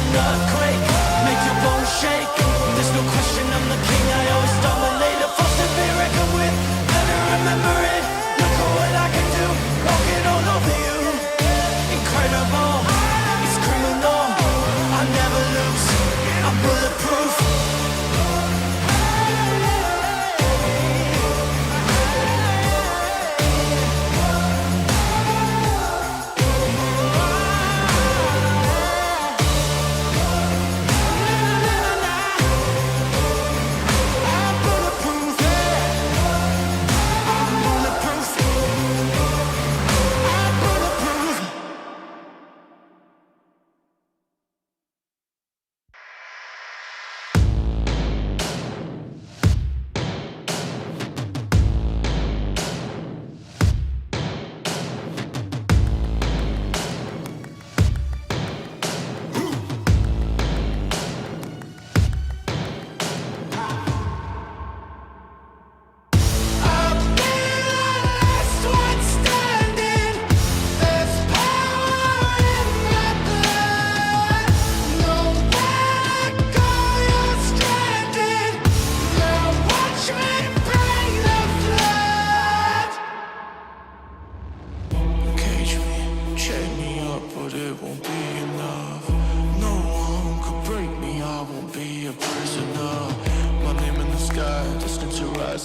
an earthquake, make your bones shake. There's no question I'm the king, I always dominate. A force to be reckoned with, better remember it. Look at what I can do, walking all over you. Incredible, it's criminal, I never lose, I'm bulletproof.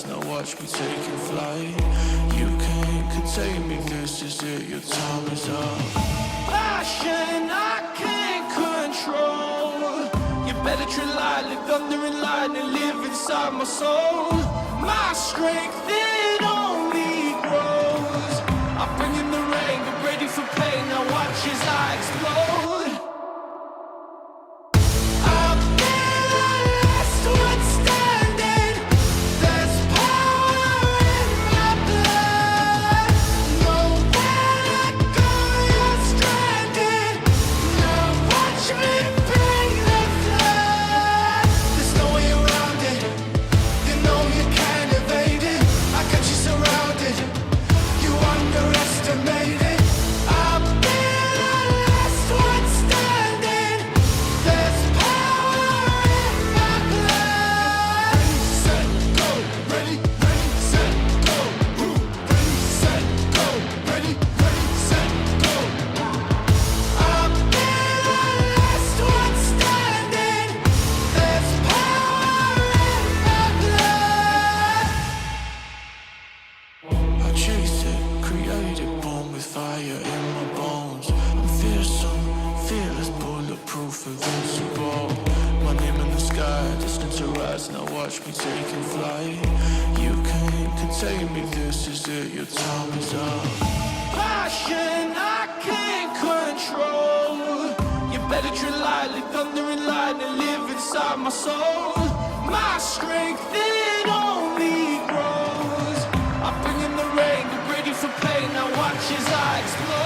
Now watch me taking flight. You can't contain me, this is it, your time is up. Passion I can't control. You better tread lightly, thunder and lightning live inside my soul. My strength, it only grows. I bring in the rain, get ready for pain. Now watch as I explode. Invincible, my name in the sky, distance arise, now watch me taking flight. You can't contain me, this is it, your time is up. Passion I can't control. You better tread lightly, thunder and lightning live inside my soul. My strength, it only grows. I bring in the rain, get ready for pain, now watch as I explode.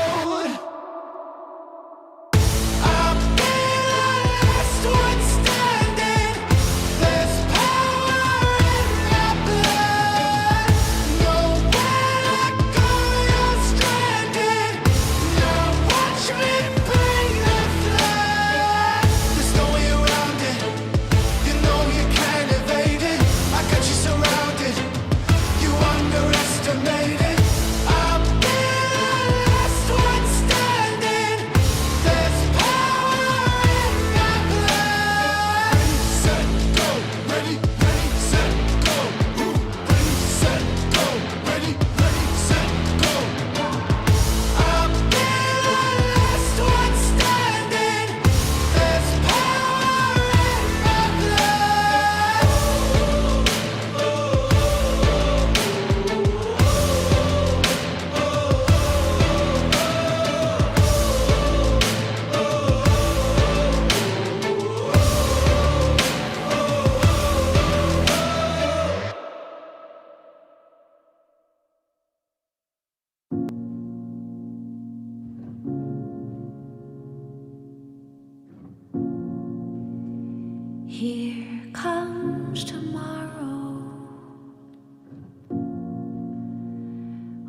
Here comes tomorrow.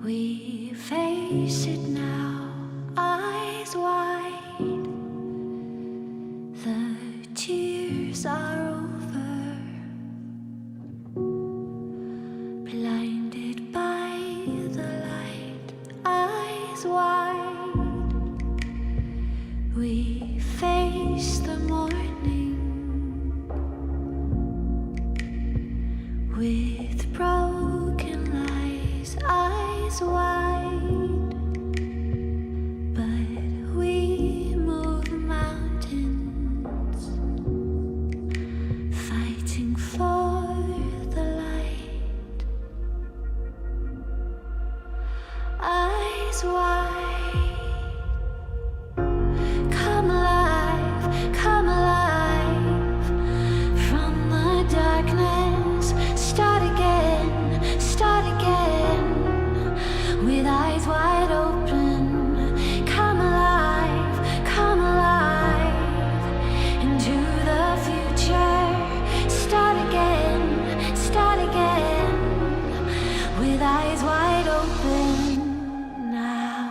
We face it now, eyes wide. The tears are over, blinded by the light, eyes wide. We face the morning with broken lies, eyes wide. But we move mountains, fighting for the light, eyes wide. Come alive, come alive from the darkness. Start again with eyes wide open. Come alive into the future. Start again with eyes wide open now.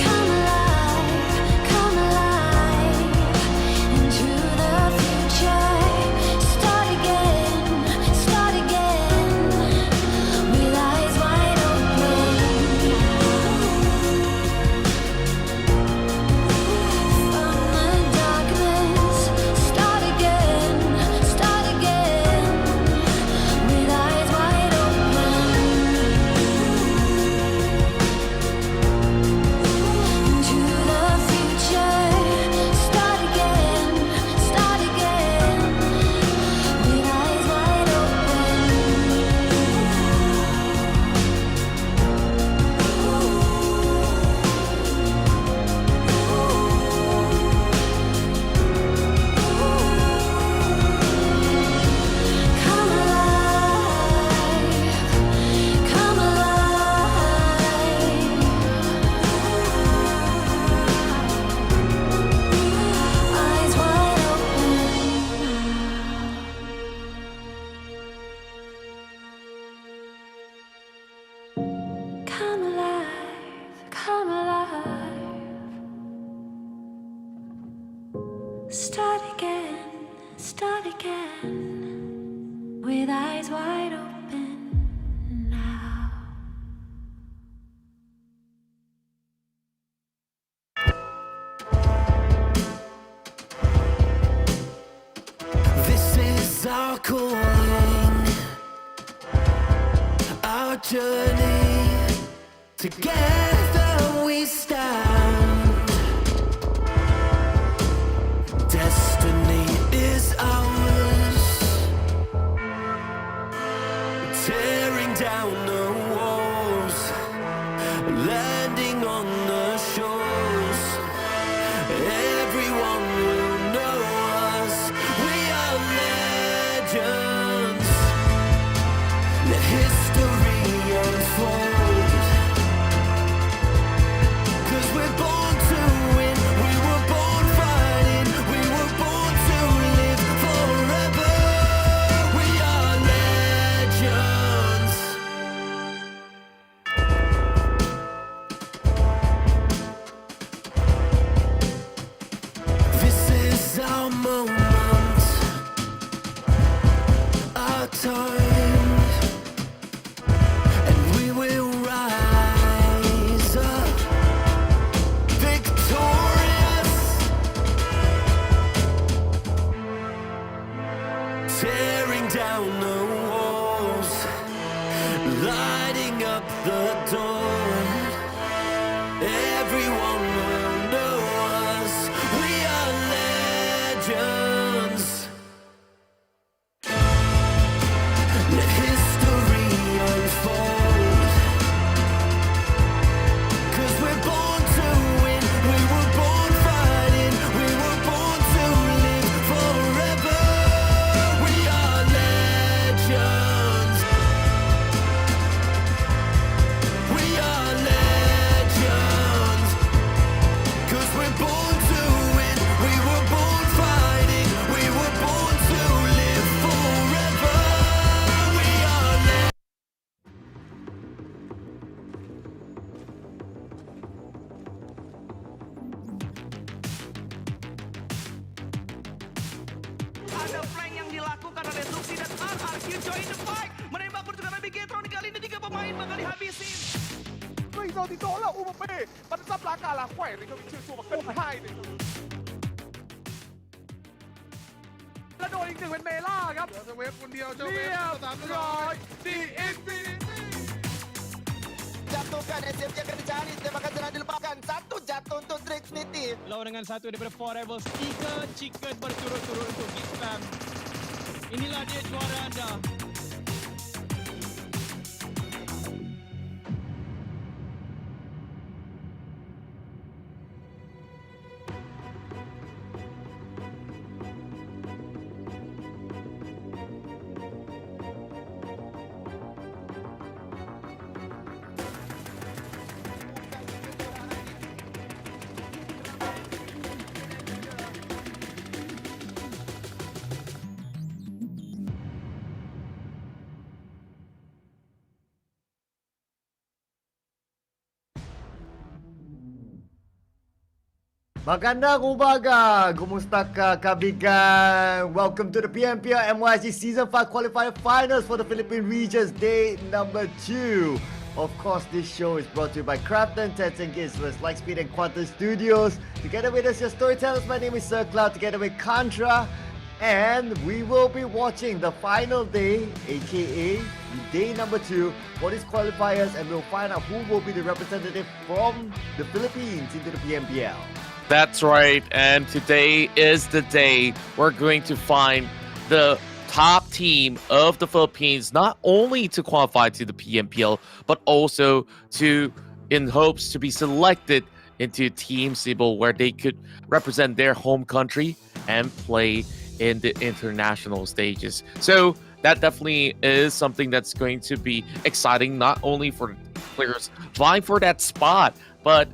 Come alive into the future. Start again with eyes wide open. From the darkness. Start again with eyes wide open. Into the future. Start again with eyes wide Come alive. Eyes wide open. Come alive. Start again with eyes wide open now. This is our calling, our journey. Together we stand. Destiny is ours. Tearing down the walls, landing on the shores. Everyone will know us. We are legends. Let history unfold. 'Cause we're born to win. We were born fighting. We were born to live forever. We are legends. This is our moment, our time, and we will rise up victorious, tearing down the walls, lighting up the dawn. Everyone will know us. We are legends. Let history unfold. 'Cause we're born to win. We were born fighting. We were born to live forever. We are legends. We are legends. 'Cause we're born to win. We were born fighting. ada flank yang dilakukan oleh Luxy dan RRQ join the fight. Menembak pertukaran Bigetron kali ini 3 pemain bakal dihabisin. 對手跌咗啦，烏木啤，笨濕乸架啦，喂，你個超數麥跟派你。แล้วโดนอีกหนึ่งเป็นเมล่าครับ เจ้าเวฟคนเดียวเจ้าเว เรี ฟ ยบ ตาม ร้อยดีอินฟินิตี้ Jatuhkan SMJ akan dicari, tembakan sedang dilepaskan. Satu jatuh untuk Trinity. Lawan dengan satu daripada 4 Rebels, 3 chicken berturut-turut untuk Big Spam. Inilah dia juara anda. Magandang umaga! Kumusta ka, kaibigan? Welcome to the PMPL MY Season 5 Qualifier Finals for the Philippine Regions, day number 2. Of course, this show is brought to you by Crafton, Tets and Gizmos, Lightspeed and Quantum Studios. Together with us, your storytellers, my name is Sir Cloud, together with Kantra. And we will be watching the final day, aka day number 2 for these qualifiers, and we'll find out who will be the representative from the Philippines into the PMPL. That's right, and today is the day we're going to find the top team of the Philippines, not only to qualify to the PMPL, but also in hopes to be selected into Team Sibol, where they could represent their home country and play in the international stages. So that definitely is something that's going to be exciting, not only for players vying for that spot, but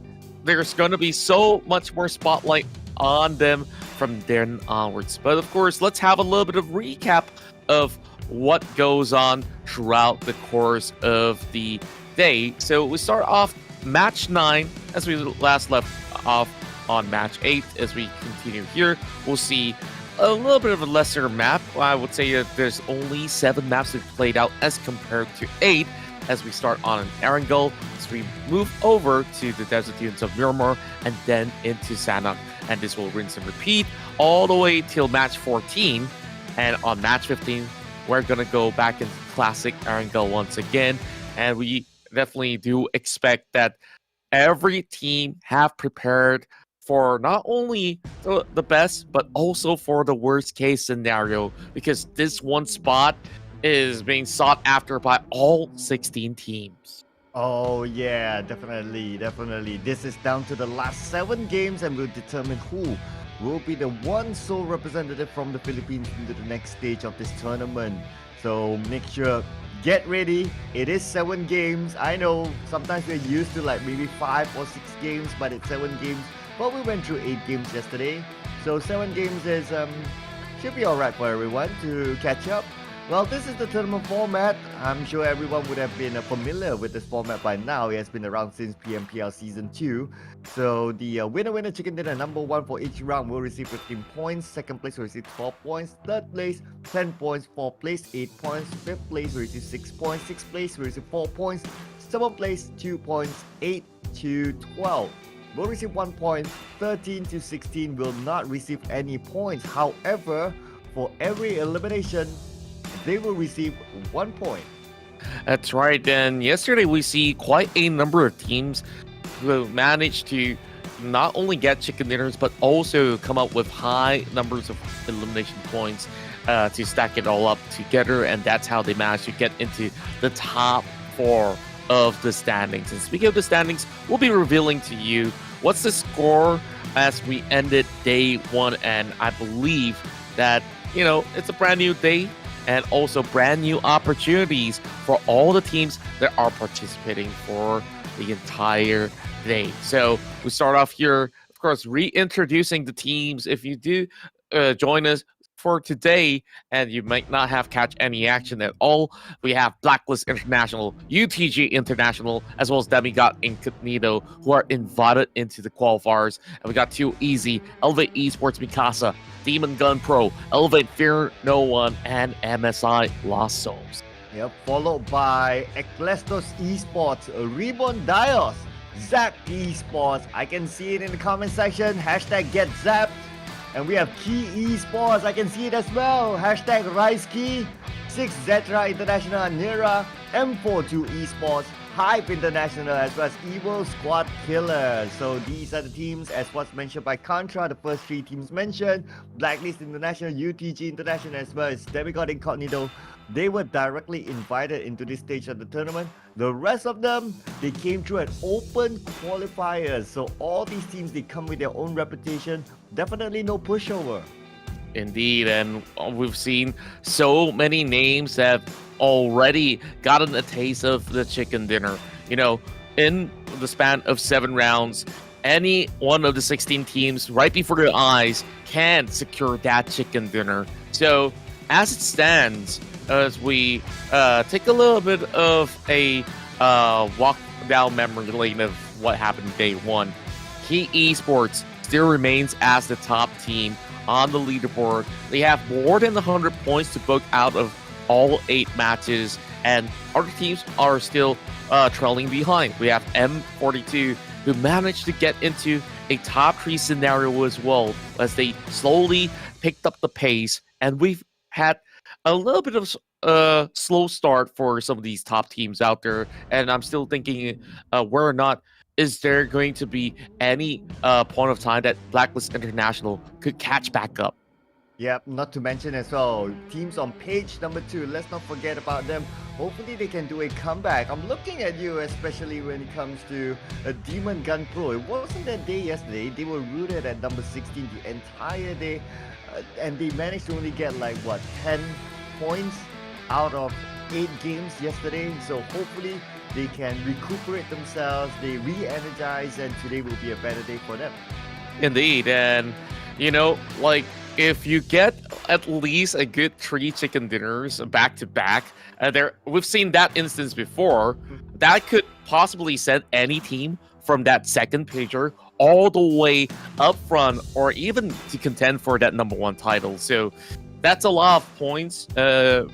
there's going to be so much more spotlight on them from then onwards. But of course, let's have a little bit of recap of what goes on throughout the course of the day. So we start off match 9 as we last left off on match 8. As we continue here, we'll see a little bit of a lesser map. I would say that there's only 7 maps that played out as compared to 8. As we start on an Erangel, as we move over to the desert dunes of Miramar and then into Sanok. And this will rinse and repeat all the way till match 14. And on match 15, we're going to go back into classic Erangel once again. And we definitely do expect that every team have prepared for not only the best, but also for the worst case scenario, because this one spot is being sought after by all 16 teams. Oh yeah, definitely. This is down to the last 7 games and will determine who will be the one sole representative from the Philippines into the next stage of this tournament. So make sure, get ready. It is 7 games. I know sometimes we're used to like maybe 5 or 6 games, but it's 7 games. But we went through 8 games yesterday. So 7 games is should be alright for everyone to catch up. Well, this is the tournament format. I'm sure everyone would have been familiar with this format by now. It has been around since PMPL Season 2. So the winner chicken dinner number 1 for each round will receive 15 points. Second place will receive 12 points. Third place 10 points. Fourth place 8 points. Fifth place will receive 6 points. Sixth place will receive 4 points. Seventh place 2 points. 8 to 12 will receive 1 point. 13 to 16 will not receive any points. However, for every elimination, they will receive 1 point. That's right. And yesterday we see quite a number of teams who managed to not only get chicken dinners, but also come up with high numbers of elimination points to stack it all up together. And that's how they managed to get into the top 4 of the standings. And speaking of the standings, we'll be revealing to you what's the score as we ended day 1. And I believe that, it's a brand new day and also brand new opportunities for all the teams that are participating for the entire day. So we start off here, of course, reintroducing the teams. If you do join us for today, and you might not have catch any action at all, we have Blacklist International, UTG International, as well as Demigod Incognito, who are invited into the qualifiers. And we got two easy: Elevate Esports Mikasa, Demon Gun Pro, Elevate Fear No One, and MSI Lost Souls. Yep, followed by Eklestos Esports, Reborn Dios, Zap Esports. I can see it in the comment section. Hashtag get zapped. And we have Key Esports. I can see it as well. Hashtag RiseKey, 6 Zetra International, Nira, M42 Esports, Hype International, as well as Evil Squad Killer. So these are the teams as what's mentioned by Contra. The first three teams mentioned: Blacklist International, UTG International, as well as Demigod Incognito. They were directly invited into this stage of the tournament. The rest of them, they came through an open qualifiers. So all these teams, they come with their own reputation. Definitely no pushover. Indeed, and we've seen so many names have already gotten a taste of the chicken dinner. You know, in the span of 7 rounds, any one of the 16 teams right before your eyes can secure that chicken dinner. So, as it stands, as we take a little bit of a walk down memory lane of what happened day one, Key Esports still remains as the top team on the leaderboard. They have more than 100 points to book out of all 8 matches, and other teams are still trailing behind. We have M42, who managed to get into a top 3 scenario as well, as they slowly picked up the pace, and we've had a little bit of a slow start for some of these top teams out there, and I'm still thinking whether or not is there going to be any point of time that Blacklist International could catch back up. Yep, not to mention as well, teams on page number 2, let's not forget about them. Hopefully they can do a comeback. I'm looking at you, especially when it comes to a Demon Gun Pro. It wasn't that day yesterday. They were rooted at number 16 the entire day, and they managed to only get like, what, 10 points out of 8 games yesterday. So hopefully they can recuperate themselves, they re-energize, and today will be a better day for them. Indeed, and you know, like, if you get at least a good 3 chicken dinners back to back, we've seen that instance before. That could possibly send any team from that second pager all the way up front, or even to contend for that number 1 title. So that's a lot of points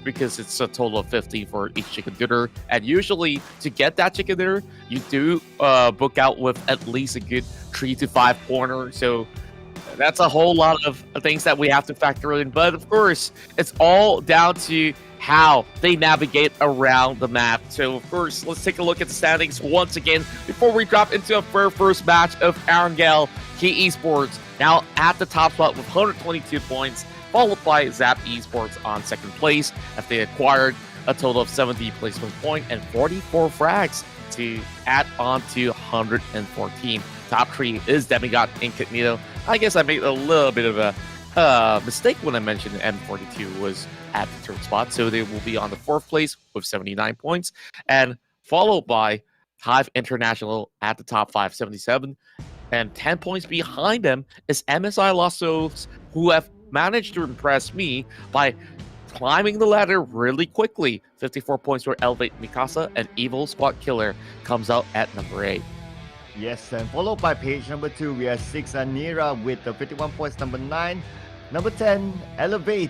because it's a total of 50 for each chicken dinner. And usually to get that chicken dinner, you do book out with at least a good 3 to 5 pointer. So that's a whole lot of things that we have to factor in. But of course, it's all down to how they navigate around the map. So of course, let's take a look at the standings once again before we drop into our first match of Arangel. Key Esports now at the top spot with 122 points, followed by Zap Esports on second place, as they acquired a total of 70 placement point and 44 frags to add on to 114. Top 3 is Demigod Incognito. I guess I made a little bit of a mistake when I mentioned M42 was at the 3rd spot, so they will be on the 4th place with 79 points, and followed by Hive International at the top 5, 77, and 10 points behind them is MSI Lost Souls, who have managed to impress me by climbing the ladder really quickly. 54 points for Elevate Mikasa, and Evil Squad Killer comes out at number 8. Yes, and followed by page number 2, we have 6 Anira with 51 points. Number 9, number 10, Elevate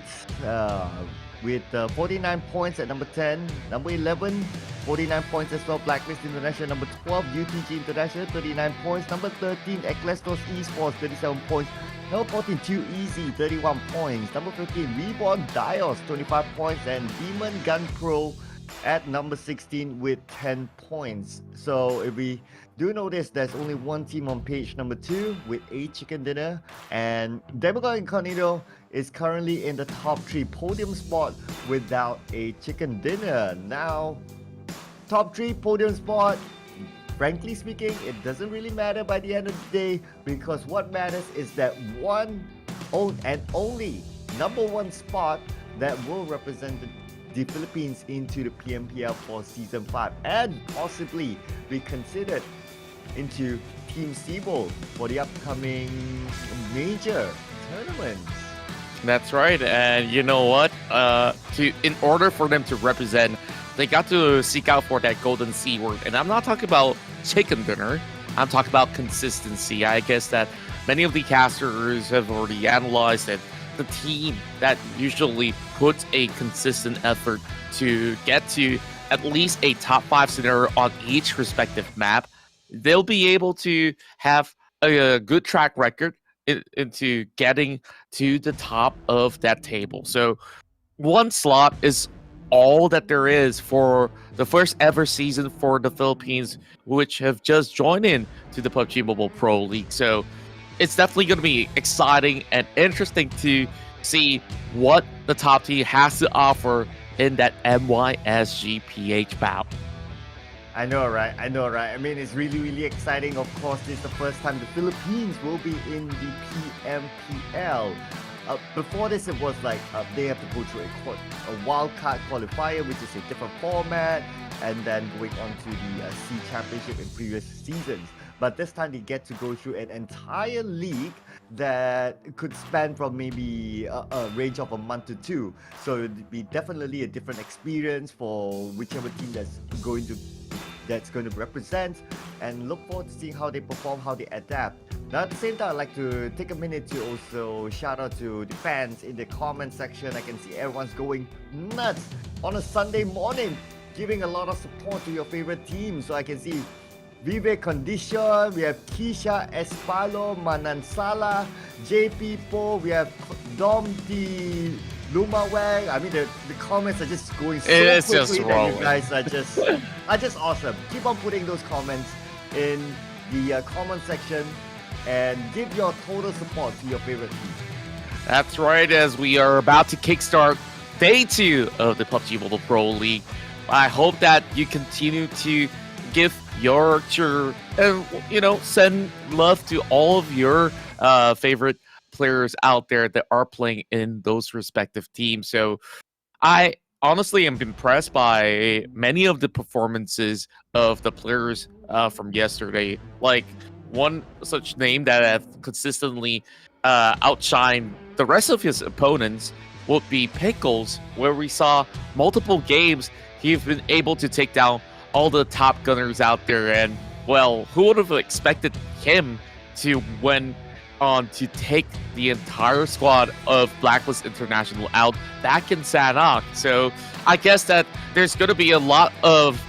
with 49 points at number 10. Number 11, 49 points as well, Blacklist International. Number 12, UTG International, 39 points. Number 13, Eklestos Esports, 37 points. Number 14, Too Easy, 31 points. Number 15, Reborn Dios, 25 points. And Demon Gun Pro at number 16 with 10 points. So if we do notice, there's only one team on page number 2 with a chicken dinner, and Demigod Incognito is currently in the top 3 podium spot without a chicken dinner. Now, top 3 podium spot, frankly speaking, it doesn't really matter by the end of the day, because what matters is that one and only number 1 spot that will represent the Philippines into the PMPL for Season 5 and possibly be considered into Team Sibol for the upcoming major tournaments. That's right, and you know what? In order for them to represent, they got to seek out for that golden C word. And I'm not talking about chicken dinner. I'm talking about consistency. I guess that many of the casters have already analyzed that the team that usually puts a consistent effort to get to at least a top 5 scenario on each respective map, they'll be able to have a good track record into getting to the top of that table. So one slot is all that there is for the first ever season for the Philippines, which have just joined in to the PUBG Mobile Pro League. So it's definitely going to be exciting and interesting to see what the top team has to offer in that MYSGPH bout. I know, right? I know, right? I mean, it's really, really exciting. Of course, this is the first time the Philippines will be in the PMPL. Before this, it was like they have to go through a wildcard qualifier, which is a different format, and then going on to the C Championship in previous seasons. But this time, they get to go through an entire league that could span from maybe a range of a month to 2. So it'd be definitely a different experience for whichever team that's going to represent, and look forward to seeing how they perform, how they adapt. Now, at the same time, I'd like to take a minute to also shout out to the fans in the comment section. I can see everyone's going nuts on a Sunday morning, giving a lot of support to your favorite team. So I can see Vivek Condition, we have Kisha Espalo, Manansala, JP Po, we have Dom T. Luma Wang. I mean, the comments are just going so It's quickly just that rolling. you guys are just awesome. Keep on putting those comments in the comment section and give your total support to your favorite team. That's right, as we are about to kickstart day 2 of the PUBG Mobile Pro League. I hope that you continue to give your send love to all of your favorite players out there that are playing in those respective teams. So I honestly am impressed by many of the performances of the players from yesterday. Like one such name that have consistently outshined the rest of his opponents would be Pickles, where we saw multiple games he's been able to take down all the top gunners out there. And well, who would have expected him to win on to take the entire squad of Blacklist International out back in Sanok? So I guess that there's going to be a lot of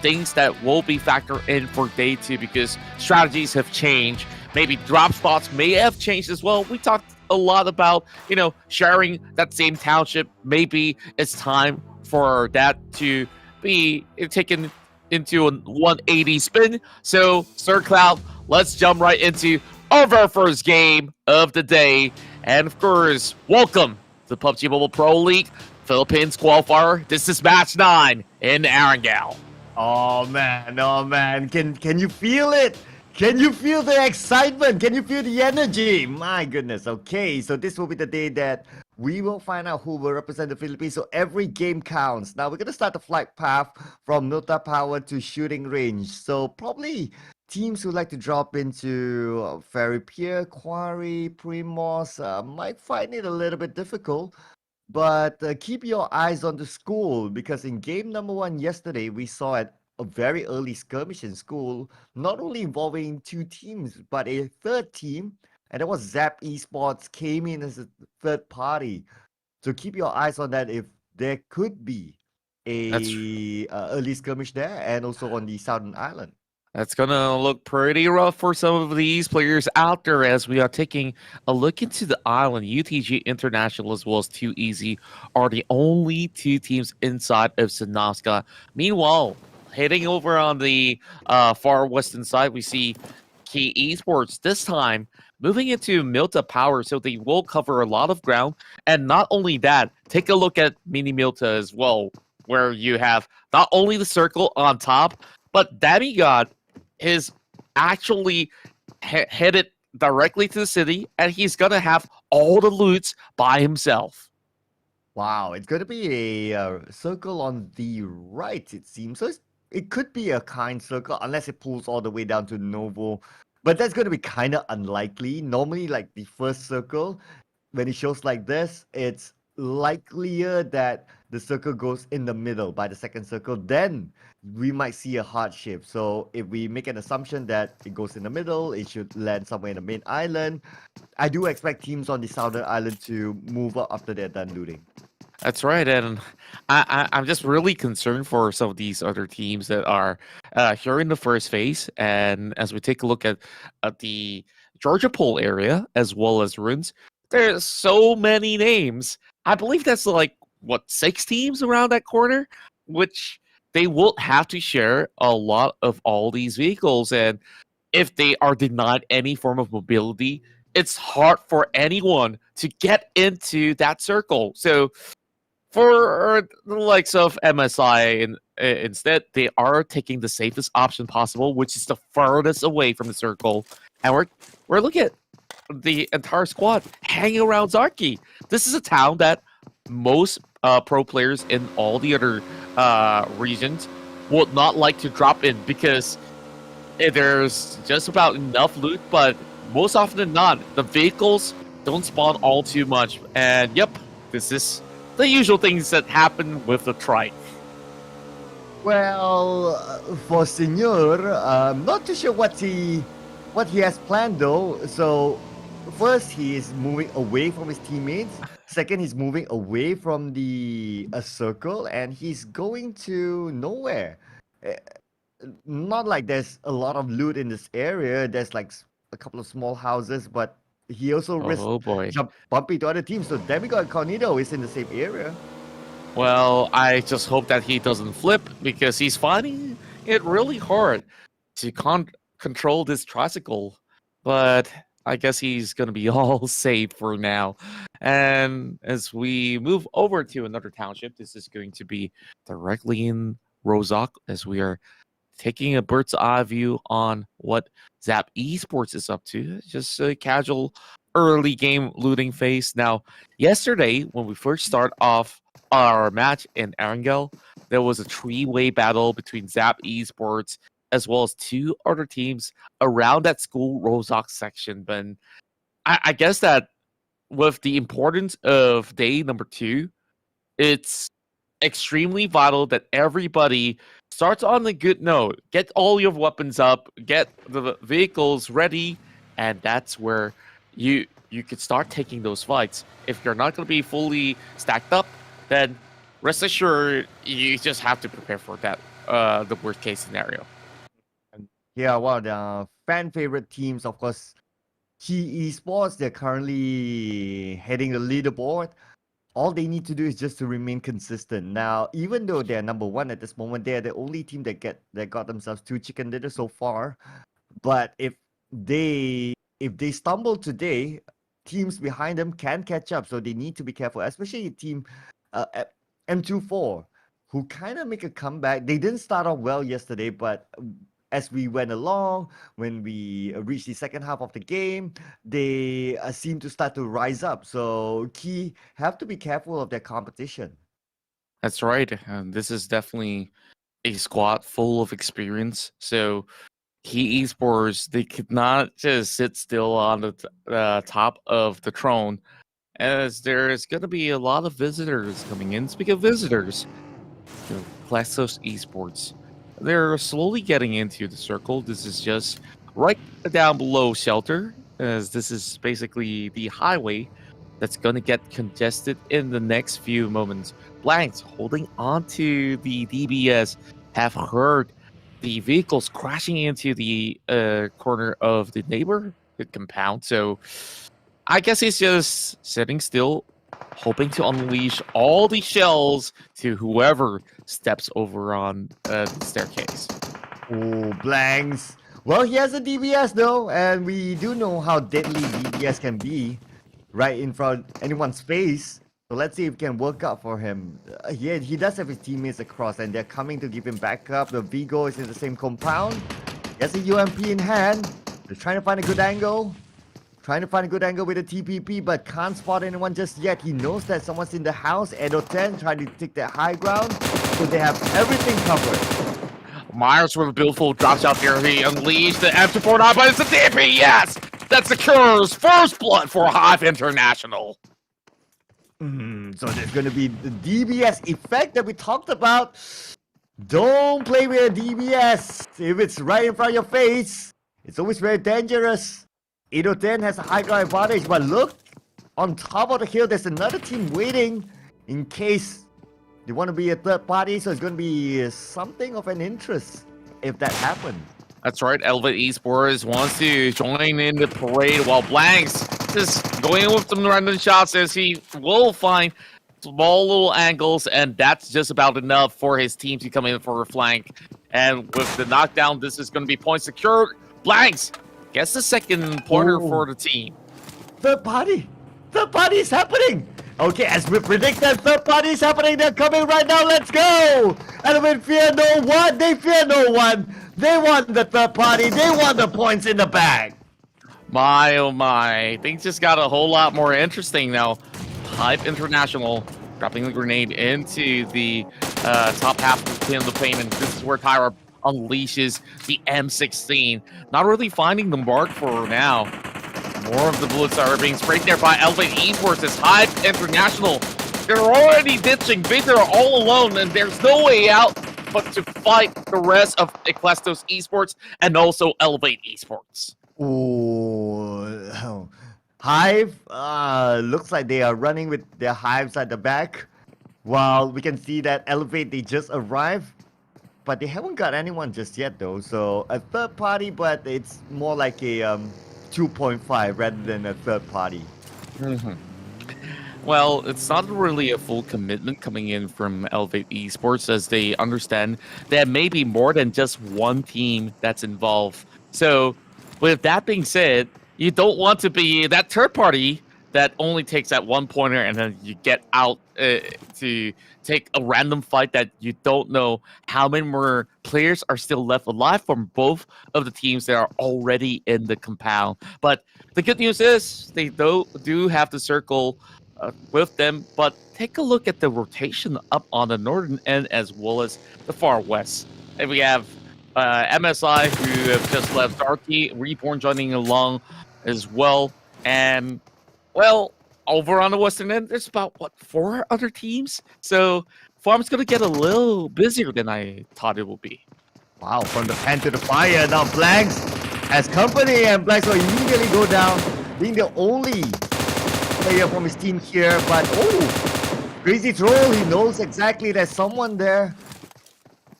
things that will be factored in for day 2, because strategies have changed. Maybe drop spots may have changed as well. We talked a lot about, sharing that same township. Maybe it's time for that to be taken into a 180 spin. So, Sir Cloud, let's jump right into our first game of the day. And of course, welcome to PUBG Mobile Pro League Philippines Qualifier. This is match 9 in Arangel. Oh man, can you feel it? Can you feel the excitement? Can you feel the energy? My goodness. Okay, so this will be the day that we will find out who will represent the Philippines. So every game counts. Now we're going to start the flight path from Nota Power to shooting range. So probably teams who like to drop into Ferry Pier, Quarry, Primos might find it a little bit difficult. But keep your eyes on the school, because in game number 1 yesterday, we saw a very early skirmish in school, not only involving 2 teams, but a third team, and that was Zap Esports came in as a third party. So keep your eyes on that if there could be a early skirmish there, and also on the Southern Island. That's going to look pretty rough for some of these players out there, as we are taking a look into the island. UTG International as well as 2Easy are the only 2 teams inside of Sinoska. Meanwhile, heading over on the far western side, we see Key Esports this time moving into Milta Power, so they will cover a lot of ground. And not only that, take a look at Mini Milta as well, where you have not only the circle on top, but Demigod is actually headed directly to the city, and he's gonna have all the loots by himself. Wow, it's going to be a circle on the right, it seems. So it could be a kind circle, unless it pulls all the way down to Novo. But that's going to be kind of unlikely. Normally, like the first circle, when it shows like this, it's likelier that the circle goes in the middle by the second circle. Then we might see a hard shift. So if we make an assumption that it goes in the middle, it should land somewhere in the main island. I do expect teams on the southern island to move up after they're done looting. That's right, and I'm just really concerned for some of these other teams that are here in the first phase. And as we take a look at the Georgia Pole area as well as Ruins, there's so many names. I believe that's like what 6 teams around that corner, which they will have to share a lot of all these vehicles. And if they are denied any form of mobility, it's hard for anyone to get into that circle. So for the likes of MSI, instead, they are taking the safest option possible, which is the furthest away from the circle. And we're looking at the entire squad hanging around Zarki. This is a town that most pro players in all the other regions would not like to drop in because there's just about enough loot, but most often than not, the vehicles don't spawn all too much. And yep, this is the usual things that happen with the trike. Well, for Senor, I'm not too sure what he has planned though. So first, he is moving away from his teammates. Second, he's moving away from the circle, and he's going to nowhere. Not like there's a lot of loot in this area. There's like a couple of small houses, but he also risks Oh boy. bumping to other teams. So Demigo and Cornito is in the same area. Well, I just hope that he doesn't flip because he's finding it really hard to control this tricycle. But I guess he's going to be all safe for now. And as we move over to another township, this is going to be directly in Rozak as we are taking a bird's eye view on what Zap Esports is up to. Just a casual early game looting phase. Now, yesterday, when we first start off our match in Erangel, there was a 3-way battle between Zap Esports as well as 2 other teams around that school Rozak section. But I guess that with the importance of day number 2, it's extremely vital that everybody starts on a good note. Get all your weapons up, get the vehicles ready, and that's where you could start taking those fights. If you're not going to be fully stacked up, then rest assured you just have to prepare for that, the worst case scenario. Yeah, well, the fan favorite teams, of course, Key Esports, they're currently heading the leaderboard. All they need to do is just to remain consistent. Now, even though they're number 1 at this moment, they're the only team that got themselves 2 chicken dinners so far. But if they stumble today, teams behind them can catch up. So they need to be careful, especially team M24, who kind of make a comeback. They didn't start off well yesterday, but as we went along, when we reached the second half of the game, they seem to start to rise up. So Key have to be careful of their competition. That's right. And this is definitely a squad full of experience. So Key Esports, they could not just sit still on the top of the throne, as there's going to be a lot of visitors coming in. Speaking of visitors, Clasos Esports, they're slowly getting into the circle. This is just right down below Shelter, as this is basically the highway that's going to get congested in the next few moments. Blanks holding onto the DBS have heard the vehicles crashing into the corner of the neighborhood compound. So I guess he's just sitting still, hoping to unleash all the shells to whoever steps over on the staircase. Oh, Blanks. Well, he has a DBS though, and we do know how deadly DBS can be right in front of anyone's face. So let's see if we can work out for him. He does have his teammates across, and they're coming to give him backup. The Vigo is in the same compound. He has a UMP in hand. They're trying to find a good angle. Trying to find a good angle with a TPP, but can't spot anyone just yet. He knows that someone's in the house. Edo 10 trying to take that high ground. So they have everything covered. Myers with a beautiful drop shot here. He unleashed the M249, but it's a TP, yes! that secures first blood for Hive International. So there's going to be the DBS effect that we talked about. Don't play with a DBS. If it's right in front of your face, it's always very dangerous. 8/10 has a high ground advantage, but look, on top of the hill, there's another team waiting in case they want to be a third party, so it's going to be something of an interest if that happens. That's right, Elevate Esports wants to join in the parade while Blanks just going with some random shots as he will find small little angles, and that's just about enough for his team to come in for a flank. And with the knockdown, this is going to be point secured. Blanks gets the second pointer for the team. Third party! Third party is happening! Okay, as we predicted, third party is happening. They're coming right now. Let's go! And fear no one. They fear no one. They want the third party. They want the points in the bag. My, oh my. Things just got a whole lot more interesting now. Hive International dropping the grenade into the top half of the plane, and this is where Tyra unleashes the M16. Not really finding the mark for now. More of the bullets are being sprayed there by Elevate Esports as Hive International. They're already ditching. Victor all alone, and there's no way out but to fight the rest of Ecclestos Esports and also Elevate Esports. Oh, Hive looks like they are running with their hives at the back. While we can see that Elevate, they just arrived. But they haven't got anyone just yet though. So a third party, but it's more like a 2.5 rather than a third party. Well, it's not really a full commitment coming in from Elevate Esports, as they understand there may be more than just one team that's involved. So with that being said, you don't want to be that third party that only takes that one pointer and then you get out to take a random fight that you don't know how many more players are still left alive from both of the teams that are already in the compound. But the good news is they do have the circle with them, but take a look at the rotation up on the northern end as well as the far west. And we have MSI, who have just left Darky, Reborn joining along as well. And, well, over on the western end, there's about, 4 other teams? So, Farm's going to get a little busier than I thought it would be. Wow, from the pen to the fire. Now Blanks has company, and Blanks will immediately go down, being the only player from his team here. But, crazy troll, he knows exactly there's someone there.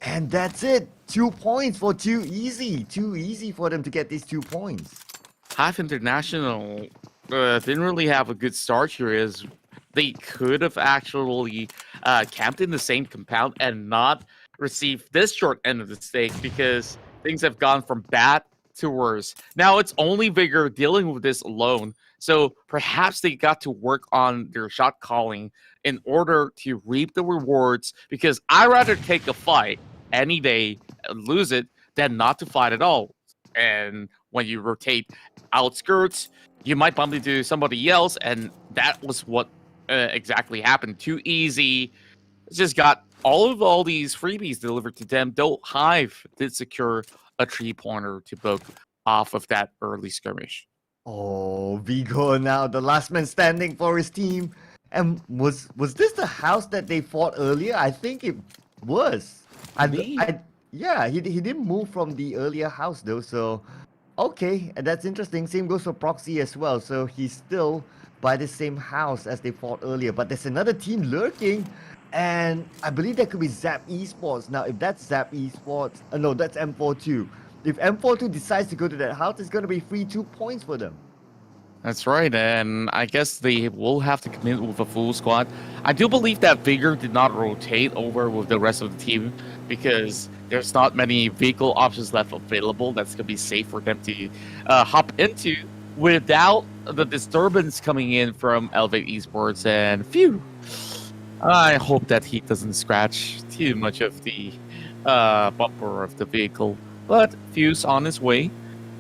And that's it. 2 points for Too Easy. Too easy for them to get these 2 points. Hive International didn't really have a good start here, as they could have actually camped in the same compound and not received this short end of the stick, because things have gone from bad to worse. Now it's only Vigor dealing with this alone, so perhaps they got to work on their shot calling in order to reap the rewards, because I'd rather take a fight any day and lose it than not to fight at all. And when you rotate outskirts, you might bump into somebody else, and that was what exactly happened. Too Easy just got all these freebies delivered to them, though Hive did secure a 3-pointer to book off of that early skirmish. Oh, Vigo now the last man standing for his team. And was this the house that they fought earlier? I think it was. Yeah, he didn't move from the earlier house though, so okay, and that's interesting. Same goes for Proxy as well. So he's still by the same house as they fought earlier. But there's another team lurking, and I believe that could be Zap Esports. Now, if that's Zap Esports, no, that's M42. If M42 decides to go to that house, it's going to be free 2 points for them. That's right, and I guess they will have to commit with a full squad. I do believe that Vigor did not rotate over with the rest of the team, because there's not many vehicle options left available that's going to be safe for them to hop into without the disturbance coming in from Elevate Esports. And phew, I hope that he doesn't scratch too much of the bumper of the vehicle. But Fuse on his way,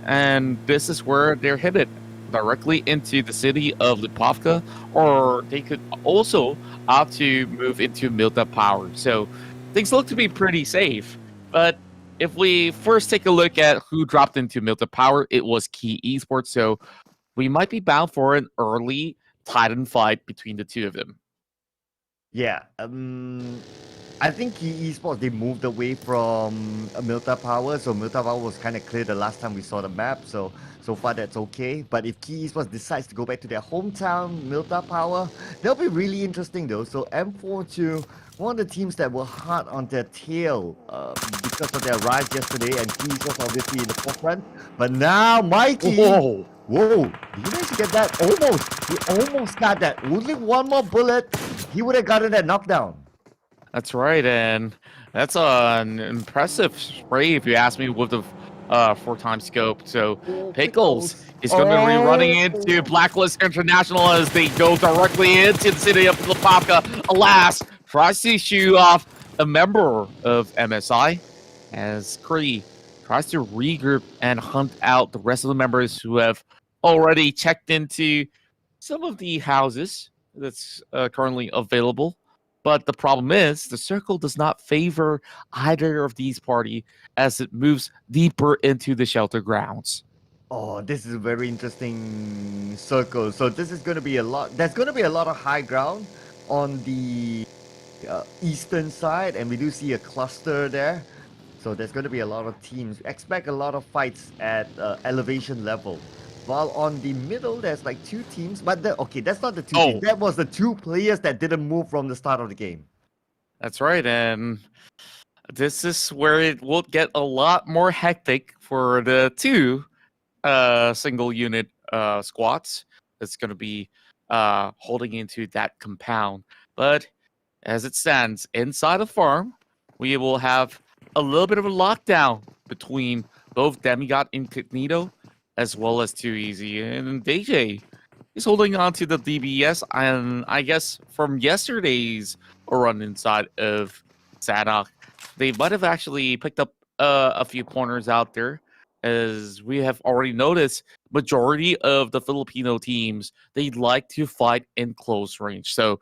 and this is where they're headed, directly into the city of Lipovka, or they could also opt to move into Milta Power. So things look to be pretty safe. But if we first take a look at who dropped into Milta Power, it was Key Esports. So we might be bound for an early Titan fight between the two of them. Yeah, I think Key Esports, they moved away from Milta Power, so Milta Power was kind of clear the last time we saw the map, so far that's okay. But if Key Esports decides to go back to their hometown, Milta Power, that'll be really interesting though. So M42, one of the teams that were hard on their tail because of their rise yesterday, and Key Esports obviously in the forefront. But now Mikey, whoa, did you manage to get that? Almost, he almost got that. Only one more bullet, he would have gotten that knockdown. That's right, and that's an impressive spray if you ask me with the 4x scope. So Pickles is going to be running into Blacklist International as they go directly into the city of Lopavka. Alas, tries to shoot off a member of MSI as Cree tries to regroup and hunt out the rest of the members who have already checked into some of the houses that's currently available. But the problem is, the circle does not favor either of these parties as it moves deeper into the shelter grounds. Oh, this is a very interesting circle. So this is going to be a lot. There's going to be a lot of high ground on the eastern side, and we do see a cluster there. So there's going to be a lot of teams. Expect a lot of fights at elevation level. While on the middle, there's like 2 teams, but okay, that's not the 2 teams. That was the 2 players that didn't move from the start of the game. That's right, and this is where it will get a lot more hectic for the 2 single unit squads that's going to be holding into that compound. But as it stands, inside the farm, we will have a little bit of a lockdown between both Demigod Incognito as well as Too Easy, and DJ is holding on to the DBS, and I guess from yesterday's run inside of Sadok, they might have actually picked up a few pointers out there, as we have already noticed, majority of the Filipino teams, they like to fight in close range. So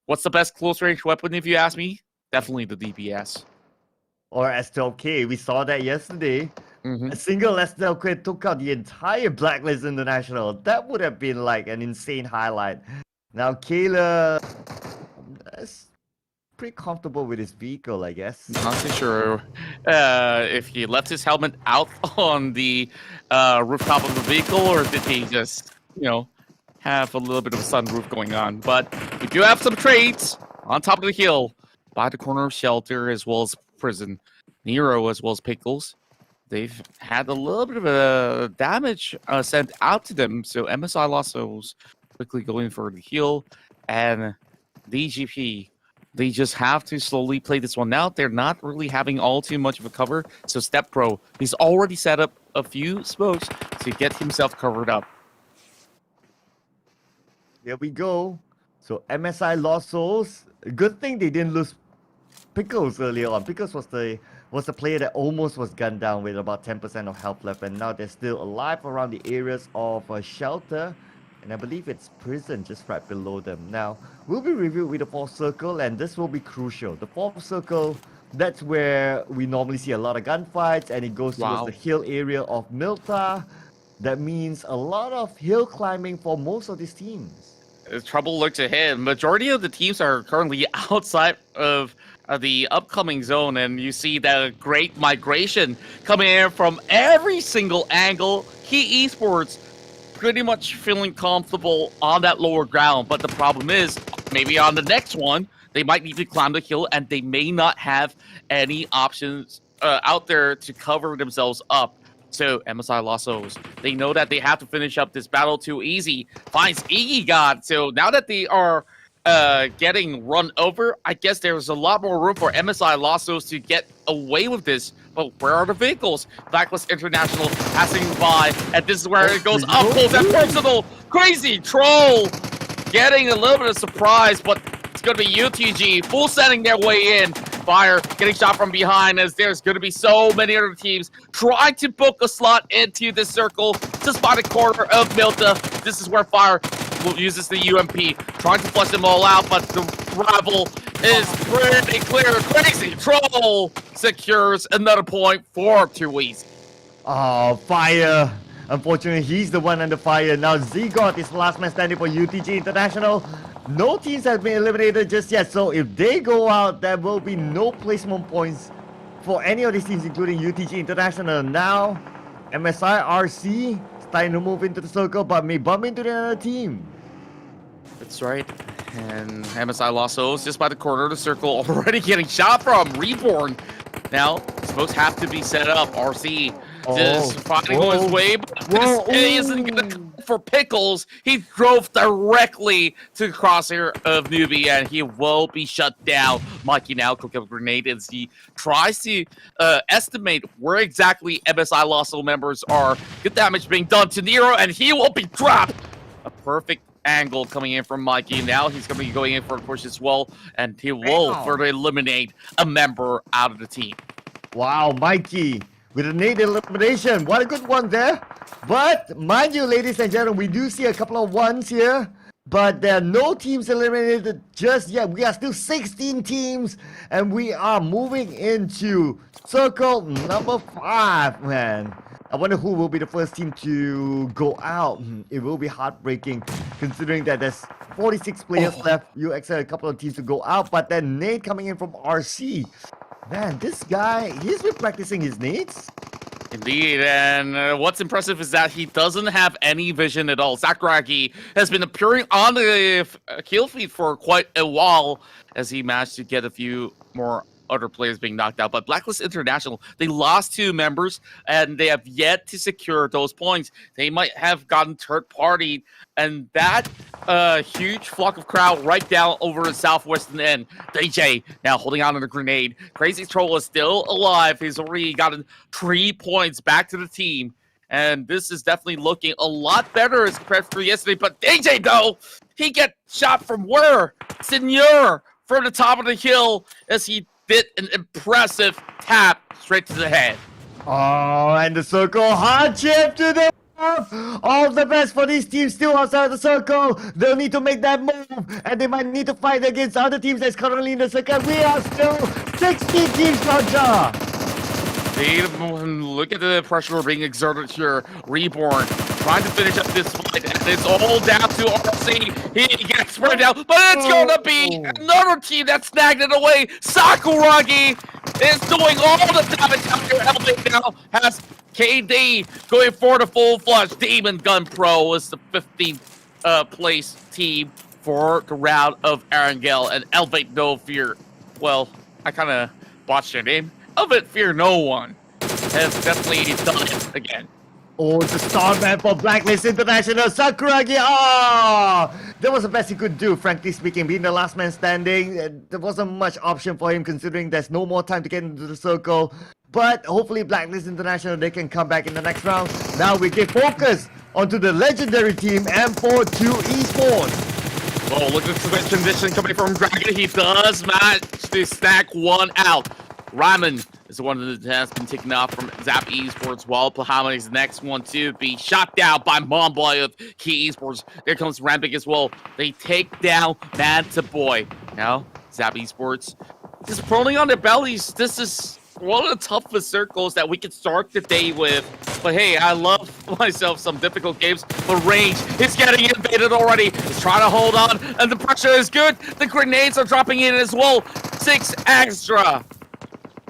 what's the best close range weapon if you ask me? Definitely the DBS. Or S12K, we saw that yesterday. Mm-hmm. A single S12K took out the entire Blacklist International. That would have been like an insane highlight. Now Kayla is pretty comfortable with his vehicle, I guess. Not too sure if he left his helmet out on the rooftop of the vehicle, or did he just, have a little bit of a sunroof going on. But we do have some trades on top of the hill by the corner of Shelter as well as Prison. Nero as well as Pickles. They've had a little bit of a damage sent out to them. So MSI Lassos quickly going for the heal. And DGP, they just have to slowly play this one out. They're not really having all too much of a cover. So Step Pro, he's already set up a few smokes to get himself covered up. There we go. So MSI lost souls. Good thing they didn't lose Pickles earlier on. Pickles was the player that almost was gunned down with about 10% of health left, and now they're still alive around the areas of Shelter, and I believe it's Prison just right below them. Now, we'll be reviewed with the 4th circle, and this will be crucial. The 4th circle, that's where we normally see a lot of gunfights, and it goes towards the hill area of Milta. That means a lot of hill climbing for most of these teams. Trouble looks ahead. Majority of the teams are currently outside of the upcoming zone, and you see the great migration coming in from every single angle. Key Esports pretty much feeling comfortable on that lower ground, but the problem is, maybe on the next one, they might need to climb the hill, and they may not have any options out there to cover themselves up. So MSI Lassos, they know that they have to finish up this battle. Too Easy finds Iggy God. So now that they are getting run over, I guess there's a lot more room for MSI Lassos to get away with this. But where are the vehicles? Blacklist International passing by, and this is where it goes up close and personal. Crazy Troll getting a little bit of surprise, but it's going to be UTG full sending their way in. Fire getting shot from behind, as there's going to be so many other teams trying to book a slot into the circle just by the corner of Milta. This is where Fire will uses the UMP, trying to flush them all out, but the rival is pretty clear. Crazy Troll secures another point for Too Easy. Oh, Fire. Unfortunately, he's the one under fire. Now Zigot is last man standing for UTG International. No teams have been eliminated just yet, so if they go out, there will be no placement points for any of these teams, including UTG International. Now, MSI RC starting to move into the circle, but may bump into another team. That's right. And MSI Los Angeles just by the corner of the circle, already getting shot from. Reborn. Now, smokes have to be set up. RC just finding his way, but this isn't going to come for Pickles. He drove directly to the crosshair of Newbie, and he will be shut down. Mikey now click up a grenade as he tries to estimate where exactly MSI Los Angeles members are. Good damage being done to Nero, and he will be dropped. A perfect angle coming in from Mikey. Now he's going to be going in for a push as well, and he will further eliminate a member out of the team. Wow, Mikey with a nade elimination. What a good one there. But mind you, ladies and gentlemen, we do see a couple of ones here, but there are no teams eliminated just yet. We are still 16 teams, and we are moving into circle number 5, man. I wonder who will be the first team to go out. It will be heartbreaking considering that there's 46 players left. You expect a couple of teams to go out, but then nade coming in from RC. Man, this guy, he's been practicing his nades. Indeed, and what's impressive is that he doesn't have any vision at all. Sakuragi has been appearing on the kill feed for quite a while as he managed to get a few more other players being knocked out. But Blacklist International, they lost 2 members, and they have yet to secure those points. They might have gotten third-partied, and that huge flock of crowd right down over the southwestern end. DJ now holding on to the grenade. Crazy Troll is still alive. He's already gotten 3 points back to the team, and this is definitely looking a lot better as compared to yesterday. But DJ, though, he get shot from where? Senior from the top of the hill as he did an impressive tap straight to the head. Oh, and the circle hardship to the left. All the best for these teams still outside the circle. They'll need to make that move, and they might need to fight against other teams that's currently in the circle. We are still 16 teams, Roger. Look at the pressure being exerted here. Reborn trying to finish up this fight, and it's all down to RC. He gets spread out, but it's going to be another team that snagged it away. Sakuragi is doing all the damage out here. Elvin now has KD going for the full flush. Demon Gun Pro is the 15th place team for the round of Arangel, and Elevate No Fear. Well, I kind of botched their name. Elevate Fear No One has definitely done it again. Oh, the Starman for Blacklist International, Sakuragi. That was the best he could do, frankly speaking. Being the last man standing, there wasn't much option for him considering there's no more time to get into the circle. But hopefully Blacklist International, they can come back in the next round. Now we get focus onto the legendary team M42 Esports. Oh, look at the transition coming from Dragon. He does manage to stack one out. Ramen is the one that has been taken off from Zap Esports, while Bahama is the next one to be shot down by Momboy of Key Esports. There comes Rampik as well. They take down Manta Boy. Now, Zap Esports just prolling on their bellies. This is one of the toughest circles that we could start the day with. But hey, I love myself some difficult games. But Range is getting invaded already. He's trying to hold on, and the pressure is good. The grenades are dropping in as well. 6 extra.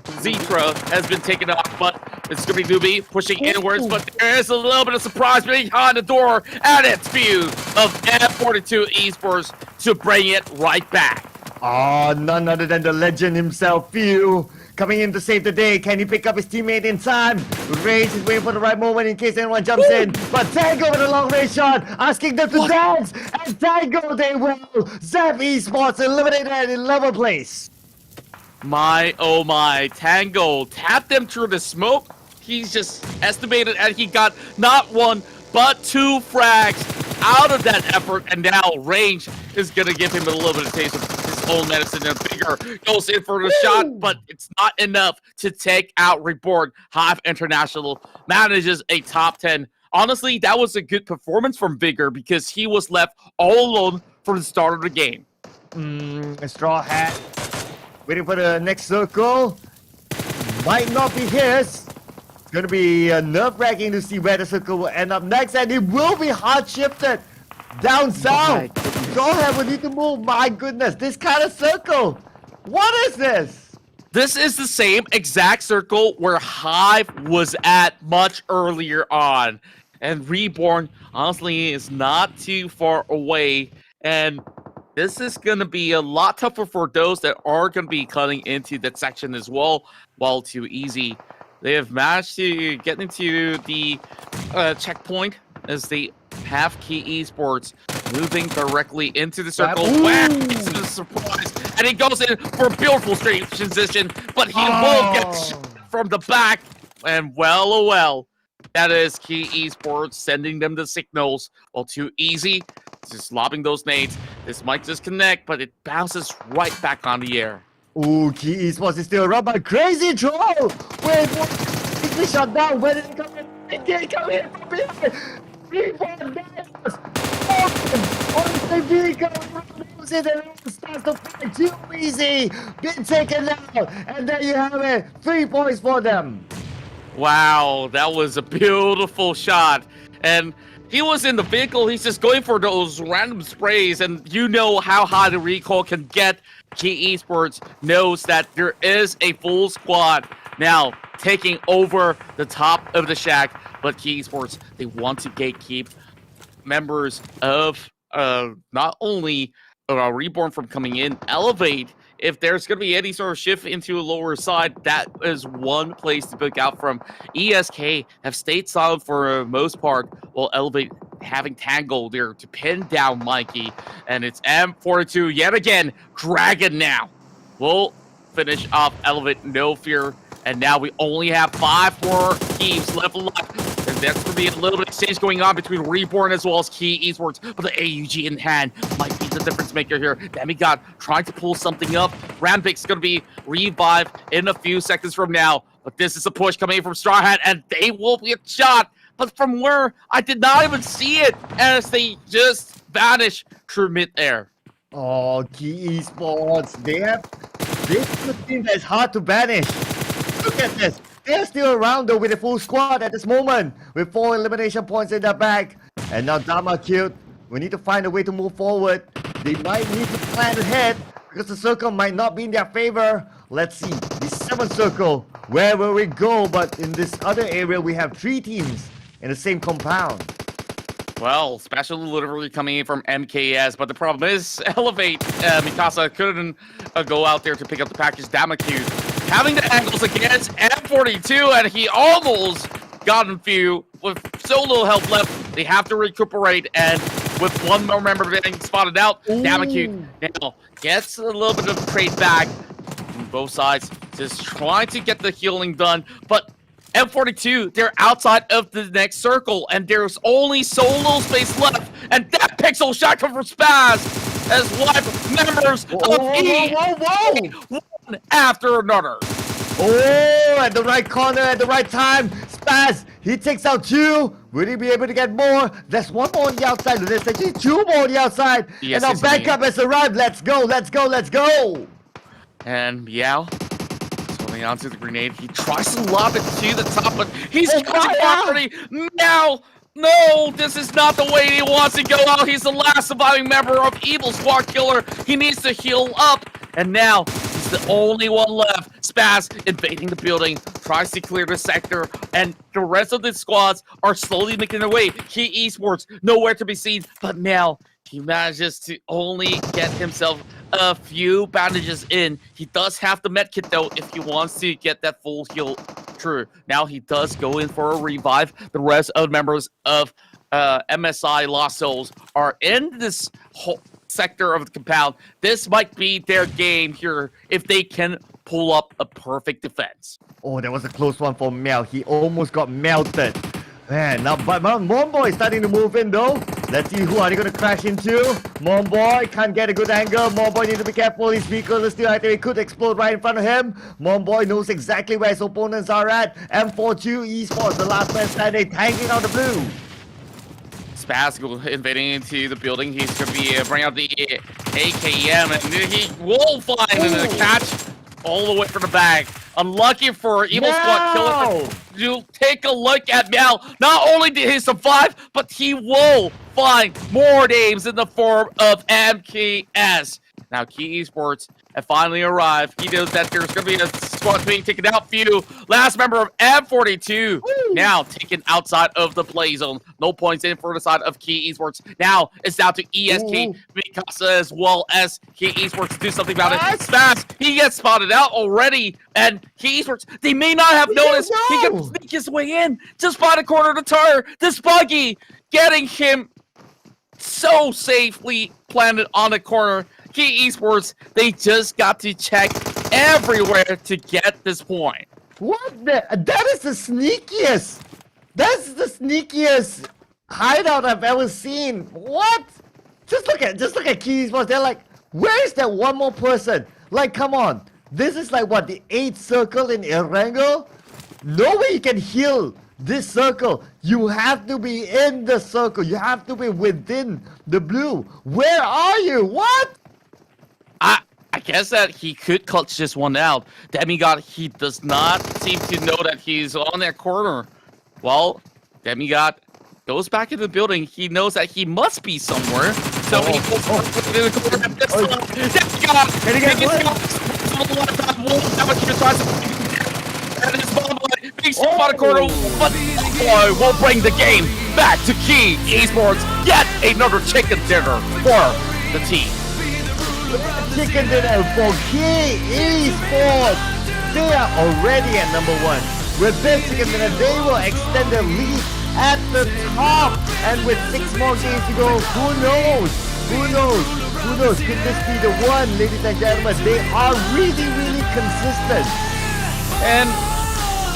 Zetra has been taken off, but it's going to be Newbie pushing inwards, but there is a little bit of surprise behind the door, and it's Few of M42 Esports to bring it right back. Oh, none other than the legend himself, Few. Coming in to save the day. Can he pick up his teammate in time? Rage is waiting for the right moment in case anyone jumps in. But Tango with a long range shot, asking them to dance. And Tango, they will. Zap Esports eliminated in 11th place. My, oh my, Tango tapped them through the smoke. He's just estimated, and he got not 1, but 2 frags out of that effort, and now Range is going to give him a little bit of taste of his own medicine, and Bigger goes in for the shot, but it's not enough to take out Reborn. Hive International manages a top 10. Honestly, that was a good performance from Vigor because he was left all alone from the start of the game. A straw hat. Waiting for the next circle. Might not be his. going to be nerve-wracking to see where the circle will end up next, and it will be hard shifted down south. Zorhead will need to move. My goodness, this kind of circle. What is this? This is the same exact circle where Hive was at much earlier on. And Reborn, honestly, is not too far away. And this is going to be a lot tougher for those that are going to be cutting into that section as well. While Too Easy, they have managed to get into the checkpoint as they have Key Esports moving directly into the circle. Wow, it's a surprise. And he goes in for a beautiful straight transition, but he will get shot from the back. And well, that is Key Esports sending them the signals. While Too Easy just lobbing those nades. This might just connect, but it bounces right back on the air. Ooh, Key Esports is still around, but crazy troll! Wait, what? He shut down. Where did he come in? He didn't come in from behind. Reborn damage! On the same vehicle, moves in and starts to fight. Too Easy, been taken out, and there you have it. 3 points for them. Wow, that was a beautiful shot. And he was in the vehicle. He's just going for those random sprays, and you know how high the recoil can get. Key Esports knows that there is a full squad now taking over the top of the shack, but Key Esports, they want to gatekeep members of not only Reborn from coming in, Elevate. If there's going to be any sort of shift into a lower side, that is one place to pick out from. ESK have stayed solid for the most part, while Elevate having Tangle there to pin down Mikey. And it's M42 yet again. Dragon now will finish off Elevate, no fear. And now we only have 5 more teams left alive. And there's going to be a little bit of exchange going on between Reborn as well as Key Esports. But the AUG in hand might be the difference maker here. Demigod trying to pull something up. Rambik's going to be revived in a few seconds from now. But this is a push coming in from Straw Hat, and they will be a shot. But from where? I did not even see it as they just vanish through mid-air. Oh, Key Esports, this is a team that's hard to banish. Look at this. They're still around though with a full squad at this moment, with 4 elimination points in their bag. And now Dama killed. We need to find a way to move forward. They might need to plan ahead because the circle might not be in their favor. Let's see, the 7th circle, where will we go? But in this other area, we have 3 teams in the same compound. Well, special literally coming in from MKS, but the problem is Elevate. Mikasa couldn't go out there to pick up the package. Damakyu having the angles against M42, and he almost got him few with so little help left. They have to recuperate, and with 1 more member getting spotted out, Damakyu now gets a little bit of trade back from both sides, just trying to get the healing done, but M42, they're outside of the next circle, and there's only so little space left, and that pixel shot comes from Spaz as wiped members of E one after another. Oh, at the right corner, at the right time, Spaz, he takes out 2. Will he be able to get more? There's 1 more on the outside. There's actually 2 more on the outside. Yes, and our backup has arrived. Let's go, let's go, let's go. And Meow holding onto the grenade. He tries to lob it to the top, but he's catching property. Meow! No, this is not the way he wants to go out. He's the last surviving member of Evil Squad Killer. He needs to heal up. And now, he's the only one left. Spaz invading the building, tries to clear the sector, and the rest of the squads are slowly making their way. Key Esports, nowhere to be seen, but now he manages to only get himself a few bandages in. He does have the medkit though if he wants to get that full heal through. Now he does go in for a revive. The rest of the members of MSI Lost Souls are in this whole sector of the compound. This might be their game here if they can pull up a perfect defense. Oh, that was a close one for Mel. He almost got melted. Man, now but Momboy is starting to move in though. Let's see who are they going to crash into. Momboy can't get a good angle. Momboy needs to be careful. His vehicle is still active. It could explode right in front of him. Momboy knows exactly where his opponents are at. M42 Esports, the last man standing, tanking out the blue. Spaz invading into the building. He's going to be bringing out the AKM, and he will find a catch all the way from the back. Unlucky for Evil Squad Killer. No! You take a look at Mal. Not only did he survive, but he will find more names in the form of MKS. Now, Key Esports have finally arrived. He knows that there's going to be a squad being taken out. Few last member of M42 now taken outside of the play zone. No points in for the side of Key Esports. Now it's down to ESK Mikasa as well as Key Esports to do something about it. Smash, he gets spotted out already. And Key Esports, they may not have noticed. He can sneak his way in just by the corner of the tire. This buggy getting him so safely planted on the corner. Key Esports, they just got to check everywhere to get this point. What the? That is the sneakiest. That's the sneakiest hideout I've ever seen. What? Just look at Key Esports. They're like, where is that one more person? Like, come on. This is like what, the 8th circle in Erangel? No way you can heal this circle. You have to be in the circle. You have to be within the blue. Where are you? What? I guess that he could clutch this one out. Demigod, he does not seem to know that he's on that corner. Well, Demigod goes back into the building. He knows that he must be somewhere. So he goes into the corner. Demigod! Can he get Big step on the corner, but boy will bring the game back to Key Esports. Yet another chicken dinner for the team. Chicken dinner for Key Esports. They are already at number 1. With this chicken dinner, they will extend their lead at the top. And with 6 more games to go, who knows? Who knows? Who knows? Could this be the one, ladies and gentlemen? They are really, really consistent. And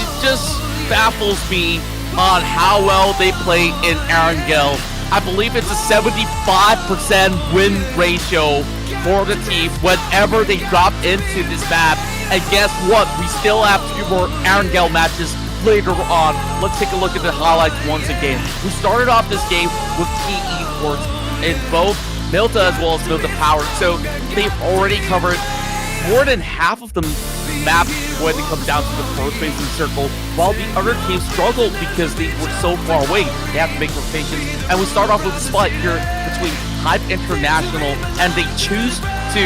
it just baffles me on how well they play in Erangel. I believe it's a 75% win ratio for the team whenever they drop into this map. And guess what? We still have 2 more Erangel matches later on. Let's take a look at the highlights once again. We started off this game with Key Esports in both Milta as well as Milta Power. So they've already covered more than half of the map when it comes down to the first base in the circle, while the other teams struggled because they were so far away. They have to make rotations. And we start off with a spot here between Hype International, and they choose to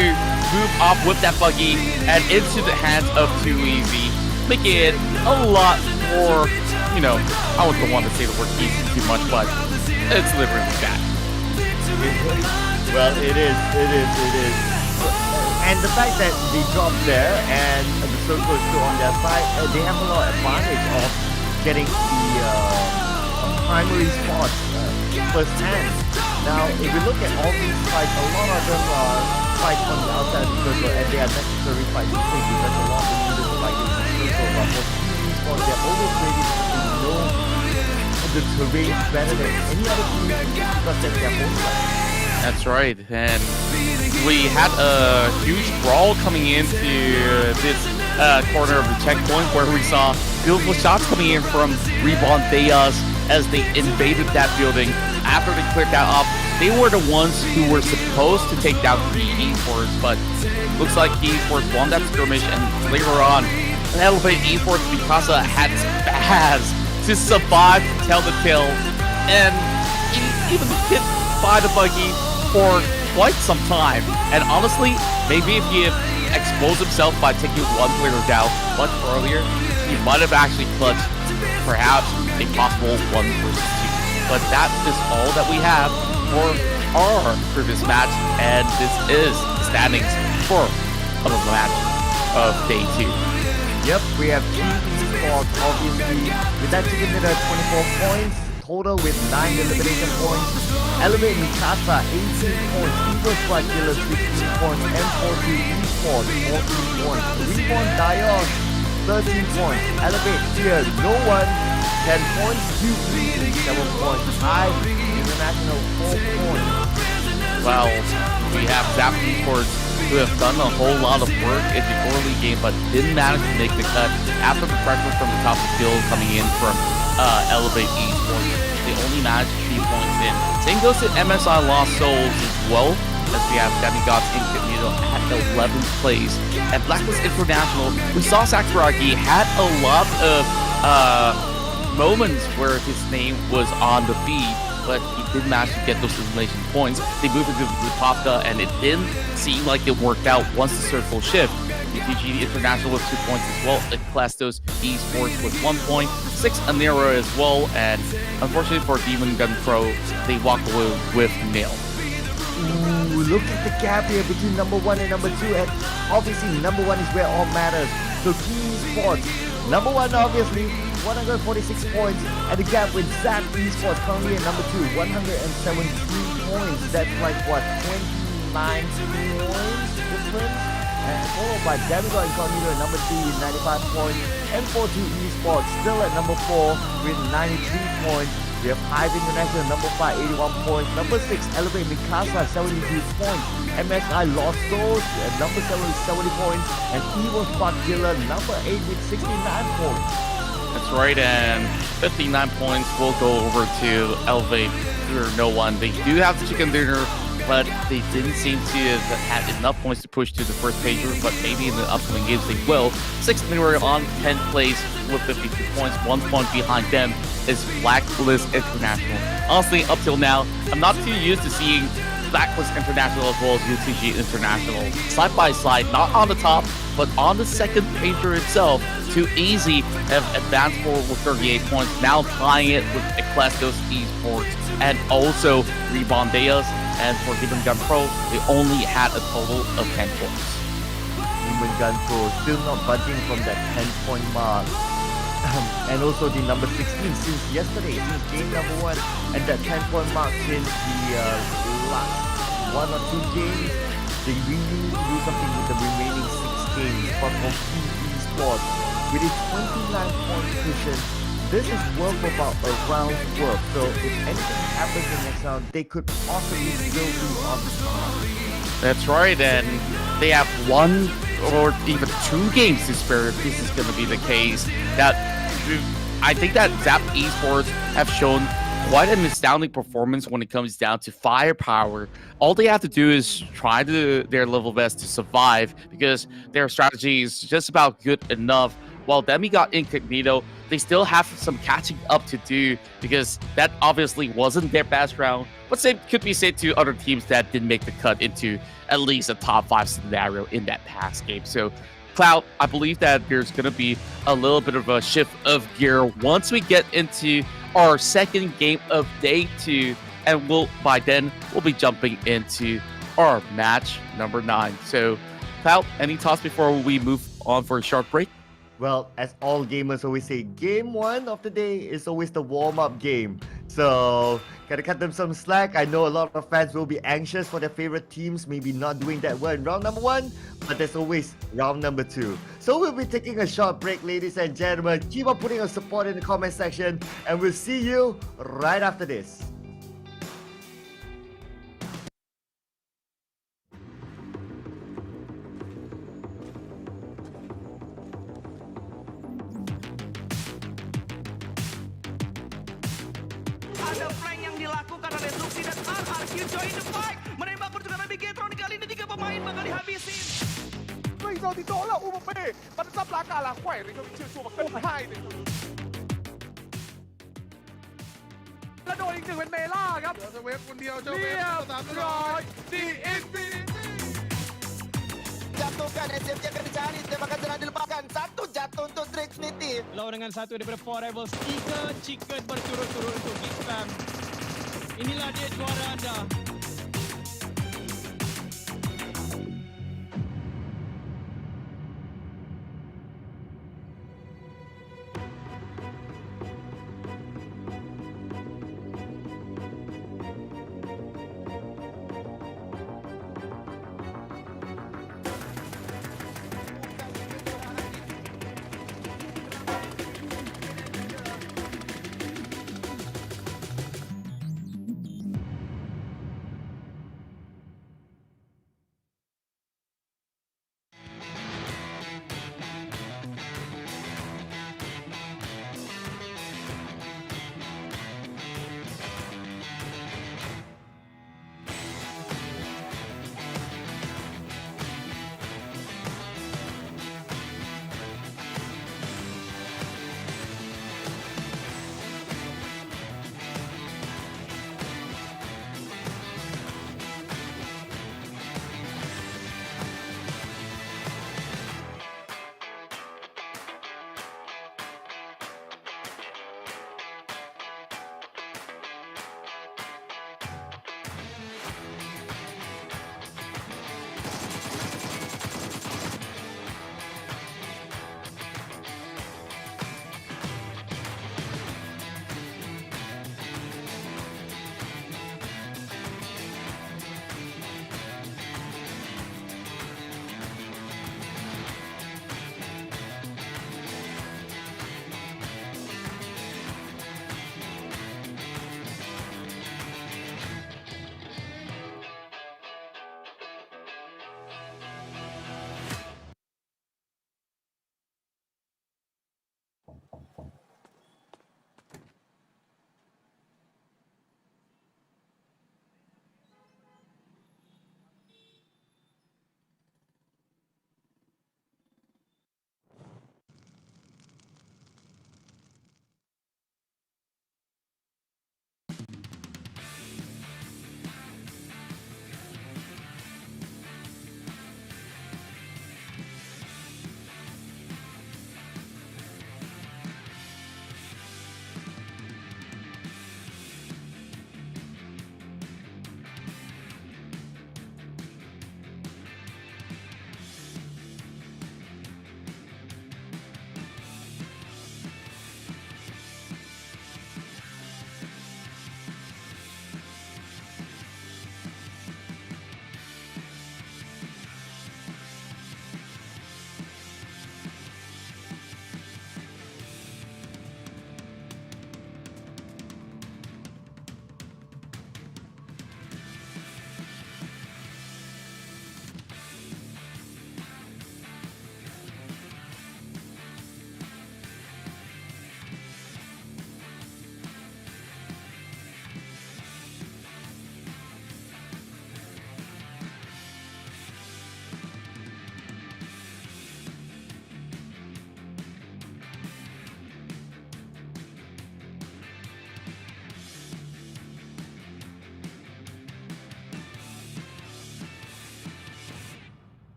move off with that buggy and into the hands of Too Easy, making it a lot more, you know, I wouldn't want to say the word easy too much, but it's literally that. Well, it is. And the fact that they dropped there and the circle is still on their side, they have a lot of advantage of getting the primary spots first hand. Now, if we look at all these fights, a lot of them are fights on the outside of the circle, and they are necessary fights because a lot of them need to fight in the circle. But for these spots, they're always ready because they know the terrain better than any other team because that's their home fight. That's right, and we had a huge brawl coming into this corner of the checkpoint where we saw beautiful shots coming in from Reborn Deas as they invaded that building. After they cleared that up, they were the ones who were supposed to take down Key Esports, but looks like Key Esports won that skirmish, and later on, Elevate Esports Mikasa had spaz to survive to tell the tale, and even hit by the buggy for quite some time. And honestly, maybe if he had exposed himself by taking one player down much earlier, he might have actually clutched perhaps a possible 1 versus 2. But that is all that we have for our previous match, and this is the standings for the match of day 2. Yep, we have Key Esports obviously with that chicken dinner 24 points total with 9 elimination points. Elevate Mikasa 18 points, Evil Squad Killer 16 points, M42 Esports 14 points, Reborn Dios 13 points, Elevate here no one 10 points, Q3 7 points, Hype International 4 points. Well, we have Zap Esports who have done a whole lot of work in the early game but didn't manage to make the cut after the pressure from the top of the field coming in from Elevate Esports. They only managed 3 points in. Same goes to MSI Lost Souls as well, as we have Demigod's Incognito at 11th place. And Blacklist International, we saw Sakuragi had a lot of moments where his name was on the feed, but he did manage to get those elimination points. They moved into Lupavka, and it didn't seem like it worked out once the circle shift. UTG International with 2 points as well, Eclastos Esports with 1 point, 6 Anera as well, and unfortunately for Demon Gun Pro, they walked away with nil. Ooh, look at the gap here between number 1 and number 2, and obviously number 1 is where all matters. So Key Esports, number 1 obviously, 146 points, and the gap with Zap Esports currently at number 2, 173 points. That's like what, 29 points difference? And followed by Demigod Incognito at number 3 with 95 points, and 42 Esports still at number 4 with 93 points. We have Hive International number 5, 81 points. Number 6, Elevate Mikasa, 72 points. MSI Lost Souls at number 7 with 70 points. And Evil Spot Killer number 8 with 69 points. That's right, and 59 points will go over to Elevate or no one. They do have the chicken dinner, but they didn't seem to have had enough points to push to the first pager, but maybe in the upcoming games they will. 6th January on 10th place with 52 points. 1 point behind them is Blacklist International. Honestly, up till now, I'm not too used to seeing Blacklist International as well as UTG International side by side, not on the top, but on the second pager itself. Too easy have advanced forward with 38 points, now tying it with Eclastos Esports and also Rebondeas. And for Demon Gun Pro, they only had a total of 10 points. Demon Gun Pro still not budging from that 10-point mark. And also the number 16 since yesterday, since game number 1, and that 10-point mark since the last 1 or 2 games. They really need to do something with the remaining 6 games. But for Key Esports, with a 29-point cushion, this is worth about a round's worth. So if anything happens in the next round, they could possibly still be on the top. That's right, and they have 1 or even 2 games to spare if this is going to be the case. That I think that Zap Esports have shown quite an astounding performance when it comes down to firepower. All they have to do is try their level best to survive, because their strategy is just about good enough. While Demigod Incognito, they still have some catching up to do, because that obviously wasn't their best round, but same could be said to other teams that didn't make the cut into at least a top 5 scenario in that past game. So Cloud, I believe that there's going to be a little bit of a shift of gear once we get into our second game of day 2, and by then we'll be jumping into our match number 9. So Cloud, any thoughts before we move on for a short break? Well, as all gamers always say, game 1 of the day is always the warm-up game. So, gotta cut them some slack. I know a lot of fans will be anxious for their favorite teams maybe not doing that well in round number 1, but there's always round number 2. So we'll be taking a short break, ladies and gentlemen. Keep on putting your support in the comment section, and we'll see you right after this. Ada flank yang dilakukan oleh Luxi dan RRQ join the fight. Menembak bertukar Navigator kali ini 3 pemain bakal dihabisin. 對手跌咗啦，烏木啤，笨濕乸架啦，喂，你個超速跟派你。แล้วโดนอีก 1เป็นเมล่าครับเจ้าเวฟคนเดียวเจ้าเวฟตามร้อย The Infinity Jatuhkan SMJ akan dicari, tembakan jangan dilupakan. 1 jatuh untuk Trinity. Lawan dengan 1 daripada 4 Rivals, 3 chicken berturut-turut untuk Geek Fam. Inilah dia juara anda.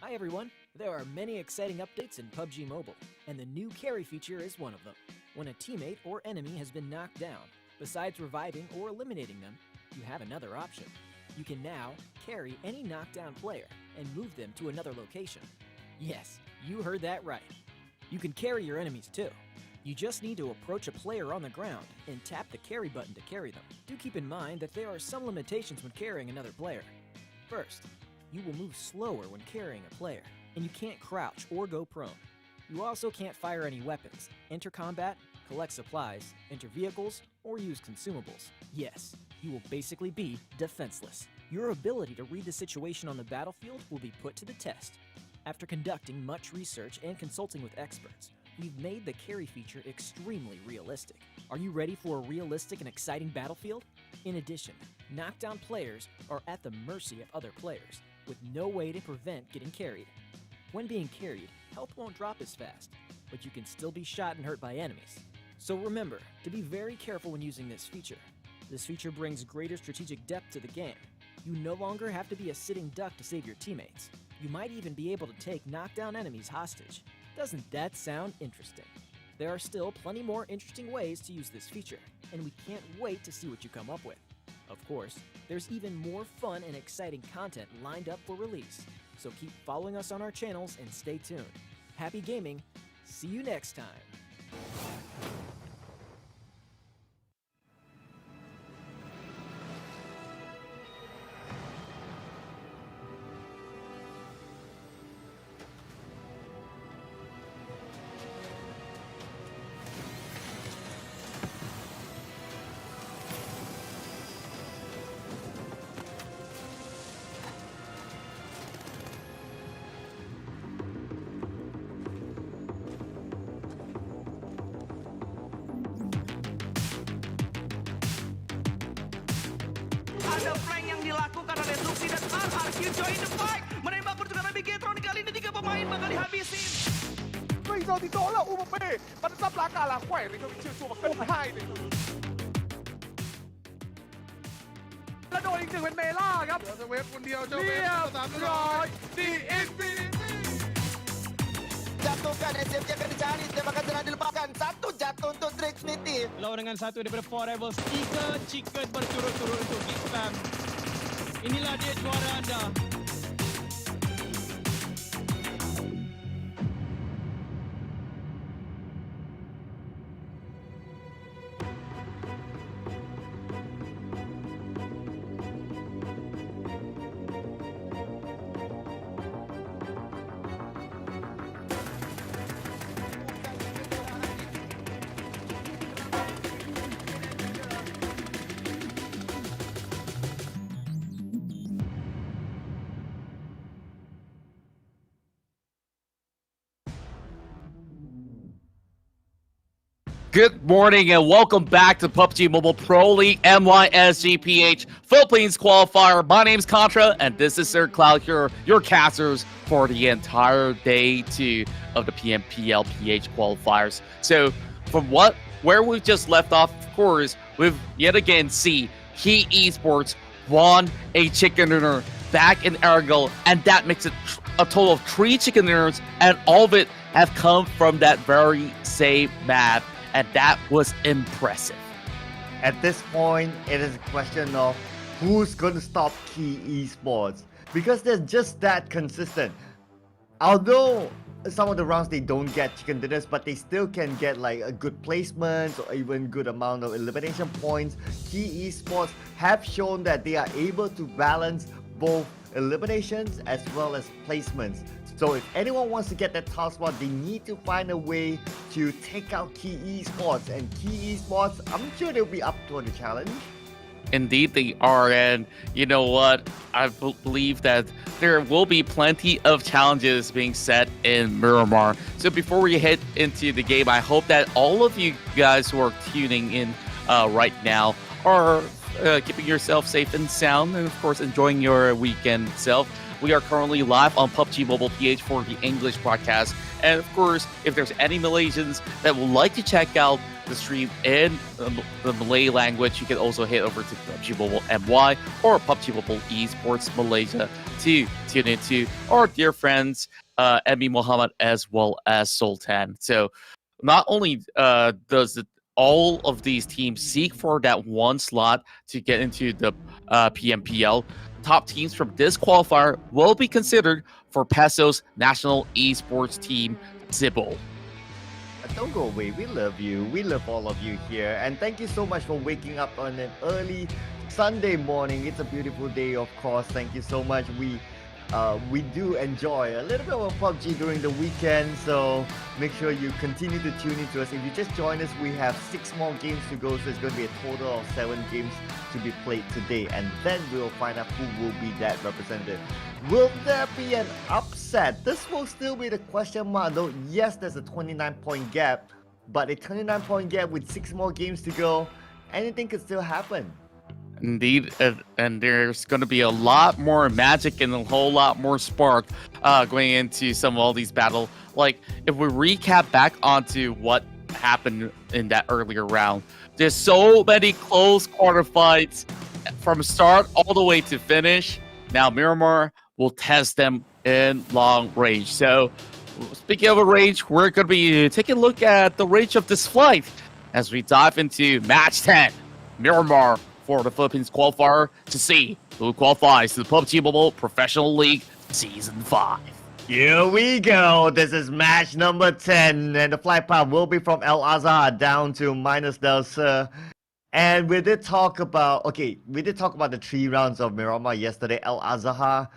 Hi everyone! There are many exciting updates in PUBG Mobile, and the new carry feature is one of them. When a teammate or enemy has been knocked down, besides reviving or eliminating them, you have another option. You can now carry any knockdown player and move them to another location. Yes, you heard that right. You can carry your enemies too. You just need to approach a player on the ground and tap the carry button to carry them. Do keep in mind that there are some limitations when carrying another player. First, you will move slower when carrying a player, and you can't crouch or go prone. You also can't fire any weapons, enter combat, collect supplies, enter vehicles, or use consumables. Yes, you will basically be defenseless. Your ability to read the situation on the battlefield will be put to the test. After conducting much research and consulting with experts, we've made the carry feature extremely realistic. Are you ready for a realistic and exciting battlefield? In addition, knockdown players are at the mercy of other players, with no way to prevent getting carried. When being carried, health won't drop as fast, but you can still be shot and hurt by enemies. So remember to be very careful when using this feature. This feature brings greater strategic depth to the game. You no longer have to be a sitting duck to save your teammates. You might even be able to take knockdown enemies hostage. Doesn't that sound interesting? There are still plenty more interesting ways to use this feature, and we can't wait to see what you come up with. Of course, there's even more fun and exciting content lined up for release, so keep following us on our channels and stay tuned. Happy gaming! See you next time! Ada flank yang dilakukan oleh Luxi dan RRQ join the fight. Menembak pertukaran Bigetron kali ini 3 pemain bakal dihabisin. 最後跌咗啦，烏木咩？不得啦，架啦，喂，你個超速跟派你。แล้วโดนอีกหนึ่งเป็นเมล่าครับเดี๋ยวเวฟคนเดียวเรียบร้อย The Infinity Jatuhkan SMG akan dicari. Tembakan jangan dilupakan. Satu jatuh untuk Trixnity. Lawan dengan satu daripada 4 Rebels, 3 chicken berturut-turut untuk Geek Spam. Inilah dia juara anda. Good morning and welcome back to PUBG Mobile Pro League MY PH Philippines Qualifier. My name's Contra and this is Sir Cloud here, your casters for the entire day 2 of the PMPL PH Qualifiers. So from where we've just left off, of course, we've yet again see Heat Esports won a chicken dinner back in Aragon, and that makes it a total of 3 chicken dinners, and all of it have come from that very same map. And that was impressive. At this point, it is a question of who's going to stop Key Esports, because they're just that consistent. Although some of the rounds they don't get chicken dinners, but they still can get like a good placement or even good amount of elimination points. Key Esports have shown that they are able to balance both eliminations as well as placements. So if anyone wants to get that top spot, they need to find a way to take out Key Esports. And Key Esports, I'm sure they'll be up to the challenge. Indeed they are, and you know what? I believe that there will be plenty of challenges being set in Miramar. So before we head into the game, I hope that all of you guys who are tuning in right now are keeping yourself safe and sound, and of course enjoying your weekend itself. We are currently live on PUBG Mobile PH for the English broadcast. And of course, if there's any Malaysians that would like to check out the stream in the Malay language, you can also head over to PUBG Mobile MY or PUBG Mobile Esports Malaysia to tune into our dear friends Emmy Muhammad as well as Sultan. So not only does all of these teams seek for that one slot to get into the PMPL, top teams from this qualifier will be considered for PESO's national esports team, Sibol. Don't go away. We love you. We love all of you here. And thank you so much for waking up on an early Sunday morning. It's a beautiful day, of course. Thank you so much. We do enjoy a little bit of PUBG during the weekend, so make sure you continue to tune in to us. If you just join us, we have 6 more games to go, so it's going to be a total of 7 games to be played today, and then we'll find out who will be that representative. Will there be an upset? This will still be the question mark, though. Yes, there's a 29-point gap, but a 29-point gap with 6 more games to go, anything could still happen. Indeed, and there's going to be a lot more magic and a whole lot more spark going into some of all these battles. Like, if we recap back onto what happened in that earlier round, there's so many close quarter fights from start all the way to finish. Now, Miramar will test them in long range. So, speaking of a range, we're going to be taking a look at the range of this flight as we dive into match 10. Miramar for the Philippines qualifier to see who qualifies to the PUBG Mobile Professional League Season 5. Here we go. This is match number 10, and the flight path will be from El Azhar down to Minus Del Sur. And we did talk about the 3 rounds of Miramar yesterday. El Azhar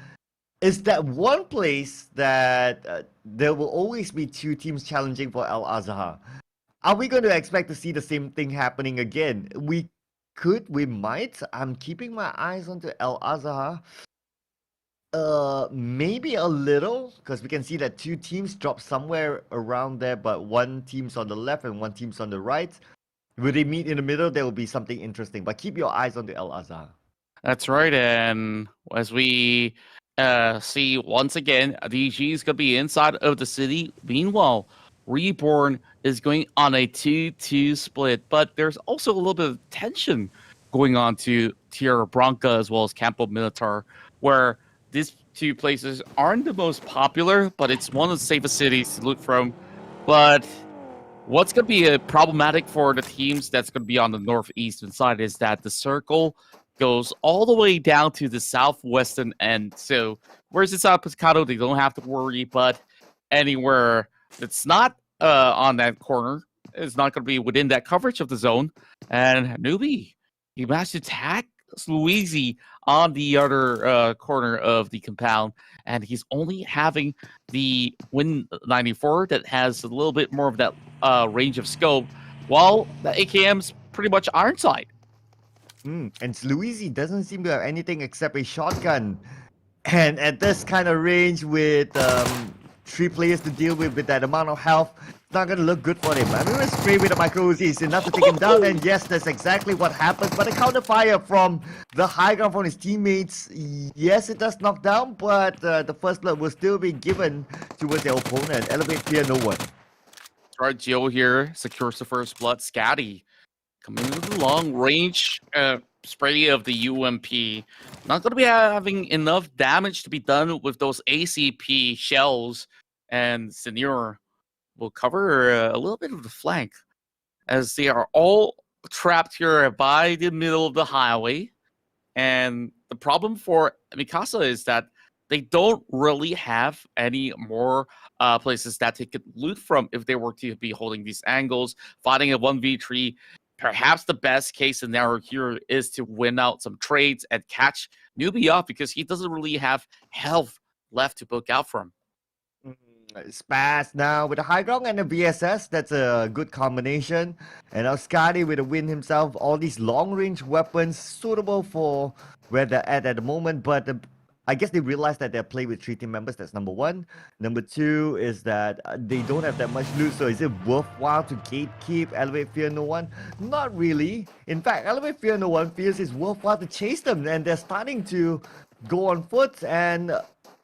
is that one place that there will always be 2 teams challenging for El Azhar. Are we going to expect to see the same thing happening again? We might. I'm keeping my eyes onto El Azhar. Maybe a little, because we can see that 2 teams drop somewhere around there, but 1 team's on the left and 1 team's on the right. Will they meet in the middle? There will be something interesting, but keep your eyes on the El Azhar. That's right, and as we see once again, DG is going to be inside of the city. Meanwhile, Reborn is going on a 2-2 split, but there's also a little bit of tension going on to Tierra Branca as well as Campo Militar, where these 2 places aren't the most popular, but it's one of the safest cities to look from. But what's going to be problematic for the teams that's going to be on the northeastern side is that the circle goes all the way down to the southwestern end. So whereas it's South Pescado, they don't have to worry, but anywhere that's not on that corner is not going to be within that coverage of the zone. And Newbie, he managed to tag Luigi on the other corner of the compound, and he's only having the Win 94 that has a little bit more of that range of scope, while the AKM's pretty much ironside. And Luigi doesn't seem to have anything except a shotgun. And at this kind of range with 3 players to deal with that amount of health, it's not going to look good for him. I mean, we're spray with the micro Uzi is enough to take him down, and yes, that's exactly what happens. But a counter fire from the high ground from his teammates, yes, it does knock down, but the first blood will still be given towards their opponent. Elevate Fear No One. Right, Gio here secures the first blood. Scatty coming with the long range spray of the UMP. Not going to be having enough damage to be done with those ACP shells, and Senior will cover a little bit of the flank as they are all trapped here by the middle of the highway. And the problem for Mikasa is that they don't really have any more places that they could loot from if they were to be holding these angles, fighting a 1v3. Perhaps the best case scenario here is to win out some trades and catch Newbie up because he doesn't really have health left to book out from. Spaz now with the high ground and the VSS. That's a good combination. And now Scotty with a win himself. All these long-range weapons suitable for where they're at the moment. But I guess they realized that they're playing with 3 team members. That's number 1. Number 2 is that they don't have that much loot. So is it worthwhile to gatekeep Elevate Fear No One? Not really. In fact, Elevate Fear No One feels it's worthwhile to chase them. And they're starting to go on foot. And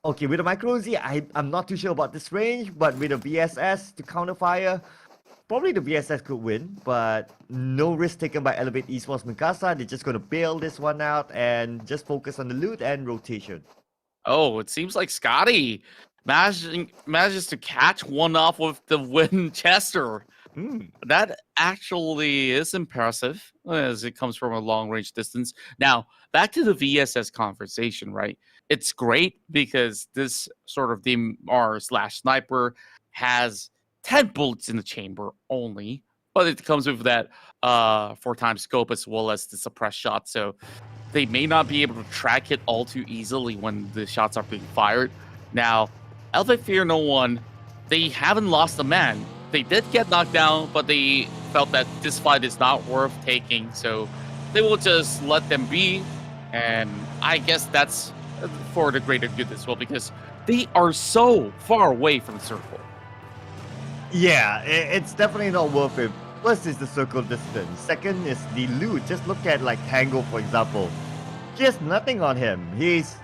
okay, with the micro Uzi, I'm not too sure about this range. But with the VSS to counter fire, probably the VSS could win, but no risk taken by Elevate Esports Mikasa. They're just going to bail this one out and just focus on the loot and rotation. Oh, it seems like Scotty manages to catch one off with the Winchester. That actually is impressive as it comes from a long range distance. Now, back to the VSS conversation, right? It's great because this sort of DMR slash sniper has 10 bullets in the chamber only, but it comes with that 4x scope as well as the suppressed shot. So they may not be able to track it all too easily when the shots are being fired. Now, Elevate Fear No One, they haven't lost a man. They did get knocked down, but they felt that this fight is not worth taking, so they will just let them be. And I guess that's for the greater good as well, because they are so far away from the circle. Yeah, it's definitely not worth it. First is the circle distance. Second is the loot. Just look at like Tango, for example. He has nothing on him. He's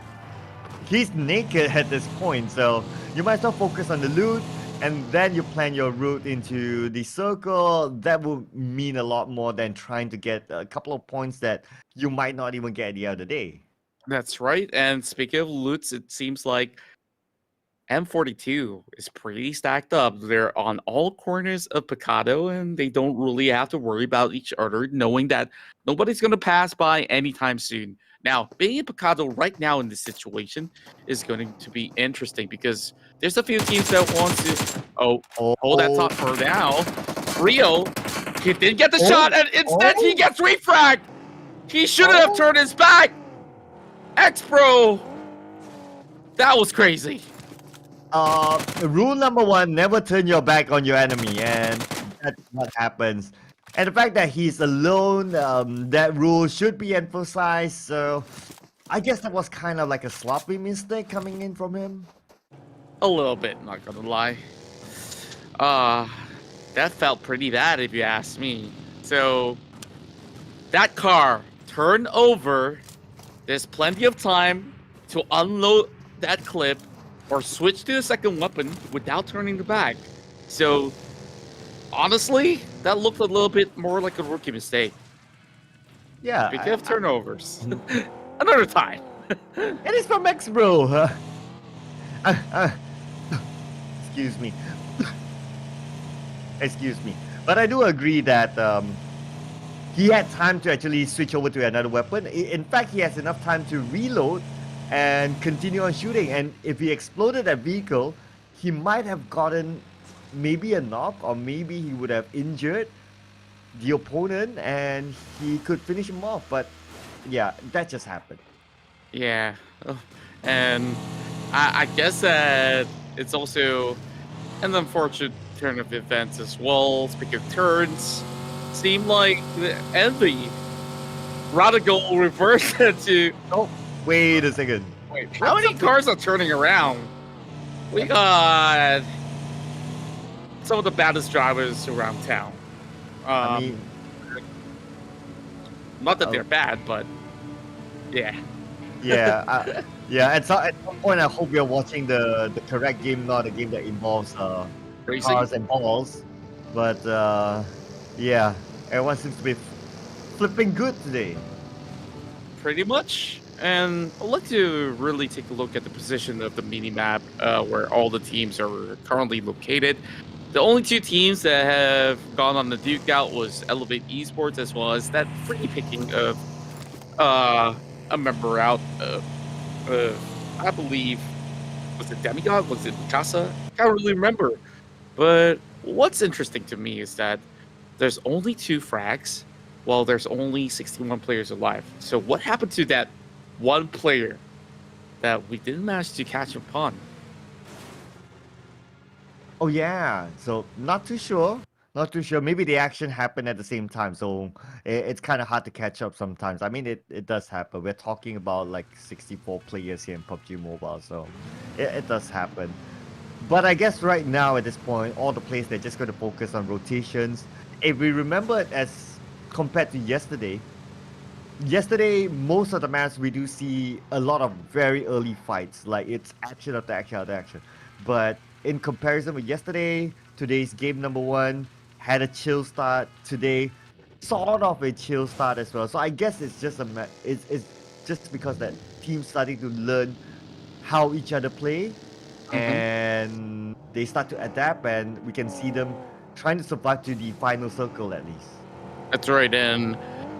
naked at this point, so you might as well focus on the loot, and then you plan your route into the circle. That will mean a lot more than trying to get a couple of points that you might not even get the other day. That's right. And speaking of loots, it seems like M42 is pretty stacked up. They're on all corners of Picado, and they don't really have to worry about each other, knowing that nobody's going to pass by anytime soon. Now, being in Picado right now in this situation is going to be interesting because there's a few teams that want to hold that top for now. Rio, he did get the shot, and instead he gets refragged. He shouldn't have turned his back. X-Pro, that was crazy. Rule number 1, never turn your back on your enemy, and that's what happens. And the fact that he's alone, that rule should be emphasized, so I guess that was kind of like a sloppy mistake coming in from him. A little bit, not gonna lie. That felt pretty bad if you ask me. So, that car turned over. There's plenty of time to unload that clip or switch to the second weapon without turning the back. So, honestly, that looked a little bit more like a rookie mistake. Yeah. Speaking of turnovers, another time. It is from X Bro. Excuse me. Excuse me. But I do agree that he had time to actually switch over to another weapon. In fact, he has enough time to reload and continue on shooting. And if he exploded that vehicle, he might have gotten maybe a knock, or maybe he would have injured the opponent and he could finish him off. But yeah, that just happened. Yeah. And I guess that it's also an unfortunate turn of events as well. Speaking of turns, seemed like the Envy Radical reversed to... Oh, wait a second. Wait, how many cars are turning around? We got some of the baddest drivers around town. I mean, not that they're bad, but yeah. Yeah, yeah. At some point, I hope we are watching the correct game, not a game that involves Racing? cars and balls. But yeah, everyone seems to be flipping good today. Pretty much. And I'd like to really take a look at the position of the mini-map where all the teams are currently located. The only two teams that have gone on the Duke out was Elevate Esports, as well as that free picking of a member out of, I believe, was it Demigod? Was it Mikasa? I can't really remember. But what's interesting to me is that there's only 2 frags, while there's only 61 players alive. So what happened to that one player that we didn't manage to catch upon? Oh yeah, so not too sure. Not too sure. Maybe the action happened at the same time, so it's kind of hard to catch up sometimes. I mean, it does happen. We're talking about like 64 players here in PUBG Mobile, so it does happen. But I guess right now at this point, all the players, they're just going to focus on rotations. If we remember it as compared to yesterday, most of the maps we do see a lot of very early fights, like it's action after action after action. But in comparison with yesterday, today's game number 1 had a chill start today, sort of a chill start as well. So I guess it's just it's just because that team's starting to learn how each other play, and they start to adapt, and we can see them trying to survive to the final circle at least. That's right, and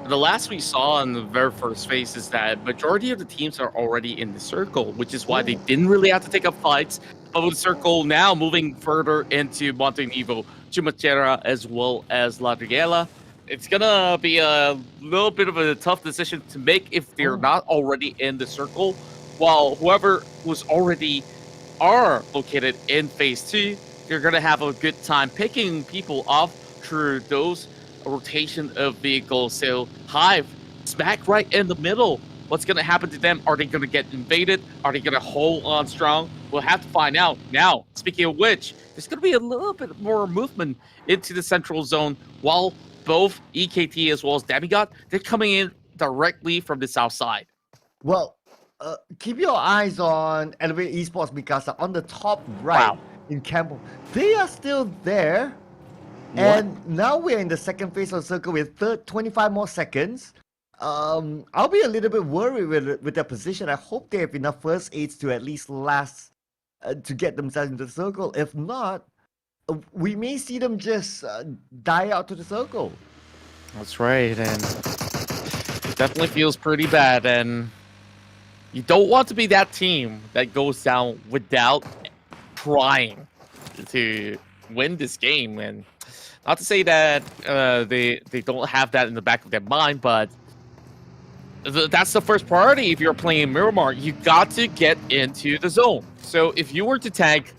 the last we saw in the very first phase is that majority of the teams are already in the circle, which is why they didn't really have to take up fights. But with the circle now moving further into Montenevo, Chumachera, as well as Ladriela, it's gonna be a little bit of a tough decision to make if they're not already in the circle, while whoever was already are located in phase 2, you're gonna have a good time picking people off through those rotation of vehicles. So Hive, smack right in the middle. What's going to happen to them? Are they going to get invaded? Are they going to hold on strong? We'll have to find out. Now, speaking of which, there's going to be a little bit more movement into the central zone, while both EKT as well as Demigod, they're coming in directly from the south side. Well, keep your eyes on Elevate Esports Mikasa on the top right in Campbell. They are still there. And now we're in the second phase of the circle with 25 more seconds. I'll be a little bit worried with their position. I hope they have enough first aids to at least last to get themselves into the circle. If not, we may see them just die out to the circle. That's right, and it definitely feels pretty bad. And you don't want to be that team that goes down without trying to win this game. And not to say that they don't have that in the back of their mind, but that's the first priority if you're playing Miramar. You got to get into the zone. So if you were to tag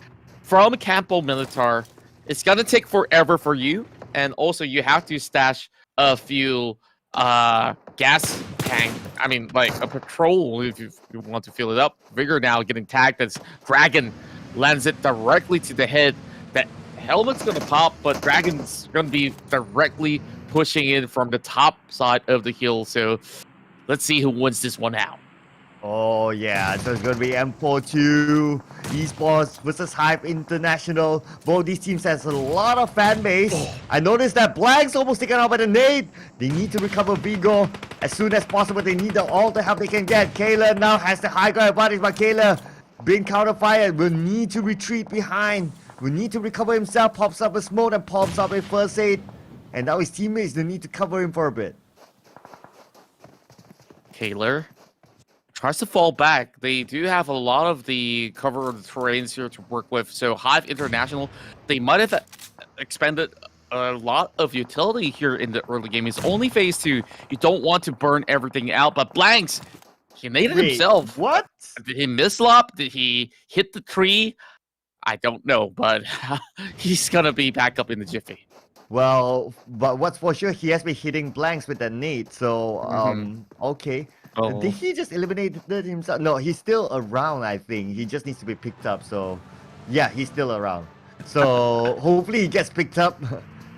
from Campo Militar, it's going to take forever for you. And also you have to stash a few gas tank. I mean, like a patrol if you want to fill it up. Vigor now getting tagged as Dragon lands it directly to the head. That helmet's going to pop, but Dragon's going to be directly pushing in from the top side of the hill. So let's see who wins this one out. Oh yeah, so it's going to be M42 Esports versus Hive International. Both these teams has a lot of fan base. I noticed that Blank's almost taken out by the nade. They need to recover Vigo as soon as possible. They need all the help they can get. Kayla now has the high ground advantage, but Kayla being counter-fired will need to retreat behind. Will need to recover himself. Pops up a smoke and pops up a first aid. And now his teammates, they need to cover him for a bit. Kaler tries to fall back. They do have a lot of the cover of the terrains here to work with. So Hive International, they might have expended a lot of utility here in the early game. It's only phase 2. You don't want to burn everything out. But Blanks, he made it himself. What? Did he mislop? Did he hit the tree? I don't know, but he's gonna be back up in the jiffy. Well, but what's for sure, he has been hitting Blanks with that nade. So, okay. Oh. Did he just eliminate himself? No, he's still around, I think. He just needs to be picked up. So, yeah, he's still around. So, hopefully he gets picked up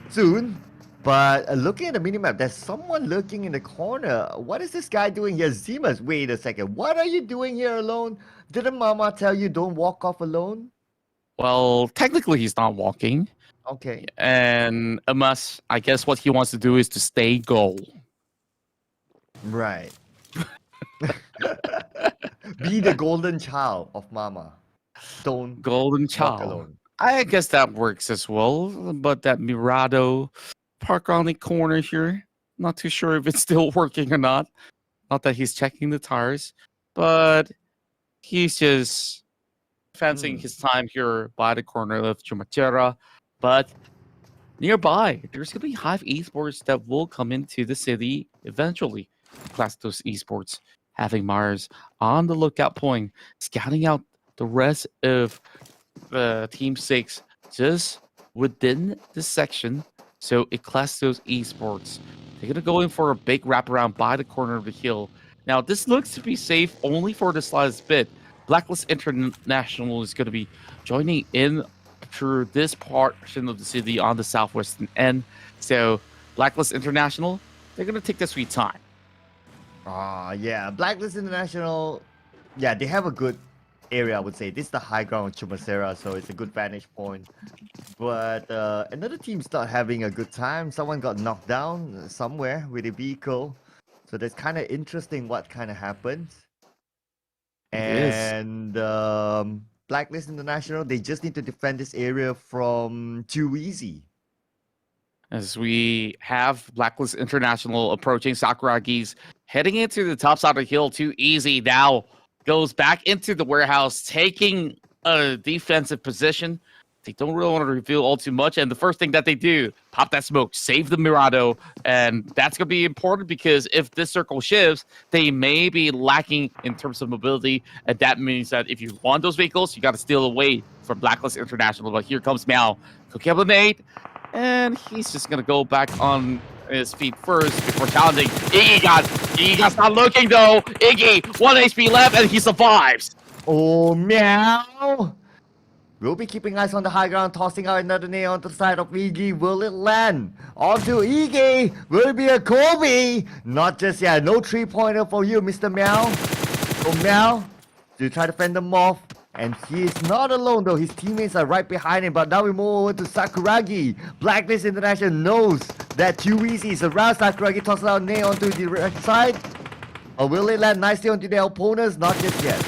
soon. But looking at the minimap, there's someone lurking in the corner. What is this guy doing here? Zemas, wait a second. What are you doing here alone? Didn't Mama tell you don't walk off alone? Well, technically he's not walking. Okay. And Amas, I guess what he wants to do is to stay goal. Right. Be the golden child of Mama. Don't Golden walk child. alone. I guess that works as well. But that Mirado park on the corner here, not too sure if it's still working or not. Not that he's checking the tires, but he's just fancying his time here by the corner of Chumachera. But nearby, there's going to be Hive Esports that will come into the city eventually. Clastos Esports having Mars on the lookout point, scouting out the rest of Team 6 just within the section. So Clastos Esports, they're going to go in for a big wraparound by the corner of the hill. Now, this looks to be safe only for the slightest bit. Blacklist International is going to be joining in through this portion of the city on the southwestern end. So Blacklist International, they're going to take their sweet time. Yeah. Blacklist International, yeah, they have a good area, I would say. This is the high ground of Chumacera, so it's a good vantage point. But another team's not having a good time. Someone got knocked down somewhere with a vehicle. So that's kind of interesting what kind of happens. And Blacklist International, they just need to defend this area from Too Easy. As we have Blacklist International approaching Sakuragi's, heading into the top side of the hill. Too Easy now goes back into the warehouse, taking a defensive position. They don't really want to reveal all too much, and the first thing that they do, pop that smoke, save the Mirado, and that's going to be important because if this circle shifts, they may be lacking in terms of mobility, and that means that if you want those vehicles, you got to steal away from Blacklist International. But here comes Meow, cooking up a nade, and he's just going to go back on his feet first before challenging. Iggy's not looking though. Iggy, 1 HP left, and he survives. Oh, Meow! We'll be keeping eyes on the high ground, tossing out another nail onto the side of Iggy. Will it land? Onto Iggy! Will it be a Kobe? Not just yet. No 3-pointer for you, Mr. Meow. So Meow, to try to fend them off. And he is not alone though. His teammates are right behind him. But now we move over to Sakuragi. Blacklist International knows that Too Easy is around. Sakuragi tosses out nail onto the right side. Or will it land nicely onto their opponents? Not just yet.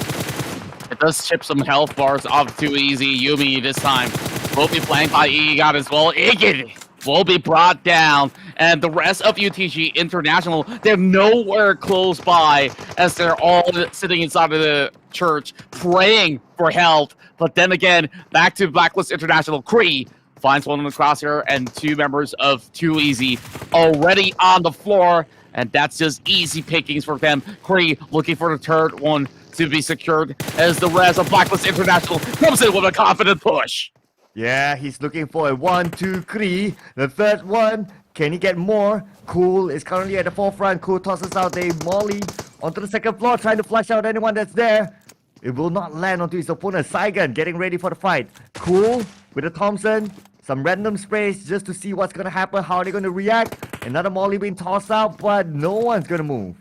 It does chip some health bars off Too Easy. Yumi this time will be flanked by Iggy as well. Iggy will be brought down. And the rest of UTG International, they're nowhere close by as they're all sitting inside of the church praying for help. But then again, back to Blacklist International. Kree finds one in the crosshair and 2 members of Too Easy already on the floor. And that's just easy pickings for them. Kree looking for the third one to be secured as the rest of Blacklist International comes in with a confident push. Yeah, he's looking for a 1, 2, 3. The third one, can he get more? Cool is currently at the forefront. Cool tosses out a Molly onto the second floor, trying to flush out anyone that's there. It will not land onto his opponent. Saigon getting ready for the fight. Cool with a Thompson. Some random sprays just to see what's going to happen, how they're going to react. Another Molly being tossed out, but no one's going to move.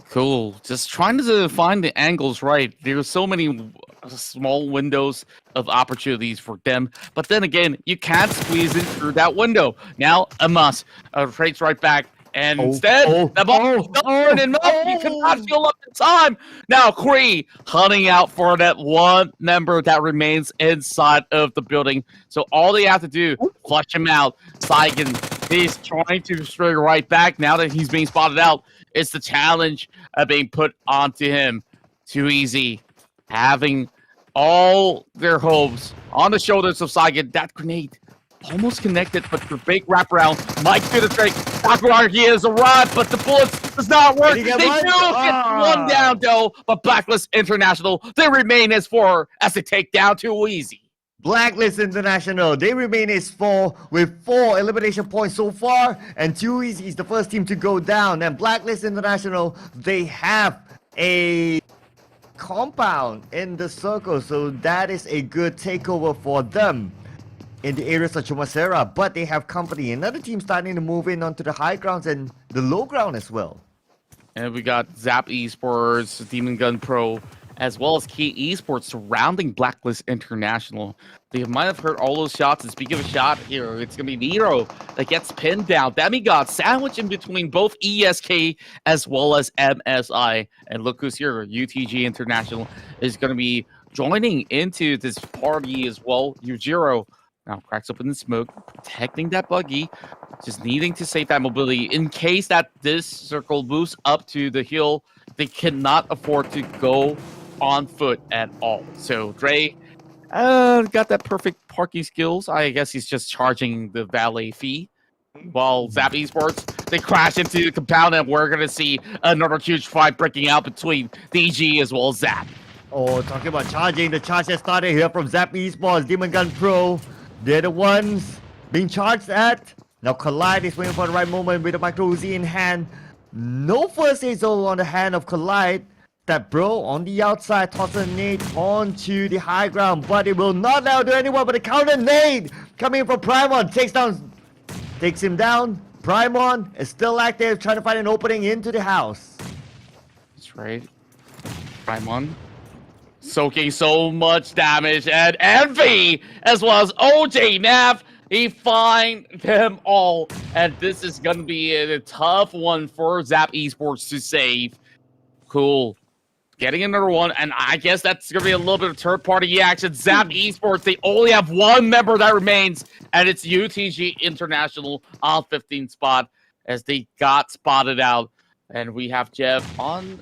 Cool. Just trying to find the angles right. There's so many small windows of opportunities for them. But then again, you can't squeeze in through that window. Now, a must. Traits right back. And instead, the ball is turning up. You cannot fill up the time. Now, Kree hunting out for that one member that remains inside of the building. So all they have to do, flush him out. Saigon is trying to stray right back now that he's being spotted out. It's the challenge being put onto him. Too Easy. Having all their hopes on the shoulders of Saigon. That grenade almost connected, but the big wraparound might do the trick. Sakuragi has arrived, but the bullets does not work. They do get one down, though, but Blacklist International, they remain as 4 as they take down Too Easy. Blacklist International, they remain as 4 with 4 elimination points so far, and Too Easy is the first team to go down. And Blacklist International, they have a compound in the circle, so that is a good takeover for them in the areas of Chumacera, but they have company. Another team starting to move in onto the high grounds and the low ground as well. And we got Zap Esports, Demon Gun Pro, as well as Key Esports surrounding Blacklist International. They might have heard all those shots, and speaking of a shot here, it's going to be Nero that gets pinned down. Demigod sandwiched in between both ESK as well as MSI. And look who's here, UTG International is going to be joining into this party as well. Yujiro now cracks open the smoke, protecting that buggy, just needing to save that mobility in case that this circle moves up to the hill. They cannot afford to go on foot at all. So Dre got that perfect parking skills. I guess he's just charging the valet fee. While Zap Esports, they crash into the compound, and we're going to see another huge fight breaking out between DG as well as Zap. Oh, talking about charging, the charge has started here from Zap Esports, Demon Gun Pro. They're the ones being charged at. Now Collide is waiting for the right moment with the micro Uzi in hand. No first aid zone on the hand of Collide. That bro on the outside tosses a nade onto the high ground, but it will not now do anyone but a counter nade coming from Primon. Takes him down. Primon is still active, trying to find an opening into the house. That's right. Primon soaking so much damage, and Envy as well as OJ Nav, he find them all, and this is gonna be a tough one for Zap Esports to save. Cool. Getting another one, and I guess that's gonna be a little bit of third-party action. Zap Esports, they only have one member that remains, and it's UTG International on 15th spot as they got spotted out. And we have Jeff on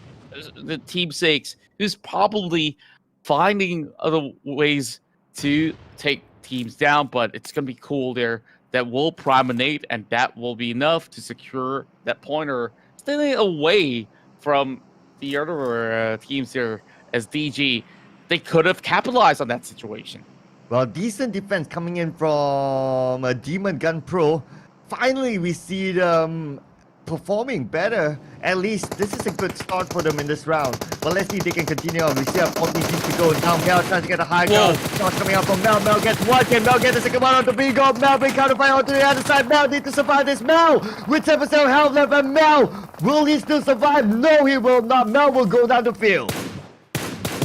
the Team 6, who's probably finding other ways to take teams down, but it's gonna be cool there. That will priminate, and that will be enough to secure that pointer, staying away from the other teams here as DG. They could have capitalized on that situation. Well, decent defense coming in from Demon Gun Pro. Finally, we see them performing better. At least this is a good start for them in this round. But let's see if they can continue on. We still have 14 teams to go. Now Mel trying to get a high ground. Shot coming out from Mel. Mel gets one. Can Mel get the second one on the big goal? Mel bring counter fire onto the other side. Mel need to survive this. Mel with 7% health left. And Mel, will he still survive? No, he will not. Mel will go down the field.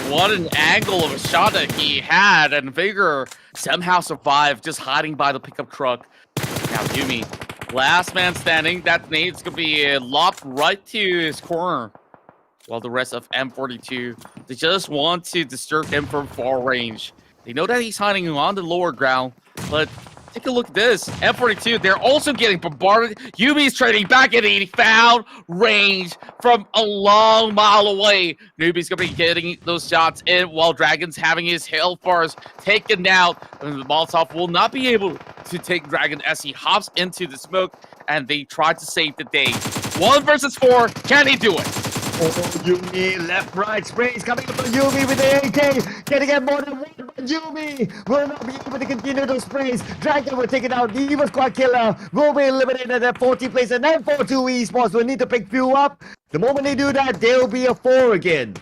What an angle of a shot that he had, and Vigor somehow survived, just hiding by the pickup truck. Now Yumi, last man standing. That nade's gonna be lopped right to his corner. While the rest of M42, they just want to disturb him from far range. They know that he's hiding on the lower ground, but take a look at this. M42, they're also getting bombarded. Yumi's trading back, and he found range from a long mile away. Newbie's gonna be getting those shots in while Dragon's having his health bars taken out. And the Molotov will not be able to take Dragon as he hops into the smoke, and they try to save the day. 1 versus 4, can he do it? Oh, Yumi, left, right, sprays coming up from Yumi with the AK. Can he get more than one? But Yumi will not be able to continue those sprays. Dragon will take it out. The Evil Squad killer will be eliminated at 14th place. And then 4-2 Esports will need to pick fuel up. The moment they do that, they'll be a 4 again.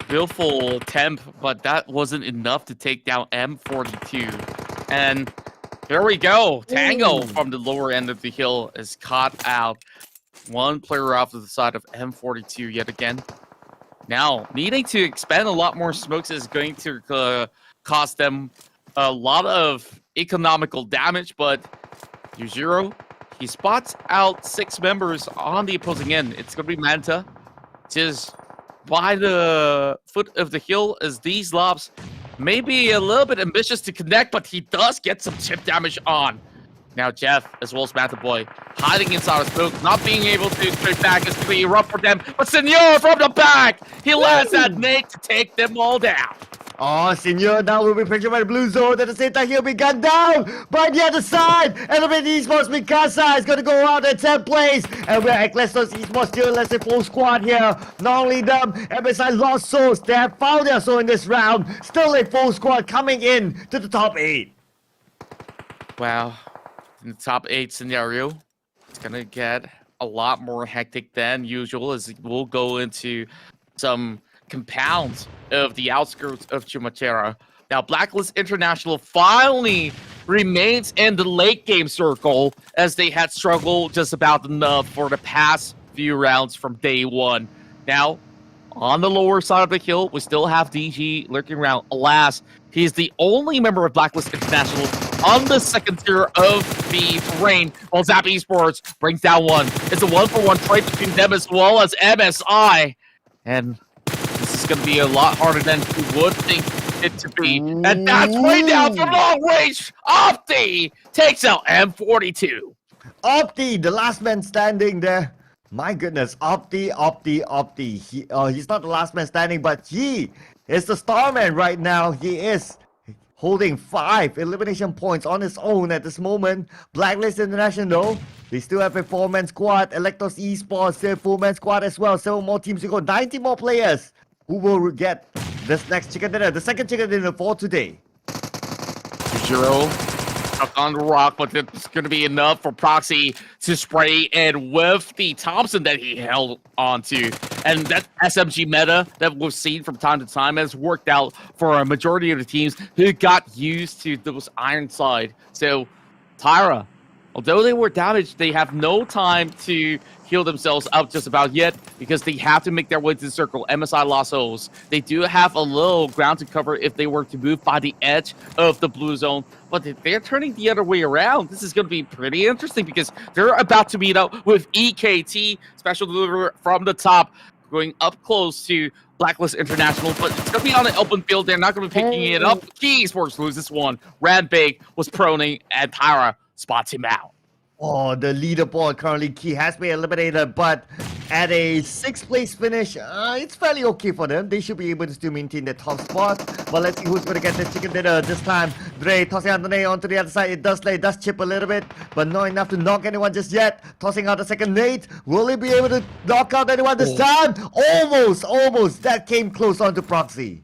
Beautiful temp, but that wasn't enough to take down M42. And there we go. Tango from the lower end of the hill is caught out. One player off to the side of M42 yet again. Now, needing to expend a lot more smokes is going to cost them a lot of economical damage, but U0, he spots out 6 members on the opposing end. It's going to be Manta, just by the foot of the hill, as these lobs may be a little bit ambitious to connect, but he does get some chip damage on. Now Jeff, as well as Manta Boy, hiding inside of smoke, not being able to straight back. It's going to be rough for them. But Senor from the back, he lands that nade to take them all down. Oh, Senor now will be pressured by the blue zone. At the same time, he'll be gunned down by the other side. Elevate Esports Mikasa is going to go out at 10th place. And we're at Glaston's Esports still less than full squad here. Not only them, MSI lost souls. They have found their soul in this round. Still a full squad coming in to the top 8. Wow. In the top 8 scenario, it's going to get a lot more hectic than usual, as we'll go into some compounds of the outskirts of Chumachera. Now, Blacklist International finally remains in the late game circle, as they had struggled just about enough for the past few rounds from day one. Now, on the lower side of the hill, we still have DG lurking around. Alas, he's the only member of Blacklist International on the second tier of the terrain, while Zap Esports brings down one. It's a 1-for-1 trade between them as well as MSI. And this is going to be a lot harder than you would think it to be. And that's way down from long range. Opti takes out M42. Opti, the last man standing there. My goodness, Opti. He's not the last man standing, but he is the star man right now. He is holding 5 elimination points on his own at this moment. Blacklist International, they still have a 4-man squad. Electos Esports, still a 4-man squad as well. 7 more teams to go. 90 more players who will get this next chicken dinner. The second chicken dinner for today. Zero stuck on the rock, but it's going to be enough for Proxy to spray in with the Thompson that he held onto. And that SMG meta that we've seen from time to time has worked out for a majority of the teams who got used to those iron side. So, Tyra, although they were damaged, they have no time to heal themselves up just about yet because they have to make their way to the circle. MSI lost souls. They do have a little ground to cover if they were to move by the edge of the blue zone, but they're turning the other way around. This is going to be pretty interesting because they're about to meet up with EKT, special delivery from the top, going up close to Blacklist International, but it's going to be on an open field. They're not going to be picking it up. Key Esports loses one. Radbig was proning, and Tyra spots him out. Oh, the leaderboard currently Key has been eliminated, but at a 6th place finish, it's fairly okay for them. They should be able to still maintain the top spot. But let's see who's going to get the chicken dinner this time. Dre tossing out the nade onto the other side. It does chip a little bit, but not enough to knock anyone just yet. Tossing out the second nade. Will he be able to knock out anyone this time? Almost. That came close onto Proxy.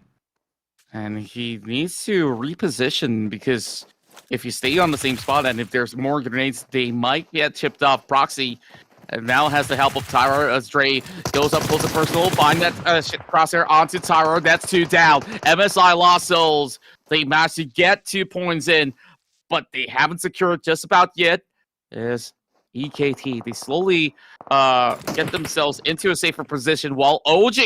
And he needs to reposition because if you stay on the same spot and if there's more grenades, they might get chipped off. Proxy and now has the help of Tyra as Dre goes up close to personal, find that crosshair onto Tyra. That's 2 down. MSI lost souls. They managed to get 2 points in, but they haven't secured just about yet. Is EKT. They slowly get themselves into a safer position while OG,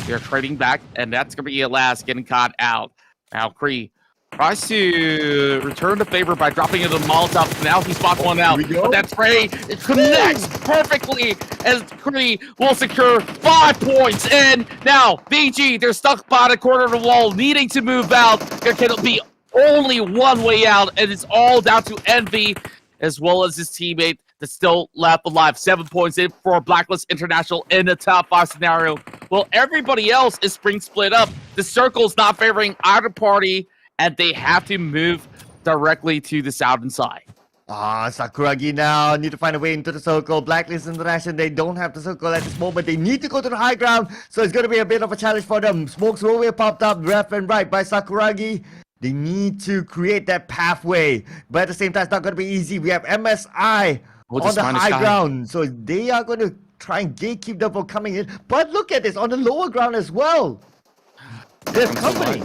they're trading back, and that's going to be a last getting caught out. Now Kree tries to return the favor by dropping into the Molotov. Now he spots one out. But that's Ray. It connects perfectly as Kree will secure 5 points. And now VG, they're stuck by the corner of the wall, needing to move out. There can be only one way out, and it's all down to Envy as well as his teammate that's still left alive. 7 points in for Blacklist International in the top 5 scenario. Well, everybody else is spring split up. The circle's not favoring either party, and they have to move directly to the southern side. Sakuragi now need to find a way into the circle. Blacklist International, they don't have the circle at this moment. They need to go to the high ground, so it's going to be a bit of a challenge for them. Smokes will be popped up left and right by Sakuragi. They need to create that pathway, but at the same time, it's not going to be easy. We have MSI on the high ground, so they are going to try and gatekeep them from coming in. But look at this, on the lower ground as well. There's company.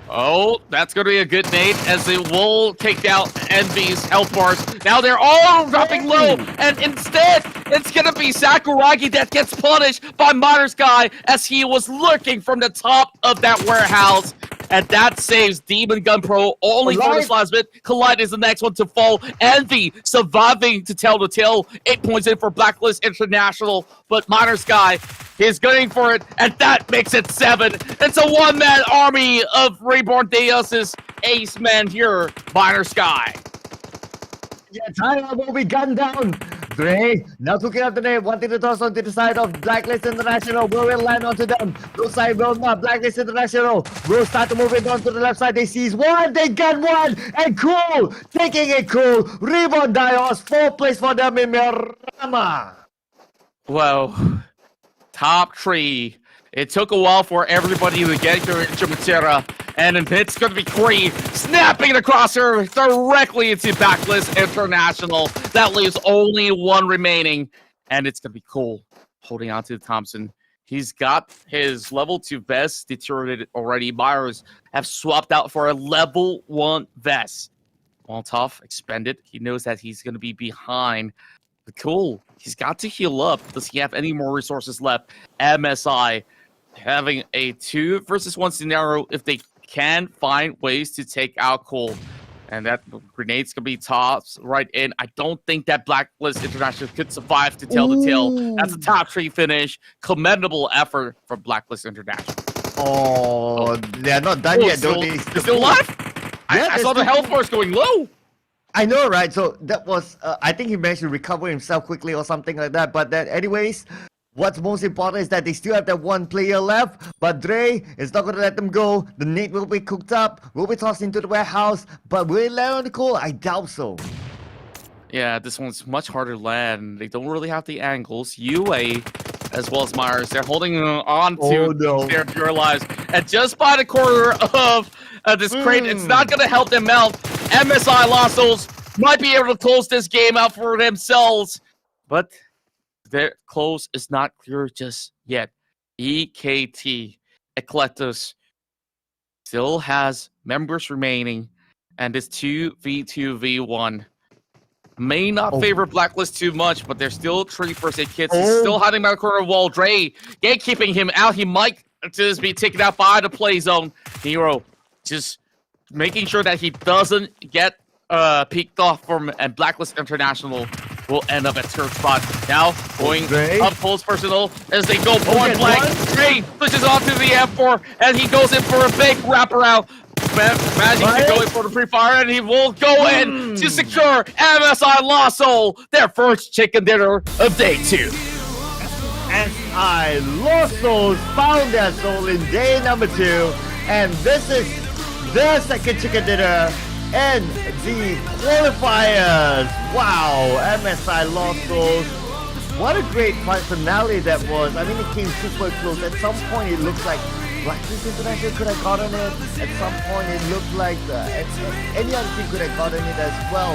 Oh, that's going to be a good nade as they will take out Envy's health bars. Now they're all dropping low, and instead, it's going to be Sakuragi that gets punished by Minor Sky as he was lurking from the top of that warehouse. And that saves Demon Gun Pro only for this last bit. Collide is the next one to fall. Envy surviving to tell the tale. 8 points in for Blacklist International. But Minor Sky is going for it, and that makes it 7. It's a one-man army of Reborn Deus's ace man here, Minor Sky. Yeah, Tyra will be gunned down. Dre now cooking up the name, wanting to toss onto the side of Blacklist International. Will land onto them. Those side will not. Blacklist International will start to move it on to the left side. They seize one, they get one, and cool, taking it cool. Reborn Dios, 4th place for them in Mirama. Well, top 3. It took a while for everybody to get their Instrumentera, and it's going to be Kree snapping the crosshair directly into Blacklist International. That leaves only one remaining, and it's going to be Cole holding on to Thompson. He's got his level 2 vest deteriorated already. Myers have swapped out for a level 1 vest. Molotov expended. He knows that he's going to be behind. But Cole, he's got to heal up. Does he have any more resources left? MSI having a 2 versus 1 scenario if they can find ways to take out Cole. And that grenade's going to be tossed right in. I don't think that Blacklist International could survive to tell the tale. That's a top 3 finish. Commendable effort from Blacklist International. Oh, they're not done yet, don't they? They're still alive? Yeah, I saw the health force going low. I know, right? So that was, I think he managed to recover himself quickly or something like that. But that, anyways, what's most important is that they still have that 1 player left. But Dre is not going to let them go. The nade will be cooked up, will be tossed into the warehouse. But will it land on the Cole? I doubt so. Yeah, this one's much harder to land. They don't really have the angles. UA, as well as Myers, they're holding on to their pure lives. And just by the corner of this crate, it's not going to help them out. MSI Lost Souls might be able to close this game out for themselves. But their close is not clear just yet. EKT Eclectus still has members remaining, and it's 2v2v1. may not Oh. favor Blacklist too much, but they're still 3 first aid kits. He's Oh. still hiding by the corner wall. Dre gatekeeping him out. He might just be taken out by the play zone. Nero just making sure that he doesn't get peeked off from, and Blacklist International will end up at third spot. Now going Dre. up close personal as they go point Okay, blank. one. Dre pushes off to the F4 and he goes in for a big wraparound. Magic Right. going for the pre-fire, and he will go in to secure MSI Lost Soul, their first chicken dinner of day 2. SI Lost Souls found their soul in day number 2, and this is their second chicken dinner in the qualifiers. Wow, MSI Lost Souls. What a great fight finale that was. I mean, it came super close. At some point, it looked like Blacklist International could have gotten it. At some point, it looked like any other team could have gotten it as well,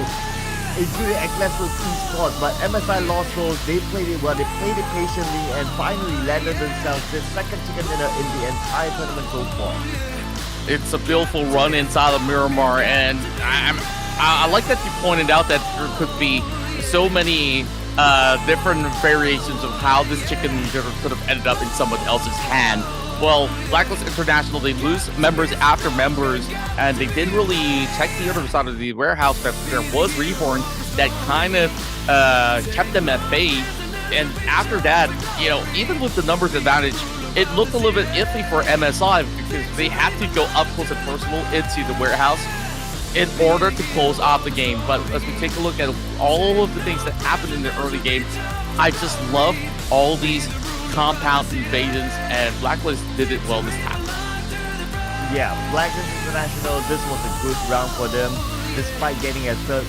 including Eclipse Esports. But MSI Lost Souls, they played it well. They played it patiently and finally landed themselves their second chicken dinner in the entire tournament so far. It's a beautiful run inside of Miramar, and I like that you pointed out that there could be so many different variations of how this chicken dinner could have ended up in someone else's hand. Well, Blacklist International, they lose members after members, and they didn't really check the other side of the warehouse, but there was Reborn that kind of kept them at bay. And after that, you know, even with the numbers advantage, it looked a little bit iffy for MSI because they had to go up close and personal into the warehouse in order to close off the game. But as we take a look at all of the things that happened in the early game, I just love all these compound invasions, and Blacklist did it well this time. Yeah, Blacklist International, this was a good round for them, despite getting a third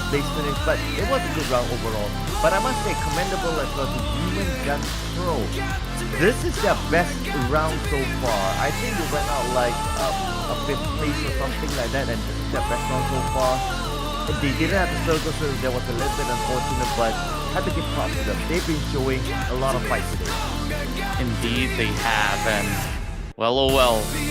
place finish, but it was a good round overall. But I must say, commendable as well to Demon Gun Pro. This is their best round so far. I think they went out like a 5th place or something like that, and this is their best round so far. They didn't have the circle, so that was a little bit unfortunate, but had to give props to them. They've been showing a lot of fight today. Indeed, they have, and well,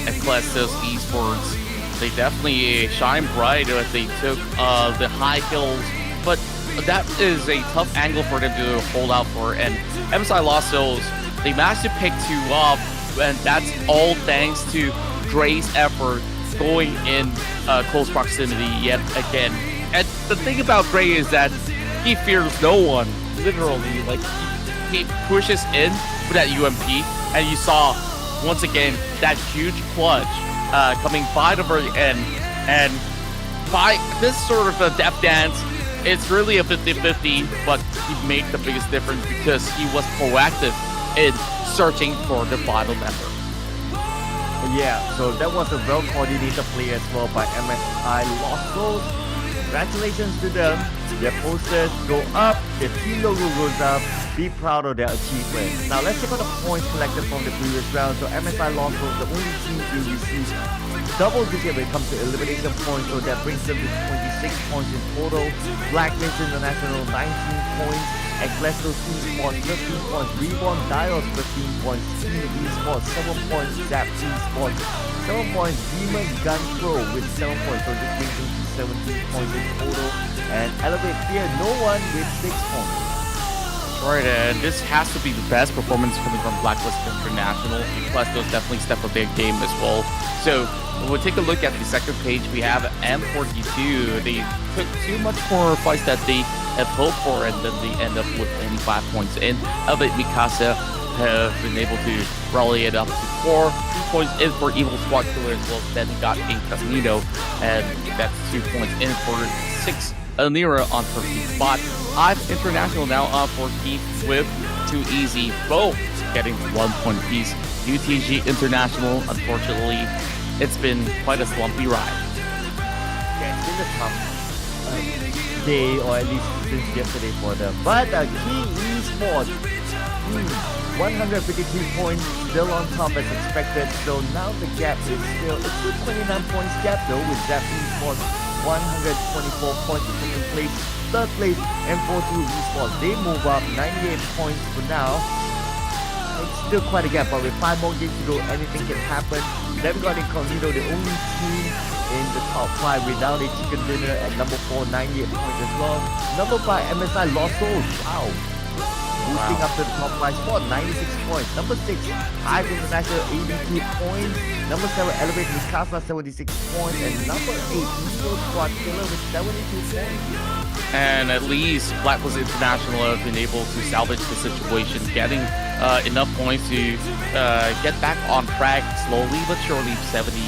Eclipse Esports, they definitely shine bright as they took the high hills, but that is a tough angle for them to hold out for, and MSI Lost Souls, they managed to pick 2 up, and that's all thanks to Dre's effort going in close proximity yet again. And the thing about Dre is that he fears no one, literally. Like, he pushes in with that UMP, and you saw, once again, that huge clutch coming by the very end. And by this sort of a death dance, it's really a 50-50, but he made the biggest difference because he was proactive in searching for the final member. Yeah, so that was a well-coordinated play as well by MSI Lost Souls. Congratulations to them. Their posters go up, their team logo goes up. Be proud of their achievement. Now let's check out the points collected from the previous round. So MSI Lost Souls, the only team to receive double digit when it comes to elimination points, so that brings them to 26 points in total. Blacklist International 19 points, Eclipse Esports 15 points, Reborn Dials 15 points, Team Esports 7 points, Zap Esports 7 points, Demon Gun Pro with 7 points, so this brings them to 17 points in total, and Elevate Fear No One with 6 points. Right, and this has to be the best performance coming from Blacklist International. Plus, those definitely step up their game as well. So, when we take a look at the second page, we have M42. They took too much more fights that they had hoped for, and then they end up with only 5 points in. Elevate Mikasa have been able to rally it up to 4 points in for Evil Squad Killer as well. Then got in Casino, and that's 2 points in for 6 Anira on 13th spot. 5 International now on 14th with 2 Easy, both getting 1 point apiece. UTG International, unfortunately, it's been quite a slumpy ride. Yeah, it's been a tough day, or at least since yesterday for them. But Key Esports, 153 points, still on top as expected. So now the gap is still, it's still 29 points gap though, with Zap Esports 124 points in second place. Third place, M42 Esports, they move up 98 points for now. It's still quite a gap, but with 5 more games to go, anything can happen. Then we got Incognito, the only team in the top 5 without a chicken dinner at number 4, 98 points as well. Number 5, MSI Lost Souls. Wow. Boosting up to the top 5 spot, 96 points. Number 6, Hive International, 82 points. Number 7, Elevate Mikasa, 76 points. And number 8, Evil Squad Killer with 72 points. And at least Blacklist International have been able to salvage the situation, getting enough points to get back on track slowly but surely. 70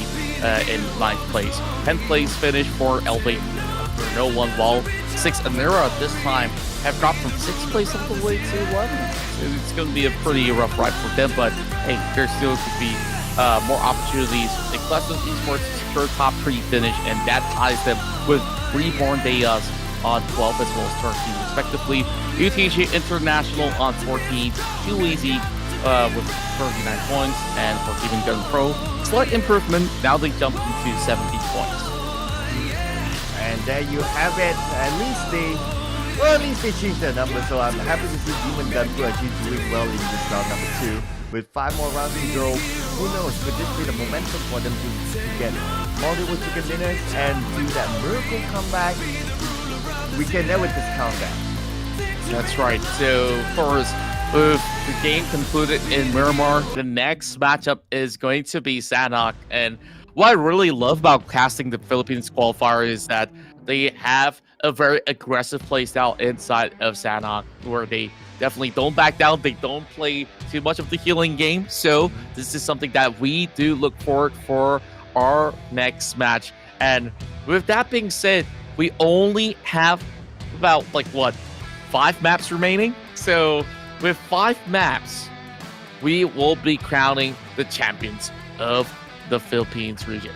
in 9th place. 10th place finish for Elevate for no one, while 6 Anira this time have dropped from 6th place all the way to 11th. So it's going to be a pretty rough ride for them, but hey, there still could be more opportunities. Blacklist Esports secure top 3 finish, and that ties them with Reborn Deas on 12 as well as 13 respectively. UTG International on 14, Too Easy with 39 points, and for Even Gun Pro, slight improvement, now they jump into 70 points. And there you have it. At least they changed their number, so I'm happy to see Demon Gun Pro actually doing well in this round number 2. With 5 more rounds to go, who knows, could this be the momentum for them to get multiple chicken dinners and do that miracle comeback? We can never discount that. That's right. So, of course, with the game concluded in Miramar, the next matchup is going to be Sanhok. And what I really love about casting the Philippines qualifier is that they have a very aggressive playstyle inside of Sanhok, where they definitely don't back down. They don't play too much of the healing game. So this is something that we do look forward for our next match. And with that being said, we only have about 5 maps remaining. So with 5 maps, we will be crowning the champions of the Philippines region.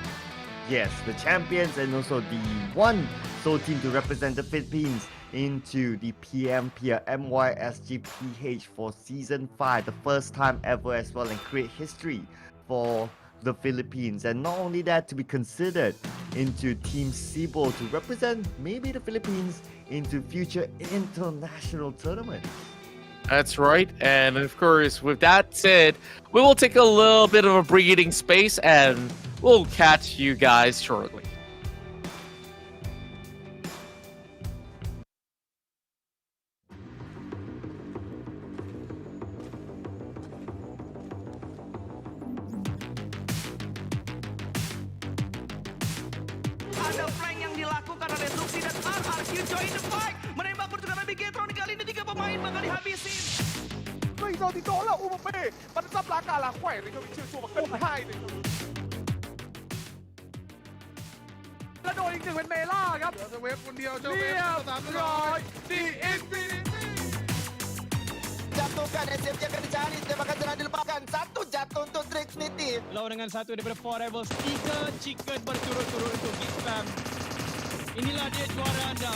Yes, the champions and also the one sole team to represent the Philippines into the PMPL MY SGPH for Season 5, the first time ever as well, and create history for the Philippines. And not only that, to be considered into Team Sibol to represent maybe the Philippines into future international tournaments. That's right. And of course, with that said, we will take a little bit of a breathing space and we'll catch you guys shortly. Ada flank yang dilakukan oleh Luxi dan RRQ join the fight. Menembak bertukar lebih Getron kali ini 3 pemain bakal dihabisin. 對手跌咗啦，烏木飛，問執乸架啦，喂，你個超速跟派你。แล้วโดนอีก1เป็นเมล่าครับเจ้าเวฟคนเดียวเจ้าเวฟร้อยดีอินฟินิตี้ Jatuhkan SMJ akan dicari, tembakan jangan dilupakan. 1 jatuh untuk Definitif. Lawan dengan 1 daripada 4 rivals, 3 chicken berturut-turut untuk Geek Fam. Inilah dia juara anda.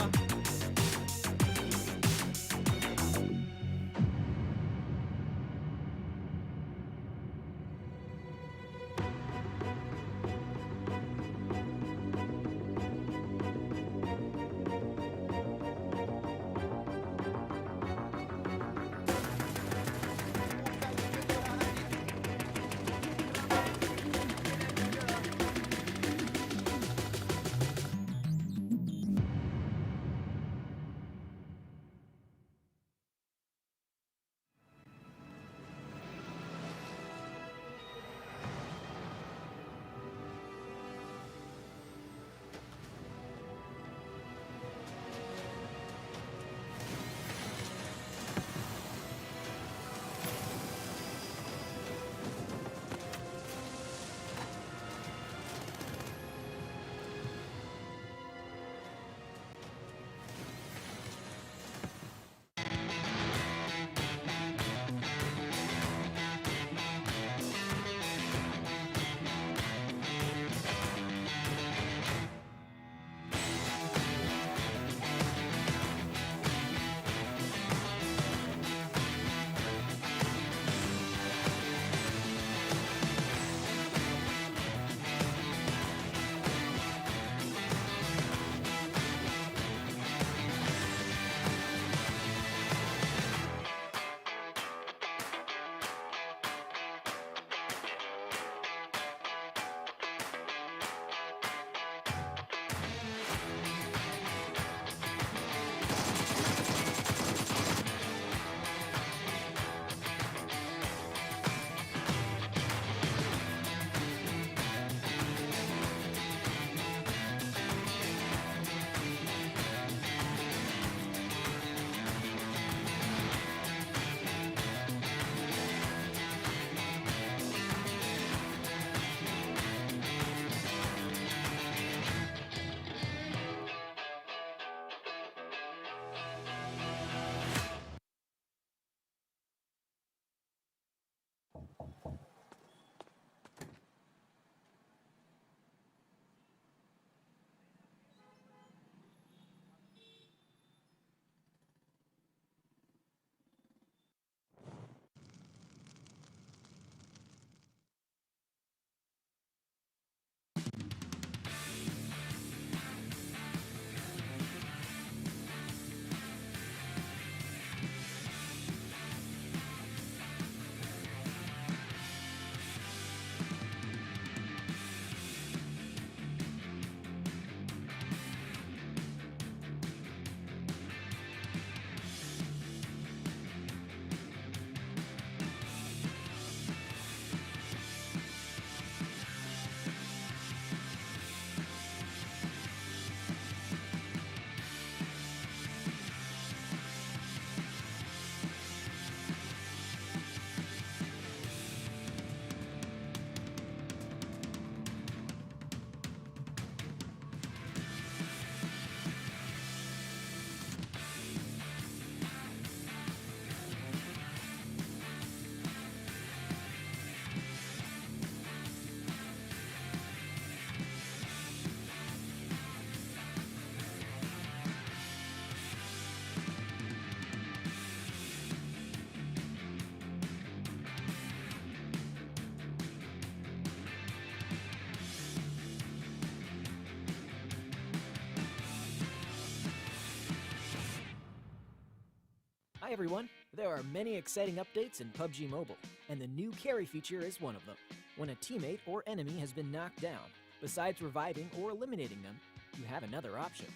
Hi everyone! There are many exciting updates in PUBG Mobile, and the new carry feature is one of them. When a teammate or enemy has been knocked down, besides reviving or eliminating them, you have another option.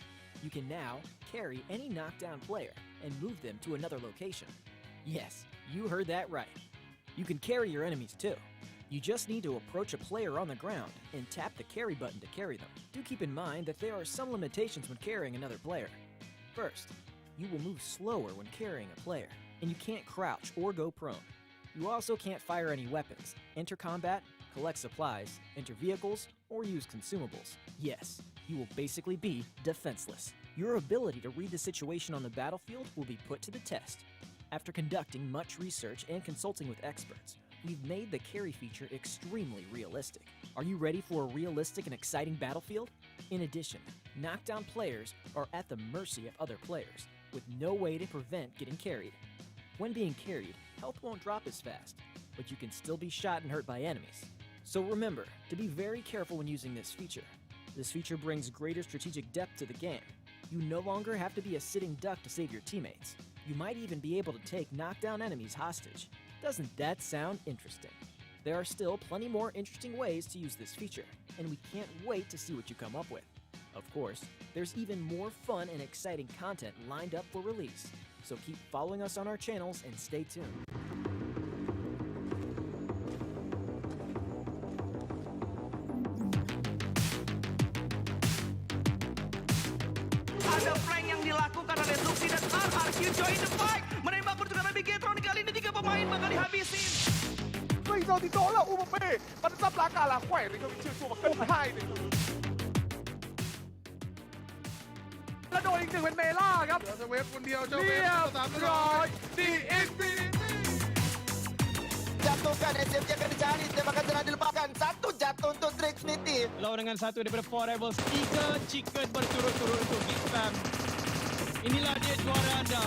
You can now carry any knockdown player and move them to another location. Yes, you heard that right. You can carry your enemies too. You just need to approach a player on the ground and tap the carry button to carry them. Do keep in mind that there are some limitations when carrying another player. First, you will move slower when carrying a player, and you can't crouch or go prone. You also can't fire any weapons, enter combat, collect supplies, enter vehicles, or use consumables. Yes, you will basically be defenseless. Your ability to read the situation on the battlefield will be put to the test. After conducting much research and consulting with experts, we've made the carry feature extremely realistic. Are you ready for a realistic and exciting battlefield? In addition, knockdown players are at the mercy of other players, with no way to prevent getting carried. When being carried, health won't drop as fast, but you can still be shot and hurt by enemies. So remember to be very careful when using this feature. This feature brings greater strategic depth to the game. You no longer have to be a sitting duck to save your teammates. You might even be able to take knockdown enemies hostage. Doesn't that sound interesting? There are still plenty more interesting ways to use this feature, and we can't wait to see what you come up with. Of course, there's even more fun and exciting content lined up for release, so keep following us on our channels and stay tuned. Ada flank yang dilakukan oleh Luxi dan RRQ join the fight. Menembak pertukaran Bigetron kali ini 3 pemain bakal dihabisin. 最後跌到啦，烏木飛，問執打架啦，喂，你個超速跟派你。แล้วโดนอีกหนึ่งเป็นเมล่าครับเหลือสเวฟคนเดียวเจ้าเวฟเรียบร้อยดีเอ็นบี Jatuhkan SMJ akan dicari, tembakan jangan dilupakan. Satu jatuh untuk Definitif. Lawan dengan satu daripada 4 Rebels, 3 chicken berturut-turut untuk Big Fam. Inilah dia juara anda.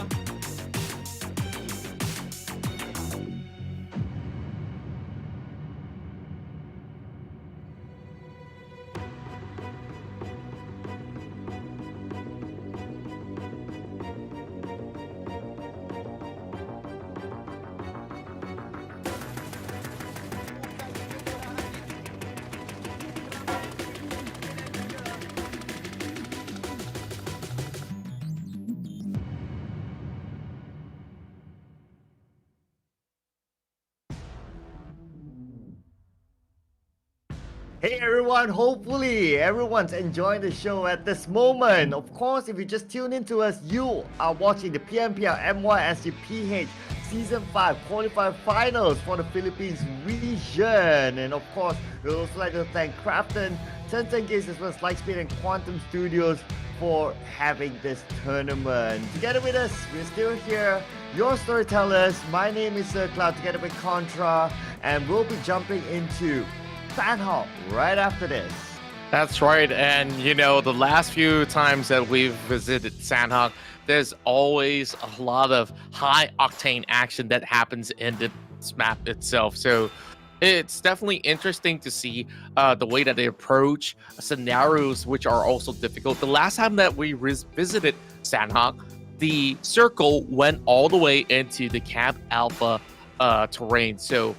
Hey everyone, hopefully everyone's enjoying the show at this moment. Of course, if you just tune into us, you are watching the PMPL MY PH Season 5 Qualifier Finals for the Philippines region. And of course, we would also like to thank Crafton, Tencent Games as well as Lightspeed and Quantum Studios for having this tournament. Together with us, we're still here, your storytellers. My name is Cloud together with Contra, and we'll be jumping into Sandhawk right after this. That's right, and you know, the last few times that we've visited Sandhawk, there's always a lot of high octane action that happens in this map itself. So it's definitely interesting to see the way that they approach scenarios which are also difficult. The last time that we visited Sandhawk, the circle went all the way into the Camp Alpha terrain. So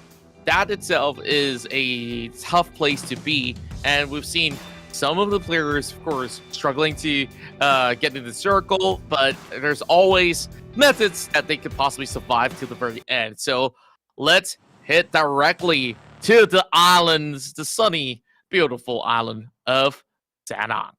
that itself is a tough place to be, and we've seen some of the players, of course, struggling to get in the circle, but there's always methods that they could possibly survive to the very end. So let's head directly to the islands, the sunny, beautiful island of Sandhawk.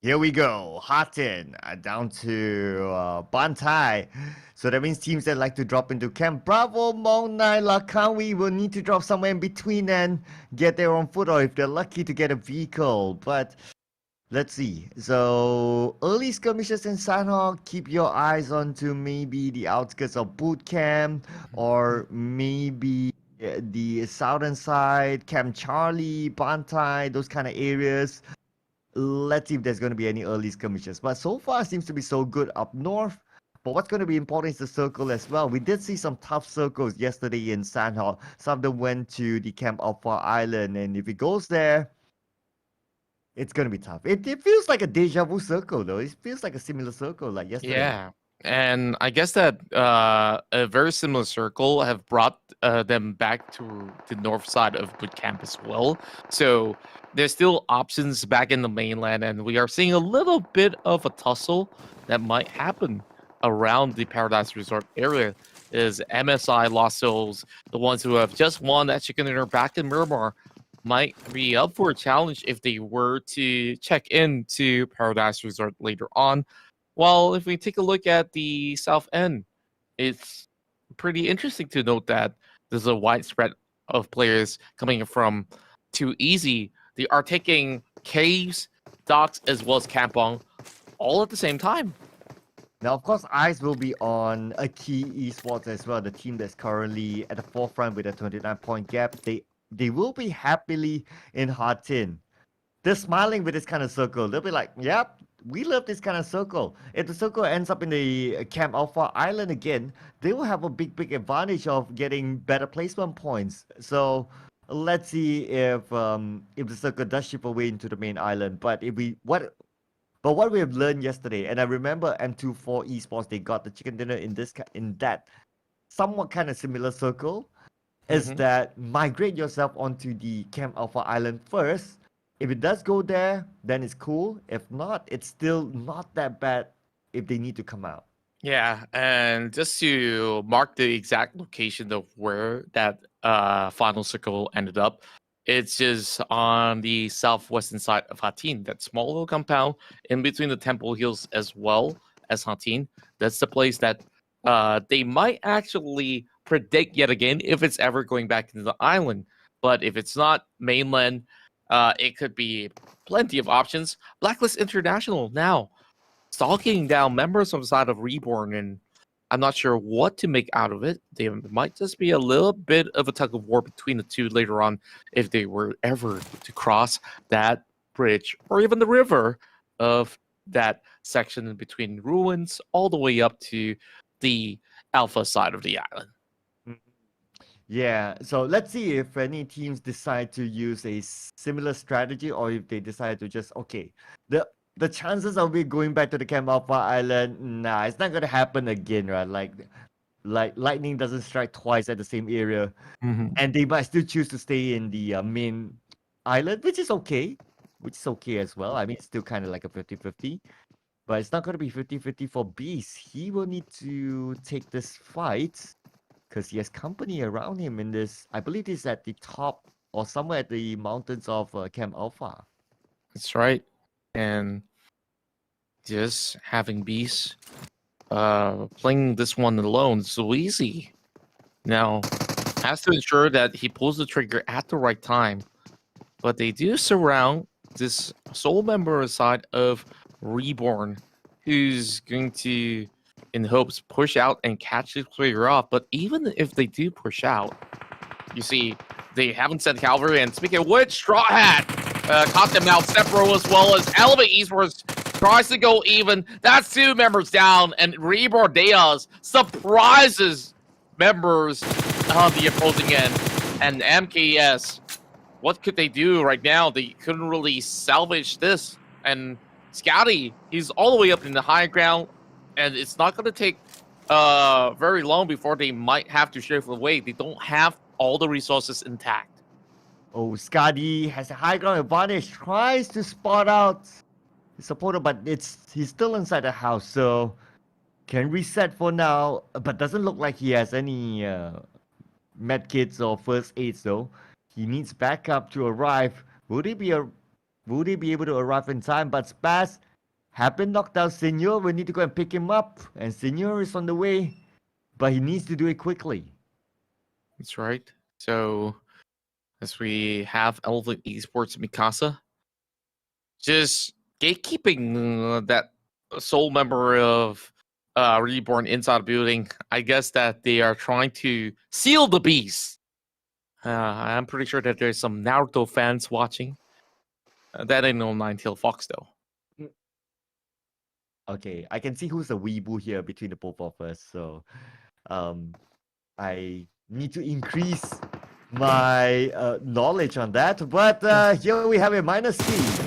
Here we go, Hatin down to Bantai. So that means teams that like to drop into Camp Bravo, Mount 9, Lakawi will need to drop somewhere in between and get there on foot, or if they're lucky to get a vehicle. But let's see. So early skirmishes in Sandhawk, keep your eyes onto maybe the outskirts of Boot Camp, or maybe the southern side, Camp Charlie, Bantai, those kind of areas. Let's see if there's going to be any early skirmishes. But so far, it seems to be so good up north. But what's going to be important is the circle as well. We did see some tough circles yesterday in Sandhawk. Some of them went to the Camp Alpha Island. And if it goes there, it's going to be tough. It feels like a deja vu circle, though. It feels like a similar circle like yesterday. Yeah. And I guess that a very similar circle have brought them back to the north side of boot camp as well. So there's still options back in the mainland, and we are seeing a little bit of a tussle that might happen around the Paradise Resort area. Is MSI Lost Souls, the ones who have just won that chicken dinner back in Miramar, might be up for a challenge if they were to check into Paradise Resort later on. Well, if we take a look at the south end, it's pretty interesting to note that there's a widespread of players coming from Too Easy. They are taking caves, docks, as well as Kampong all at the same time. Now, of course, Ice will be on a key esports as well, the team that's currently at the forefront with a 29-point gap. They will be happily in hard 10. They're smiling with this kind of circle. They'll be like, yep, we love this kind of circle. If the circle ends up in the Camp Alpha Island again, they will have a big advantage of getting better placement points. So let's see if the circle does ship away into the main island. But what we have learned yesterday, and I remember M24 Esports, they got the chicken dinner in that somewhat kind of similar circle, is that migrate yourself onto the Camp Alpha Island first. If it does go there, then it's cool. If not, it's still not that bad if they need to come out. Yeah, and just to mark the exact location of where that final circle ended up, it's just on the southwestern side of Hatin, that small little compound in between the Temple Hills as well as Hatin. That's the place that they might actually predict yet again if it's ever going back into the island. But if it's not mainland, it could be plenty of options. Blacklist International now stalking down members of the side of Reborn, and I'm not sure what to make out of it. They might just be a little bit of a tug of war between the two later on if they were ever to cross that bridge or even the river of that section between ruins all the way up to the alpha side of the island. Yeah, so let's see if any teams decide to use a similar strategy or if they decide to just, okay, the chances of we going back to the Camp Alpha Island, nah, it's not gonna happen again, right? Like lightning doesn't strike twice at the same area, and they might still choose to stay in the main island, which is okay as well. I mean, it's still kind of like a 50-50, but it's not gonna be 50-50 for Beast. He will need to take this fight because he has company around him in this. I believe he's at the top or somewhere at the mountains of Camp Alpha. That's right. And just having Beast playing this one alone is so easy. Now, has to ensure that he pulls the trigger at the right time. But they do surround this sole member aside of Reborn, who's going to, in hopes, push out and catch the trigger off. But even if they do push out, you see, they haven't sent Calvary. And speaking of which, Straw Hat caught them out. Sepro as well as Elevate Eastwards tries to go even. That's two members down. And Reborn Deas surprises members on the opposing end. And MKS, what could they do right now? They couldn't really salvage this. And Scouty, he's all the way up in the high ground. And it's not going to take very long before they might have to shift away. They don't have all the resources intact. Oh, Scotty has a high ground advantage. Tries to spot out his supporter, but he's still inside the house, so can reset for now. But doesn't look like he has any med kits or first aids though. He needs backup to arrive. Would he be able to arrive in time? But Spaz have been knocked out. Senor will need to go and pick him up, and Senor is on the way, but he needs to do it quickly. That's right. So, as we have Elevate Esports Mikasa, just gatekeeping that sole member of Reborn inside the building. I guess that they are trying to seal the beast. I'm pretty sure that there's some Naruto fans watching. That ain't no Nine-Tailed Fox, though. Okay, I can see who's the weeaboo here between the both of us. So, I need to increase my knowledge on that. But here we have a minus ski.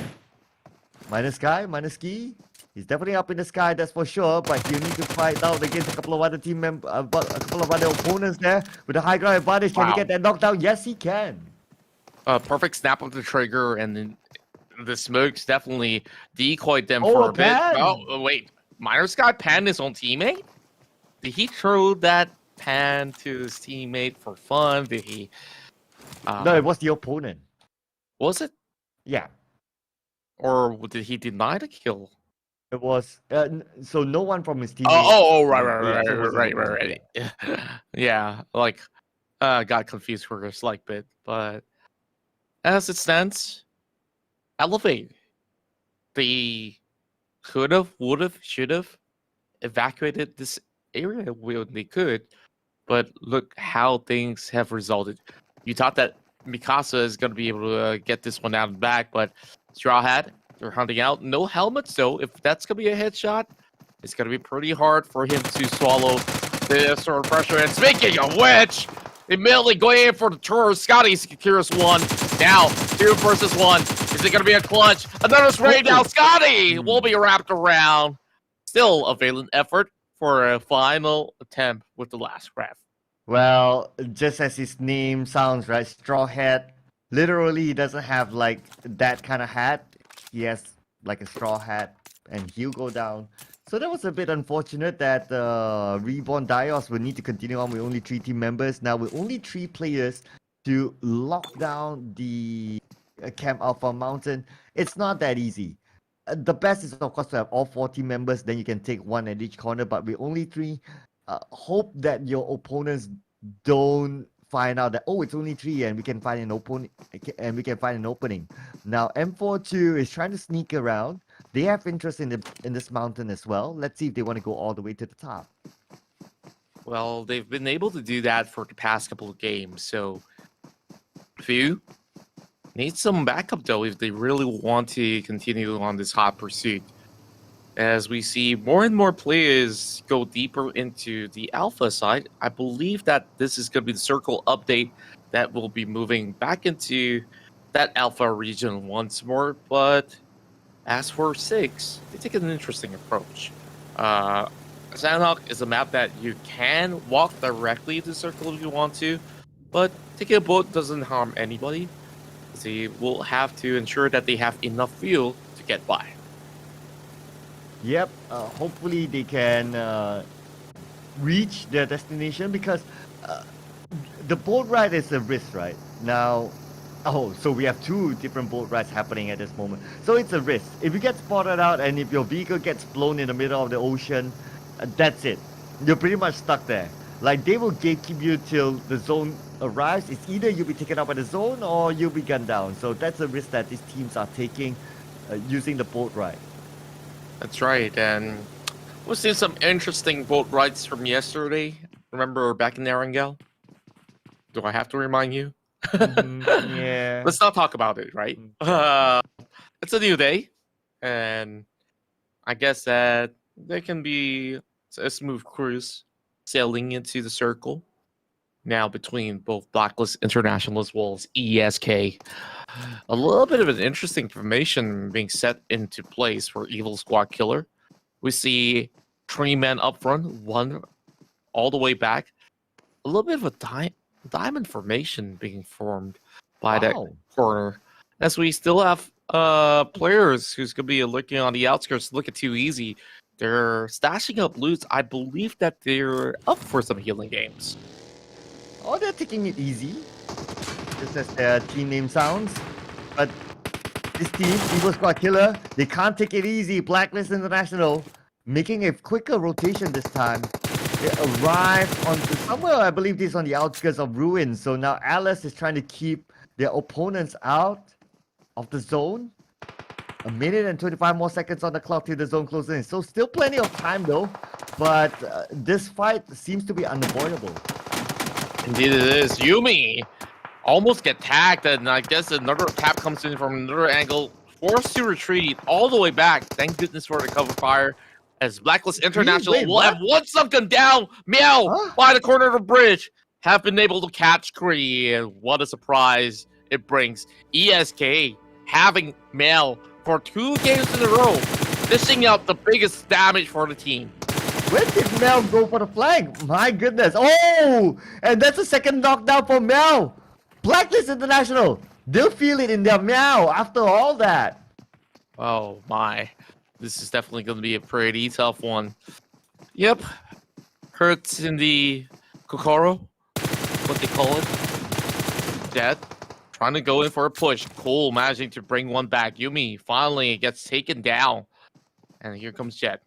Minus guy, minus ski. He's definitely up in the sky, that's for sure. But he'll need to fight out against a couple of other a couple of other opponents there with a high ground advantage. Can he Wow. get that knockdown? Yes, he can. Perfect snap of the trigger, and then the smokes definitely decoyed them Oh, for a a bit. pan! Oh, wait. Minor Sky panned his own teammate? Did he throw that pan to his teammate for fun? Did he... No, it was the opponent. Was it? Yeah. Or did he deny the kill? It was so no one from his team. Right. Yeah, like got confused for a slight bit, but as it stands, Elevate. They could have, would have, should have evacuated this area when they could, but look how things have resulted. You thought that Mikasa is going to be able to get this one out and back, but Straw Hat, they're hunting out. No helmets, though. If that's going to be a headshot, it's going to be pretty hard for him to swallow this sort of pressure. And speaking of which, immediately going in for the tour, Scotty secures one. Now, 2 versus 1. Is it going to be a clutch? Another spray now. Scotty will be wrapped around. Still a valiant effort for a final attempt with the last grab. Well, just as his name sounds, right? Straw Hat. Literally, he doesn't have like that kind of hat. He has like a straw hat, and he'll go down. So that was a bit unfortunate that Reborn Dios will need to continue on with only 3 team members. Now with only 3 players to lock down the Camp Alpha Mountain, it's not that easy. The best is of course to have all 4 team members, then you can take 1 at each corner. But with only 3, hope that your opponents don't find out that, oh, it's only 3 and we can find an opening. Now M42 is trying to sneak around. They have interest in this mountain as well. Let's see if they want to go all the way to the top. Well, they've been able to do that for the past couple of games, so few need some backup though if they really want to continue on this hot pursuit. As we see more and more players go deeper into the alpha side, I believe that this is going to be the circle update that will be moving back into that alpha region once more. But as for 6, they take an interesting approach. Sanhok is a map that you can walk directly to circle if you want to, but taking a boat doesn't harm anybody. They will have to ensure that they have enough fuel to get by. Yep, hopefully they can reach their destination, because the boat ride is a risk, right? Now, so we have 2 different boat rides happening at this moment. So it's a risk. If you get spotted out and if your vehicle gets blown in the middle of the ocean, that's it. You're pretty much stuck there. Like, they will gatekeep you till the zone arrives. It's either you'll be taken out by the zone or you'll be gunned down. So that's a risk that these teams are taking using the boat ride. That's right, and we've seen some interesting boat rides from yesterday. Remember back in Erangel? Do I have to remind you? Yeah. Let's not talk about it, right? It's a new day, and I guess that there can be a smooth cruise sailing into the circle now between both Blacklist International as well as ESK. A little bit of an interesting formation being set into place for Evil Squad Killer. We see 3 men up front, 1 all the way back. A little bit of a diamond formation being formed by that corner. As we still have players who's going to be looking on the outskirts, look at Too Easy. They're stashing up loot. I believe that they're up for some healing games. Oh, they're taking it easy, just as their team name sounds. But this team, Evil Squad Killer, they can't take it easy. Blacklist International making a quicker rotation this time. They arrive onto somewhere, I believe this is on the outskirts of Ruins. So now Alice is trying to keep their opponents out of the zone. 1 minute and 25 more seconds on the clock till the zone closes in. So still plenty of time though. But this fight seems to be unavoidable. Indeed it is. Yumi almost get tagged, and I guess another tap comes in from another angle, forced to retreat all the way back. Thank goodness for the cover fire, as Blacklist International will have one sunken down. Meow by the corner of the bridge have been able to catch Kree, and what a surprise it brings. ESK having Meow for 2 games in a row. dishing out the biggest damage for the team. Where did Mel go for the flank? My goodness. Oh, and that's a second knockdown for Mel. Blacklist International. They'll feel it in their meow after all that. Oh my. This is definitely going to be a pretty tough one. Yep. Hurts in the Kokoro. What they call it. Dead. Trying to go in for a push. Cole managing to bring one back. Yumi finally gets taken down. And here comes Jet.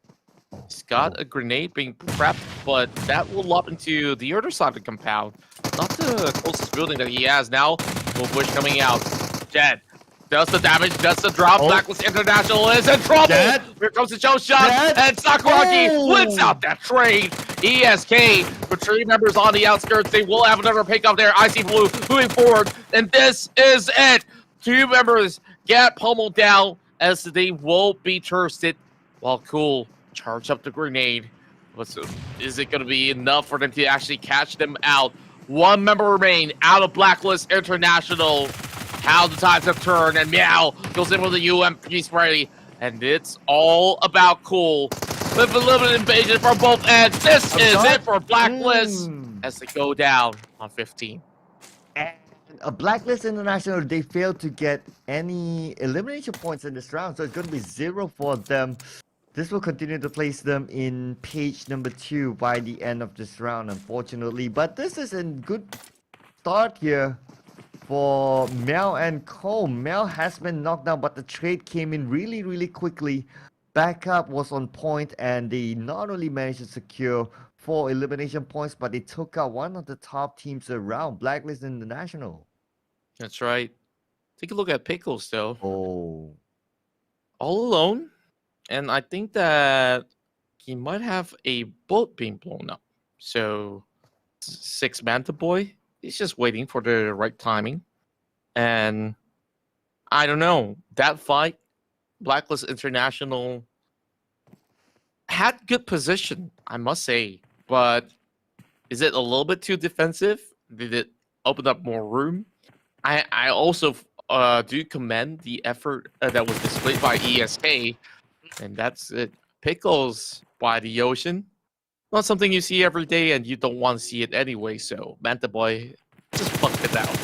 He's got a grenade being prepped, but that will lob into the other side of the compound. Not the closest building that he has now. Full push coming out. Jet does the damage, does the drop. Blacklist International is in trouble. Jet. Here comes the jump shot, and Sakuragi wins out that trade. ESK with 3 members on the outskirts. They will have another pickup there. I see Blue moving forward, and this is it. 2 members get pummeled down as they will be thirsted. While Cool charge up the grenade. Is it going to be enough for them to actually catch them out? 1 member remain out of Blacklist International. How the tides have turned, and Meow goes in with the UMP spray, and it's all about Cool. With a little bit of invasion from both ends. This is it for Blacklist as they go down on 15. And a Blacklist International, they failed to get any elimination points in this round, so it's going to be 0 for them. This will continue to place them in page number 2 by the end of this round, unfortunately. But this is a good start here for Mel and Cole. Mel has been knocked down, but the trade came in really, really quickly. Backup was on point, and they not only managed to secure 4 elimination points, but they took out one of the top teams around, Blacklist International. That's right. Take a look at Pickles, though. Oh. All alone. And I think that he might have a boat being blown up. So, 6 Manta Boy, he's just waiting for the right timing. And I don't know. That fight, Blacklist International had good position, I must say. But is it a little bit too defensive? Did it open up more room? I also do commend the effort that was displayed by ESK. And that's it. Pickles by the ocean. Not something you see every day, and you don't want to see it anyway. So, Manta Boy, just fuck it out.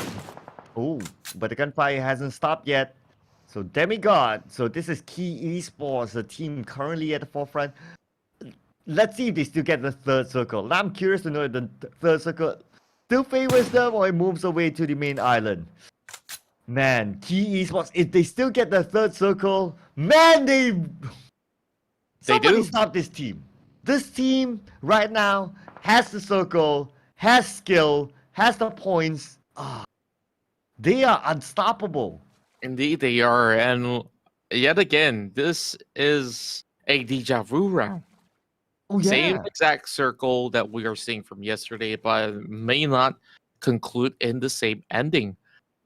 Oh, but the gunfire hasn't stopped yet. So, Demigod. So, this is Key Esports, the team currently at the forefront. Let's see if they still get the 3rd circle. Now, I'm curious to know if the 3rd circle still favors them or it moves away to the main island. Man, Key Esports, if they still get the 3rd circle, man, somebody do. stop this team. This team right now has the circle, has skill, has the points. They are unstoppable. Indeed, they are. And yet again, this is a deja vu round. Oh, yeah. Same exact circle that we are seeing from yesterday, but may not conclude in the same ending.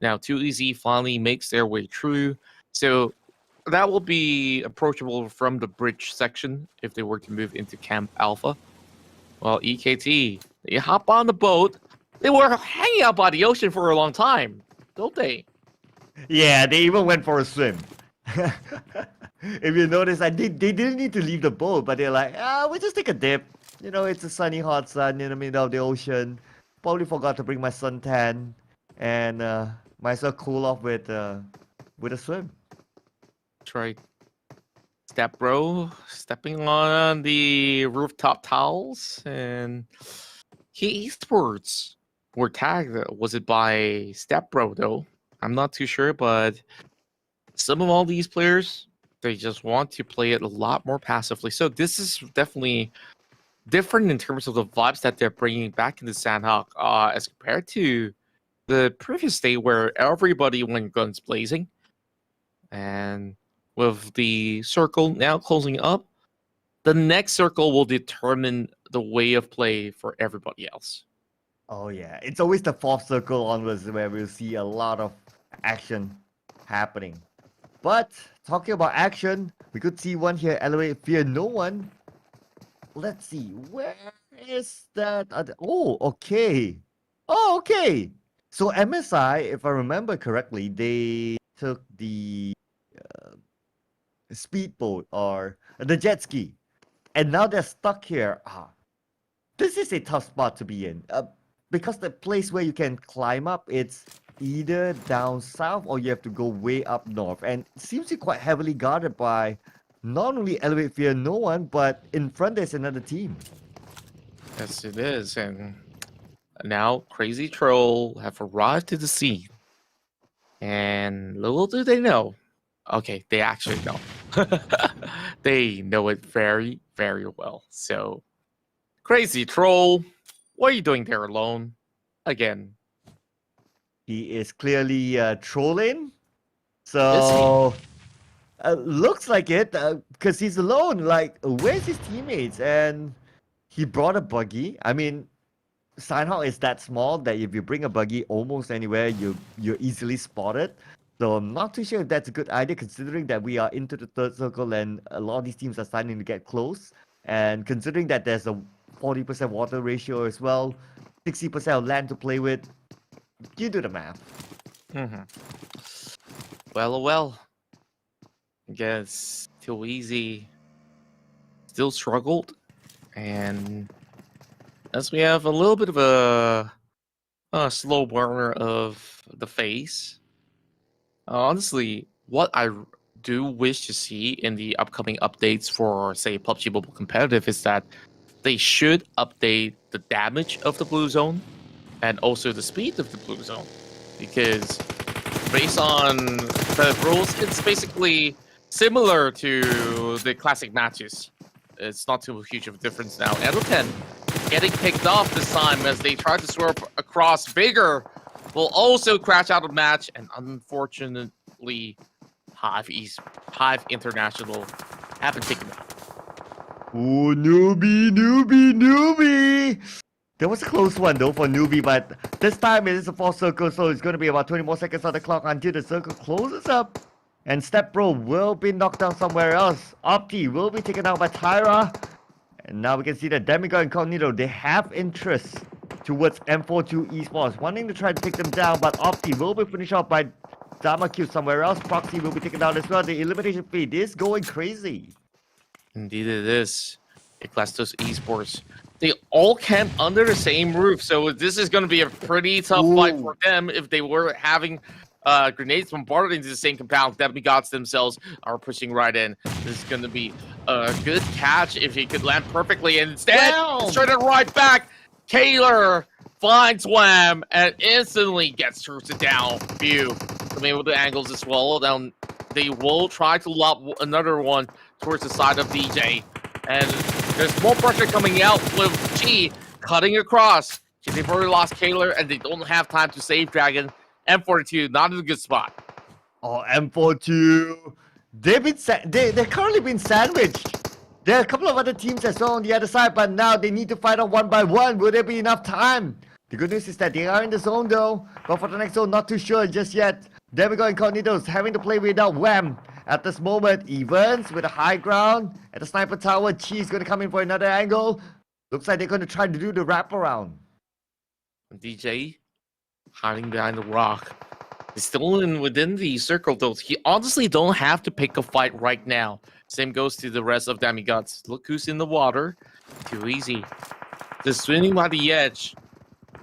Now, 2EZ finally makes their way through. So that will be approachable from the bridge section if they were to move into Camp Alpha. Well, EKT, they hop on the boat. They were hanging out by the ocean for a long time, don't they? Yeah, they even went for a swim. If you notice, they didn't need to leave the boat, but they're like, we'll just take a dip. You know, it's a sunny, hot sun in the middle of the ocean. Probably forgot to bring my suntan. And might as well cool off with a swim. That's right. Step Bro stepping on the rooftop towels, and Key Esports were tagged. Was it by Step Bro though? I'm not too sure, but some of all these players, they just want to play it a lot more passively. So this is definitely different in terms of the vibes that they're bringing back into Sandhawk as compared to the previous day where everybody went guns blazing. And with the circle now closing up, the next circle will determine the way of play for everybody else. Oh yeah, it's always the 4th circle onwards where we'll see a lot of action happening. But talking about action, we could see one here, Elevate Fear No One. Let's see, where is that? Oh, okay. Oh, okay. So MSI, if I remember correctly, they took the speedboat or the jet ski, and now they're stuck here. This is a tough spot to be in because the place where you can climb up, it's either down south or you have to go way up north, and it seems to be quite heavily guarded by not only Elevate Fear No One, but in front there's another team. Yes, it is. And now Crazy Troll have arrived to the scene. And little do they know. Okay, they actually know. They know it very, very well. So, Crazy Troll, what are you doing there alone? Again. He is clearly trolling. So, looks like it, because he's alone. Like, where's his teammates? And he brought a buggy. I mean, Steinhawk is that small that if you bring a buggy almost anywhere, you're easily spotted. So I'm not too sure if that's a good idea, considering that we are into the third circle and a lot of these teams are starting to get close. And considering that there's a 40% water ratio as well, 60% of land to play with, you do the math. Well. I guess Too Easy still struggled. And as we have a little bit of a slow burner of the face, honestly, what I do wish to see in the upcoming updates for, say, PUBG Mobile Competitive is that they should update the damage of the blue zone and also the speed of the blue zone. Because based on the rules, it's basically similar to the classic matches. It's not too huge of a difference now. Edo10 getting picked off this time as they try to swerve across. Bigger will also crash out of match, and unfortunately, Hive International haven't taken it. Oh, newbie! There was a close one though for newbie, but this time it is a 4 circle, so it's going to be about 20 more seconds on the clock until the circle closes up. And Step Bro will be knocked down somewhere else. Opti will be taken out by Tyra. And now we can see that Demigod and Cognito, they have interest towards M42 Esports, wanting to try to take them down, but Opti will be finished off by Dama Q somewhere else. Proxy will be taken down as well. The elimination feed is going crazy. Indeed it is. Eclastos Esports. They all camp under the same roof, so this is going to be a pretty tough fight for them if they were having grenades bombarded into the same compound. Demigods themselves are pushing right in. This is going to be a good catch if he could land perfectly. And instead, straight it right back. Kaler finds Wham and instantly gets Trusa down. Phew. Coming with the angles as well. Down, they will try to lob another one towards the side of DJ. And there's more pressure coming out with G cutting across. They've already lost Kaler and they don't have time to save Dragon. M42 not in a good spot. Oh, M42. They're currently being sandwiched. There are a couple of other teams as well on the other side, but now they need to fight out one by one. Will there be enough time? The good news is that they are in the zone though, but for the next zone, not too sure just yet. Demigo Incognitos having to play without Wham. At this moment, Evans with a high ground. At the sniper tower, Chi's going to come in for another angle. Looks like they're going to try to do the wraparound. DJ hiding behind the rock. He's still within the circle though. He honestly don't have to pick a fight right now. Same goes to the rest of Demigods. Look who's in the water. Too easy. Just swimming by the edge.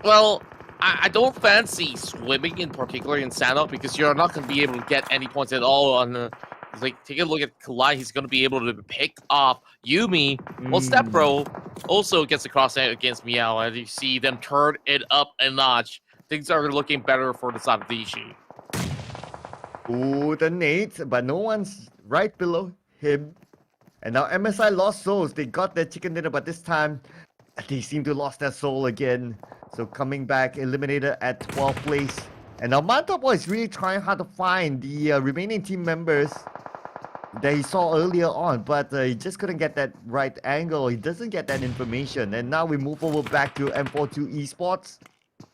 Well, I don't fancy swimming in particular in Sano because you're not going to be able to get any points at all on the... Like, take a look at Kalai. He's going to be able to pick off Yumi. Well, Step Bro also gets across against Meow. As you see them turn it up a notch. Things are looking better for the side of Dishi. Ooh, the nades, but no one's right below him. And now MSI lost souls. They got their chicken dinner, but this time they seem to lost their soul again. So coming back, eliminated at 12th place. And now Manta Boy is really trying hard to find the remaining team members that he saw earlier on, but he just couldn't get that right angle. He doesn't get that information. And now we move over back to M42 Esports.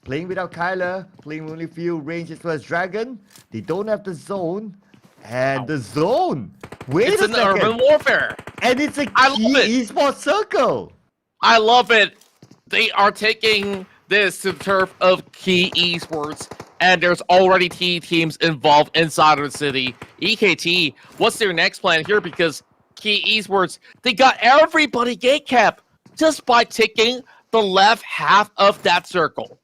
Playing without Kyler, playing only few range as well as Dragon. They don't have the zone. And the zone! Wait it's a second! Urban warfare! And it's a key esports circle! I love it! They are taking this to the turf of Key Esports. and there's already teams involved inside of the city. EKT, what's their next plan here? Because Key Esports, they got everybody gate cap just by taking the left half of that circle.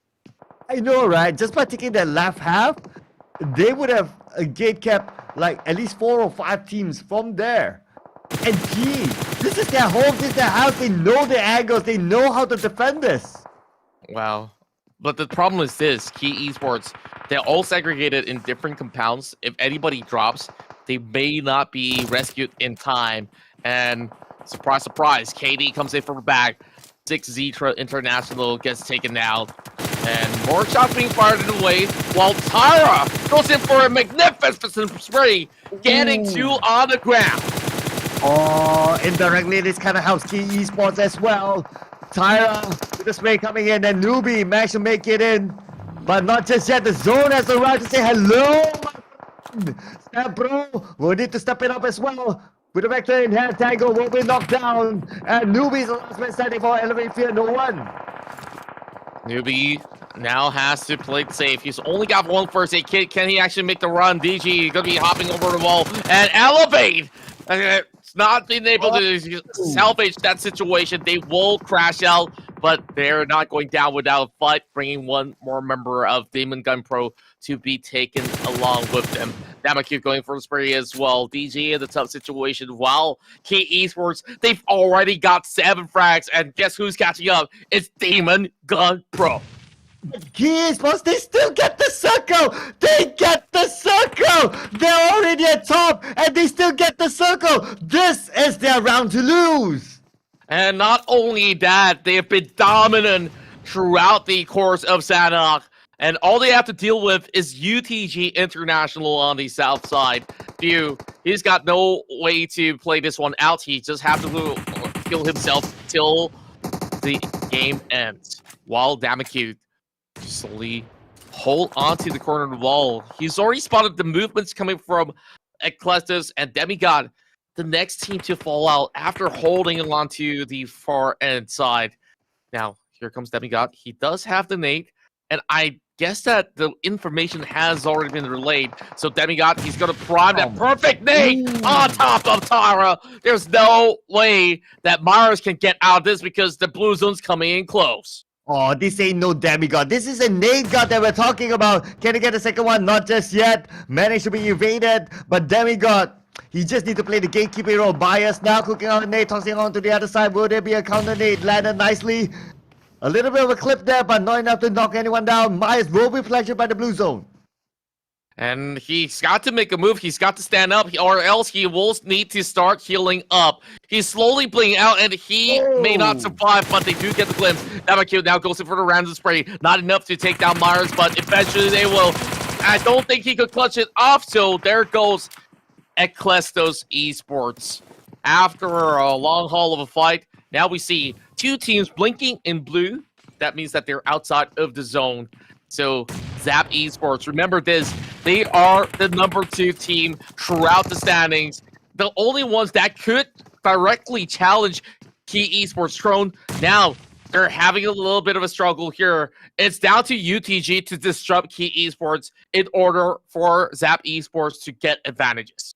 I know, right? Just by taking that left half, they would have a gate cap like at least 4 or 5 teams from there. And Key, this is their home, this is their house. They know their angles, they know how to defend this. Wow. But the problem is this, Key Esports, they're all segregated in different compounds. If anybody drops, they may not be rescued in time. And surprise, surprise, KD comes in from the back. 6 Zetra International gets taken out. And more shots being fired in the way, while Tyra goes in for a magnificent spray, getting 2 on the ground. Oh, indirectly, this kind of helps Key Esports as well. Tyra with the spray coming in, and Newbie managed to make it in. But not just yet, the zone has arrived to say hello, my friend. Snap Bro will need to step it up as well. With the vector in hand, Tango will be knocked down. And Newbie's the last man standing for Elevate Fear no one. Newbie now has to play it safe. He's only got 1 first aid kit. Can he actually make the run? DG gonna be hopping over the wall. And Elevate! It's not being able to salvage that situation. They will crash out, but they're not going down without a fight, bringing 1 more member of Demon Gun Pro to be taken along with them. Damakyu going for the spray as well. DG in the tough situation, while Key Esports, they've already got 7 frags, and guess who's catching up? It's Demon Gun Pro. Key Esports, they still get the circle! They get the circle! They're already at top, and they still get the circle! This is their round to lose! And not only that, they have been dominant throughout the course of Sanhok. And all they have to deal with is UTG International on the south side. He's got no way to play this one out. He just has to kill himself till the game ends. While Damakyu slowly hold onto the corner of the wall. He's already spotted the movements coming from Ecclestus and Demigod, the next team to fall out after holding onto the far end side. Now, here comes Demigod. He does have the nade, and I guess that the information has already been relayed. So Demigod, he's going to prime that perfect nade on top of Tara. There's no way that Myers can get out of this because the blue zone's coming in close. Oh, this ain't no Demigod. This is a nade god that we're talking about. Can he get the second one? Not just yet. Managed to be evaded, but Demigod, he just need to play the gatekeeping role. Bias now cooking on a nade, tossing on to the other side. Will there be a counter nade? Landed nicely. A little bit of a clip there, but not enough to knock anyone down. Myers will be pressured by the blue zone. And he's got to make a move. He's got to stand up, or else he will need to start healing up. He's slowly bleeding out, and he may not survive, but they do get the glimpse. Damakyu now goes in for the random spray. Not enough to take down Myers, but eventually they will. I don't think he could clutch it off, so there goes Ecclestos Esports. After a long haul of a fight, now we see 2 teams blinking in blue. That means that they're outside of the zone. So, Zap Esports, remember this, they are the number 2 team throughout the standings. The only ones that could directly challenge Key Esports throne. Now, they're having a little bit of a struggle here. It's down to UTG to disrupt Key Esports in order for Zap Esports to get advantages.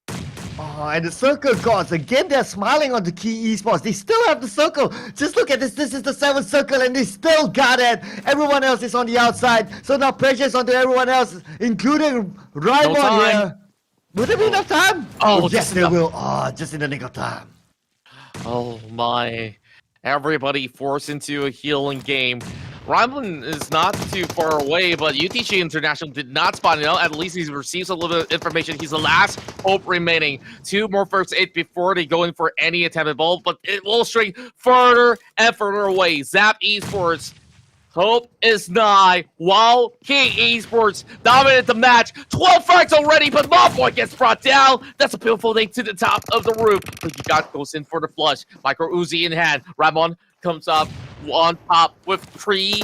Oh, and the circle gods, again, they're smiling on the Key Esports. They still have the circle. Just look at this. This is the 7th circle, and they still got it. Everyone else is on the outside. So now pressure's onto everyone else, including Raimon here. Would there be enough time? Oh, yes, there will. Oh, just in the nick of time. Oh, my. Everybody forced into a healing game. Raimon is not too far away, but UTG International did not spot him out. At least he's received a little bit of information. He's the last hope remaining. 2 more first aid before they go in for any attempted ball, but it will stray further and further away. Zap Esports, hope is nigh, while Key Esports dominated the match. 12 frags already, but Mobboy gets brought down. That's a beautiful thing to the top of the roof. But you got goes in for the flush. Micro Uzi in hand. Raimon comes up on top with 3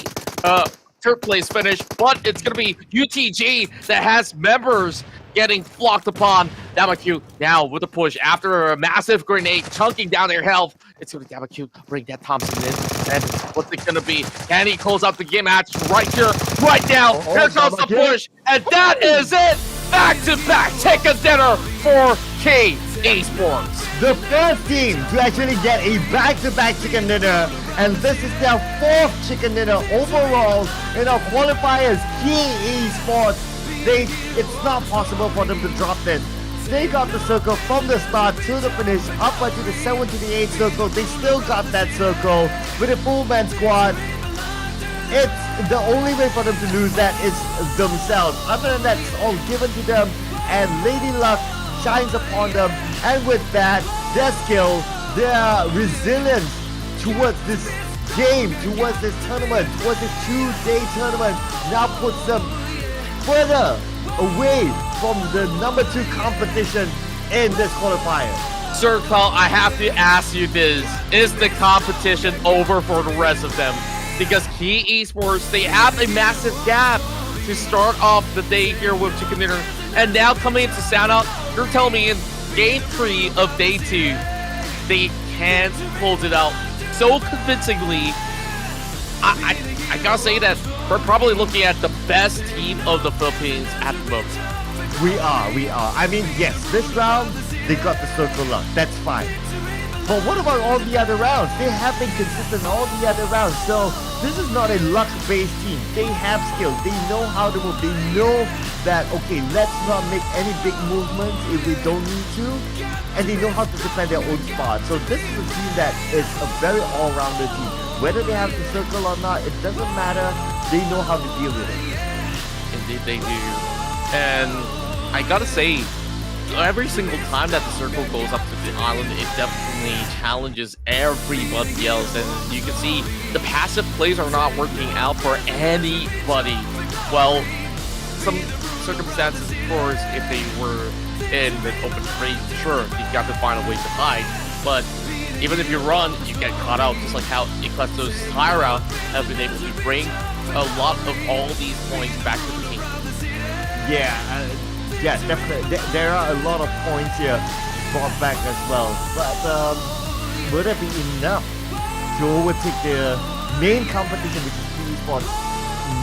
third place finish, but it's going to be UTG that has members getting blocked upon. Damaku now with a push after a massive grenade chunking down their health. It's going to be Damaku bring that Thompson in. And what's it going to be? Can he close out the game match right here, right now? Here comes the push. And that is it. Back-to-back chicken dinner for K Esports. The first team to actually get a back-to-back chicken dinner, and this is their 4th chicken dinner overall in our qualifiers. Key Esports, it's not possible for them to drop this. They got the circle from the start to the finish, up until the 7 to the 8 circle. They still got that circle with a full man squad. It's the only way for them to lose that is themselves. Other than that, it's all given to them, and Lady Luck shines upon them. And with that, their skill, their resilience towards this game, towards this tournament, towards this 2-day tournament, now puts them further away from the number 2 competition in this qualifier. Sir Carl, I have to ask you this. Is the competition over for the rest of them? Because Key Esports, they have a massive gap to start off the day here with Chicken Dinner. And now coming into Sound-Out, you're telling me in Game 3 of Day 2, they can't close it out so convincingly. I gotta say that we're probably looking at the best team of the Philippines at the moment. We are. I mean, yes, this round, they got the circle luck. That's fine. But what about all the other rounds? They have been consistent all the other rounds. So this is not a luck-based team. They have skill. They know how to move. They know that, okay, let's not make any big movements if we don't need to. And they know how to defend their own spot. So this is a team that is a very all-rounder team. Whether they have the circle or not, it doesn't matter. They know how to deal with it. Indeed they do. And I gotta say, every single time that the circle goes up to the island, it definitely challenges everybody else. And you can see the passive plays are not working out for anybody. Well, some circumstances, of course, if they were in the open range, sure, you got to find a way to hide. But even if you run, you get caught out, just like how Eclesto's Tyra have been able to bring a lot of all these points back to the team. Yeah, definitely. There are a lot of points here brought back as well. But will that be enough to overtake the main competition, which is Key Esports?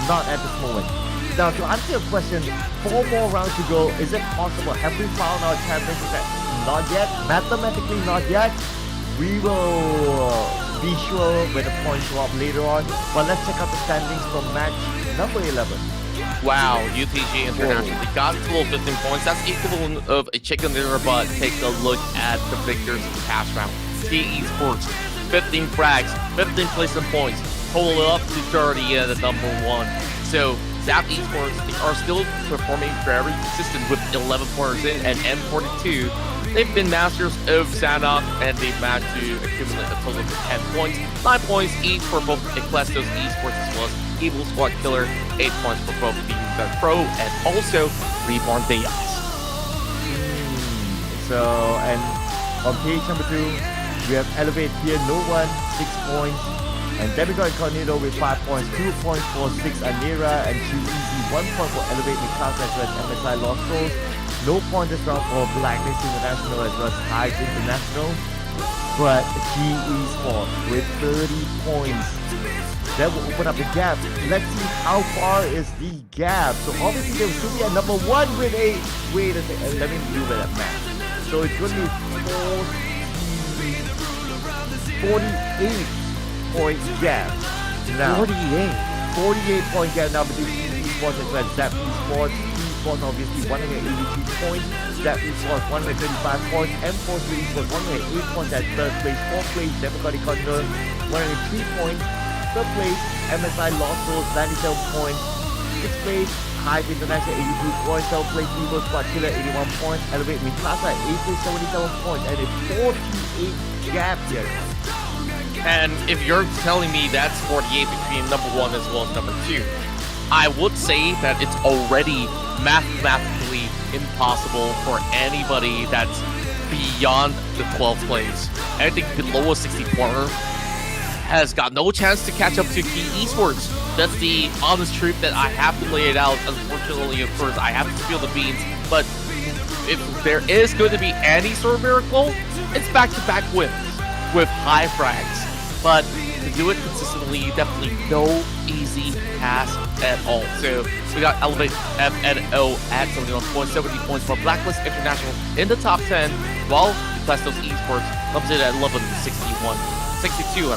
Not at this moment. Now, to answer your question, 4 more rounds to go. Is it possible? Have we found our champions? Not yet. Mathematically, not yet. We will be sure when the points show up later on. But let's check out the standings from match number 11. Wow, UTG International, they got a total of 15 points. That's equivalent of a chicken dinner, but take a look at the victors in the past round. Key Esports, 15 frags, 15 placement points, total up to 30 at the number 1. So, Zap Esports, they are still performing very consistent with 11 pointers in, and M42, they've been masters of Sound-Out, and they've managed to accumulate a total of 10 points, 9 points each for both Eclesto's Esports as well as Evil Squad Killer, 8 points for both Beam Pro and also Reborn Deus. So, and on page number 2, we have Elevate here, no one, 6 points. And Demigod Incognito with 5 points, 2 points for 6 Anira and 2 Easy, 1 point for Elevate Mikasa as well as MSI Lost Souls. No point this round for Blacklist International as well as Hive International. But Key Esports with 30 points. That will open up the gap. Let's see how far is the gap. So obviously there will still be a number 1 with a... Wait a second, let me do that math. So it's going to be 48 point gap. Now 48 point gap now between Key Esports as well as Zap Esports. Key Esports obviously 183 points. Zap Esports 135 points. M43 Esports 108 points at 3rd place. 4th place Democratic Condor 103 points. 3rd place MSI Lost Souls 97 points. 6th place Hive International 82 points. 7th place Evil Squad Killer 81 points. Elevate Mikasa 8th place 77 points. And a 48 gap here. And if you're telling me that's 48 between number 1 as well as number 2, I would say that it's already mathematically impossible for anybody that's beyond the 12th place. Anything below a 64 has got no chance to catch up to Key Esports. That's the honest truth that I have to lay it out. Unfortunately, of course, I have to spill the beans, but if there is going to be any sort of miracle, it's back-to-back wins with high frags. But to do it consistently, definitely no easy task at all. So we got Elevate FNO at 71 points, 70 points for Blacklist International in the top 10, while Plastos Esports comes in at 11 61, 62,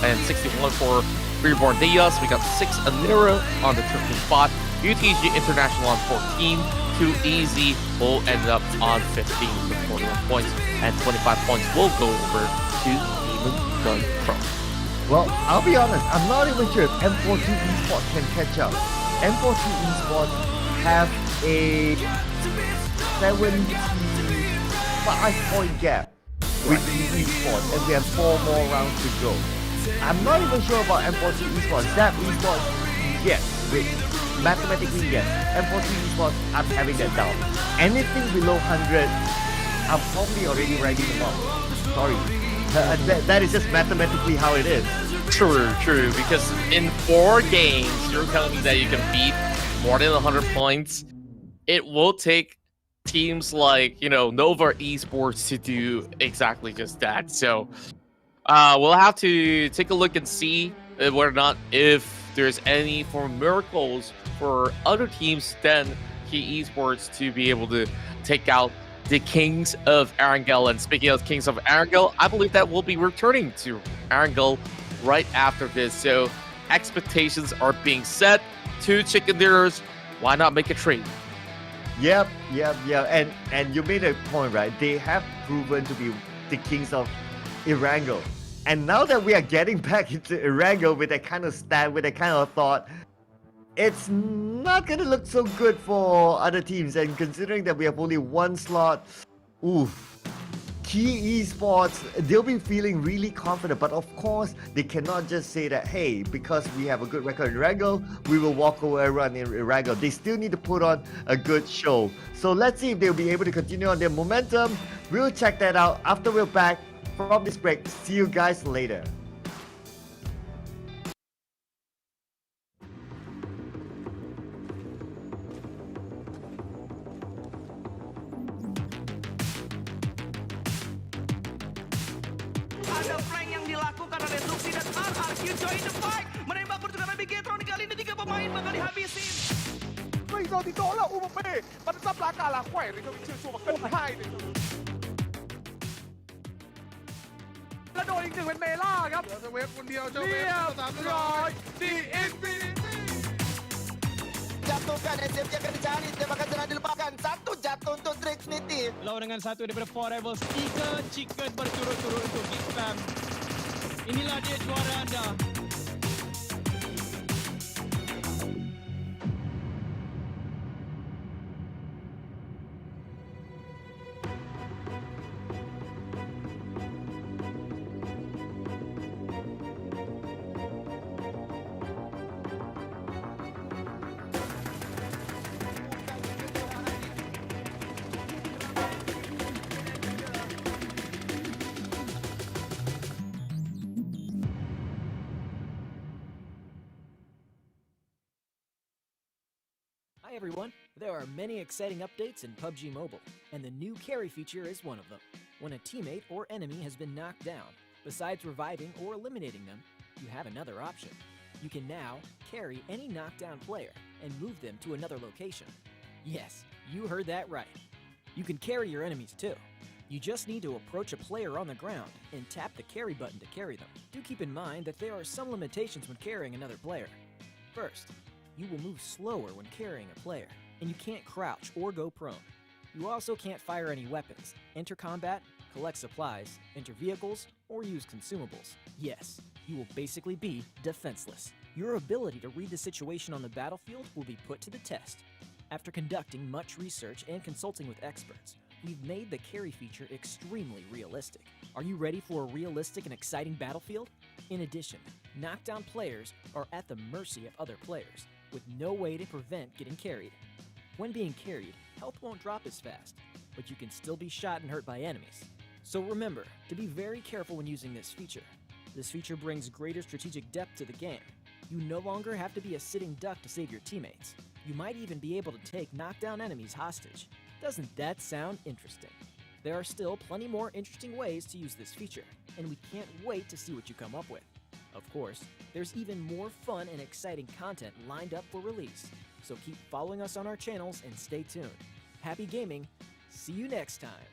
and 61 for Reborn Diaz. We got 6 Anira on the Turkish spot, UTG International on 14, 2 Easy will end up on 15 with 41 points, and 25 points will go over to Demon Gun Pro. Well, I'll be honest, I'm not even sure if M42 Esports can catch up. M42 Esports have a 75-point gap with Esports, and we have 4 more rounds to go. I'm not even sure about M42 Esports. Zap Esports, yes, mathematically yes. M42 Esports, I'm having that down. Anything below 100, I'm probably already writing them off. Sorry. That is just mathematically how it is. True, because in 4 games, you're telling me that you can beat more than 100 points. It will take teams like, Nova Esports to do exactly just that. So we'll have to take a look and see whether or not if there's any form of miracles for other teams than Key Esports to be able to take out the Kings of Erangel. And speaking of Kings of Erangel, I believe that we'll be returning to Erangel right after this. So expectations are being set. 2 chicken dinners. Why not make a trade? Yep. And you made a point, right? They have proven to be the Kings of Erangel. And now that we are getting back into Erangel with that kind of stat, with that kind of thought, it's not going to look so good for other teams. And considering that we have only 1 slot, Key Esports, they'll be feeling really confident. But of course, they cannot just say that, hey, because we have a good record in Erangel, we will walk away and run in Erangel. They still need to put on a good show. So let's see if they'll be able to continue on their momentum. We'll check that out after we're back from this break. See you guys later. Ada flank yang dilakukan oleh Luxi dan RRQ join the fight. Menembak pertukaran Bigetron kali ini 3 pemain bakal dihabisin. 最後跌到啦，烏木咩？問執哪架啦？喂，你個超數物跟派你。แล้วโดนอีก 1เป็นเมล่าครับเจ้าเวฟคนเดียวเจ้าเวฟเรียบร้อย The Infinity Jatuhkan SMG akan dicari, tembakan jangan dilupakan. 1 jatuh untuk Trinity. Lawan dengan 1 daripada 4 rivals, 3 chicken berturut-turut untuk Geek Fam. Inilah dia juara anda. Hi everyone! There are many exciting updates in PUBG Mobile, and the new carry feature is one of them. When a teammate or enemy has been knocked down, besides reviving or eliminating them, you have another option. You can now carry any knockdown player and move them to another location. Yes, you heard that right. You can carry your enemies too. You just need to approach a player on the ground and tap the carry button to carry them. Do keep in mind that there are some limitations when carrying another player. First, you will move slower when carrying a player, and you can't crouch or go prone. You also can't fire any weapons, enter combat, collect supplies, enter vehicles, or use consumables. Yes, you will basically be defenseless. Your ability to read the situation on the battlefield will be put to the test. After conducting much research and consulting with experts, we've made the carry feature extremely realistic. Are you ready for a realistic and exciting battlefield? In addition, knockdown players are at the mercy of other players, with no way to prevent getting carried. When being carried, health won't drop as fast, but you can still be shot and hurt by enemies. So remember to be very careful when using this feature. This feature brings greater strategic depth to the game. You no longer have to be a sitting duck to save your teammates. You might even be able to take knockdown enemies hostage. Doesn't that sound interesting? There are still plenty more interesting ways to use this feature, and we can't wait to see what you come up with. Of course, there's even more fun and exciting content lined up for release, so keep following us on our channels and stay tuned. Happy gaming! See you next time!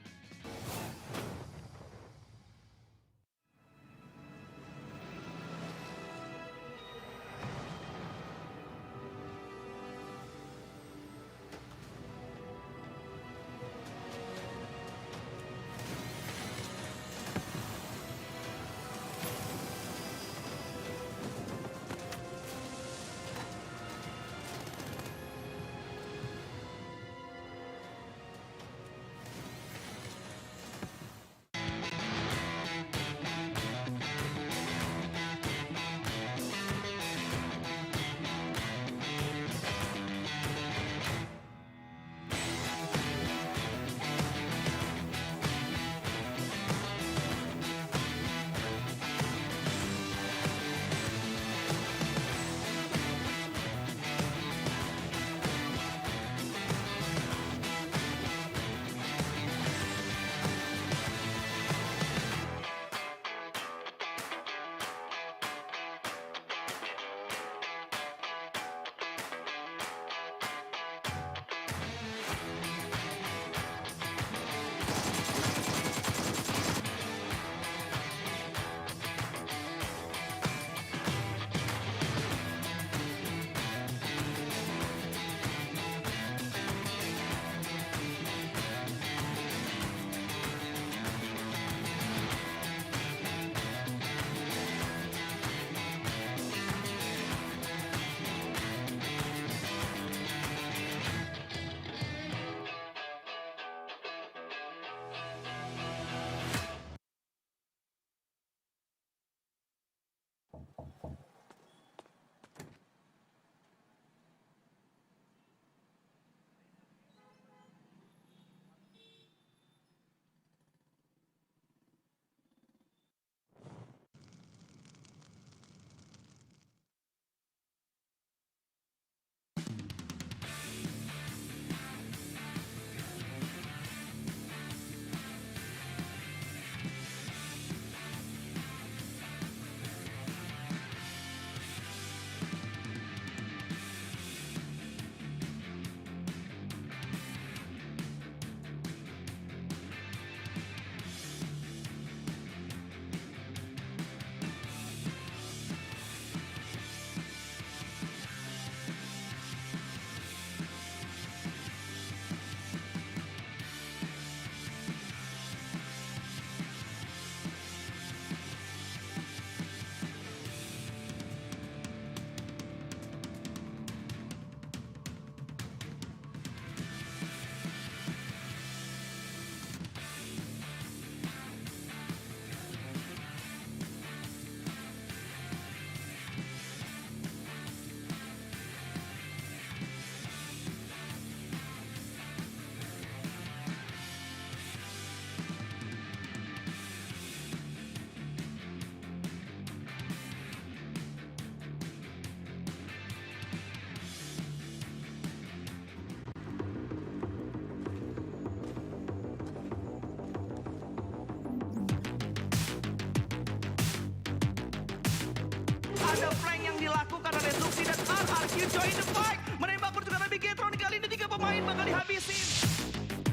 Ada flank yang dilakukan oleh Zuxi dan RRQ join the fight. Menembak pertukaran Bigetron kali ini 3 pemain bakal dihabisin.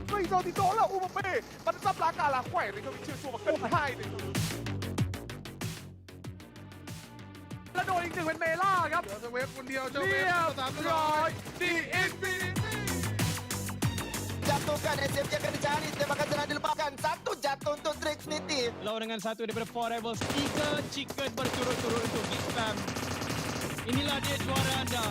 最後跌咗啦，烏木啤，問執乸架啦，喂，你個超數跟嗨你。แล้วโดนอีกหนึ่งเป็นเมล่าครับเจอเวฟคนเดียวเจอเวฟร้อยดีอินฟินิตี้ Jatuhkan SMG akan dicari. Tembakan jangan dilupakan. Satu jatuh untuk Trinity. Lawan dengan satu daripada 4 Rivals, 3 chicken berturut-turut untuk Big Spam. Inilah dia juara anda.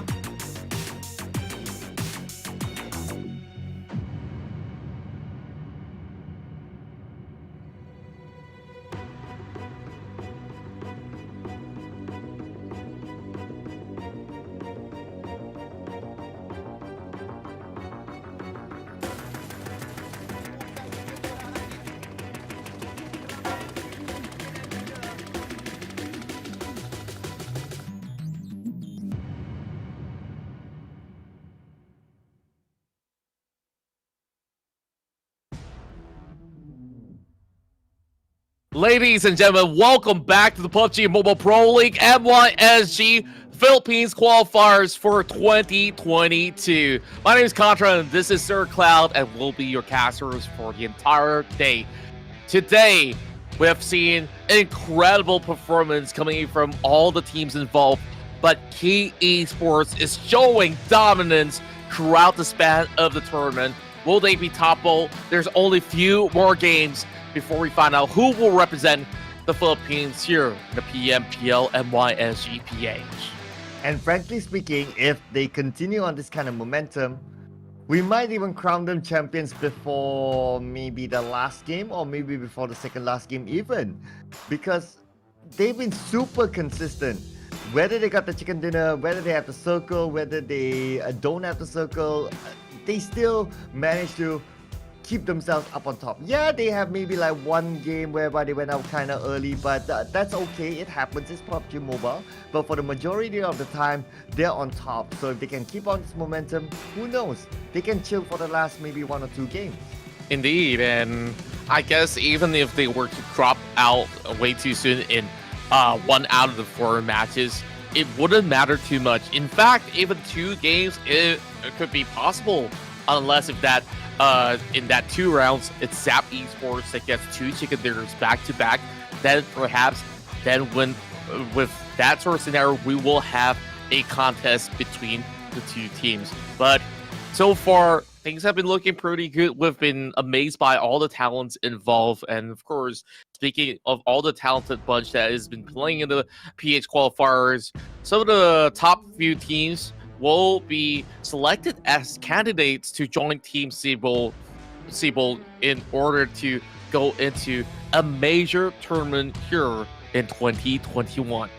Ladies and gentlemen, welcome back to the PUBG Mobile Pro League MYSG Philippines qualifiers for 2022. My name is Contra and this is Sir Cloud and we'll be your casters for the entire day. Today, we have seen incredible performance coming from all the teams involved, but Key Esports is showing dominance throughout the span of the tournament. Will they be toppled? There's only few more games before we find out who will represent the Philippines here in the PMPL MY PH. And frankly speaking, if they continue on this kind of momentum, we might even crown them champions before maybe the last game or maybe before the second last game even. Because they've been super consistent. Whether they got the chicken dinner, whether they have the circle, whether they don't have the circle, they still manage to keep themselves up on top. Yeah, they have maybe like one game whereby they went out kind of early, but that's okay. It happens. It's PUBG Mobile. But for the majority of the time, they're on top. So if they can keep on this momentum, who knows? They can chill for the last maybe 1 or 2 games. Indeed, and I guess even if they were to drop out way too soon in 1 out of the 4 matches, it wouldn't matter too much. In fact, even 2 games, it could be possible, unless if that in that 2 rounds, it's Zap Esports that gets 2 chicken dinners back to back. Then perhaps, when with that sort of scenario, we will have a contest between the 2 teams. But so far, things have been looking pretty good. We've been amazed by all the talents involved, and of course, speaking of all the talented bunch that has been playing in the PH qualifiers, some of the top few teams will be selected as candidates to join Team Sibol in order to go into a major tournament here in 2021.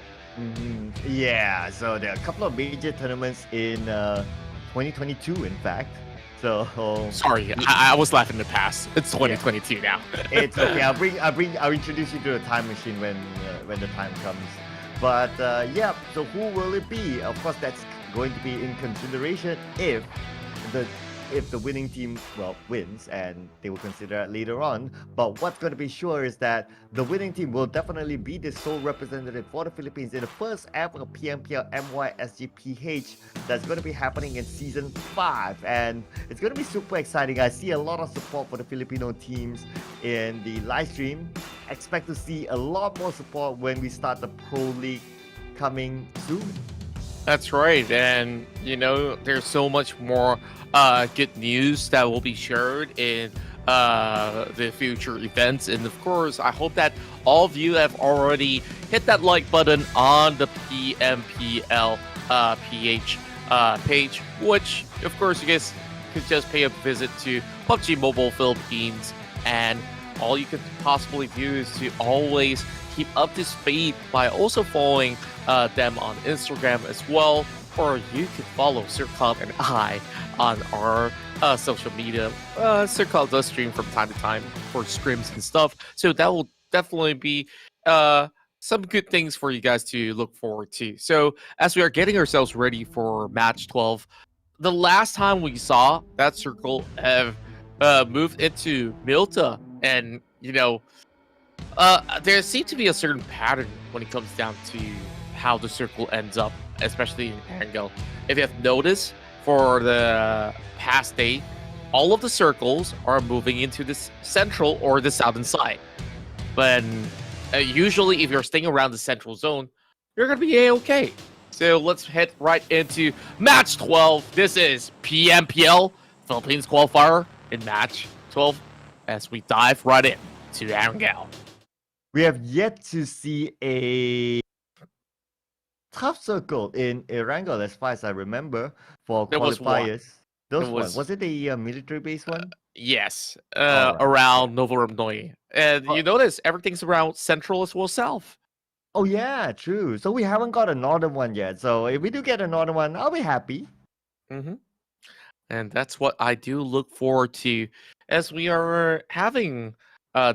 Yeah, so there are a couple of major tournaments in 2022, in fact. So sorry, I was laughing in the past. It's 2022 now. It's okay. I'll introduce you to the time machine when the time comes. But yeah, so who will it be? Of course, that's going to be in consideration if the winning team wins, and they will consider that later on. But what's going to be sure is that the winning team will definitely be the sole representative for the Philippines in the first ever PMPL MY PH that's going to be happening in season 5, and it's going to be super exciting. I see a lot of support for the Filipino teams in the live stream. Expect to see a lot more support when we start the Pro League coming soon. That's right, and you know, there's so much more good news that will be shared in the future events, and of course, I hope that all of you have already hit that like button on the PMPL PH page, which of course you guys could just pay a visit to PUBG Mobile Philippines, and all you could possibly do is to always keep up to speed by also following them on Instagram as well, or you can follow Sir Cloud and I on our social media. Sir Cloud does stream from time to time for scrims and stuff, so that will definitely be some good things for you guys to look forward to. So as we are getting ourselves ready for match 12, the last time we saw that circle have moved into Milta, and you know, there seems to be a certain pattern when it comes down to how the circle ends up, especially in Angle. If you have noticed, for the past day, all of the circles are moving into the central or the southern side. But usually, if you're staying around the central zone, you're going to be A-okay. So let's head right into match 12. This is PMPL Philippines qualifier in match 12 as we dive right in to Angle. We have yet to see a tough circle in Erangel, as far as I remember, for There was one. qualifiers. Was it the military base one? Yes, Alright. around Novoromnoy. And Oh. you notice everything's around central as well south. Oh yeah, true. So we haven't got a northern one yet. So if we do get a northern one, I'll be happy. And that's what I do look forward to as we are having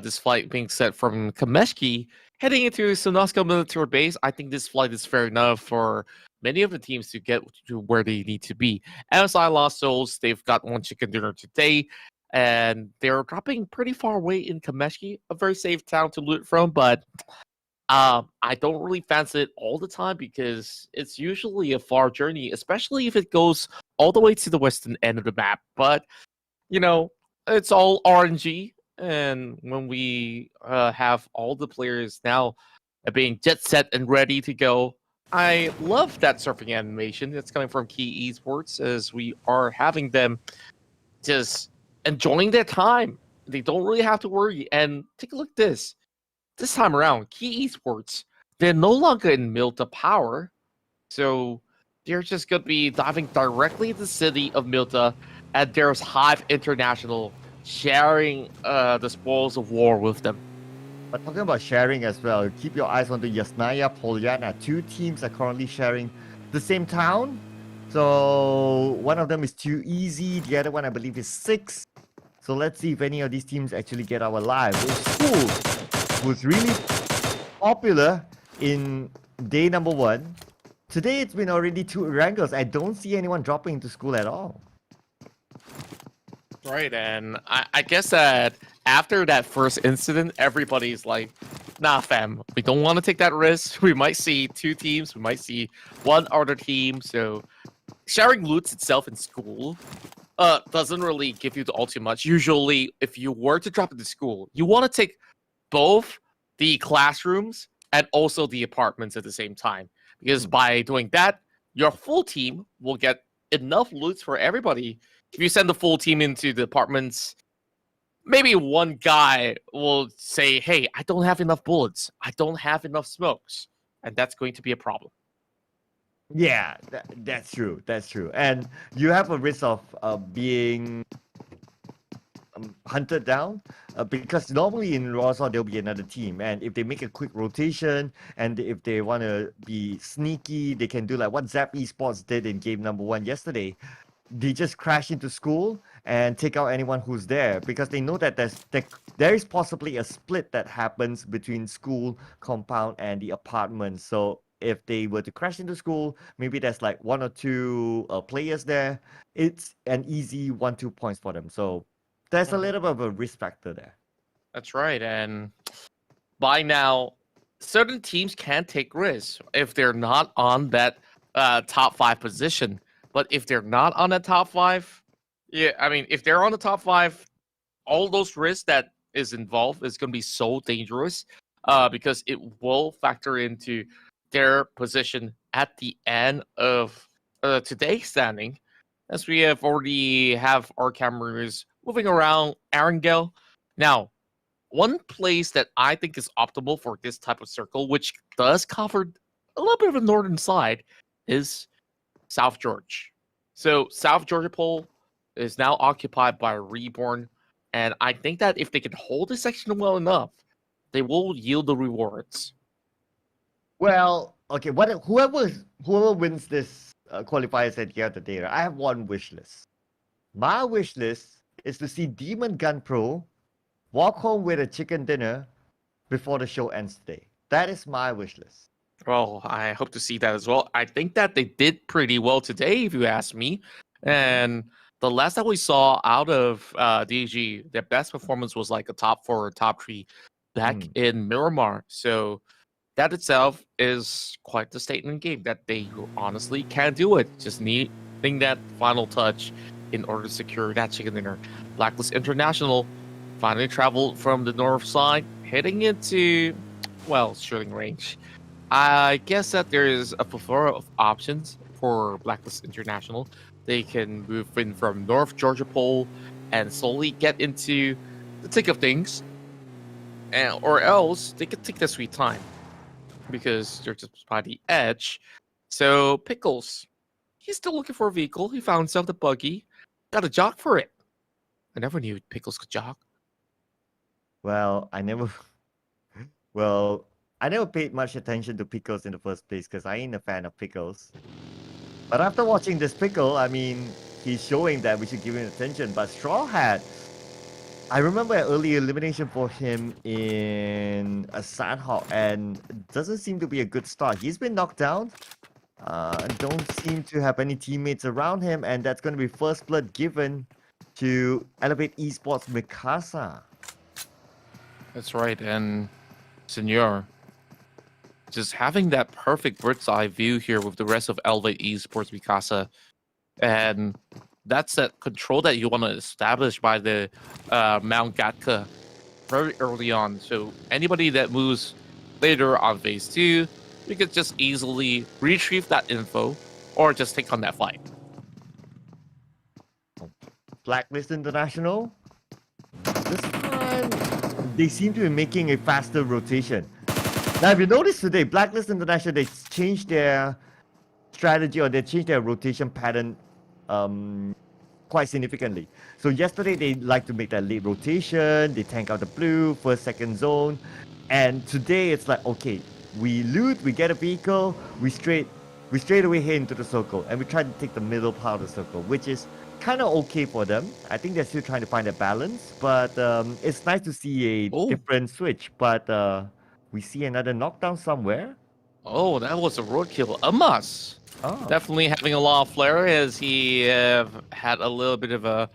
this flight being set from Kameshki heading into Sonosko military base. I think this flight is fair enough for many of the teams to get to where they need to be. MSI Lost Souls, they've got 1 chicken dinner today, and they're dropping pretty far away in Kameshki, a very safe town to loot from, but I don't really fancy it all the time because it's usually a far journey, especially if it goes all the way to the western end of the map. But, you know, it's all RNG, and when we have all the players now being jet set and ready to go, I love that surfing animation that's coming from Key Esports as we are having them just enjoying their time. They don't really have to worry. And take a look at this. This time around, Key Esports, they're no longer in Milta Power. So they're just going to be diving directly into the city of Milta, and there's Hive International sharing the spoils of war with them. But talking about sharing as well, keep your eyes on the Yasnaya Polyana. Two teams are currently sharing the same town. So one of them is Too Easy, the other one I believe is 6. So let's see if any of these teams actually get our live. School was really popular in day number 1. Today it's been already 2 Erangels. I don't see anyone dropping into school at all. Right, and I guess that after that first incident, everybody's like, nah, fam, we don't want to take that risk. We might see 2 teams, we might see 1 other team. So sharing loots itself in school doesn't really give you all too much. Usually, if you were to drop into school, you want to take both the classrooms and also the apartments at the same time. Because by doing that, your full team will get enough loots for everybody. If you send the full team into the apartments, maybe one guy will say, hey, I don't have enough bullets. I don't have enough smokes. And that's going to be a problem. Yeah, that's true. That's true. And you have a risk of being hunted down because normally in Warsaw there'll be another team, and if they make a quick rotation and if they want to be sneaky, they can do like what Zap Esports did in game number 1 yesterday. They just crash into school and take out anyone who's there because they know that there is possibly a split that happens between school compound and the apartment. So if they were to crash into school, maybe there's like 1 or 2 players there. It's an easy 1-2 points for them. So there's a little bit of a risk factor there. That's right. And by now, certain teams can take risks if they're not on that top 5 position. But if they're not on the top 5, yeah, I mean, if they're on the top 5, all those risks that is involved is going to be so dangerous because it will factor into their position at the end of today's standing, as we have already have our cameras moving around Arangel. Now, one place that I think is optimal for this type of circle, which does cover a little bit of the northern side, is South George. So South Georgia Pole is now occupied by Reborn, and I think that if they can hold this section well enough, they will yield the rewards. Well, okay, whoever wins this qualifiers at the end of the day, I have one wish list. My wish list is to see Demon Gun Pro walk home with a chicken dinner before the show ends today. That is my wish list. Well, I hope to see that as well. I think that they did pretty well today, if you ask me. And the last that we saw out of DG, their best performance was like a top 4 or top 3 back in Miramar. So that itself is quite the statement game that they honestly can do it. Just needing that final touch in order to secure that chicken dinner. Blacklist International finally traveled from the north side, heading into, well, shooting range. I guess that there is a plethora of options for Blacklist International. They can move in from North Georgia Pole and slowly get into the thick of things, or else they could take their sweet time because they're just by the edge. So Pickles, he's still looking for a vehicle. He found himself the buggy, got a jog for it. I never knew Pickles could jog. Well, I never paid much attention to Pickles in the first place because I ain't a fan of Pickles. But after watching this Pickle, I mean, he's showing that we should give him attention. But Straw Hat, I remember an early elimination for him in a Sandhawk, and it doesn't seem to be a good start. He's been knocked down. Don't seem to have any teammates around him, and that's going to be first blood given to Elevate Esports Mikasa. That's right, and Senor, just having that perfect bird's eye view here with the rest of Elevate Esports Mikasa, and that's that control that you want to establish by the Mount Gatka very early on. So anybody that moves later on phase 2, you could just easily retrieve that info or just take on that fight. Blacklist International. This time, they seem to be making a faster rotation. Now, if you notice today, Blacklist International, they changed their strategy or they changed their rotation pattern quite significantly. So yesterday, they like to make that late rotation, they tank out the blue, first, second zone. And today, it's like, okay, we loot, we get a vehicle, we straight away head into the circle, and we try to take the middle part of the circle, which is kind of okay for them. I think they're still trying to find a balance, but it's nice to see a different switch. But we see another knockdown somewhere. Oh, that was a roadkill. Amas. Oh. Definitely having a lot of flair as he had a little bit of a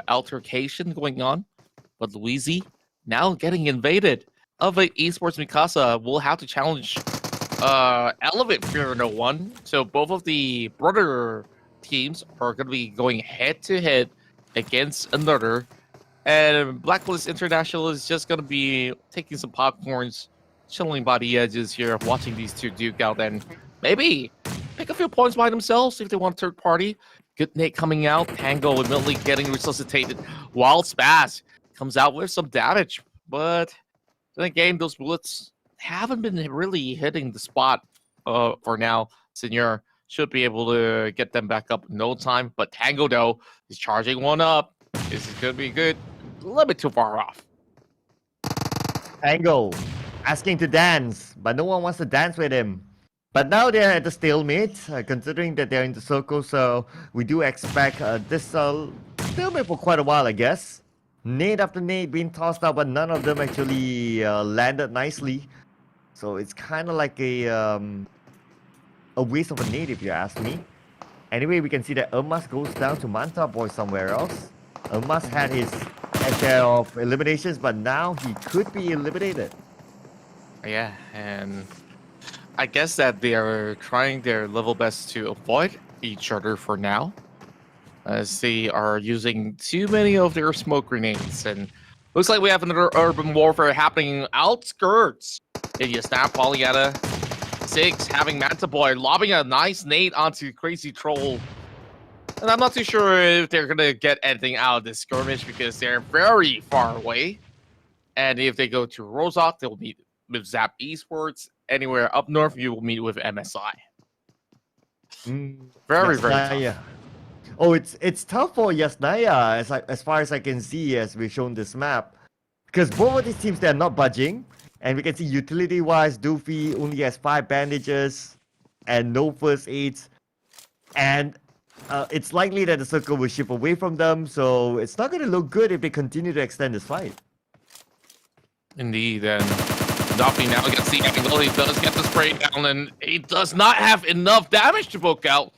altercation going on. But Luigi now getting invaded. Elevate Esports Mikasa will have to challenge Elevate Fear No One. So both of the brother teams are going to be going head to head against another. And Blacklist International is just going to be taking some popcorns, chilling by the edges here, watching these two duke out, and maybe pick a few points by themselves if they want a third party. Good Nate coming out, Tango immediately getting resuscitated, while Spaz comes out with some damage. But then again, those bullets haven't been really hitting the spot for now. Senor should be able to get them back up in no time. But Tango, though, is charging one up. This is going to be good. A little bit too far off. Tango asking to dance, but no one wants to dance with him. But now they're at the stalemate, considering that they're in the circle, so we do expect this stalemate for quite a while, I guess. Nade after nade being tossed out, but none of them actually landed nicely. So it's kind of like a waste of a nade, if you ask me. Anyway, we can see that Ermas goes down to Manta Boy somewhere else. Ermas had his share of eliminations, but now he could be eliminated. Yeah, and I guess that they are trying their level best to avoid each other for now, as they are using too many of their smoke grenades. And looks like we have another urban warfare happening outskirts. And you snap Polyata 6 having Manta Boy lobbing a nice nade onto Crazy Troll. And I'm not too sure if they're gonna get anything out of this skirmish because they're very far away. And if they go to Rozok, they'll meet with Zap Esports. Anywhere up north, you will meet with MSI. Very tough. Yeah. Oh, it's tough for Yasnaya as far as I can see, as we've shown this map, because both of these teams, they're not budging, and we can see utility-wise, Doofy only has 5 bandages and no first aids, and it's likely that the circle will shift away from them, so it's not going to look good if they continue to extend this fight. Indeed, and Duffy now gets the angle. He does get the spray down, and he does not have enough damage to book out,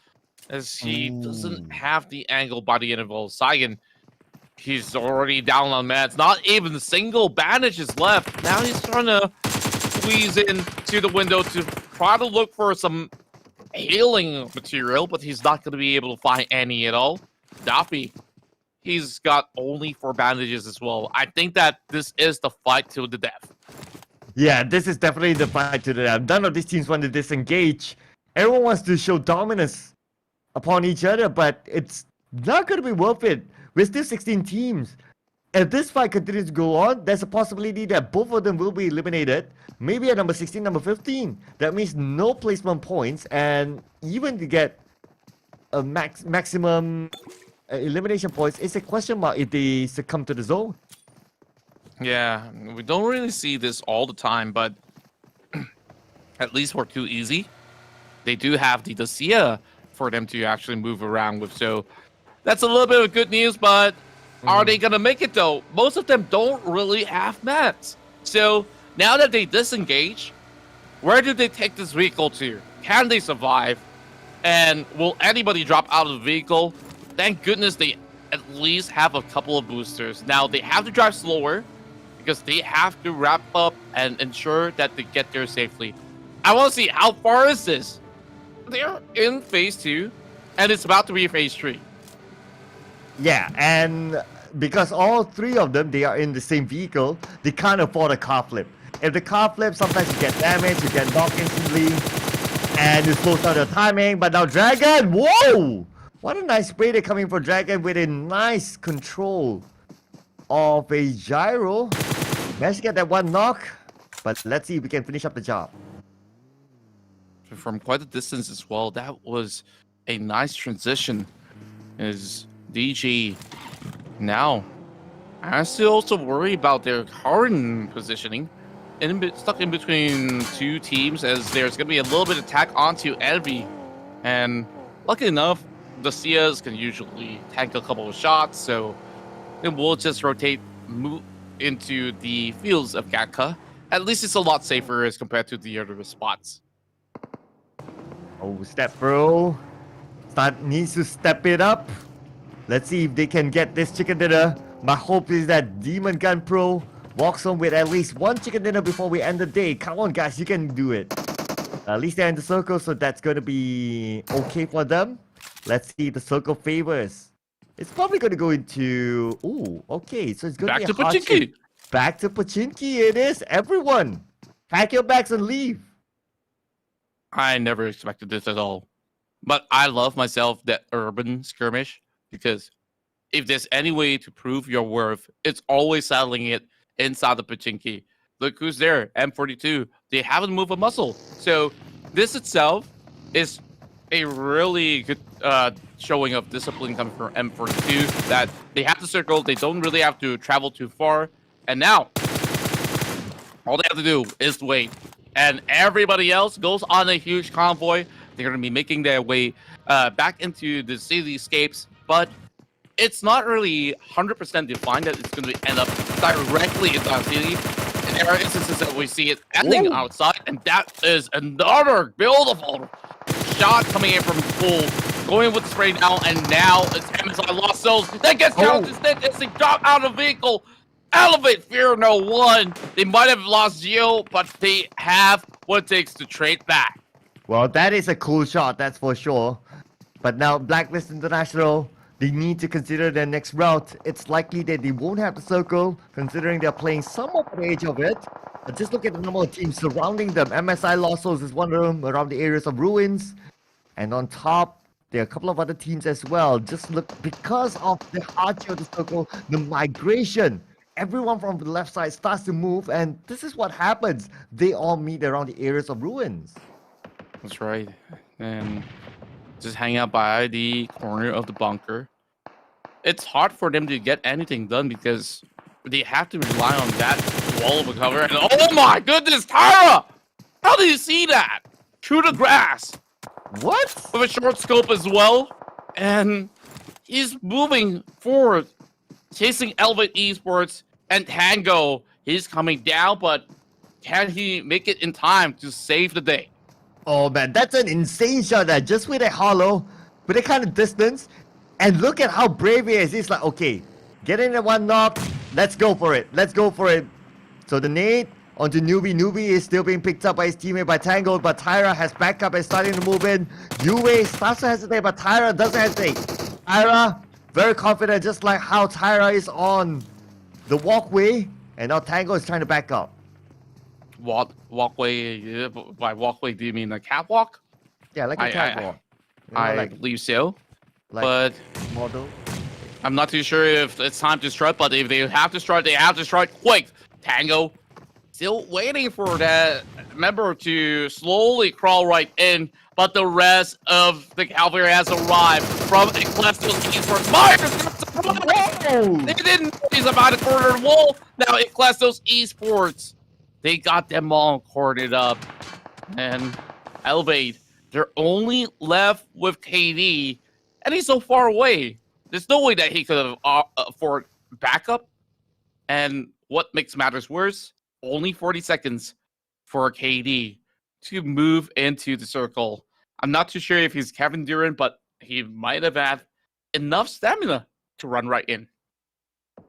as he doesn't have the angle by the end of Saiyan. He's already down on meds. Not even a single bandage is left. Now he's trying to squeeze in to the window to try to look for some healing material, but he's not going to be able to find any at all. Duffy, he's got only 4 bandages as well. I think that this is the fight to the death. Yeah, this is definitely the fight to the death. None of these teams want to disengage. Everyone wants to show dominance upon each other, but it's not going to be worth it. We're still 16 teams. If this fight continues to go on, there's a possibility that both of them will be eliminated. Maybe at number 16, number 15. That means no placement points, and even to get a maximum elimination points, it's a question mark if they succumb to the zone. Yeah, we don't really see this all the time, but at least for too easy, they do have the Dacia for them to actually move around with. So that's a little bit of good news, but are they going to make it, though? Most of them don't really have mats. So now that they disengage, where do they take this vehicle to? Can they survive? And will anybody drop out of the vehicle? Thank goodness they at least have a couple of boosters. Now, they have to drive slower because they have to wrap up and ensure that they get there safely. I want to see how far is this? They're in phase 2, and it's about to be phase 3. Yeah, and because all three of them, they are in the same vehicle, they can't afford a car flip. If the car flips, sometimes you get damage, you get knocked instantly, and it slows down your timing. But now Dragon, whoa! What a nice spray they're coming for Dragon with a nice control of a gyro. Managed to get that one knock, but let's see if we can finish up the job. From quite a distance as well, that was a nice transition. Is DG now I still also worry about their current positioning, stuck in between two teams, as there's going to be a little bit of attack onto Envy. And lucky enough, the Sias can usually tank a couple of shots, so it will just rotate, move into the fields of Gatka. At least it's a lot safer as compared to the other spots. Oh, step bro. Needs to step it up. Let's see if they can get this chicken dinner. My hope is that Demon Gun Pro walks home with at least one chicken dinner before we end the day. Come on, guys, you can do it. At least they're in the circle, so that's going to be okay for them. Let's see if the circle favors. It's probably going to go into... Ooh, okay, so it's going Back to to be a hard Pachinki. shit. Back to Pachinki it is. Everyone, pack your bags and leave. I never expected this at all. But I love myself that urban skirmish, because if there's any way to prove your worth, it's always settling it inside the Pachinki. Look who's there, M42. They haven't moved a muscle. So this itself is a really good showing of discipline coming from M42, that they have to circle, they don't really have to travel too far. And now, all they have to do is wait. And everybody else goes on a huge convoy. They're going to be making their way back into the cityscapes, but it's not really 100% defined that it's going to end up directly inside the city. And there are instances that we see it ending outside, and that is another beautiful shot coming in from Bull, going with the spray now, and now it's MSI Lost Souls that gets down to stick as they drop out of the vehicle. Elevate Fear No One. They might have lost Geo, but they have what it takes to trade back. Well, that is a cool shot, that's for sure. But now, Blacklist International, they need to consider their next route. It's likely that they won't have the circle, considering they're playing somewhat on the edge of it. But just look at the number of teams surrounding them. MSI Lost Souls is one of them, around the areas of ruins. And on top, there are a couple of other teams as well. Just look, because of the hardship of the circle, the migration, everyone from the left side starts to move, and this is what happens. They all meet around the areas of ruins. That's right. And just hang out by the corner of the bunker. It's hard for them to get anything done because they have to rely on that wall of a cover. And oh my goodness, Tyra! How do you see that? Through the grass. What? With a short scope as well. And he's moving forward, chasing Elevate Esports and Tango. He's coming down, but can he make it in time to save the day? Oh man, that's an insane shot there, just with a hollow, with a kind of distance. And look at how brave he is. He's like, okay, get in at one knock, let's go for it, let's go for it. So the nade onto Newbie. Newbie is still being picked up by his teammate by Tango, but Tyra has backup and starting to move in. Yue starts to hesitate, but Tyra doesn't hesitate. Tyra, very confident, just like how Tyra is on the walkway, and now Tango is trying to back up. Walkway? By walkway, do you mean a catwalk? Yeah, like a catwalk. You know, I like believe so. Like But model. I'm not too sure if it's time to strut, but if they have to strut, they have to strut quick. Tango still waiting for that member to slowly crawl right in, but the rest of the cavalry has arrived from Ecclesiastes Esports. They didn't know he's about to corner the wall. Now Ecclesiastes Esports, they got them all corded up. And Elevate, they're only left with KD, and he's so far away. There's no way that he could afford backup. And what makes matters worse, only 40 seconds for KD to move into the circle. I'm not too sure if he's Kevin Durant, but he might have had enough stamina to run right in.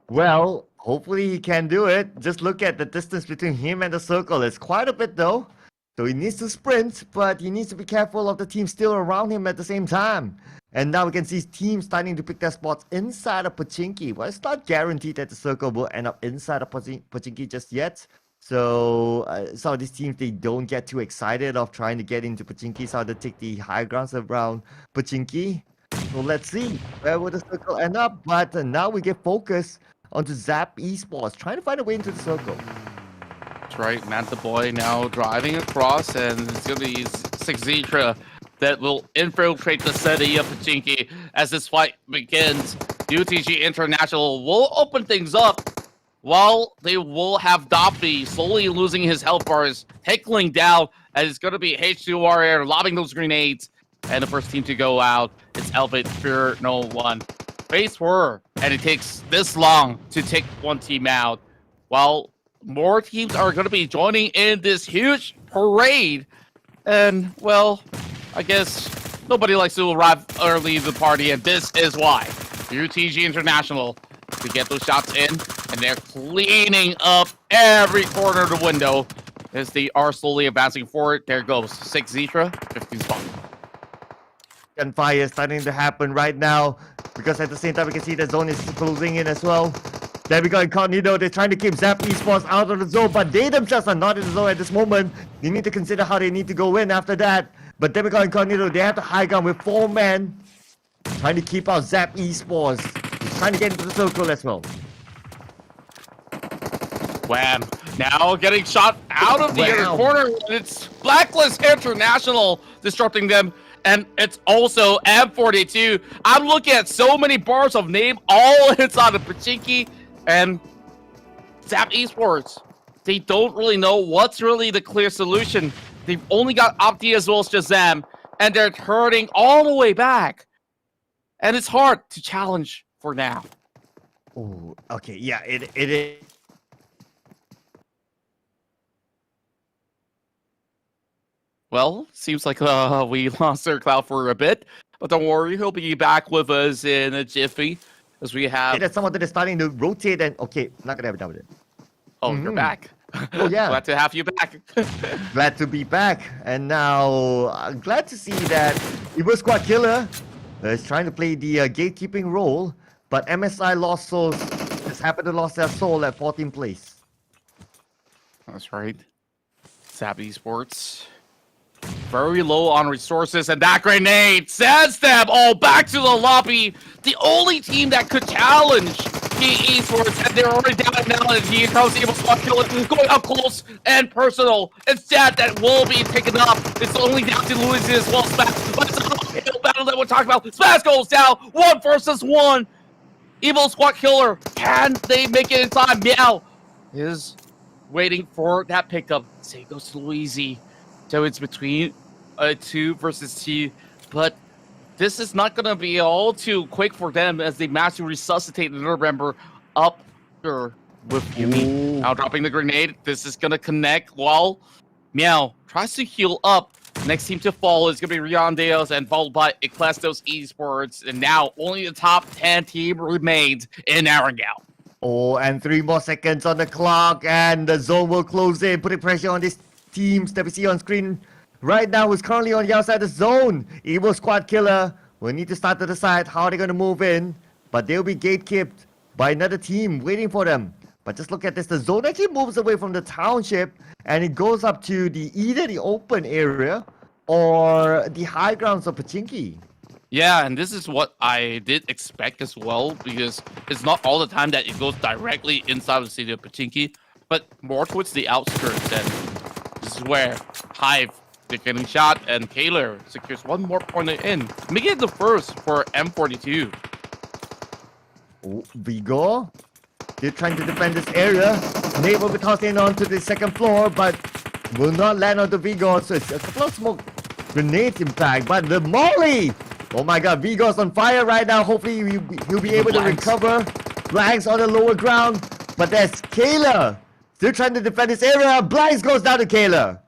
Well, hopefully he can do it. Just look at the distance between him and the circle. It's quite a bit though. So he needs to sprint, but he needs to be careful of the team still around him at the same time. And now we can see teams starting to pick their spots inside of Pochinki. Well, it's not guaranteed that the circle will end up inside of Pochinki just yet. So some of these teams, they don't get too excited of trying to get into Pochinki, so they take the high grounds around Pochinki. So let's see where will the circle end up. But now we get focused onto Zap Esports, trying to find a way into the circle. That's right, Manta Boy now driving across, and it's going to be Zitra that will infiltrate the city of Pochinki as this fight begins. UTG International will open things up, while they will have Daphne slowly losing his health bars, heckling down, as it's going to be H2 Warrior lobbing those grenades. And the first team to go out is Elevate Fear No One. Face Horror, and it takes this long to take one team out, while more teams are going to be joining in this huge parade. And, well, I guess nobody likes to arrive early to the party, and this is why. UTG International to get those shots in, and they're cleaning up every corner of the window as they are slowly advancing forward. There goes 6 Zitra, 15 spot. Gunfire is starting to happen right now, because at the same time we can see the zone is closing in as well. There we go, Incognito. They're trying to keep Zap Esports out of the zone, but they themselves are not in the zone at this moment. They need to consider how they need to go in after that. But there we go, Incognito. They have the high ground with 4 men, trying to keep out Zap Esports. He's trying to get into the circle as well. Wham! Now getting shot out of the other corner. It's Blacklist International disrupting them. And it's also M42. I'm looking at so many bars of name all inside of Pochinki and Zap Esports. They don't really know what's really the clear solution. They've only got Opti as well as Shazam, and they're turning all the way back. And it's hard to challenge for now. Oh, okay, yeah, it is. Well, seems like we lost our Cloud for a bit, but don't worry, he'll be back with us in a jiffy, as we have... That's someone that is starting to rotate and... Okay, not gonna have it done with it. Oh, you're back. Oh, yeah. Glad to have you back. Glad to be back. And now, I'm glad to see that Evil Squad Killer is trying to play the gatekeeping role, but MSI lost souls, just happened to lost their soul at 14th place. That's right. Zap Esports. Very low on resources, and that grenade sends them all back to the lobby. The only team that could challenge PE Esports, and they're already down now, and here comes Evil Squad Killer going up close and personal. Instead, that will be taken up. It's only down to Luigi as well, Smash. But it's an uphill battle that we're talking about. Smash goes down, 1 versus 1. Evil Squad Killer, can they make it in time? Meow is waiting for that pickup. So it goes to Luigi. So it's between 2 versus 2, but this is not going to be all too quick for them as they manage to resuscitate another member up there with Yumi. Now dropping the grenade. This is going to connect while Meow tries to heal up. Next team to fall is going to be Riondeos and followed by Eclastos Esports. And now only the top 10 team remains in Arangao. Oh, and 3 more seconds on the clock, and the zone will close in, putting pressure on this teams that we see on screen right now is currently on the outside of the zone. Evil Squad Killer will need to start to decide how they're going to move in, but they'll be gatekept by another team waiting for them. But just look at this, the zone actually moves away from the township and it goes up to either the open area or the high grounds of Pochinki. Yeah, and this is what I did expect as well, because it's not all the time that it goes directly inside of the city of Pochinki, but more towards the outskirts. And this is where Hive, they're getting shot, and Kaler secures 1 more point in, making it the first for M42. Oh, Vigo, they're trying to defend this area. Nate will be tossing on to the 2nd floor, but will not land on the Vigo, so it's a couple of smoke grenades impact, but the Molly! Oh my god, Vigo's on fire right now. Hopefully he'll be able to recover. Blanks on the lower ground, but there's Kaler. Still trying to defend this area. Blinds goes down to Kaler.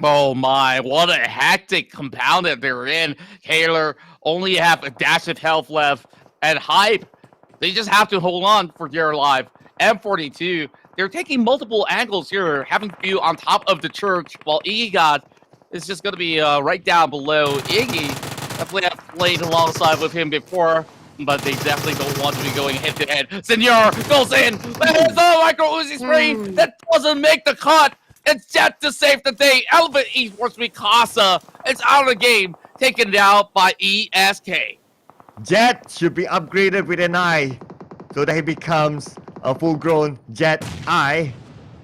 Oh my, what a hectic compound that they're in. Kaler only have a dash of health left. And Hype They just have to hold on for dear life. M42, they're taking multiple angles here, having view on top of the church, while Iggy God is just going to be right down below. Iggy definitely have played alongside with him before, but they definitely don't want to be going head-to-head. Senor goes in, there's the micro Uzi spray that doesn't make the cut. It's Jet to save the day. Elephant Esports Mikasa. It's out of the game, taken down by ESK. Jet should be upgraded with an eye so that he becomes a full-grown Jet eye.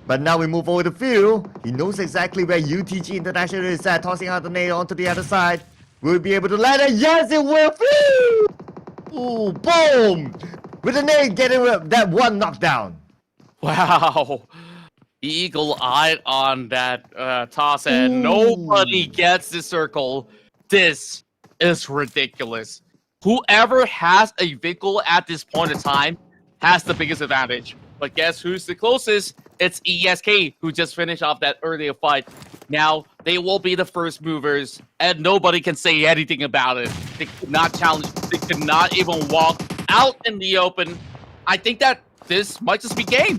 But now we move over the field. He knows exactly where UTG International is at, tossing out the nade onto the other side. Will we be able to land it? Yes, it will! Ooh, boom! With the nade getting that one knockdown. Wow. Eagle-eyed on that toss, and nobody gets the circle. This is ridiculous. Whoever has a vehicle at this point in time has the biggest advantage. But guess who's the closest? It's ESK, who just finished off that earlier fight. Now, they will be the first movers, and nobody can say anything about it. They could not challenge, they could not even walk out in the open. I think that this might just be game.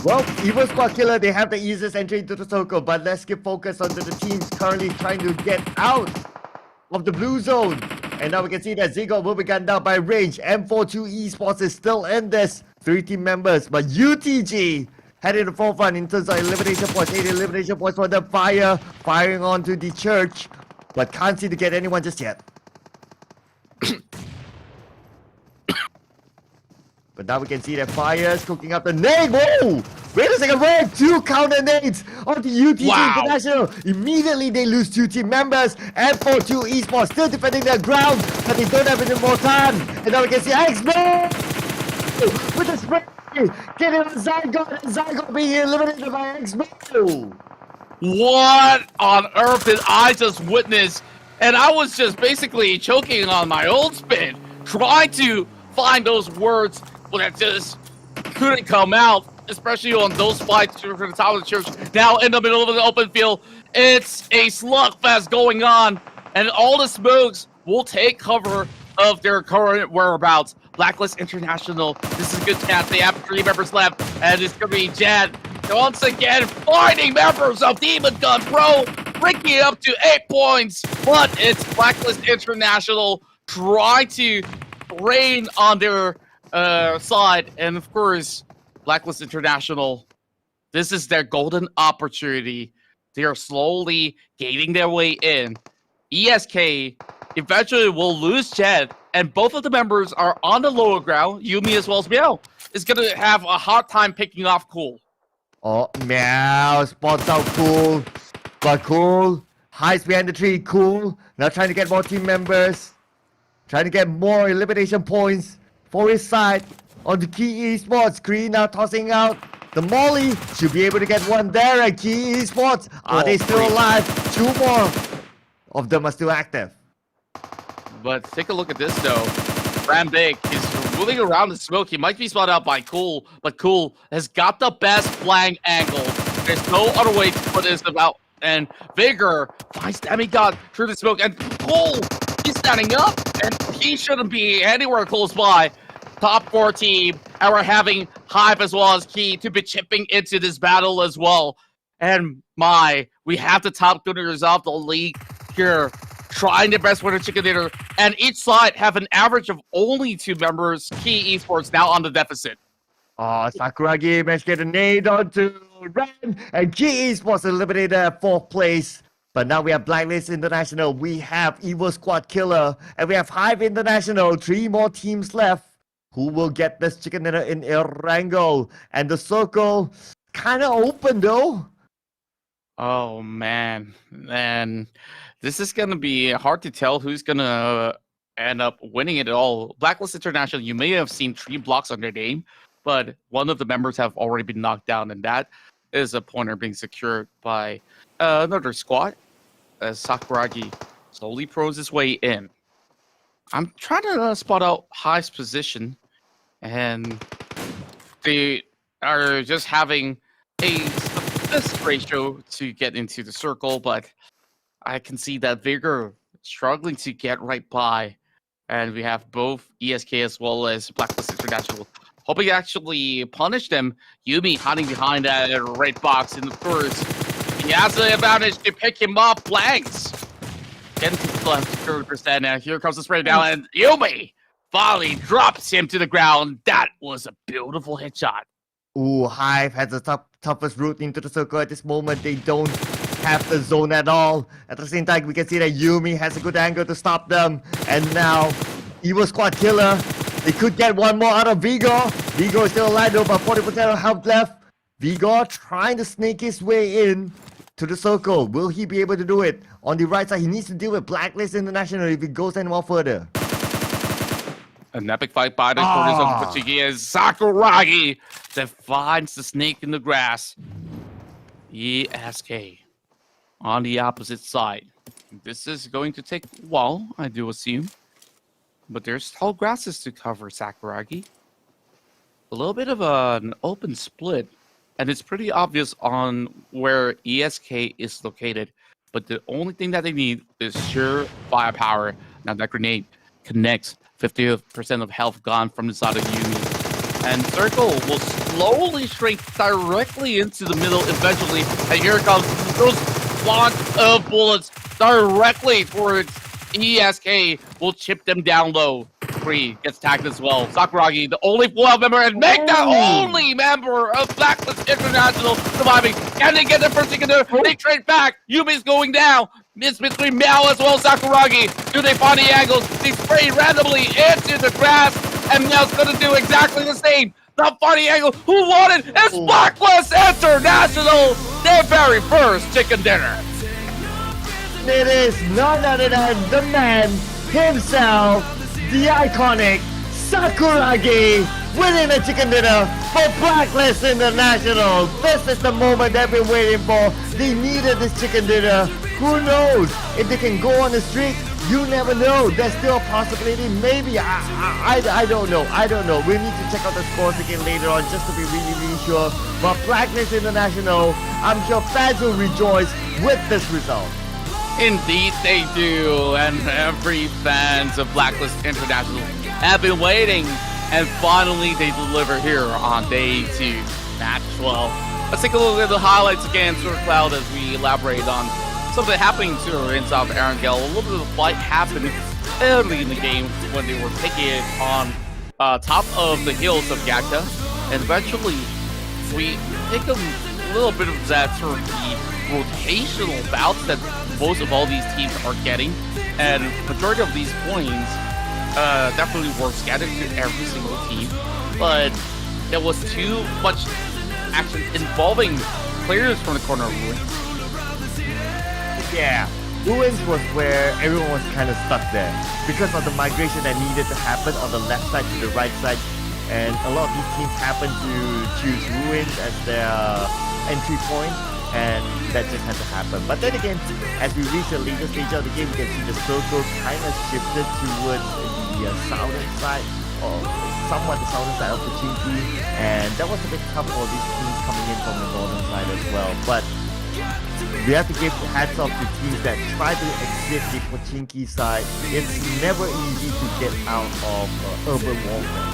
Well, Evil Squad Killer, they have the easiest entry into the circle, but let's get focused onto the teams currently trying to get out of the blue zone. And now we can see that Zigo will be gunned down by range. M42 Esports is still in this. 3 team members, but UTG heading to the forefront in terms of elimination points. 8 elimination points for them. Firing onto the church, but can't seem to get anyone just yet. But now we can see that Fires cooking up the nade. Whoa! Wait a second, wait! 2 counter nades onto UTG International. Immediately they lose 2 team members. M42 Esports still defending their ground, but they don't have any more time. And now we can see X-Men with the spray. Getting on Zygon, and Zygon being eliminated by X-Men. What on earth did I just witness? And I was just basically choking on my own spin, trying to find those words that just couldn't come out, especially on those fights for the top of the church. Now in the middle of the open field, it's a slugfest going on, and all the smokes will take cover of their current whereabouts. Blacklist International, this is a good chance. They have 3 members left, and it's going to be Jad once again finding members of Demon Gun Pro, breaking it up to 8 points, but it's Blacklist International trying to rain on their side, and of course, Blacklist International, this is their golden opportunity. They are slowly gaining their way in. ESK eventually will lose Jed, and both of the members are on the lower ground. Yumi as well as Meow is going to have a hard time picking off Cool. Oh, Meow spots out Cool, but Cool hides behind the tree. Cool now trying to get more team members, trying to get more elimination points for his side on the Key Esports. Kree now tossing out the Molly. Should be able to get one there at Key Esports. Are they still alive? 2 more of them are still active. But take a look at this though. Ram Big is moving around the smoke. He might be spotted out by Cool, but Cool has got the best flank angle. There's no other way to put this about. And Vigor finds Demigod through the smoke, and Cool is standing up, and he shouldn't be anywhere close by. Top 4 team, and we're having Hive as well as Key to be chipping into this battle as well. And we have the top gunners of the league here, trying their best for the chicken dinner, and each side have an average of only 2 members. Key Esports now on the deficit. Oh, Sakuragi managed to get a nade onto Ren, and Key Esports eliminated at 4th place. But now we have Blacklist International, we have Evil Squad Killer, and we have Hive International. 3 more teams left. Who will get this chicken dinner in Erangel? And the circle kind of open though. Oh man, and this is gonna be hard to tell who's gonna end up winning it all. Blacklist International, you may have seen 3 blocks on their name, but one of the members have already been knocked down, and that is a pointer being secured by another squad. As Sakuragi slowly pros his way in. I'm trying to spot out Hive's position, and they are just having a this ratio to get into the circle, but I can see that Vigor struggling to get right by And we have both ESK as well as Blacklist International hoping to actually punish them. Yumi hiding behind that red box, and of course, he has the advantage to pick him up blanks. Getting to the left 30%, and here comes the spray now, and Yumi finally drops him to the ground. That was a beautiful headshot. Ooh, Hive has the toughest route into the circle at this moment. They don't have the zone at all. At the same time, we can see that Yumi has a good angle to stop them. And now, Evo Squad Killer. They could get one more out of Vigor. Vigor is still alive though, but 40% of health left. Vigor trying to sneak his way in to the circle. Will he be able to do it? On the right side, he needs to deal with Blacklist International if it goes any more further. An epic fight by the corners of Pochinki as Sakuragi that finds the snake in the grass. ESK on the opposite side. This is going to take a while, I do assume. But there's tall grasses to cover Sakuragi. A little bit of an open split. And it's pretty obvious on where ESK is located. But the only thing that they need is sheer firepower. Now that grenade connects. 50% of health gone from the side of Yumi. And Circle will slowly shrink directly into the middle eventually. And here comes those launch of bullets directly towards ESK. Will chip them down low. Free gets tagged as well. Sakuragi, the only Fallout member, and make the only member of Blacklist International surviving. Can they get the first second? They trade back. Yumi's going down. It's between Meow as well as Sakuragi. Do they find the angles? They spray randomly into the grass, and Meow's gonna do exactly the same. Not finding angle. Who won it? It's Blacklist International, their very first chicken dinner. It is none other than the man himself, the iconic Sakuragi, winning the chicken dinner for Blacklist International. This is the moment they've been waiting for. They needed this chicken dinner. Who knows? If they can go on the streak, you never know. There's still a possibility. Maybe. I don't know. I don't know. We need to check out the scores again later on just to be really sure. But Blacklist International, I'm sure fans will rejoice with this result. Indeed they do, and every fans of Blacklist International have been waiting, and finally they deliver here on day 2, match 12. Let's take a look at the highlights again, Cloud, as we elaborate on something happening to in South Erangel. A little bit of a fight happened early in the game when they were taking it on top of the hills of Gakta, and eventually we pick a little bit of that sort of the rotational bouts that most of all these teams are getting, and majority of these points definitely were scattered to every single team, but there was too much action involving players from the corner of Ruins. Yeah, Ruins was where everyone was kind of stuck there because of the migration that needed to happen on the left side to the right side, and a lot of these teams happened to choose Ruins as their entry point, and that just had to happen. But then again, as we reach the later stage of the game, we can see the circle kind of shifted towards the southern side, or somewhat the southern side of Pochinki, and that was a bit tough for these teams coming in from the northern side as well. But we have to give hats off to teams that try to exit the Pochinki side. It's never easy to get out of urban warfare.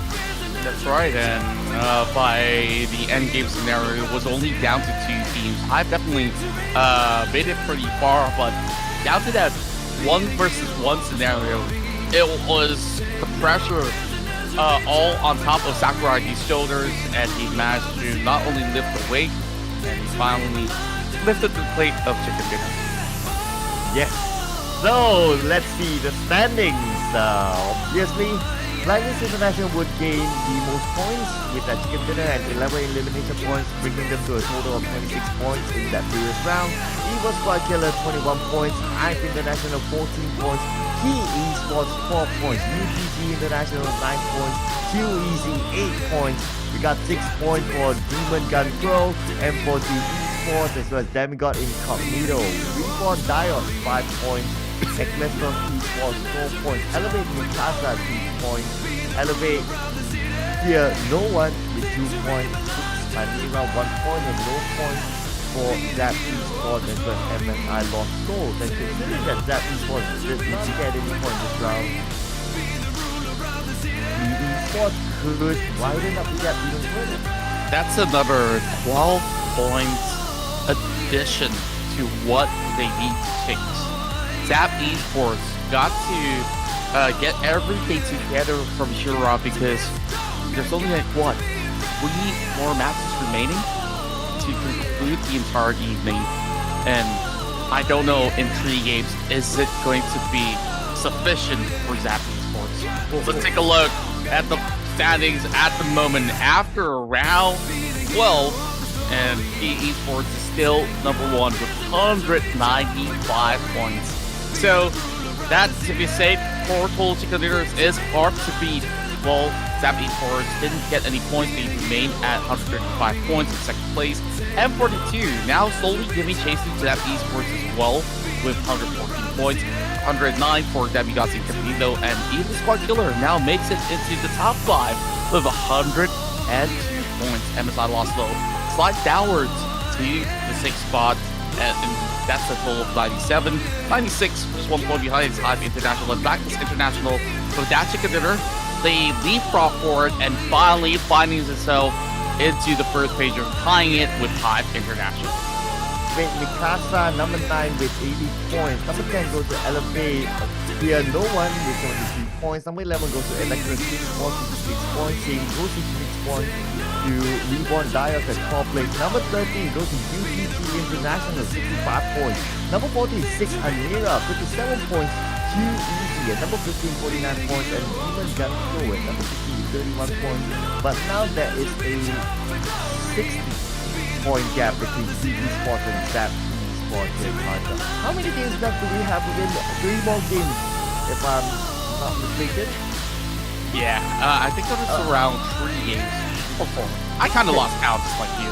That's right, and by the end game scenario, it was only down to 2 teams. I've definitely made it pretty far, but down to that 1 versus 1 scenario, it was the pressure all on top of Sakuragi's shoulders, and he managed to not only lift the weight, and he finally lifted the plate of chicken dinner. Yes. So let's see the standings. Obviously, Blacklist International would gain the most points with that chicken dinner and 11 elimination points, bringing them to a total of 26 points in that previous round. Evo Squad Killer 21 points, Hive International 14 points, Key Esports 12 points, UTG International 9 points, QEZ 8 points. We got 6 points for Demon Gun Pro, and for the Esports as well as Demigod Incognito. Reborn Dios 5 points. Eccleston Esports 4 points. Elevate Mikasa 2 points. Elevate Fear No One with 2 points. Manila 1 point and no points for Zap Esports as well as MSI Lost Souls. And considering that Zap Esports didn't get any points this round, Esports could widen up the gap even further. That's another 12 points addition to what they need to chase. Zap Esports got to get everything together from here on because there's only like, what, 3 more matches remaining to conclude the entire evening. And I don't know, in 3 games, is it going to be sufficient for Zap Esports? Let's take a look at the standings at the moment after round 12. And PE Esports is still number 1 with 195 points. So that, to be safe, for Total Chicken Leaders is hard to beat. Well, Zap Esports didn't get any points. They remain at 135 points in second place. M42 now slowly giving chase to Zap Esports as well with 114 points. 109 for Demigods and Camino, and even Squad Killer now makes it into the top 5 with 102 points. MSI lost low. Slide downwards to the 6th spot, and that's a total of 97. 96, just 1 point behind is Hive International and Blacklist International. For that chicken dinner, they leapfrog forward and finally finding itself into the first page of tying it with Hive International. Wait, Mikasa, number 9 with 80 points. Number 10 goes to Elevate. Here, no one with 73 points. Number 11 goes to Electra 6 points, 56 points. Shane goes to 6 points to Reborn Dios at 12 place. Number 13 goes to UTC International, 65 points. Number 46, Anira, 57 points. Q Easy at number 15, 49 points. And Demon Gun Pro at number 15, 31 points. But now there is a 60-point gap between CB Sports and Zap Esports in Asia. How many games left do we have within 3 more games, if I'm not mistaken? Yeah, I think that was around 3 games or 4. I kind of lost count, just like you.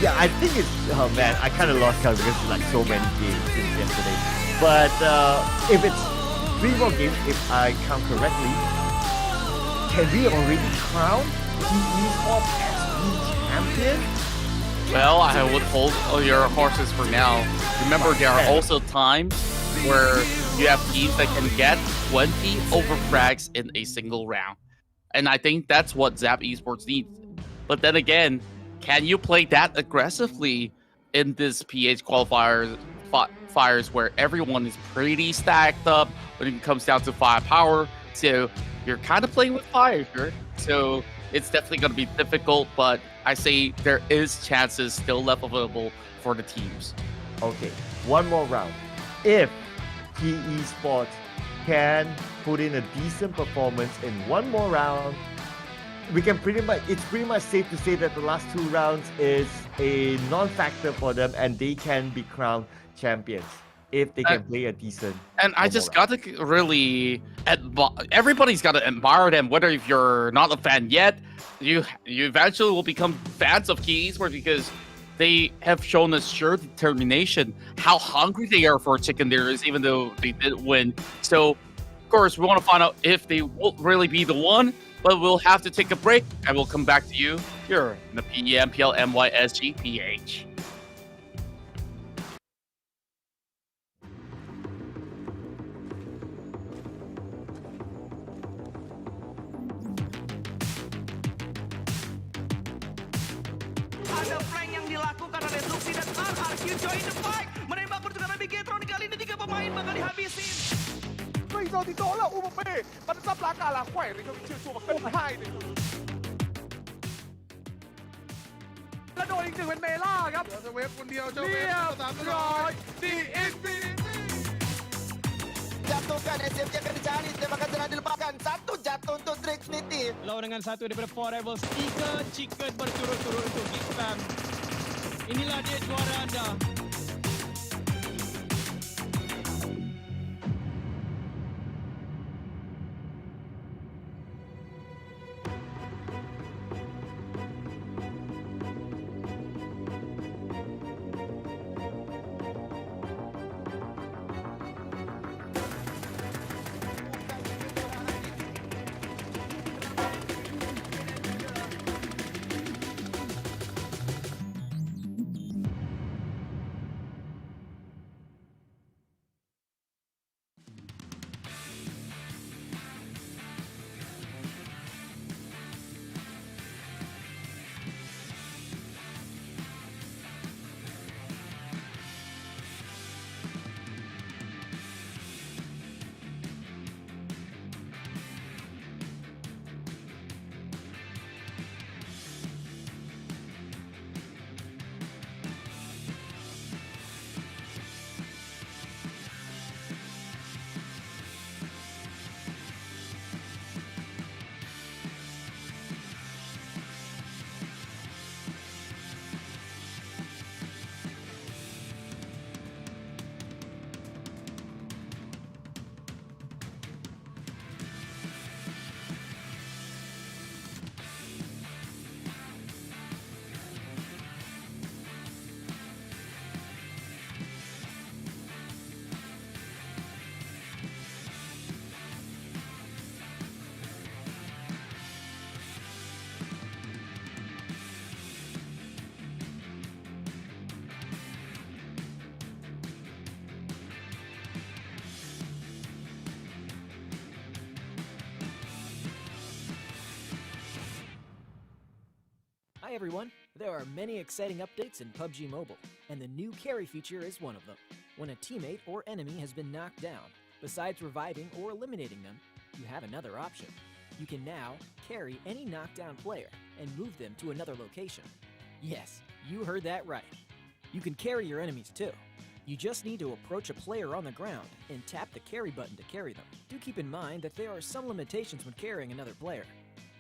Yeah, I think it's, oh man, I kind of lost count because it's like so many games since yesterday. But if it's 3 more games, if I count correctly, can we already crown PE Esports as the champion? Well, I would hold your horses for now. Remember, there are also times where you have teams that can get 20 overfrags in a single round. And I think that's what Zap Esports needs. But then again, can you play that aggressively in this PH qualifiers where everyone is pretty stacked up when it comes down to firepower? So you're kind of playing with fire here. So it's definitely going to be difficult, but I say there is chances still left available for the teams. Okay, 1 more round. If PE Sports can put in a decent performance in 1 more round, we can it's pretty much safe to say that the last 2 rounds is a non-factor for them and they can be crowned champions if they can play a decent. And I just got to really everybody's got to admire them, whether if you're not a fan yet, you eventually will become fans of PE Esports because they have shown us sheer determination, how hungry they are for chicken dinners, even though they didn't win. So, of course, we want to find out if they will really be the one, but we'll have to take a break, and we'll come back to you here in the PMPL MY PH. Ada flank yang dilakukan oleh Zuxi dan RRQ join the fight. Menembak pertukaran Bigetron kali ini 3 pemain bakal dihabisin. 最後跌咗啦，烏木咩？問濕冷架啦，喂，你個超數跟嗨你。แล้วโดนอีก 1เป็นเมล่าครับเจ้าเวฟคนเดียวเจ้าเวฟตามร้อยดีอินฟินิตี้ Jatuhkan SMG akan dicari. Tembakan sedang dilepaskan. 1 jatuh untuk Trixnity. Lawan dengan 1 daripada Forever's 3 chicken berturut-turut untuk Big Spam. Inilah dia juara anda. Hi everyone! There are many exciting updates in PUBG Mobile, and the new carry feature is one of them. When a teammate or enemy has been knocked down, besides reviving or eliminating them, you have another option. You can now carry any knockdown player and move them to another location. Yes, you heard that right. You can carry your enemies too. You just need to approach a player on the ground and tap the carry button to carry them. Do keep in mind that there are some limitations when carrying another player.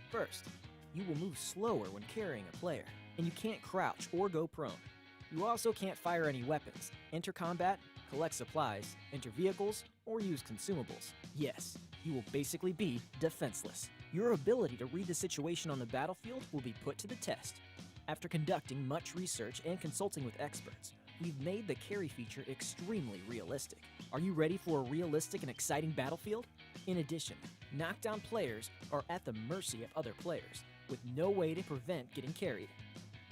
First, you will move slower when carrying a player, and you can't crouch or go prone. You also can't fire any weapons, enter combat, collect supplies, enter vehicles, or use consumables. Yes, you will basically be defenseless. Your ability to read the situation on the battlefield will be put to the test. After conducting much research and consulting with experts, we've made the carry feature extremely realistic. Are you ready for a realistic and exciting battlefield? In addition, knockdown players are at the mercy of other players, with no way to prevent getting carried.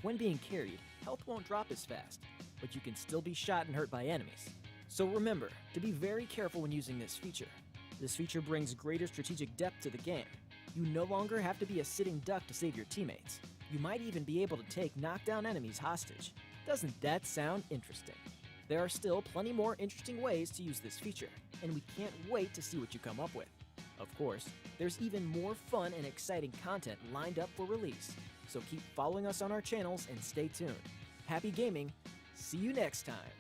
When being carried, health won't drop as fast, but you can still be shot and hurt by enemies. So remember to be very careful when using this feature. This feature brings greater strategic depth to the game. You no longer have to be a sitting duck to save your teammates. You might even be able to take knockdown enemies hostage. Doesn't that sound interesting? There are still plenty more interesting ways to use this feature, and we can't wait to see what you come up with. Of course, there's even more fun and exciting content lined up for release, so keep following us on our channels and stay tuned. Happy gaming! See you next time!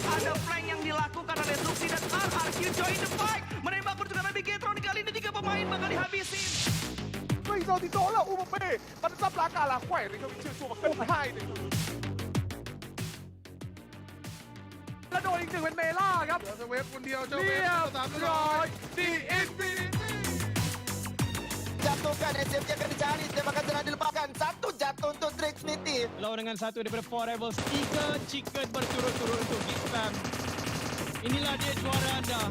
Ada flank yang dilakukan oleh Luxy dan RRQ join the fight. Menembak pertukaran Bigetron kali ini 3 pemain bakal dihabisin. 最後跌咗啦，烏木啤，笨濕乸架啦，喂，你個超速跟派你。แล้วโดนอีกหนึ่งเป็นเมล่าครับเจ้าเวฟคนเดียวเจ้าเวฟเรียบร้อยดีอินฟินิตี้ Jatuhkan SMG akan dicari, tembakan sedang dilepaskan. Satu jatuh untuk Trinity. Lawan dengan satu daripada 4 Rebels, 3 chicken berturut-turut untuk Geek Spam. Inilah dia juara anda.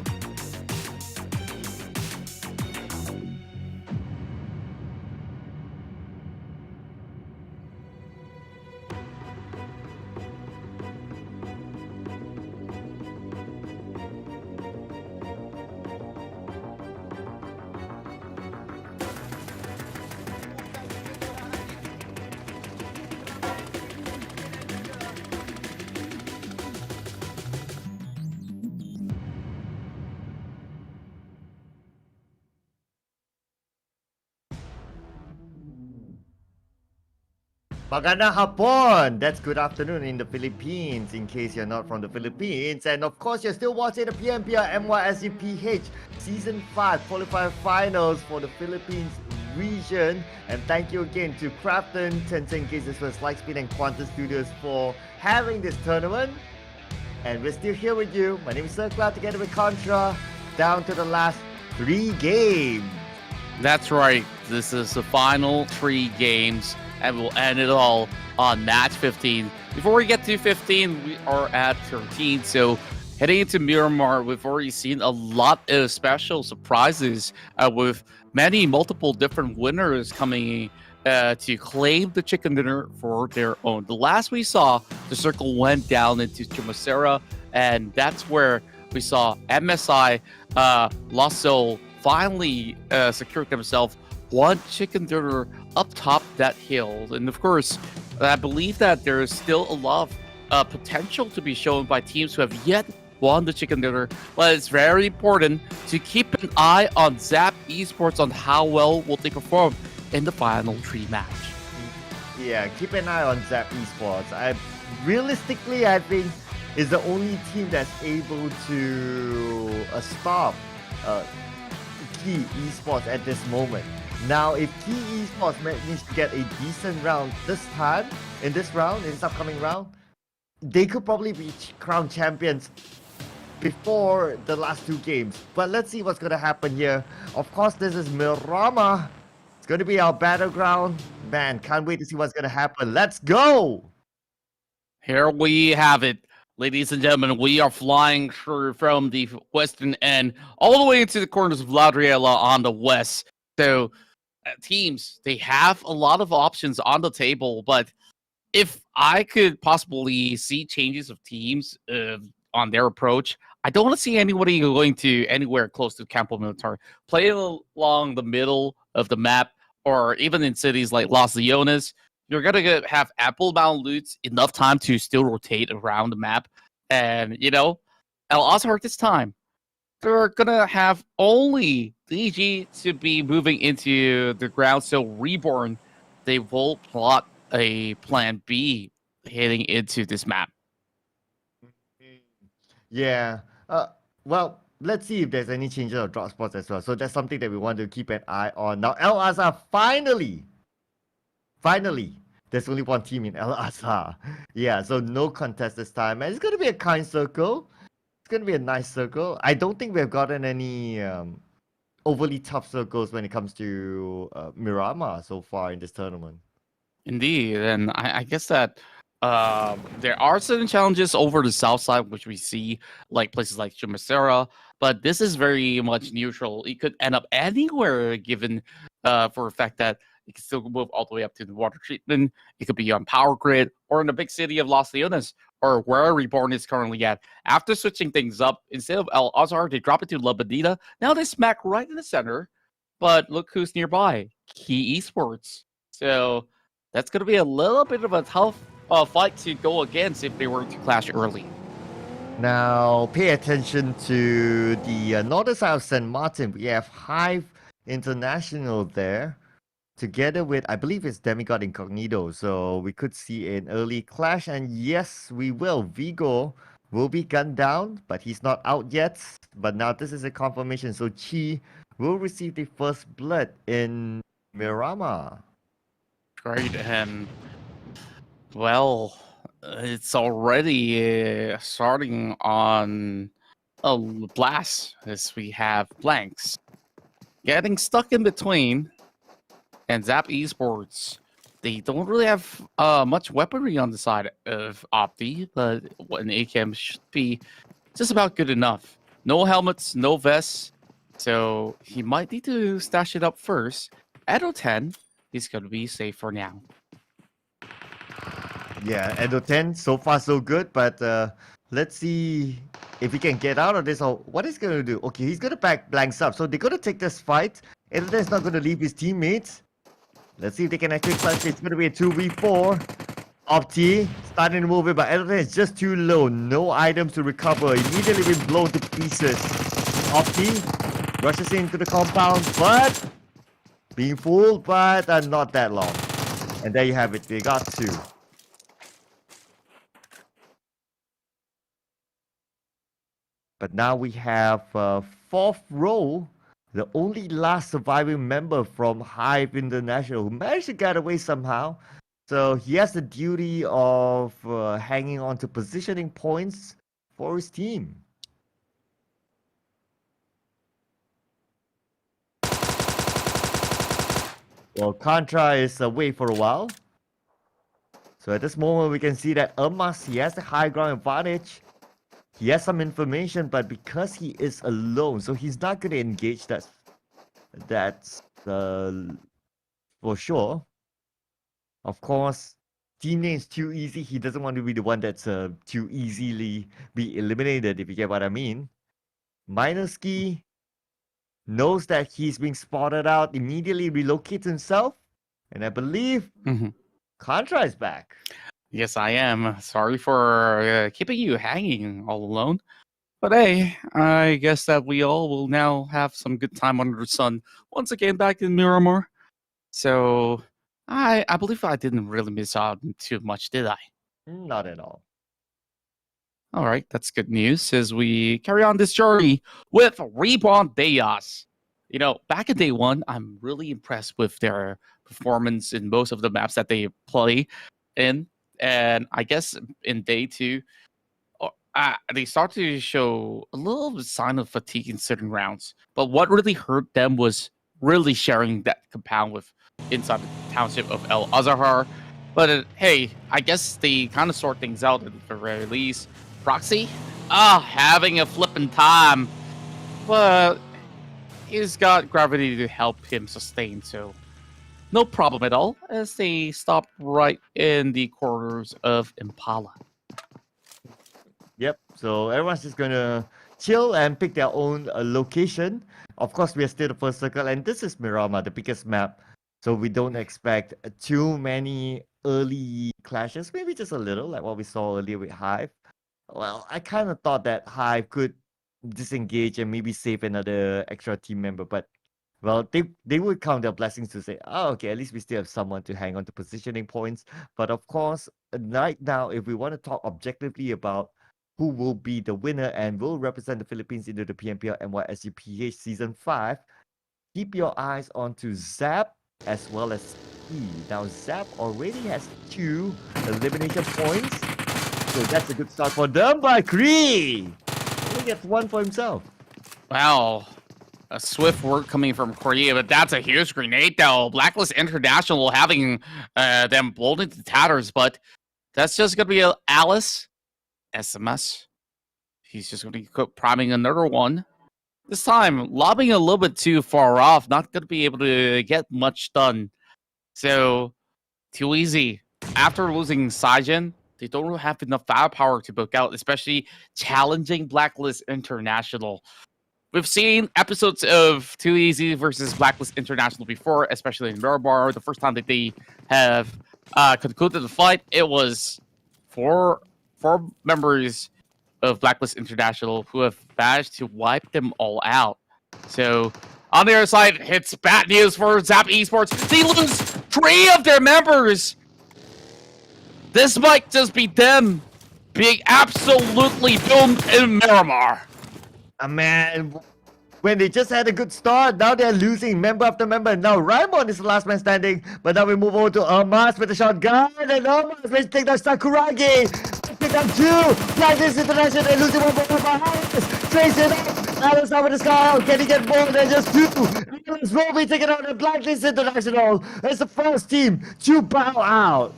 Magandang hapon! That's good afternoon in the Philippines, in case you're not from the Philippines. And of course, you're still watching the PMPL MY PH Season 5 Qualifier Finals for the Philippines region. And thank you again to Crafton, Tencent Cases for Lightspeed and Quantum Studios for having this tournament. And we're still here with you. My name is Sir Cloud together with Contra, down to the last 3 games. That's right. This is the final 3 games, and we'll end it all on match 15. Before we get to 15, we are at 13. So heading into Miramar, we've already seen a lot of special surprises with multiple different winners coming to claim the chicken dinner for their own. The last we saw, the circle went down into Chumacera, and that's where we saw MSI Lost Soul finally secured themselves one chicken dinner up top that hill. And of course, I believe that there is still a lot of potential to be shown by teams who have yet won the chicken dinner, but it's very important to keep an eye on Zap Esports on how well will they perform in the final 3 match. Yeah, keep an eye on Zap Esports. Realistically, I think is the only team that's able to stop Key Esports at this moment. Now, if Key Esports manage to get a decent round this upcoming round, they could probably be crowned champions before the last 2 games. But let's see what's going to happen here. Of course, this is Miramar. It's going to be our battleground. Man, can't wait to see what's going to happen. Let's go! Here we have it. Ladies and gentlemen, we are flying through from the western end all the way into the corners of Ladriela on the west. So, teams, they have a lot of options on the table, but if I could possibly see changes of teams on their approach, I don't want to see anybody going to anywhere close to Campo Militar. Play along the middle of the map, or even in cities like Los Leones. You're going to have ample amount of loots, enough time to still rotate around the map. And, El Azhar this time, they're going to have only DG to be moving into the ground. So Reborn, they will plot a plan B heading into this map. Yeah. Well, let's see if there's any changes of drop spots as well. So that's something that we want to keep an eye on. Now, El Azhar finally, there's only one team in El Azhar. Yeah, so no contest this time. And it's going to be a kind circle. It's going to be a nice circle. I don't think we've gotten any overly tough circles when it comes to Miramar so far in this tournament. Indeed, and I guess that there are certain challenges over the south side, which we see, like places like Chumacera, but this is very much neutral. It could end up anywhere, given for the fact that it can still move all the way up to the water treatment. It could be on power grid, or in the big city of Los Leones, or where Reborn is currently at. After switching things up, instead of El Azhar, they drop it to La Bandita. Now they smack right in the center, but look who's nearby, Key Esports. So that's going to be a little bit of a tough fight to go against if they were to clash early. Now, pay attention to the northern side of St. Martin. We have Hive International there, together with, I believe it's Demigod Incognito. So we could see an early clash. And yes, we will. Vigo will be gunned down, but he's not out yet. But now this is a confirmation. So Chi will receive the first blood in Miramar. Great, and well, it's already starting on a blast as we have blanks getting stuck in between, and Zap Esports, they don't really have much weaponry on the side of Opti, but an AKM should be just about good enough. No helmets, no vests, so he might need to stash it up first. Edo 10, he's going to be safe for now. Yeah, Edo 10, so far so good, but let's see if he can get out of this, or what he's going to do. Okay, he's going to back blanks up, so they're going to take this fight. Edo 10 is not going to leave his teammates. Let's see if they can actually clutch it. It's going to be a 2v4. Opti starting to move it, but Edo 10 is just too low. No items to recover. Immediately been blown to pieces. Opti rushes into the compound, but being fooled, but not that long. And there you have it. They got 2. But now we have 4th row, the only last surviving member from Hive International who managed to get away somehow. So he has the duty of hanging on to positioning points for his team. Well, Contra is away for a while. So at this moment, we can see that Elmas, he has the high ground advantage. He has some information, but because he is alone, so he's not going to engage. That's for sure. Of course, team name is too easy. He doesn't want to be the one that's too easily be eliminated, if you get what I mean. Minerski knows that he's being spotted out, immediately relocates himself, and I believe Contra is back. Yes, I am. Sorry for keeping you hanging all alone. But hey, I guess that we all will now have some good time under the sun once again back in Miramar. So I believe I didn't really miss out too much, did I? Not at all. All right, that's good news as we carry on this journey with Reborn Deas. You know, back in day 1, I'm really impressed with their performance in most of the maps that they play in. And I guess in day 2, they start to show a little sign of fatigue in certain rounds. But what really hurt them was really sharing that compound with inside the township of El Azahar. But hey, I guess they kind of sort things out at the very least. Proxy? Having a flippin' time. But he's got gravity to help him sustain, so no problem at all, as they stop right in the corners of Impala. Yep, so everyone's just gonna chill and pick their own location. Of course, we are still the first circle, and this is Miramar, the biggest map, so we don't expect too many early clashes, maybe just a little, like what we saw earlier with Hive. Well, I kind of thought that Hive could disengage and maybe save another extra team member, but well, they would count their blessings to say, oh, okay, at least we still have someone to hang on to positioning points. But of course, right now, if we want to talk objectively about who will be the winner and will represent the Philippines into the PMPL MY PH Season 5, keep your eyes on to Zap as well as E. Now, Zap already has 2 elimination points, so that's a good start for them, but Kree only gets 1 for himself. Wow. A swift work coming from Korea, but that's a huge grenade, though. Blacklist International having them blown into tatters, but that's just going to be Alice. SMS. He's just going to keep priming another one. This time, lobbing a little bit too far off. Not going to be able to get much done. So, too easy. After losing Saijin, they don't have enough firepower to book out, especially challenging Blacklist International. We've seen episodes of Too Easy versus Blacklist International before, especially in Miramar. The first time that they have concluded the fight, it was four members of Blacklist International who have managed to wipe them all out. So, on the other side, it's bad news for Zap Esports. They lose 3 of their members! This might just be them being absolutely doomed in Miramar. Man, when they just had a good start, now they're losing member after member. Now Raimon is the last man standing, but now we move over to Almas with a shotgun, and Almas will take down Sakuragi. Take down 2. Blacklist International, they're losing 1 more behind. Trace it up. Alice now with the sky out. Can he get more than just 2? Alice will be taking out the Blacklist International. It's the first team to bow out.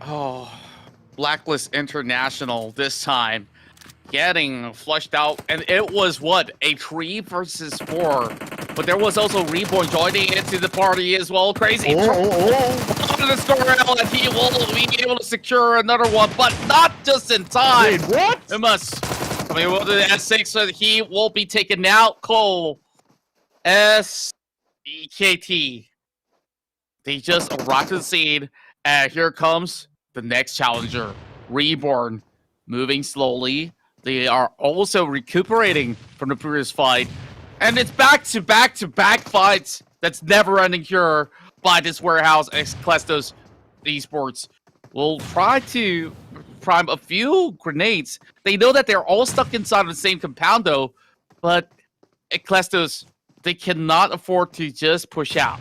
Oh, Blacklist International this time getting flushed out, and it was what, a 3 versus 4. But there was also Reborn joining into the party as well. Crazy. The score out, and he will be able to secure another one, but not just in time. Wait, what? It must. Coming over to the S6, so he will be taken out. Cole SEKT. They just arrived to the scene, and here comes the next challenger, Reborn, moving slowly. They are also recuperating from the previous fight. And it's back-to-back-to-back fights. That's never-ending here. by this warehouse. Clastos Esports will try to prime a few grenades. They know that they're all stuck inside of the same compound, though, but Clastos, they cannot afford to just push out.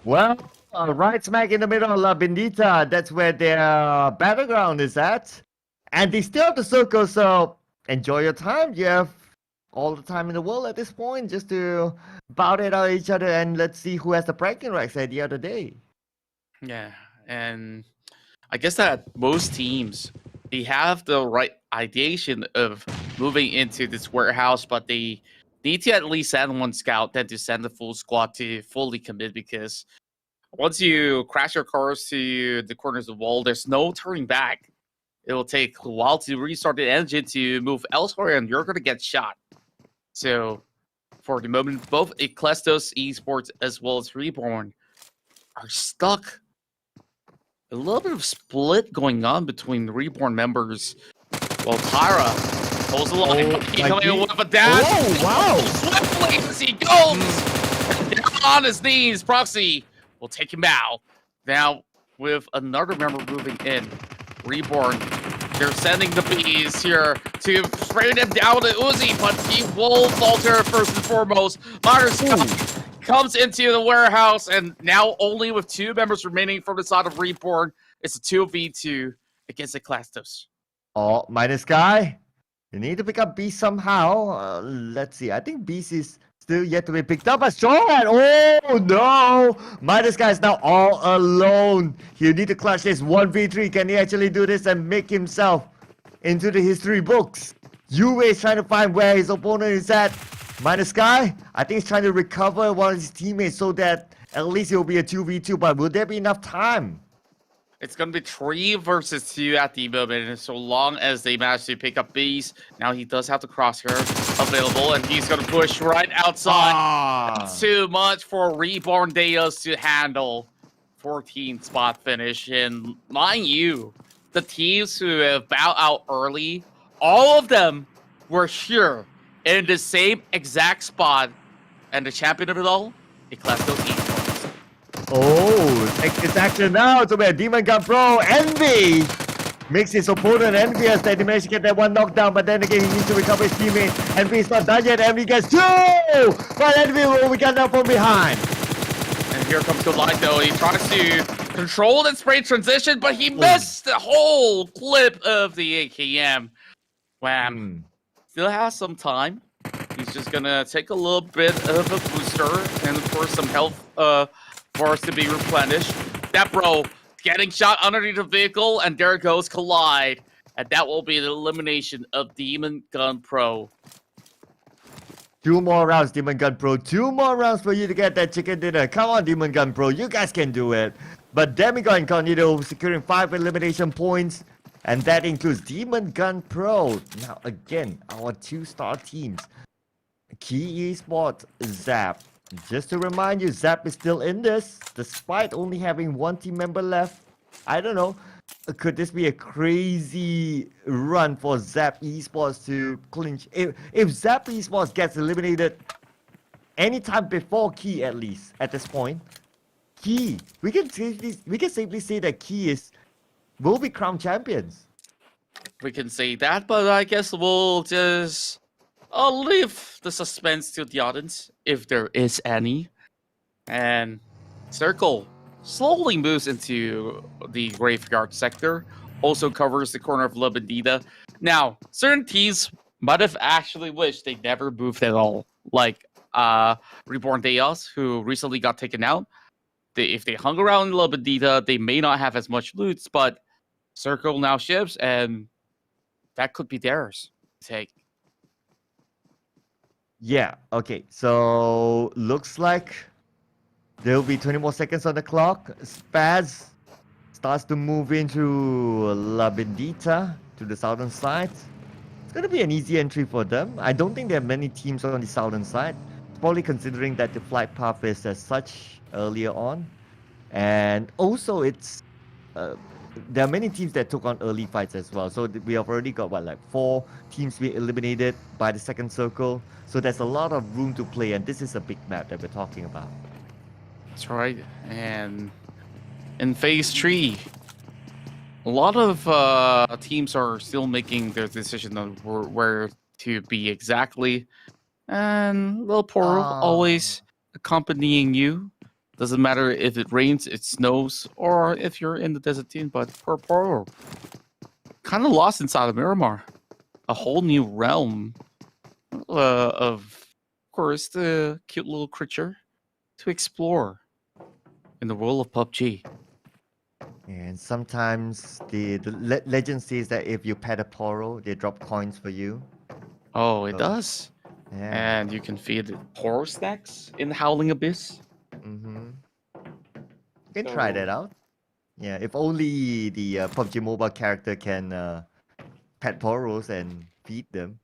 Well, right smack in the middle of La Bendita, that's where their battleground is at. And they still have the circle, so enjoy your time. You have all the time in the world at this point just to bout it out each other, and let's see who has the bragging rights at the other day. Yeah, and I guess that most teams, they have the right ideation of moving into this warehouse, but they need to at least send one scout, then to send the full squad to fully commit, because once you crash your cars to the corners of the wall, there's no turning back. It will take a while to restart the engine to move elsewhere, and you're going to get shot. So, for the moment, both Clastos Esports as well as Reborn are stuck. A little bit of split going on between the Reborn members. While Tyra pulls the line, coming in with a dash. Oh, wow. Swiftly as he goes. Down on his knees, Proxy will take him out. Now, with another member moving in, Reborn, they're sending the bees here to spray them down to Uzi, but he will falter first and foremost. Minor Scott comes into the warehouse, and now only with 2 members remaining from the side of Reborn, it's a 2v2 against the Clastos. Oh, Minus Guy, you need to pick up Beast somehow. Let's see. I think Beast is still yet to be picked up. A strong hand. Oh no! Minus Guy is now all alone. You need to clutch this 1v3. Can he actually do this and make himself into the history books? Yue is trying to find where his opponent is at. Minus Guy, I think he's trying to recover one of his teammates so that at least it will be a 2v2. But will there be enough time? It's going to be 3 versus 2 at the moment, and so long as they manage to pick up Bees. Now he does have the crosshair available, and he's going to push right outside. That's too much for Reborn Deus to handle. 14 spot finish, and mind you, the teams who have bowed out early, all of them were here in the same exact spot, and the champion of it all, Clastos Esports. Oh, take this action now to be a Demon Gun Pro. Envy makes his opponent envious that he managed to get that one knockdown, but then again he needs to recover his teammate. Envy is not done yet. Envy gets 2, but Envy will be got down from behind. And here comes the light though. He tries to control the spray transition, but he missed the whole clip of the AKM. Wham. Still has some time. He's just gonna take a little bit of a booster and of course some health for us to be replenished. That bro getting shot underneath the vehicle, and there goes Collide. And that will be the elimination of Demon Gun Pro. 2 more rounds, Demon Gun Pro. 2 more rounds for you to get that chicken dinner. Come on, Demon Gun Pro. You guys can do it. But Demigod Incognito securing 5 elimination points. And that includes Demon Gun Pro. Now, again, our 2-star teams. Key Esports, Zap. Just to remind you, Zap is still in this, despite only having 1 team member left. I don't know. Could this be a crazy run for Zap Esports to clinch? If Zap Esports gets eliminated anytime before Key, at least, at this point, Key, we can safely say that Key will be crowned champions. We can say that, but I guess we'll just leave the suspense to the audience, if there is any. And Circle slowly moves into the graveyard sector, also covers the corner of La Bandita. Now, certain teams might have actually wished they never moved at all, like Reborn Deus, who recently got taken out. If they hung around La Bandita, they may not have as much loot, but Circle now ships, and that could be theirs to take. Yeah, okay, so looks like there'll be 20 more seconds on the clock. Spaz starts to move into La Bendita to the southern side. It's going to be an easy entry for them. I don't think there are many teams on the southern side, probably considering that the flight path is as such earlier on. And also it's there are many teams that took on early fights as well. So we have already got what, like 4 teams being eliminated by the second circle. So there's a lot of room to play, and this is a big map that we're talking about. That's right. And in phase 3, a lot of teams are still making their decision on where to be exactly. And little Poro always accompanying you. Doesn't matter if it rains, it snows, or if you're in the desert team, but poor Poro. Kind of lost inside of Miramar. A whole new realm of course, the cute little creature to explore in the world of PUBG. And sometimes the legend says that if you pet a Poro, they drop coins for you. Oh, it does. Yeah. And you can feed Poro stacks in the Howling Abyss. You can try that out. Yeah, if only the PUBG Mobile character can pet Poros and feed them.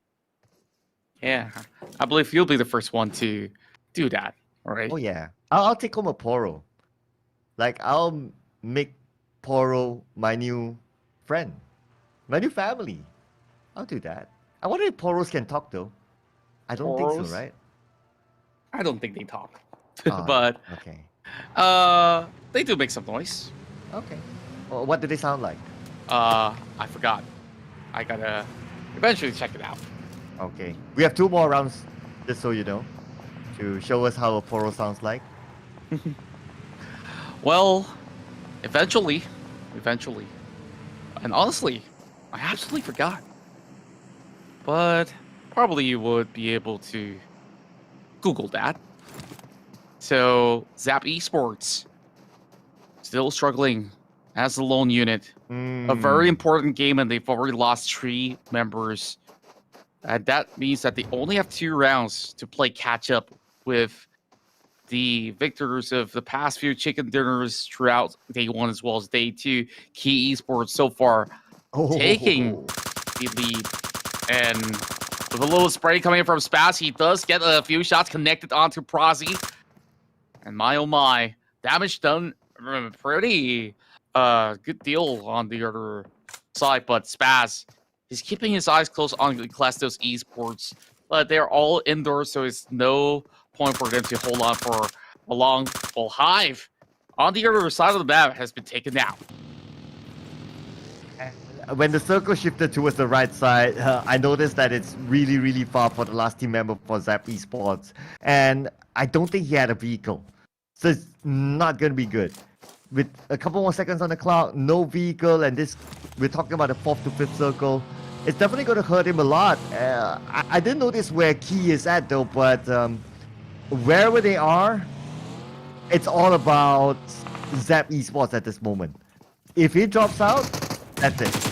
Yeah, I believe you'll be the first one to do that, right? Oh yeah, I'll take home a Poro. Like I'll make Poro my new friend, my new family. I'll do that. I wonder if Poros can talk though. I don't think Poros? so, right? I don't think they talk, Ah, but okay, they do make some noise. okay. Well, what do they sound like? I forgot. I gotta eventually check it out. Okay, we have 2 more rounds, just so you know, to show us how a Poro sounds like. Well, eventually, and honestly, I absolutely forgot. But probably you would be able to Google that. So, Zap Esports still struggling as a lone unit. A very important game, and they've already lost 3 members. And that means that they only have 2 rounds to play catch up with the victors of the past few chicken dinners throughout day 1 as well as day 2. Key Esports so far taking the lead. And with a little spray coming in from Spaz, he does get a few shots connected onto Prozzy. And my oh my, damage done pretty good deal on the other side, but Spaz, he's keeping his eyes closed on Clastos Esports, but they're all indoors, so it's no point for them to hold on for a long. Well, Hive on the other side of the map has been taken out. When the circle shifted towards the right side, I noticed that it's really, really far for the last team member for Zap Esports. And I don't think he had a vehicle. So it's not going to be good. With a couple more seconds on the clock, no vehicle, and this, we're talking about the 4th to 5th circle. It's definitely going to hurt him a lot. I didn't notice where Key is at though, but wherever they are, it's all about Zap Esports at this moment. If he drops out, that's it.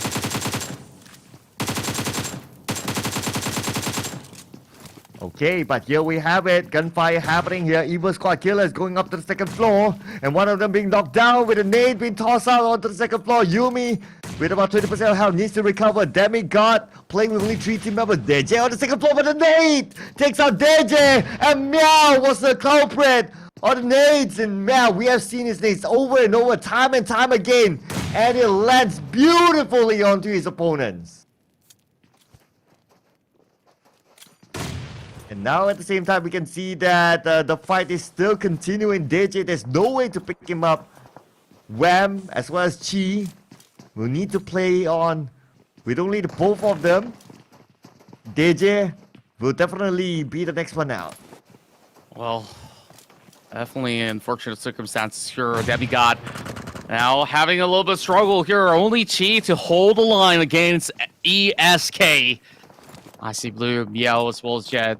Okay, but here we have it. Gunfire happening here. Evil Squad Killers going up to the 2nd floor. And one of them being knocked down with a nade being tossed out onto the 2nd floor. Yumi, with about 20% of health, needs to recover. Demigod playing with only 3 team members. DJ on the 2nd floor with a nade. Takes out DJ. And Meow was the culprit on the nades. And Meow, we have seen his nades over and over, time and time again. And it lands beautifully onto his opponents. And now at the same time, we can see that the fight is still continuing. DJ, there's no way to pick him up. Wham, as well as Chi, will need to play on with only the both of them. DJ will definitely be the next one out. Well, definitely unfortunate circumstances here. Demigod now having a little bit of struggle here. Only Chi to hold the line against ESK. I see Blue, Meow, as well as Jet.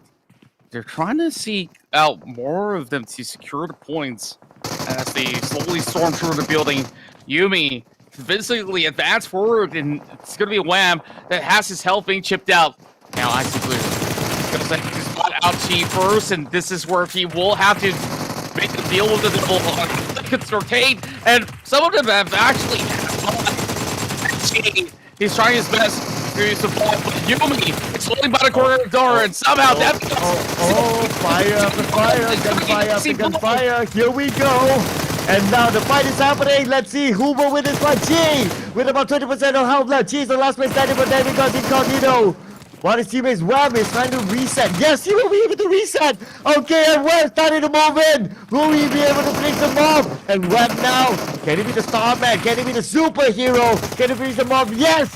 They're trying to seek out more of them to secure the points as they slowly storm through the building. Yumi convincingly advance forward, and it's going to be a Wham that has his health being chipped out. Now I see Blue. He's going to send his spot out Chi first, and this is where he will have to make the deal with the double rotate, and some of them have actually Chi. He's trying his best to support, but Yumi is holding by the corner door, and somehow that fire after fire, gunfire after gunfire. Here we go. And now the fight is happening. Let's see who will win this one. G with about 20% of health left. G is the last place standing for David because incognito. While his teammates Wham is trying to reset. Yes, he will be able to reset. Okay, and Wham starting to move in. Will he be able to finish them off? And Wham now, can he be the Starman? Can he be the superhero? Can he finish them off? Yes!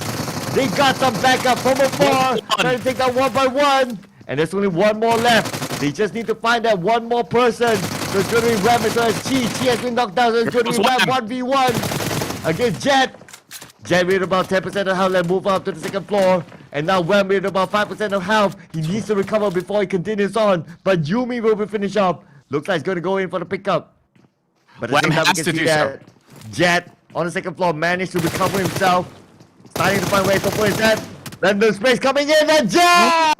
They got some backup from afar. Trying to take that one by one. And there's only one more left. They just need to find that one more person. So it's going to be Wham as well as Chi. Chi has been knocked down. So it's going to be Wham 1v1 against Jet. Jet with about 10% of health and move up to the second floor. And now Wham with about 5% of health. He needs to recover before he continues on. But Yumi will be finished up. Looks like he's going to go in for the pickup. But at the same time, we can see that Jet on the second floor managed to recover himself. Starting to find ways to put his head. Then the space coming in and Jet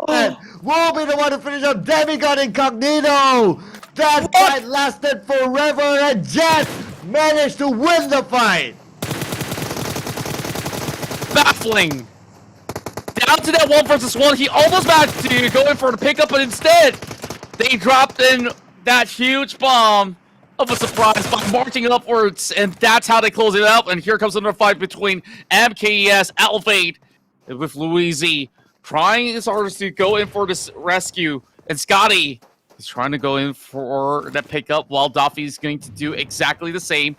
will be the one to finish up Demigod Incognito. That fight lasted forever and Jet managed to win the fight. Baffling. Down to that 1 versus 1, he almost managed to go in for the pickup, but instead, they dropped in that huge bomb of a surprise by marching upwards, and that's how they close it out. And here comes another fight between MKS, Elevate, with Louise trying his hardest to go in for this rescue, and Scotty is trying to go in for that pickup, while Duffy's going to do exactly the same.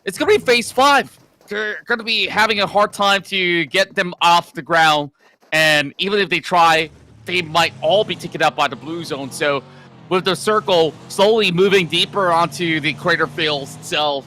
It's going to be phase 5. They're going to be having a hard time to get them off the ground. And even if they try, they might all be taken out by the blue zone. So with the circle slowly moving deeper onto the crater field itself,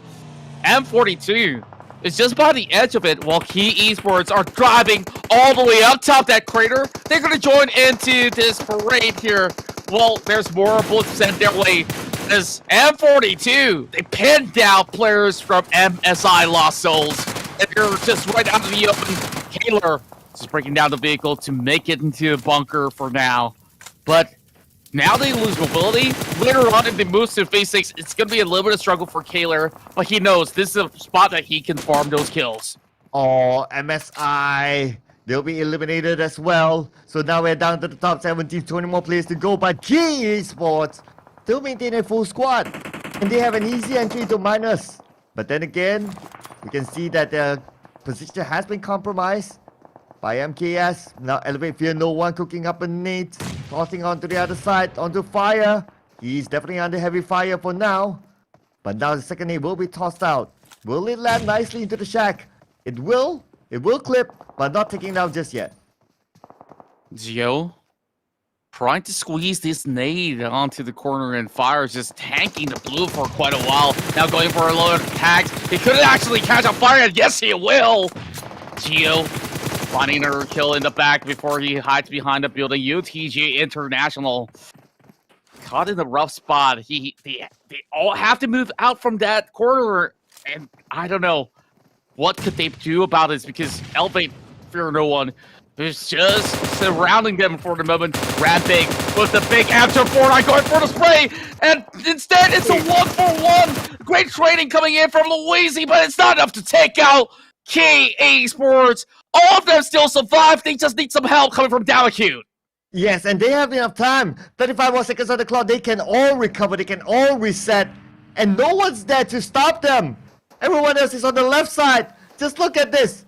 M42 is just by the edge of it, while Key Esports are driving all the way up top that crater. They're going to join into this parade here. Well, there's more bullets sent their way. As M42, they pinned down players from MSI Lost Souls. And they're just right out of the open. Kaler just breaking down the vehicle to make it into a bunker for now. But now they lose mobility. Later on, if they move to phase 6, it's going to be a little bit of struggle for Kaler. But he knows this is a spot that he can farm those kills. Oh, MSI. They'll be eliminated as well. So now we're down to the top 17, 20 more players to go. But Key Esports still maintain a full squad. And they have an easy entry to minus. But then again, we can see that their position has been compromised by MKS. Now Elevate Fear No One cooking up a nade. Tossing onto the other side, onto fire. He's definitely under heavy fire for now. But now the second nade will be tossed out. Will it land nicely into the shack? It will clip, but not taking down just yet. Gio trying to squeeze this nade onto the corner, and Fire is just tanking the blue for quite a while. Now going for a load of attacks. He couldn't actually catch on fire, and yes, he will. Gio finding her kill in the back before he hides behind the building. UTG International caught in a rough spot. They all have to move out from that corner, and I don't know what could they do about this, because Elevate Fear No One is just surrounding them for the moment. Ramping with the big after 4-9 going for the spray, and instead it's a 1-for-1. Great trading coming in from Louise, but it's not enough to take out Key Esports. All of them still survive. They just need some help coming from Dalacute. Yes, and they have enough time. 35 more seconds on the clock. They can all recover. They can all reset. And no one's there to stop them. Everyone else is on the left side. Just look at this.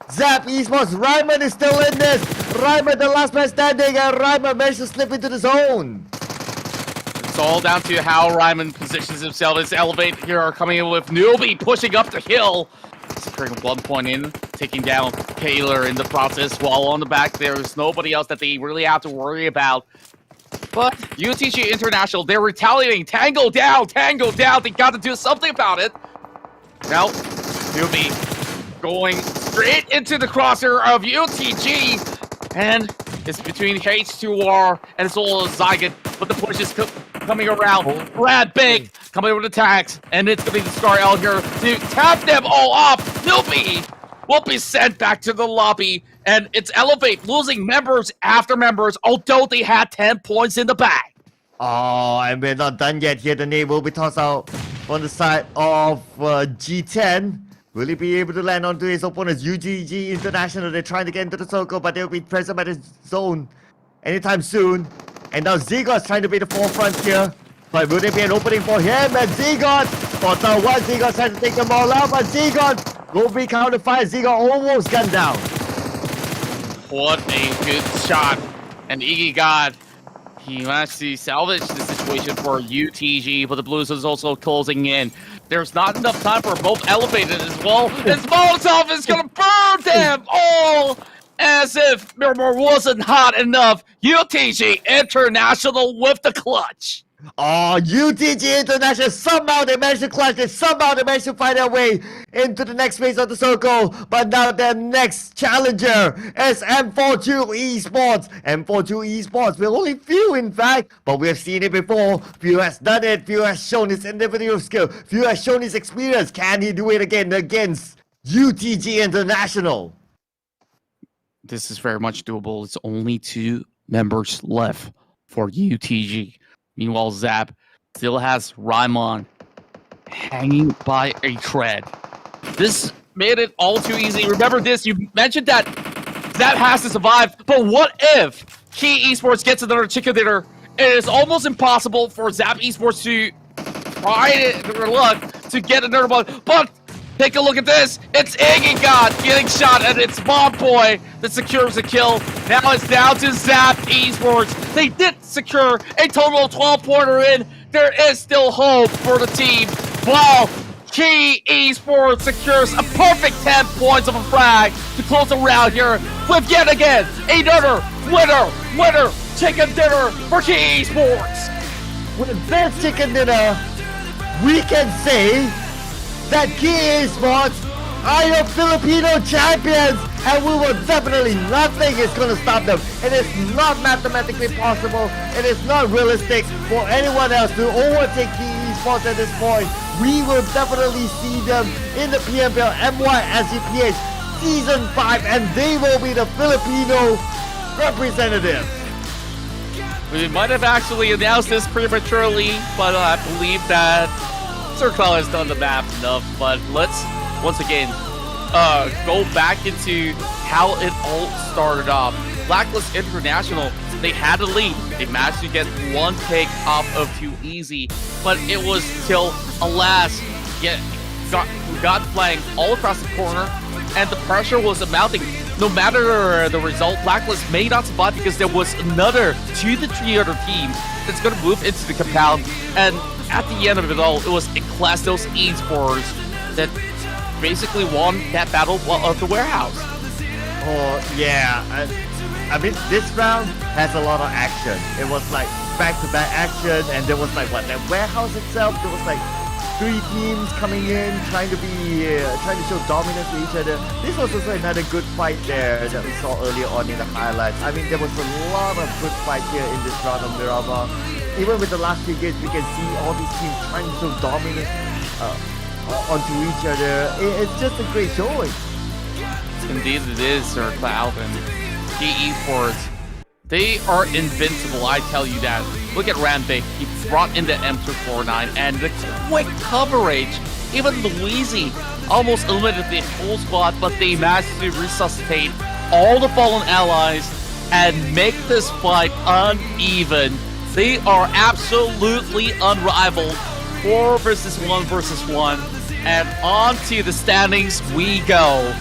Zap Esports. Ryman is still in this. Ryman, the last man standing. And Ryman managed to slip into the zone. It's all down to how Ryman positions himself. His Elevate here are coming in with Newbie pushing up the hill. Securing 1 point in, taking down Kaler in the process, while on the back there's nobody else that they really have to worry about. But UTG International, they're retaliating. Tango down, they got to do something about it. Now, Newbie going straight into the crosshair of UTG, and it's between H2R and as well as Zygon, but the push is coming around. Brad Big coming with attacks, and it's going to be the Scar out here to tap them all off. Newbie will be sent back to the lobby, and it's Elevate losing members after members, although they had 10 points in the bag. Oh, and we're not done yet here. The nade will be tossed out on the side of G10. Will he be able to land onto his opponents? UGG International, they're trying to get into the circle, but they'll be present by the zone anytime soon. And now Zygon's trying to be the forefront here. But will there be an opening for him? And Zygon, Portal 1, Zygon's trying to take them all out, but Zygon will be counter fire. Zygon almost gunned down. What a good shot. And Iggy God, he managed to salvage the situation for UTG, but the Blues is also closing in. There's not enough time for both elevated as well. As Molotov is gonna burn them all as if Miramar wasn't hot enough. UTG International with the clutch. Oh, UTG International, somehow they managed to clutch it, somehow they managed to find their way into the next phase of the circle, but now their next challenger is M42 Esports. M42 Esports, we're only few in fact, but we've seen it before. Few has done it, few has shown his individual skill, few has shown his experience. Can he do it again against UTG International? This is very much doable. It's only 2 members left for UTG. Meanwhile, Zap still has Raimon hanging by a thread. This made it all too easy. Remember this, you mentioned that Zap has to survive, but what if Key Esports gets another chicken dinner? It is almost impossible for Zap Esports to try their luck to get another one, but take a look at this. It's Iggy God getting shot, and it's Bomb Boy that secures a kill. Now it's down to Zap Esports. They did secure a total of 12-pointer in. There is still hope for the team. While Key Esports secures a perfect 10 points of a frag to close the round here with yet again another winner chicken dinner for Key Esports. With this chicken dinner, we can say that Key Esports are your Filipino champions, and we will definitely, nothing is going to stop them. It is not mathematically possible, it is not realistic for anyone else to overtake Key Esports at this point. We will definitely see them in the PMPL MY SGPH Season 5, and they will be the Filipino representatives. We might have actually announced this prematurely, but I believe that Circle has done the math enough. But let's once again go back into how it all started off. Blacklist International, they had a lead. They managed to get 1 pick off of Too Easy, but it was till, alas, got flanked all across the corner, and the pressure was mounting. No matter the result, Blacklist may not survive because there was another 2 to 3 other teams that's going to move into the compound. And at the end of it all, it was Eclastos Esports that basically won that battle of the warehouse. Oh, yeah. I mean, this round has a lot of action. It was like back-to-back action, and there was like, what, that warehouse itself, there was like 3 teams coming in, trying to show dominance to each other. This was also another good fight there that we saw earlier on in the highlights. I mean, there was a lot of good fight here in this round of Miramar. Even with the last 2 games, we can see all these teams trying to show dominance onto each other. It's just a great showing. Indeed it is, Sir Cloud, and Key Esports, they are invincible, I tell you that. Look at Rambik, he brought in the M249, and the quick coverage. Even Luisi almost eliminated the whole squad, but they managed to resuscitate all the fallen allies and make this fight uneven. They are absolutely unrivaled. 4 versus 1 versus 1. And on to the standings we go.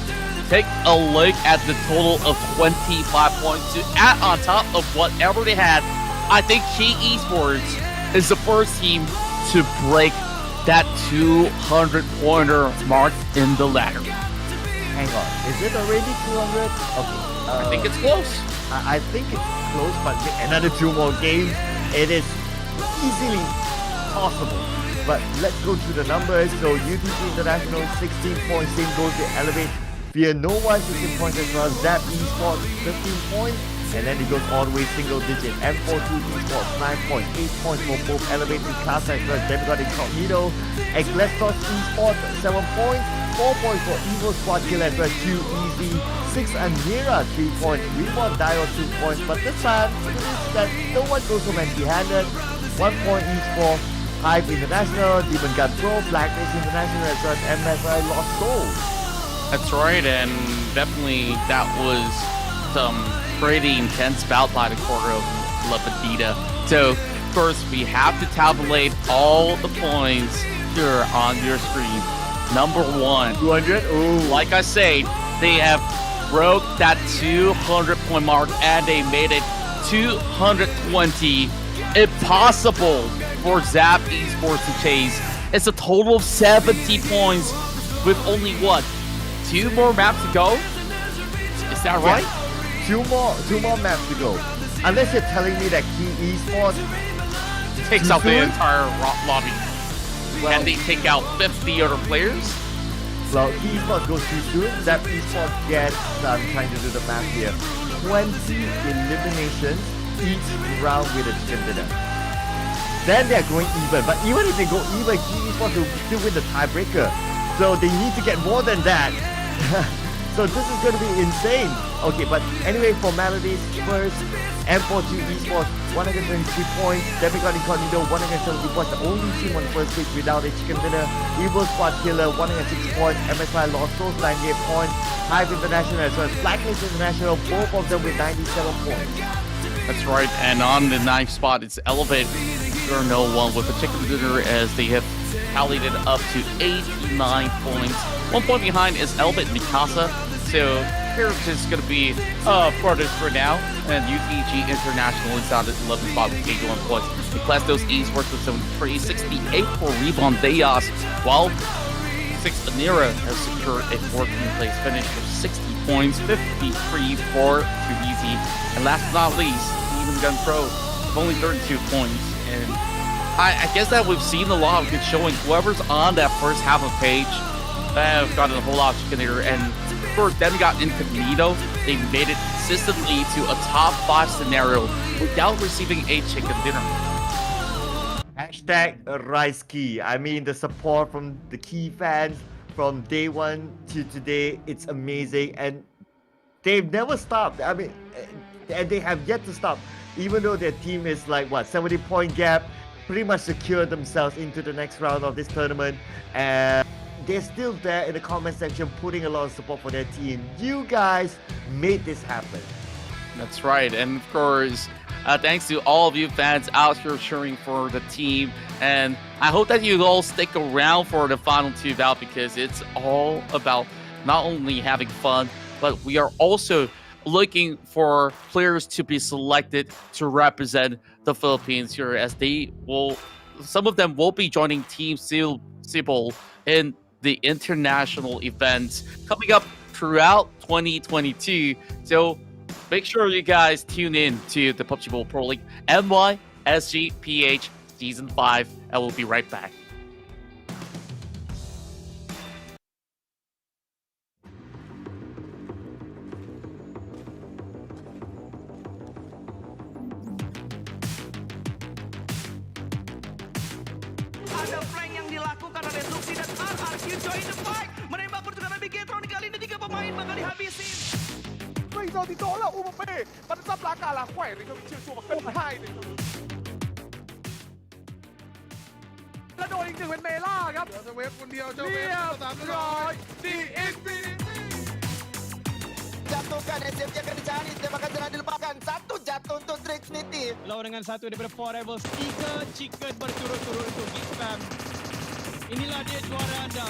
Take a look at the total of 25 points to add on top of whatever they had. I think Key Esports is the first team to break that 200-pointer mark in the ladder. Hang on, is it already 200? Okay. I think it's close. I think it's close, but another 2 more games, it is easily possible. But let's go through the numbers. So UTC International 16 points, same goes to Elevate. Fear No One 16 points as well. Zap Esports 15 points. And then it goes all the way single digit. M42 Esports 9 points, 8 points for both Elevate and Casa as well. Then we got Incognito. Eclastos Esports 7 points, 4 points for Evo Squad Kill as well. Too Easy 6 and Mira 3 points. Reborn Dio 2 points. But this time, it is that no one goes home empty-handed. 1 point each for Hive International, Demon Gun Pro, Blacklist International as well as MSI Lost Souls. That's right, and definitely that was some pretty intense bout by the quarter of Lepidita. So, first, we have to tabulate all the points here on your screen. Number 1. 200? Ooh. Like I say, they have broke that 200 point mark, and they made it 220. Impossible for Zap Esports to chase. It's a total of 70 points with only what? 2 more maps to go? Is that right? Two more maps to go. Unless you're telling me that Key Esports Takes out the soon? entire lobby. Well- and they take out 50 other players? Well, Key Esports goes too soon. Zap Esports gets, I'm trying to do the math here, 20 eliminations each round with a chicken dinner. Then they're going even. But even if they go even, Key Esports will still win the tiebreaker. So they need to get more than that. So this is going to be insane. Okay, but anyway, formalities first. M42 Esports, 123 points. Demigod Incognito, 170 points. The only team on the first stage without a chicken dinner. Evil Squad Killer, 106 points. MSI Lost Souls, 98 points. Hive International as well as Blacklist International, both of them with 97 points. That's right, and on the 9th spot, it's Elevate 001 with a chicken dinner as they have tallied it up to 89 points. 1 point behind is Elevate Mikasa, so here it's just going to be furthest for now. And UTG International is out at 11th spot with 81 points. The Class Those Esports with 73, 68 for Rebound Deas, while 6 Anira has secured a 14th place finish with 60 points, 53 for Turizi. And last but not least, Even Gun Pro with only 32 points. And I guess that we've seen a lot of good showing. Whoever's on that first half of page have gotten a whole lot of chicken dinner. And for Demigod Incognito, they made it consistently to a top 5 scenario without receiving a chicken dinner. Hashtag Rise Key. I mean, the support from the Key fans from day one to today, it's amazing. And they've never stopped. I mean, and they have yet to stop. Even though their team is like, what, 70-point gap, pretty much secured themselves into the next round of this tournament. And they're still there in the comment section putting a lot of support for their team. You guys made this happen. That's right, and of course, thanks to all of you fans out here cheering for the team, and I hope that you all stick around for the final 2 bout because it's all about not only having fun, but we are also looking for players to be selected to represent the Philippines here, as some of them will be joining Team Sibol in the international events coming up throughout 2022. So make sure you guys tune in to the PUBG Mobile Pro League MY SG PH Season 5, and we'll be right back. Ada flank yang dilakukan oleh Luxi dan RRQ join the fight. Menembak pertukaran Bigetron kali ini 3 pemain bakal dihabisin. 最後跌咗啦，烏木飛，揾執打架啦，喂，你個超速跟派你。แล้วโดนอีก 1เป็นเมล่าครับเจ้าเวฟคนเดียวเจ้าเวฟเรียบร้อยดีอินฟินิตี้ Jatuhkan SMG akan dicari, tembakan telah dilepaskan. Satu jatuh untuk Trinity. Lawan dengan satu daripada 4 Rebels, 3 chicken berturut-turut untuk Geek Spam. Inilah dia juara anda.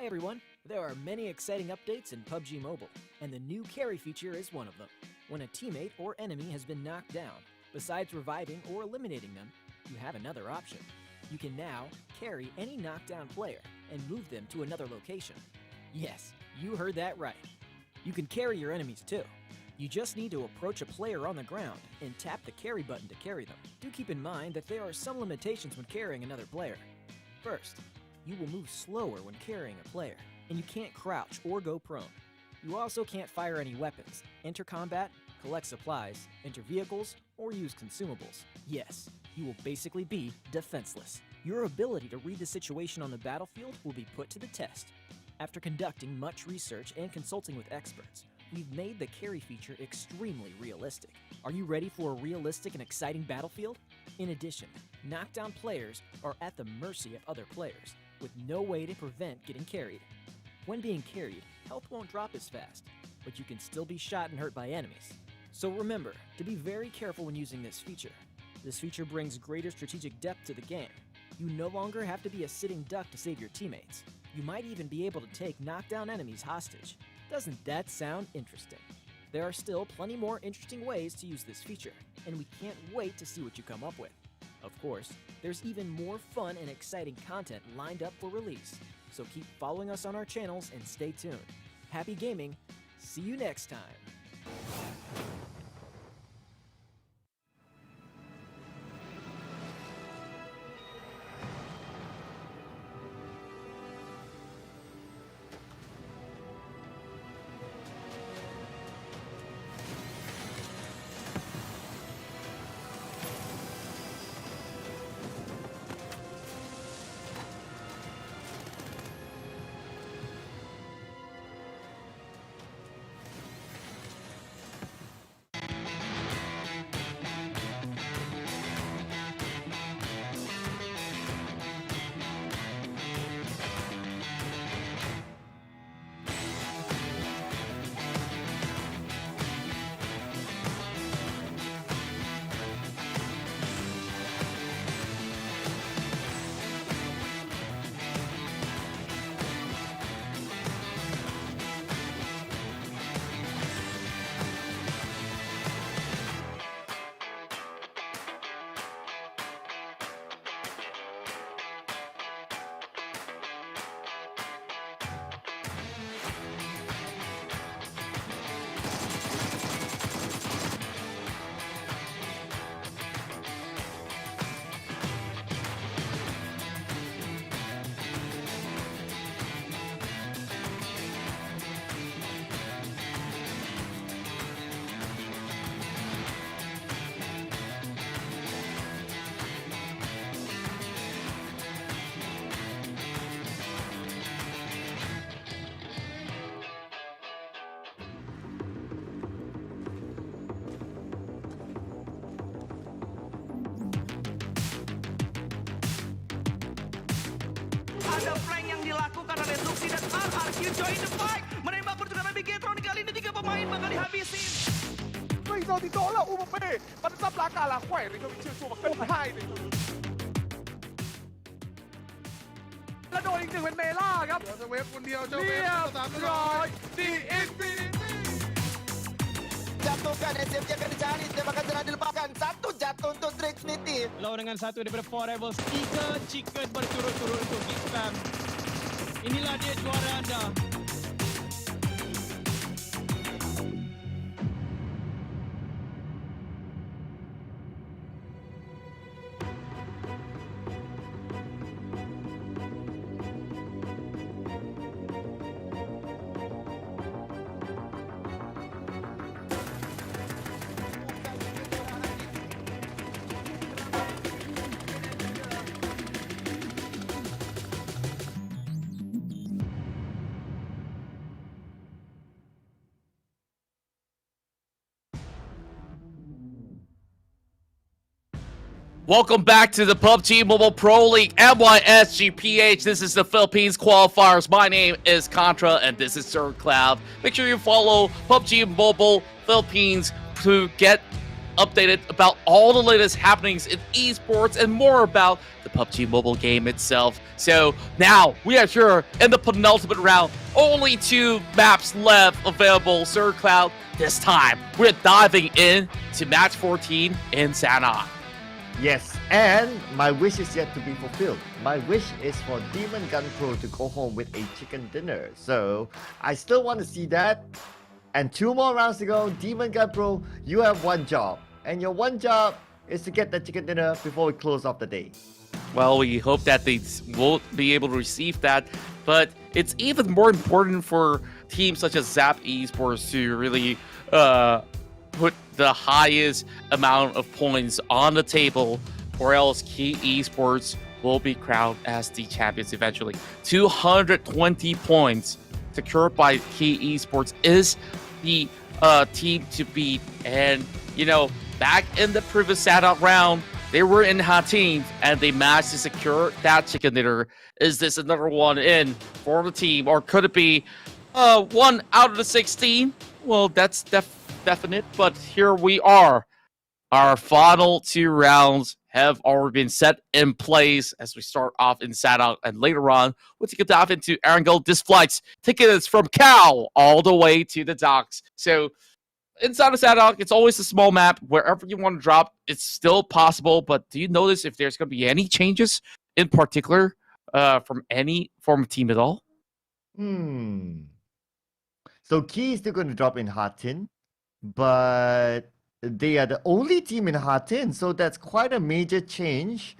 Hi everyone! There are many exciting updates in PUBG Mobile, and the new carry feature is one of them. When a teammate or enemy has been knocked down, besides reviving or eliminating them, you have another option. You can now carry any knockdown player and move them to another location. Yes, you heard that right. You can carry your enemies too. You just need to approach a player on the ground and tap the carry button to carry them. Do keep in mind that there are some limitations when carrying another player. First, you will move slower when carrying a player, and you can't crouch or go prone. You also can't fire any weapons, enter combat, collect supplies, enter vehicles, or use consumables. Yes, you will basically be defenseless. Your ability to read the situation on the battlefield will be put to the test. After conducting much research and consulting with experts, we've made the carry feature extremely realistic. Are you ready for a realistic and exciting battlefield? In addition, knockdown players are at the mercy of other players, with no way to prevent getting carried. When being carried, health won't drop as fast, but you can still be shot and hurt by enemies. So remember to be very careful when using this feature. This feature brings greater strategic depth to the game. You no longer have to be a sitting duck to save your teammates. You might even be able to take knockdown enemies hostage. Doesn't that sound interesting? There are still plenty more interesting ways to use this feature, and we can't wait to see what you come up with. Of course, there's even more fun and exciting content lined up for release, so keep following us on our channels and stay tuned. Happy gaming! See you next time! Ada flank yang dilakukan oleh Luxy dan RRQ join the fight. Menembak pertukaran Bigetron kali ini 3 pemain bakal dihabisin. 最後跌咗啦，烏木飛，笨心揦架啦，喂，你個超數麥跟派嚟。แล้วโดนอีกหนึ่งเป็นเมล่าครับเจ้าเวฟคนเดียวเจ้าเวฟร้อยดีอินฟินิตี้ Jatuhkan SMG akan dicari, tembakan sedang dilepaskan. Satu jatuh untuk Trinity. Lawan dengan satu daripada 4 Rebels, 3 chicken berturut-turut untuk Big Spam. Inilah dia juara anda. Welcome back to the PUBG Mobile Pro League MY This is the Philippines qualifiers. My name is Contra and this is Sir Cloud. Make sure you follow PUBG Mobile Philippines to get updated about all the latest happenings in esports and more about the PUBG mobile game itself. So now we are here in the penultimate round. Only 2 maps left available, Sir Cloud. This time, we're diving in to match 14 in Sanhok. Yes, and my wish is yet to be fulfilled. My wish is for Demon Gun Pro to go home with a chicken dinner. So I still want to see that. And 2 more rounds to go. Demon Gun Pro, you have 1 job. And your 1 job is to get that chicken dinner before we close off the day. Well, we hope that they won't be able to receive that, but it's even more important for teams such as Zap Esports to really put the highest amount of points on the table, or else Key Esports will be crowned as the champions eventually. 220 points secured by Key Esports is the team to beat, and you know, back in the previous Sanhok round, they were in hot teams and they managed to secure that chicken dinner. Is this another one in for the team, or could it be 1 out of the 16? Well, that's definite, but here we are. Our final 2 rounds have already been set in place as we start off in Sanhok, and later on, we'll take a dive into Erangel. This flight's tickets from Cal all the way to the docks. So inside of Sanhok, it's always a small map. Wherever you want to drop, it's still possible. But do you notice if there's going to be any changes in particular from any form of team at all? So Key is still going to drop in Hard Tin, but they are the only team in Hard Tin, so that's quite a major change.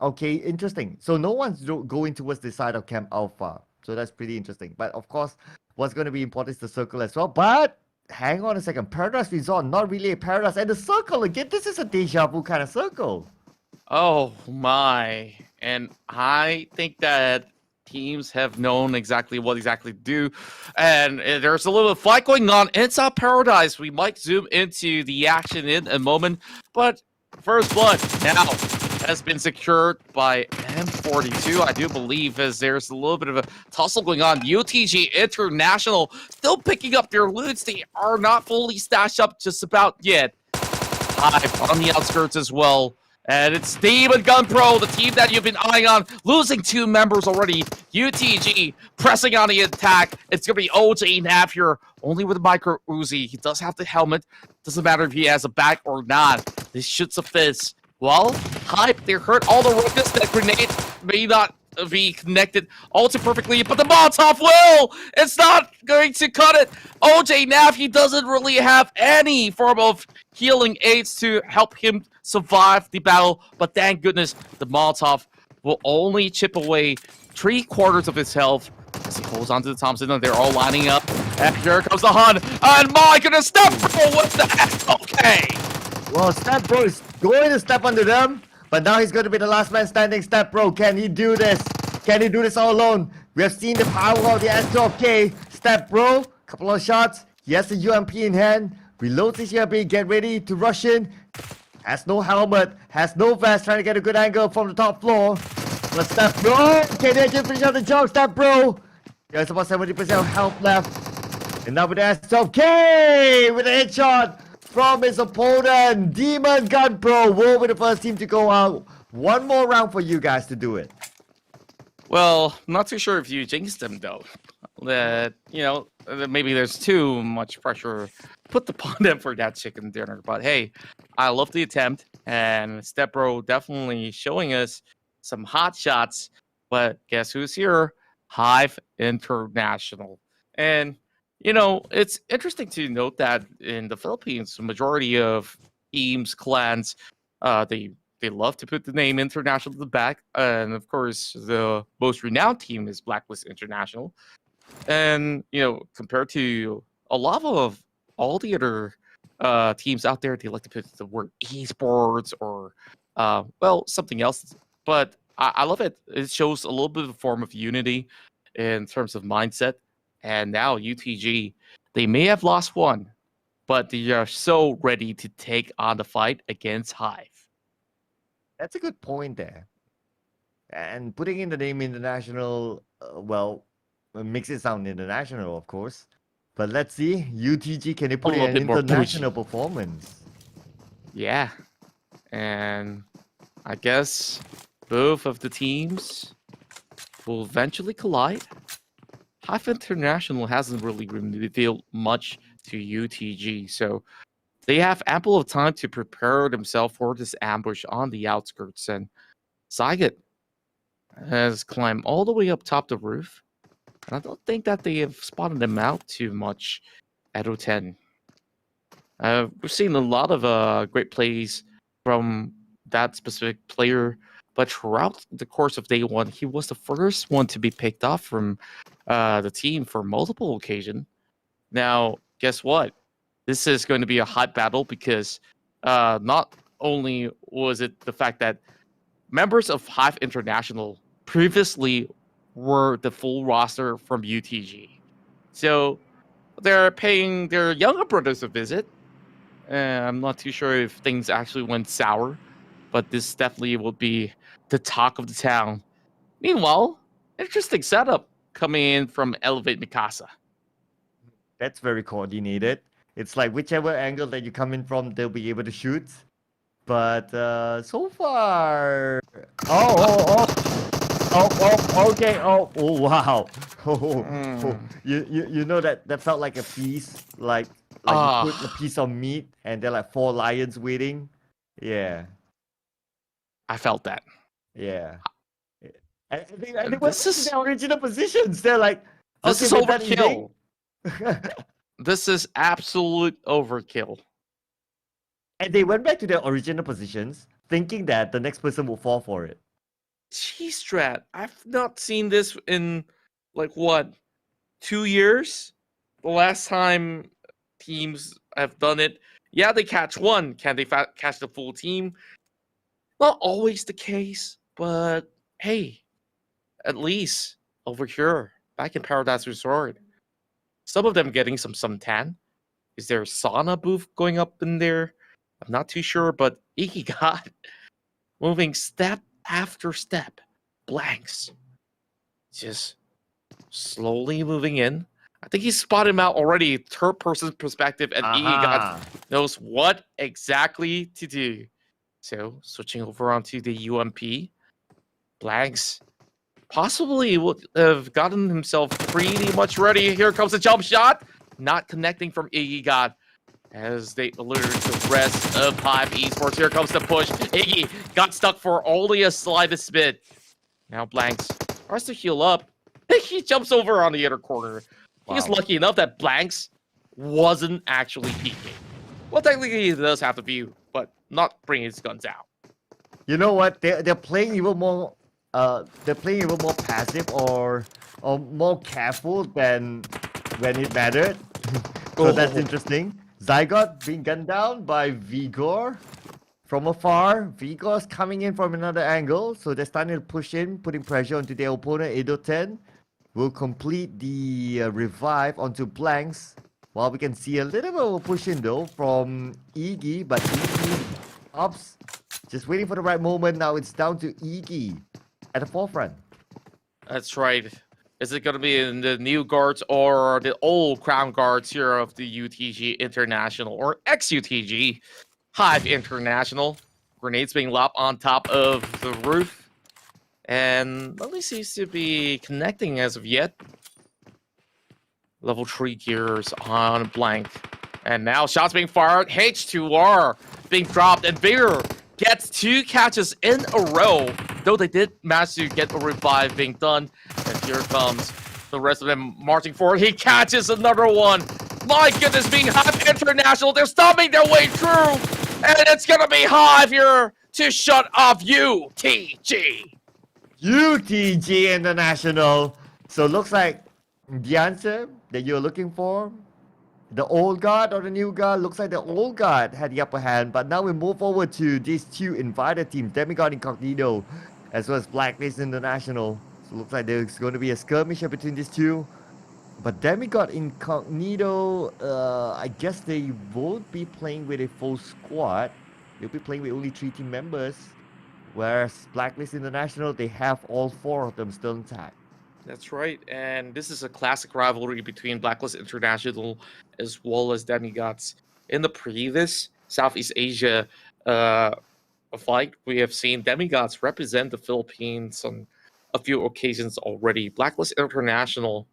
Okay, interesting. So no one's going towards the side of Camp Alpha, so that's pretty interesting. But of course, what's going to be important is the circle as well. But hang on a second, Paradise Resort, not really a paradise, and the circle again. This is a deja vu kind of circle. Oh my! And I think that teams have known exactly what to do, and there's a little fight going on inside Paradise. We might zoom into the action in a moment, but first blood now has been secured by M42, I do believe, as there's a little bit of a tussle going on. UTG International still picking up their loots. They are not fully stashed up just about yet. Hive on the outskirts as well. And it's Demon Gun Pro, the team that you've been eyeing on, losing 2 members already. UTG pressing on the attack. It's going to be OJ Nav here, only with a micro Uzi. He does have the helmet. Doesn't matter if he has a back or not. This should suffice. Well, Hype, they hurt all the rockets. That grenade may not be connected all too perfectly, but the Molotov will! It's not going to cut it! OJ Nav, he doesn't really have any form of healing aids to help him survive the battle, but thank goodness the Molotov will only chip away 3/4 of his health as he holds onto the Thompson, and they're all lining up. And here comes the Hun, and my goodness, Step Bro with the okay! Well, Step Bro is going to step under them, but now he's going to be the last man standing. Step Bro, can he do this? Can he do this all alone? We have seen the power of the S12K. Step Bro, couple of shots. He has the UMP in hand. Reloads his UMP, get ready to rush in. Has no helmet, has no vest, trying to get a good angle from the top floor. But Step Bro, can they just finish out the job? Step Bro. There's about 70% of health left. And now with the S12K with a headshot from his opponent. Demon Gun Pro will be the first team to go out. 1 more round for you guys to do it. Well, not too sure if you jinxed them though. That, you know, maybe there's too much pressure put upon them for that chicken dinner. But hey, I love the attempt, and Stepbro definitely showing us some hot shots. But guess who's here? Hive International. And you know, it's interesting to note that in the Philippines, the majority of teams, clans, they love to put the name International to the back. And of course, the most renowned team is Blacklist International. And, you know, compared to a lot of all the other teams out there, they like to put the word esports or, well, something else. But I love it. It shows a little bit of a form of unity in terms of mindset. And now UTG, they may have lost 1, but they are so ready to take on the fight against Hive. That's a good point there. And putting in the name international, well, makes it sound international, of course. But let's see, UTG, can they put in little an bit more international bougie. performance? Yeah. And I guess both of the teams will eventually collide. Hive International hasn't really revealed much to UTG, so they have ample of time to prepare themselves for this ambush on the outskirts. And Zygot has climbed all the way up top the roof. And I don't think that they have spotted them out too much at O10. We've seen a lot of great plays from that specific player, but throughout the course of day one, he was the first one to be picked off from the team for multiple occasions. Now, guess what? This is going to be a hot battle because not only was it the fact that members of Hive International previously were the full roster from UTG. So they're paying their younger brothers a visit. I'm not too sure if things actually went sour, but this definitely will be the talk of the town. Meanwhile, interesting setup coming in from Elevate Mikasa. That's very coordinated. It's like whichever angle that you come in from, they'll be able to shoot. But so far, okay, wow, you know that felt like a piece, like you put a piece of meat, and there are like 4 lions waiting. Yeah, I felt that. yeah. And they went This back to is their original positions. They're like, this okay, is we're done eating. overkill. This is absolute overkill. And they went back to their original positions, thinking that the next person will fall for it. Jeez, Strat, I've not seen this in like what, 2 years? The last time teams have done it, yeah, they catch one. Can they catch the full team? Not always the case, but hey, at least over here, back in Paradise Resort, some of them getting some suntan. Is there a sauna booth going up in there? I'm not too sure, but Iggy got moving step after step. Blanks. Just slowly moving in. I think he spotted him out already, third person perspective, and Iggy got knows what exactly to do. So switching over onto the UMP. Blanks possibly would have gotten himself pretty much ready. Here comes the jump shot. Not connecting from Iggy God. As they alert the rest of Hive Esports. Here comes the push. Iggy got stuck for only a slightest bit. Now Blanks tries to heal up. He jumps over on the inner corner. He's lucky enough that Blanks wasn't actually peeking. Well, technically he does have the view, but not bringing his guns out. You know what? They're playing even more. They're playing even more passive or more careful than when it mattered. So that's interesting. Zygot being gunned down by Vigor from afar. Vigor's coming in from another angle, so they're starting to push in, putting pressure onto their opponent. 8-10 will complete the revive onto Blanks. While we can see a little bit of a push in though from Iggy, but Iggy ups, just waiting for the right moment. Now it's down to Iggy at the forefront. That's right. Is it going to be in the new guards or the old crown guards here of the UTG International or ex-UTG Hive International? Grenades being lobbed on top of the roof. And nobody seems to be connecting as of yet. Level 3 gears on blank. And now shots being fired. H2R being dropped. And Vigor gets 2 catches in a row. Though they did manage to get a revive being done. And here comes the rest of them marching forward. He catches another one. My goodness, being Hive International. They're stomping their way through. And it's going to be Hive here to shut off UTG. UTG International. So looks like the answer that you're looking for, the old guard or the new guard, looks like the old guard had the upper hand. But now we move over to these 2 invited teams, Demigod Incognito, as well as Blacklist International. So looks like there's going to be a skirmisher between these 2. But Demigod Incognito, I guess they won't be playing with a full squad. They'll be playing with only 3 team members. Whereas Blacklist International, they have all 4 of them still intact. That's right, and this is a classic rivalry between Blacklist International as well as Demigods. In the previous Southeast Asia uh, fight, we have seen Demigods represent the Philippines on a few occasions already. Blacklist International,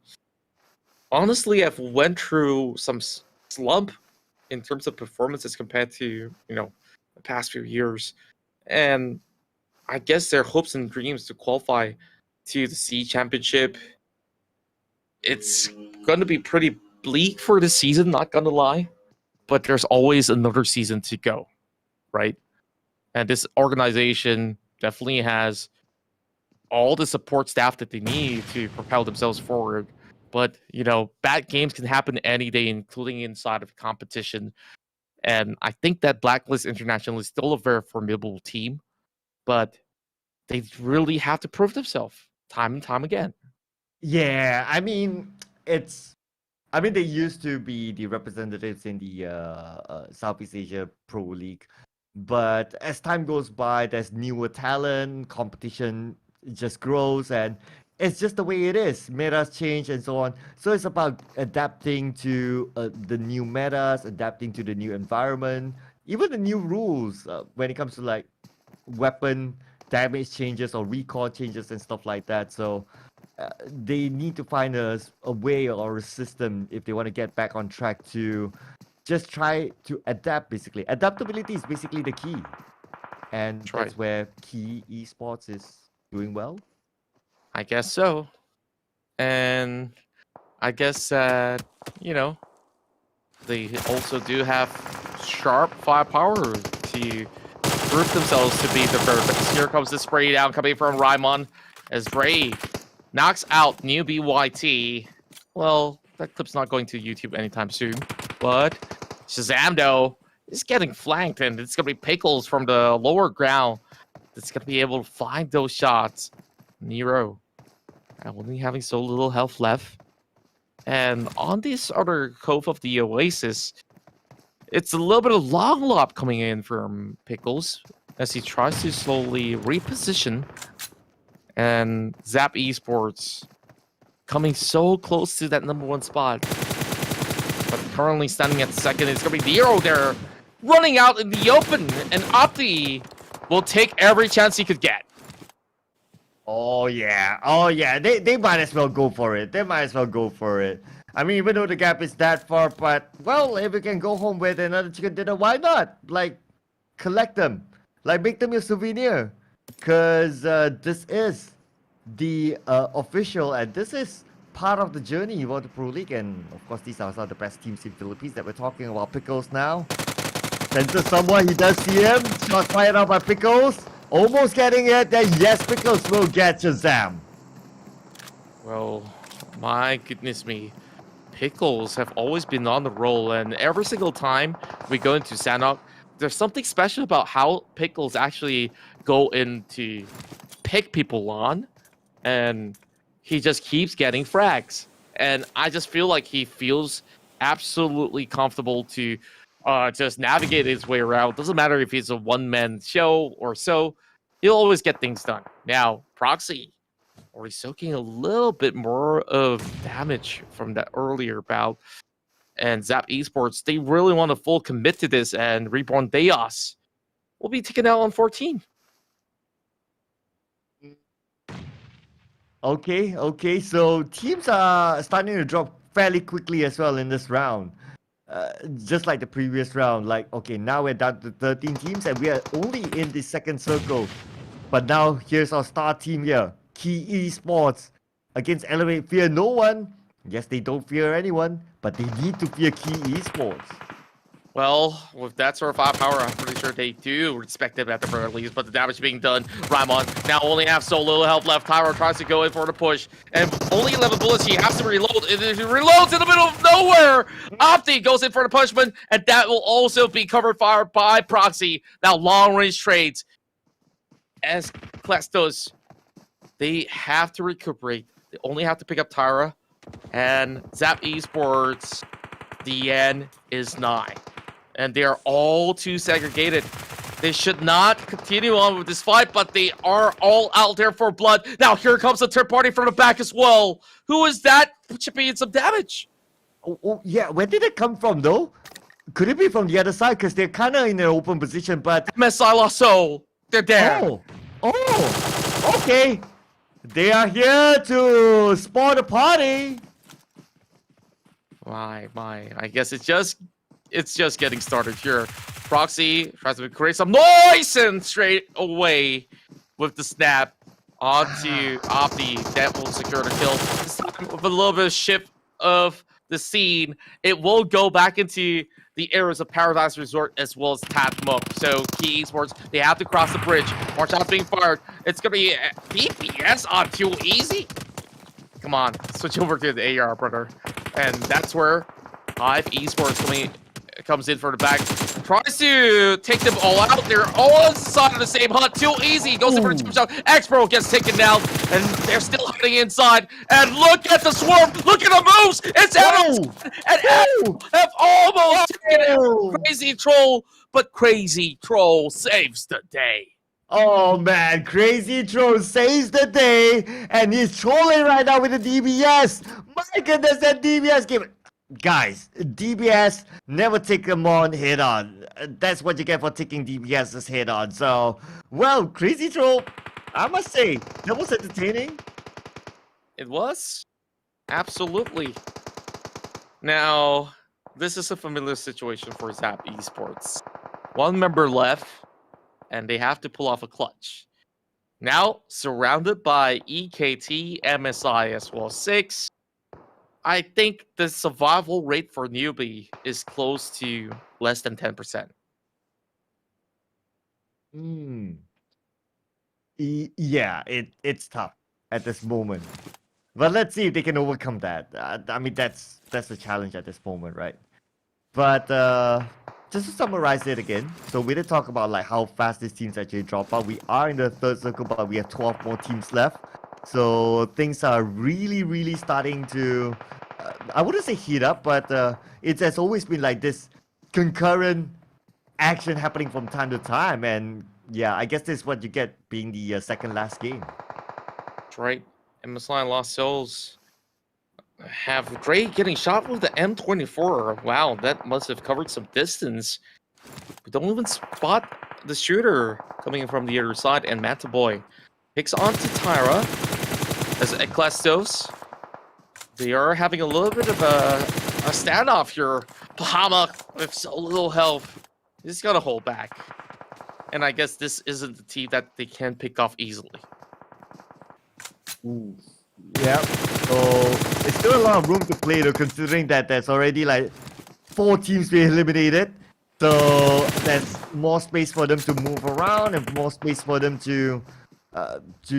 honestly, I've went through some slump in terms of performances compared to the past few years, and I guess their hopes and dreams to qualify to the C Championship, it's going to be pretty bleak for this season, not going to lie. But there's always another season to go, right? And this organization definitely has all the support staff that they need to propel themselves forward. But, bad games can happen any day, including inside of competition. And I think that Blacklist International is still a very formidable team, but they really have to prove themselves time and time again. Yeah, I mean, they used to be the representatives in the Southeast Asia Pro League, but as time goes by, there's newer talent, competition just grows, and it's just the way it is. Metas change and so on. So it's about adapting to the new metas, adapting to the new environment, even the new rules when it comes to like weapon damage changes or recall changes and stuff like that. So they need to find a way or a system if they want to get back on track to just try to adapt. Basically, adaptability is basically the key, and That's that's right. where Key Esports is doing well. I guess so. And I guess that, they also do have sharp firepower to prove themselves to be the very best. Here comes the spray down coming from Raimon as Bray knocks out new BYT. Well, that clip's not going to YouTube anytime soon. But Shazam, though, is getting flanked, and it's going to be Pickles from the lower ground that's going to be able to find those shots. Nero only having so little health left. And on this other Cove of the Oasis, it's a little bit of long lob coming in from Pickles as he tries to slowly reposition. And Zap Esports coming so close to that #1 spot. But currently standing at second, it's going to be Nero there, running out in the open. And Opti will take every chance he could get. Oh yeah. They might as well go for it. I mean, even though the gap is that far, but well, if we can go home with another chicken dinner, why not? Like, collect them, like make them your souvenir, cause this is the official, and this is part of the journey you want to Pro League, and of course these are some of the best teams in Philippines that we're talking about. Pickles now, center someone, he does see him. Shots fired out by Pickles. Almost getting it, then yes, Pickles will get Shazam. Well, my goodness me. Pickles have always been on the roll, and every single time we go into Sanok, there's something special about how Pickles actually go in to pick people on, and he just keeps getting frags. And I just feel like he feels absolutely comfortable to just navigate his way around. Doesn't matter if it's a one-man show or so, he'll always get things done. Now, Proxy, already soaking a little bit more of damage from that earlier bout. And Zap Esports, they really want to full commit to this, and Reborn Deos will be taken out on 14. Okay, so teams are starting to drop fairly quickly as well in this round. Just like the previous round, like, okay, now we're down to 13 teams and we are only in the second circle. But now here's our star team here, Key Esports against Elevate. Fear no one. Yes, they don't fear anyone, but they need to fear Key Esports. Well, with that sort of firepower, I'm pretty sure they do respect it at the very least, but the damage being done, Raimon now only have so little health left. Tyro tries to go in for the push, and only 11 bullets, he has to reload. It reloads in the middle of nowhere! Opti goes in for the punishment, and that will also be covered fire by Proxy. Now long-range trades. As Klestos, they have to recuperate. They only have to pick up Tyra, and Zap Esports, the end is nigh. And they are all too segregated. They should not continue on with this fight, but they are all out there for blood. Now here comes the third party from the back as well. Who is that chipping in some damage? Oh, yeah, where did it come from though? Could it be from the other side? Because they're kind of in an open position, but... MSI Lasso, they're there. Oh, okay. They are here to spawn a party. My, I guess it's just getting started here. Proxy tries to create some noise and straight away with the snap onto Opti. That will secure the kill. This time with a little bit of shift of the scene, it will go back into the areas of Paradise Resort as well as Tatmo. So Key Esports, they have to cross the bridge. More shots being fired. It's gonna be PPS on Too Easy. Come on, switch over to the AR, brother. And that's where Hive Esports comes in for the back. Tries to take them all out. They're all inside of the same hut. Too Easy goes in for a jump shot. X-Pro gets taken down, and they're still hiding inside. And look at the swarm. Look at the moves. It's Adam and Adam have almost taken it. Crazy Troll, but Crazy Troll saves the day. Oh man, Crazy Troll saves the day, and he's trolling right now with the DBS. My goodness, that DBS game. Guys, DBS, never take them on head on. That's what you get for taking DBS's head on. So, well, Crazy Troll, I must say, that was entertaining. It was? Absolutely. Now, this is a familiar situation for Zap Esports. One member left, and they have to pull off a clutch. Now, surrounded by EKT, MSI as well 6, I think the survival rate for newbie is close to less than 10%. Yeah, it's tough at this moment. But let's see if they can overcome that. I mean, that's the challenge at this moment, right? But just to summarize it again, so we did talk about like how fast these teams actually drop out. We are in the third circle, but we have 12 more teams left. So things are really starting to, I wouldn't say heat up, but it has always been like this concurrent action happening from time to time. And yeah, I guess this is what you get being the second last game. That's right. MSI and Lost Souls have Gray getting shot with the M24. Wow, that must have covered some distance. We don't even spot the shooter coming in from the other side, and Mataboy picks onto Tyra as Ecclestos. They are having a little bit of a standoff here. Bahama with so little health. He's got to hold back. And I guess this isn't the team that they can pick off easily. Yeah, so it's still a lot of room to play though, considering that there's already like 4 teams being eliminated. So there's more space for them to move around and more space for them to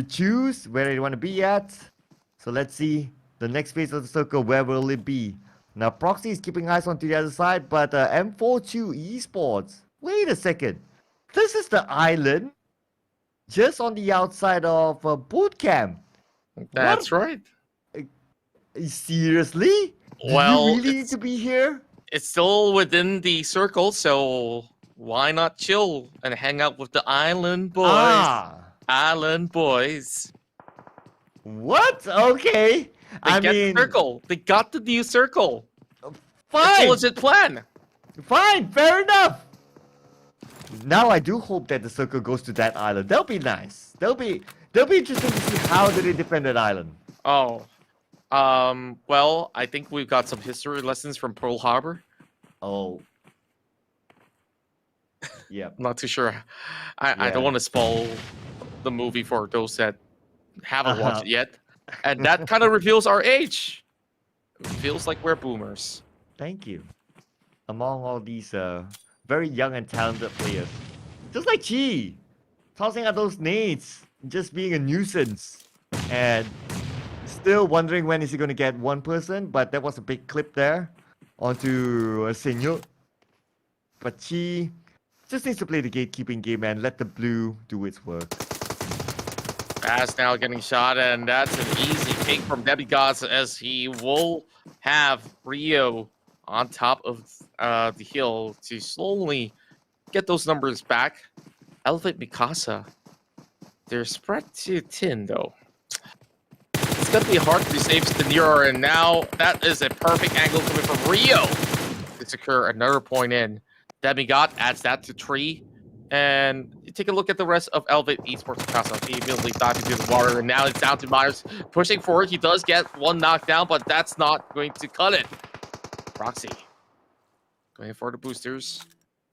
choose where they want to be at. So let's see the next phase of the circle, where will it be? Now Proxy is keeping eyes on to the other side, but M42 Esports. Wait a second. This is the island just on the outside of boot camp. That's right. Seriously? Well, do you really need to be here? It's still within the circle, so why not chill and hang out with the island boys? Island boys. What? Okay. I mean, the circle. They got the new circle. Fine. It's a legit plan. Fine. Fair enough. Now I do hope that the circle goes to that island. That'll be nice. That'll be interesting to see how do they defend that island. Oh. Well, I think we've got some history lessons from Pearl Harbor. Oh. Yeah. I'm not too sure. I don't want to spoil the movie for those that haven't watched it yet. And that kind of reveals our age. It feels like we're boomers. Thank you. Among all these very young and talented players. Just like Chi. Tossing out those nades. Just being a nuisance. And still wondering when is he going to get one person. But that was a big clip there. Onto Senyo. But Chi just needs to play the gatekeeping game and let the blue do its work. Fast now getting shot, and that's an easy pick from Debbie Goss as he will have Rio on top of the hill to slowly get those numbers back. Elevate Mikasa. They're spread to Tin, though. It's going to be hard to save Stanira, and now that is a perfect angle coming from Rio to secure another point in. Demigod adds that to 3. And you take a look at the rest of Elevate Esports Mikasa. He immediately dived into the water, and now it's down to Myers pushing forward. He does get one knockdown, but that's not going to cut it. Roxy going for the boosters.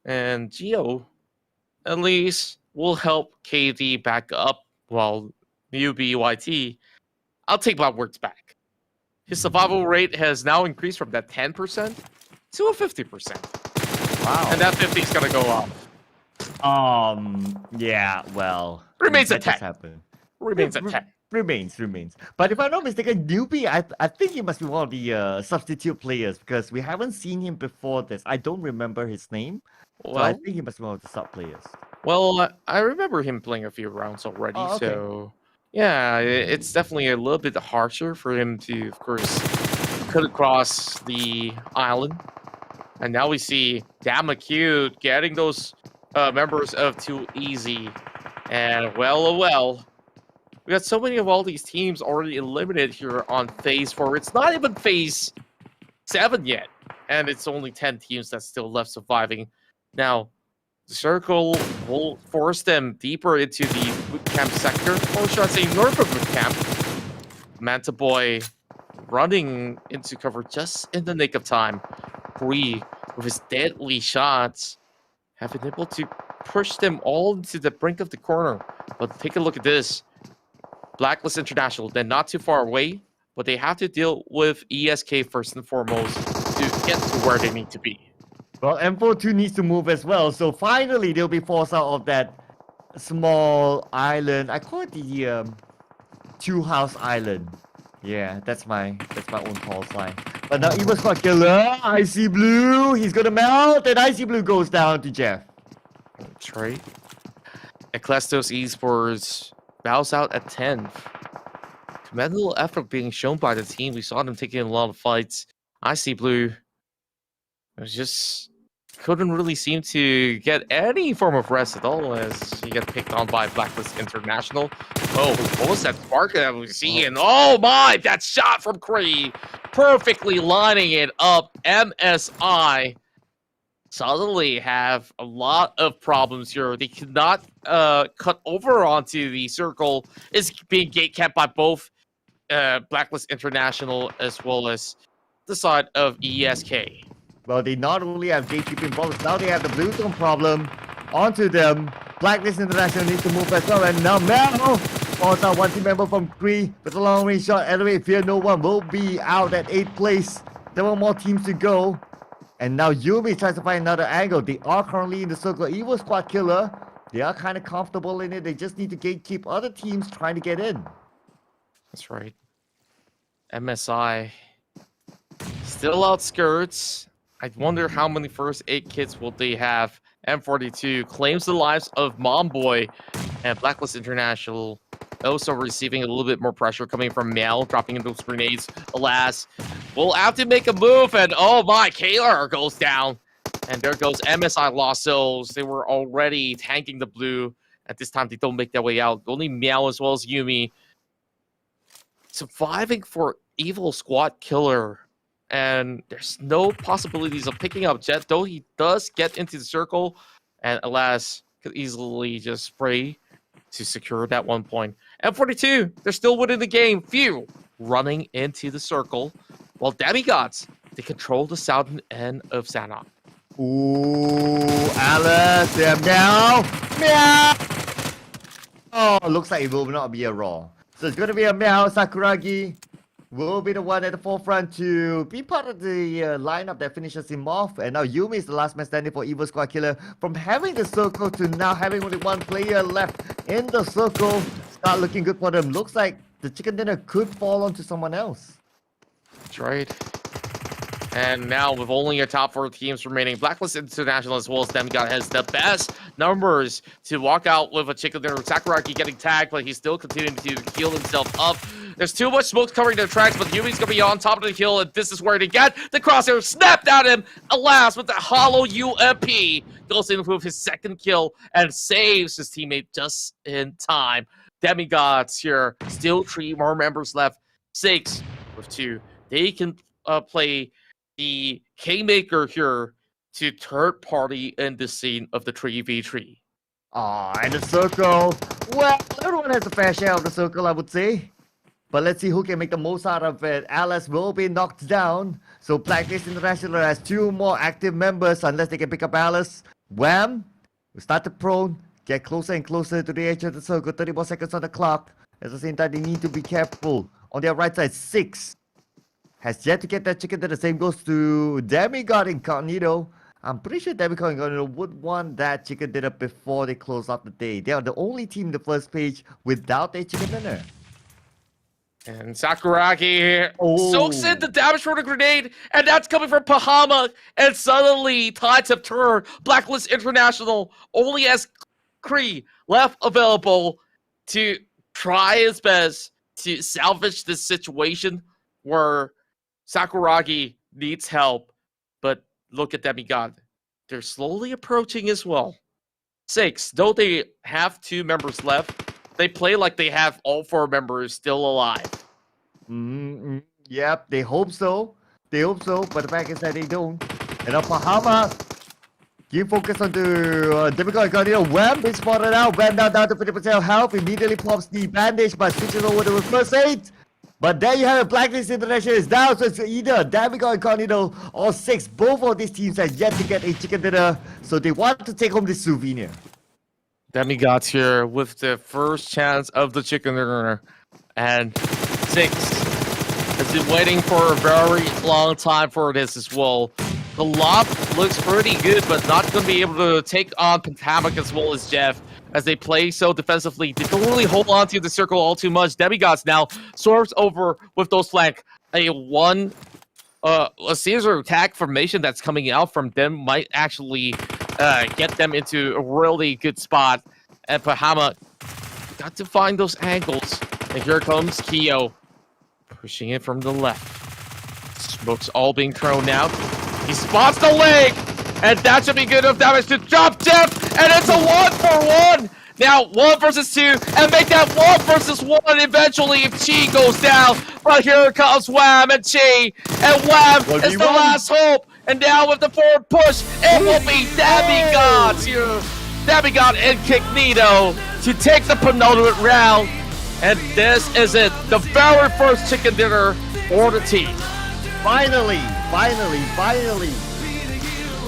And Geo, at least, will help KD back up, while new BYT, I'll take my words back. His survival rate has now increased from that 10% to a 50%. Wow. And that 50 is going to go up. Yeah, well. Remains that at 10. just happened. Remains at 10. Remains. But if I'm not mistaken, Newbie, I think he must be one of the substitute players because we haven't seen him before this. I don't remember his name. So I think he must be one of the sub players. Well, I remember him playing a few rounds already, Oh, okay. so yeah, it's definitely a little bit harsher for him to, of course, cut across the island. And now we see Damacute getting those members of Too Easy. And well, we got so many of all these teams already eliminated here on Phase 4. It's not even Phase 7 yet, and it's only 10 teams that's still left surviving. Now, the circle will force them deeper into the bootcamp sector, or should I say north of bootcamp. Manta Boy running into cover just in the nick of time. Bree, with his deadly shots, have been able to push them all into the brink of the corner. But take a look at this. Blacklist International, they're not too far away, but they have to deal with ESK first and foremost to get to where they need to be. Well, M42 needs to move as well, so finally they'll be forced out of that small island. I call it the two-house island. Yeah, that's my own call sign. But now Evo Squad Killer, Icy Blue, he's gonna melt, and Icy Blue goes down to Jeff. That's right. Ecclestos Esports bows out at 10th. Commendable effort being shown by the team. We saw them taking a lot of fights. Icy Blue just couldn't really seem to get any form of rest at all as he gets picked on by Blacklist International. Oh, what was that spark that we see? And oh my, that shot from Cree, perfectly lining it up. MSI suddenly have a lot of problems here. They cannot cut over onto the circle. It's being gate kept by both Blacklist International as well as the side of ESK. Well, they not only have gatekeeping problems, now they have the blue zone problem onto them. Blacklist International needs to move as well, and now Mel falls out one team member from Cree with a long range shot. Elevate Fear No One will be out at 8th place. There were more teams to go. And now Yumi tries to find another angle. They are currently in the circle. Evo Squad Killer, they are kind of comfortable in it. They just need to gatekeep other teams trying to get in. That's right. MSI still outskirts. I wonder how many first aid kits will they have. M42 claims the lives of Mom Boy, and Blacklist International also receiving a little bit more pressure coming from Mel, dropping into those grenades. Alas, we'll have to make a move, and oh my, Kalar goes down. And there goes MSI Lost Souls. They were already tanking the blue. At this time, they don't make their way out. Only Meow as well as Yumi surviving for Evil Squad Killer. And there's no possibilities of picking up Jet, though he does get into the circle. And alas, could easily just spray to secure that 1 point. M42, they're still winning the game. Few running into the circle. While Demigods, they control the southern end of Sanok. Ooh, Alice, meow, meow. Oh, looks like it will not be a raw. So it's going to be a meow. Sakuragi will be the one at the forefront to be part of the lineup that finishes him off. And now Yumi is the last man standing for Evil Squad Killer. From having the circle to now having only one player left in the circle. Start looking good for them. Looks like the chicken dinner could fall onto someone else. That's right. And now with only your top 4 teams remaining, Blacklist International as well as Demigod has the best numbers to walk out with a chicken dinner. Sakuragi getting tagged, but he's still continuing to heal himself up. There's too much smoke covering their tracks, but Yumi's gonna be on top of the hill, and this is where they get the crosshair snapped at him. Alas, with the hollow UMP, goes in with his second kill and saves his teammate just in time. Demigods here, still 3 more members left. 6 with 2. They can play the Kingmaker here to third party in the scene of the 3v3. And the circle. Well, everyone has a fair share of the circle, I would say. But let's see who can make the most out of it. Alice will be knocked down. So Blacklist International has 2 more active members unless they can pick up Alice. Wham! We start to prone. Get closer and closer to the edge of the circle. 30 more seconds on the clock. At the same time, they need to be careful. On their right side, 6 has yet to get that chicken. The same goes to Demigod Incognito. I'm pretty sure Demigod Incognito would want that chicken dinner before they close out the day. They are the only team in the first page without a chicken dinner. And Sakuragi soaks in the damage from the grenade, and that's coming from Pahama. And suddenly, tides have turned. Blacklist International only has Kree left available to try his best to salvage this situation where Sakuragi needs help. But look at Demigod. They're slowly approaching as well. 6, though they have 2 members left, they play like they have all 4 members still alive. Yep, they hope so. They hope so, but the fact is that they don't. And now Pahama, keep focus on the Demigod Incognito. Wham, they spotted out. Wham down to 50% health. Immediately pops the bandage, but switches over to first aid. But there you have it. Blacklist International is down, so it's either Demigod Incognito or 6. Both of these teams have yet to get a chicken dinner, so they want to take home this souvenir. Demigod's here with the first chance of the chicken dinner. And 6 has been waiting for a very long time for this as well. The lob looks pretty good, but not going to be able to take on Pentamic as well as Jeff, as they play so defensively. They don't really hold on to the circle all too much. Demigods now swerves over with those flank. A Caesar attack formation that's coming out from them might actually get them into a really good spot. And Pahama got to find those angles. And here comes Kyo, pushing it from the left. Smoke's all being thrown out. He spots the leg, and that should be good enough damage to drop Jeff, and it's a 1-for-1. Now 1 versus 2, and make that 1 versus 1 eventually if Chi goes down. But here comes Wham and Chi, and Wham is the last hope. And now with the forward push, it will be Demigods here. Demigod Incognito to take the penultimate round. And this is it, the very first chicken dinner for the team. Finally.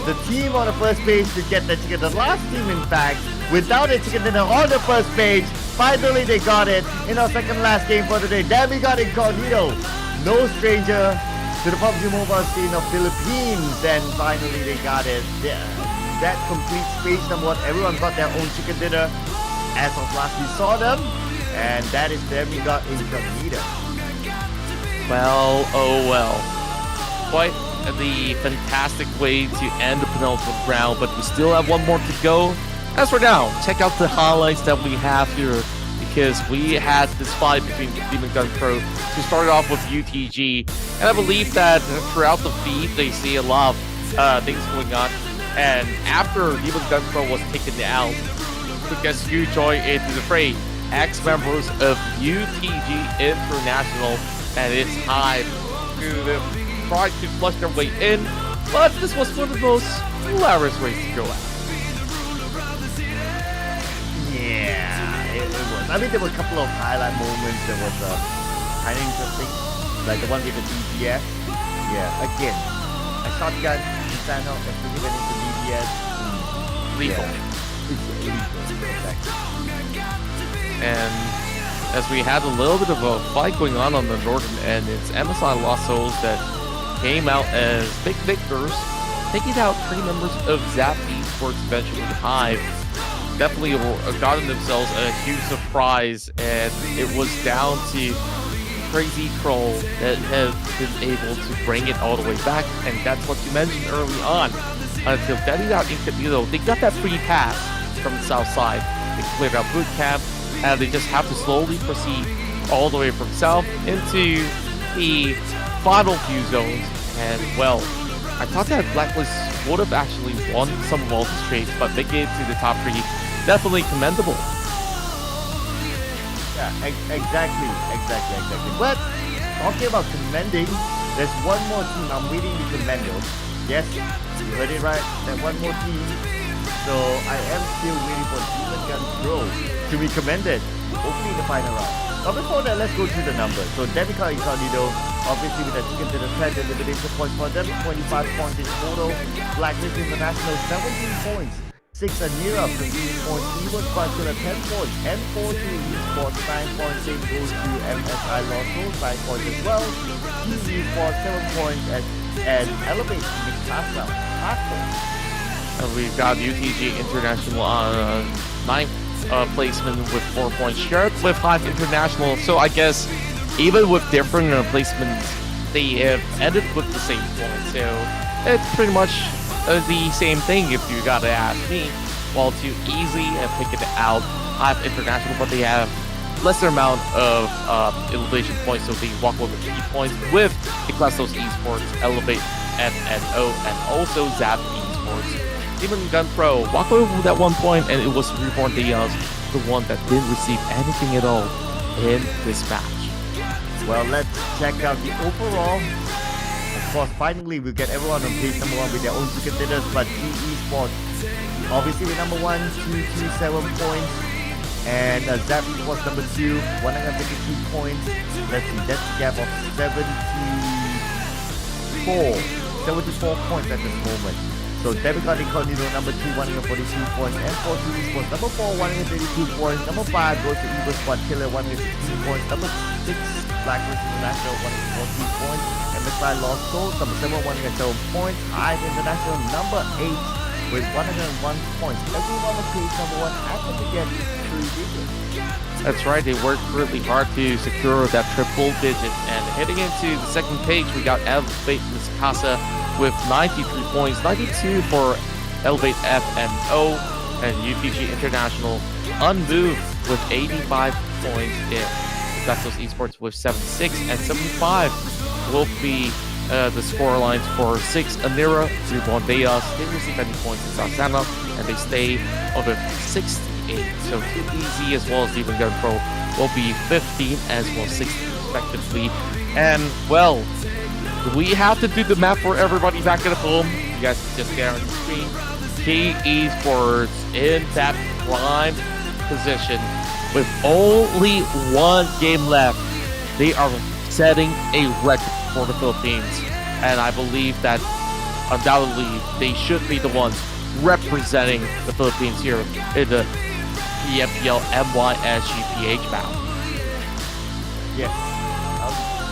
The team on the first page to get the chicken. The last team, in fact, without a chicken dinner on the first page. Finally, they got it in our second last game for the day. Demigod Incognito, no stranger to the PUBG Mobile scene of Philippines. And finally, they got it. That completes page number 1. Everyone got their own chicken dinner as of last we saw them. And that is Demigod Incognito. Well, oh well. Quite the fantastic way to end the penultimate round, but we still have 1 more to go. As for now, check out the highlights that we have here, because we had this fight between Demon Gun Pro, who started off with UTG, and I believe that throughout the feed they see a lot of things going on, and after Demon Gun Pro was taken out, took us huge joy into the fray. Ex-members of UTG International and its hive to try to flush their way in, but this was one of the most hilarious ways to go out. Yeah, it was. I mean, there were a couple of highlight moments that was kind of interesting, like the one with the DBS. Yeah, again, a shotgun in Sano, especially when into DBS. Lethal. Yeah, it's lethal, exactly. And as we had a little bit of a fight going on the northern end, it's MSI Lost Souls that came out as big victors, taking out 3 members of Zap Esports eventually. Hive definitely gotten themselves a huge surprise, and it was down to Crazy Troll that have been able to bring it all the way back, and that's what you mentioned early on. Until Demigod Incognito, they got that free pass from the south side. They cleared out boot camp, and they just have to slowly proceed all the way from south into the final few zones. And well, I thought that Blacklist would have actually won some of all the trades, but making it to the top 3, definitely commendable. Yeah, exactly. But talking about commending, there's one more team I'm waiting to commend though. Yes, you heard it right. That one more team. So I am still waiting for Demon Gun Pro to be commended, hopefully in the final round. But before that, let's go through the numbers. So Debica Incognito, obviously with a ticket to the 10 elimination points for them, 25 points in total. Blacklist International, 17 points. 6 Anira, 15 points. Evil Squad Killer, 10 points. M4 to Esports, 9 points. Same goes to MSI Lotto, 9 points as well. TV Esports, 7 points. And Elevate Mikasa, 5 points. We've got UTG International on 9th placement with 4 points, shared with Hive International. So I guess even with different placements, they have ended with the same point. So it's pretty much the same thing if you gotta ask me. While too easy and pick it out, Hive International, but they have lesser amount of elevation points, so they walk away with 3 points with Eclastos Esports, Elevate FNO, and also Zap Esports. Demon Gun Pro walked away with that 1 point, and it was Reborn Diaz, the one that didn't receive anything at all in this match. Well, let's check out the overall. Of course, finally we'll get everyone on page number 1 with their own ticket dinners, but GE Sports obviously with number 1, 227 points, and Zap Esports number 2, 152 points. Let's see, that's a gap of 74 points at this moment. So Debica Incognito number 2, 142 points. M4 Esports number 4, 132 points. Number 5 goes to Evil Squad Killer, 116 points. Number 6, Blacklist International, 114 points. MSI Lost Souls number 7, 107 points. Hive International number 8 with 101 points. Everyone on page number 1 happened to get 3 digits. That's right, they worked really hard to secure that triple digit. And heading into the second page, we got Elevate Casa with 93 points, 92 for Elevate FNO, and UTG International unmoved with 85 points in Eclastos Esports with 76, and 75 will be the score lines for 6 Anira, Reborn Diaz. They didn't receive any points in Sausana, and they stay over 68. So Too Easy as well as Demon Gun Pro will be 15 as well as 16 respectively. And well, we have to do the map for everybody back at home. You guys can just get on the screen. K Esports in that prime position with only 1 game left. They are setting a record for the Philippines, and I believe that undoubtedly they should be the ones representing the Philippines here in the PMPL MY SGPH battle. Yes,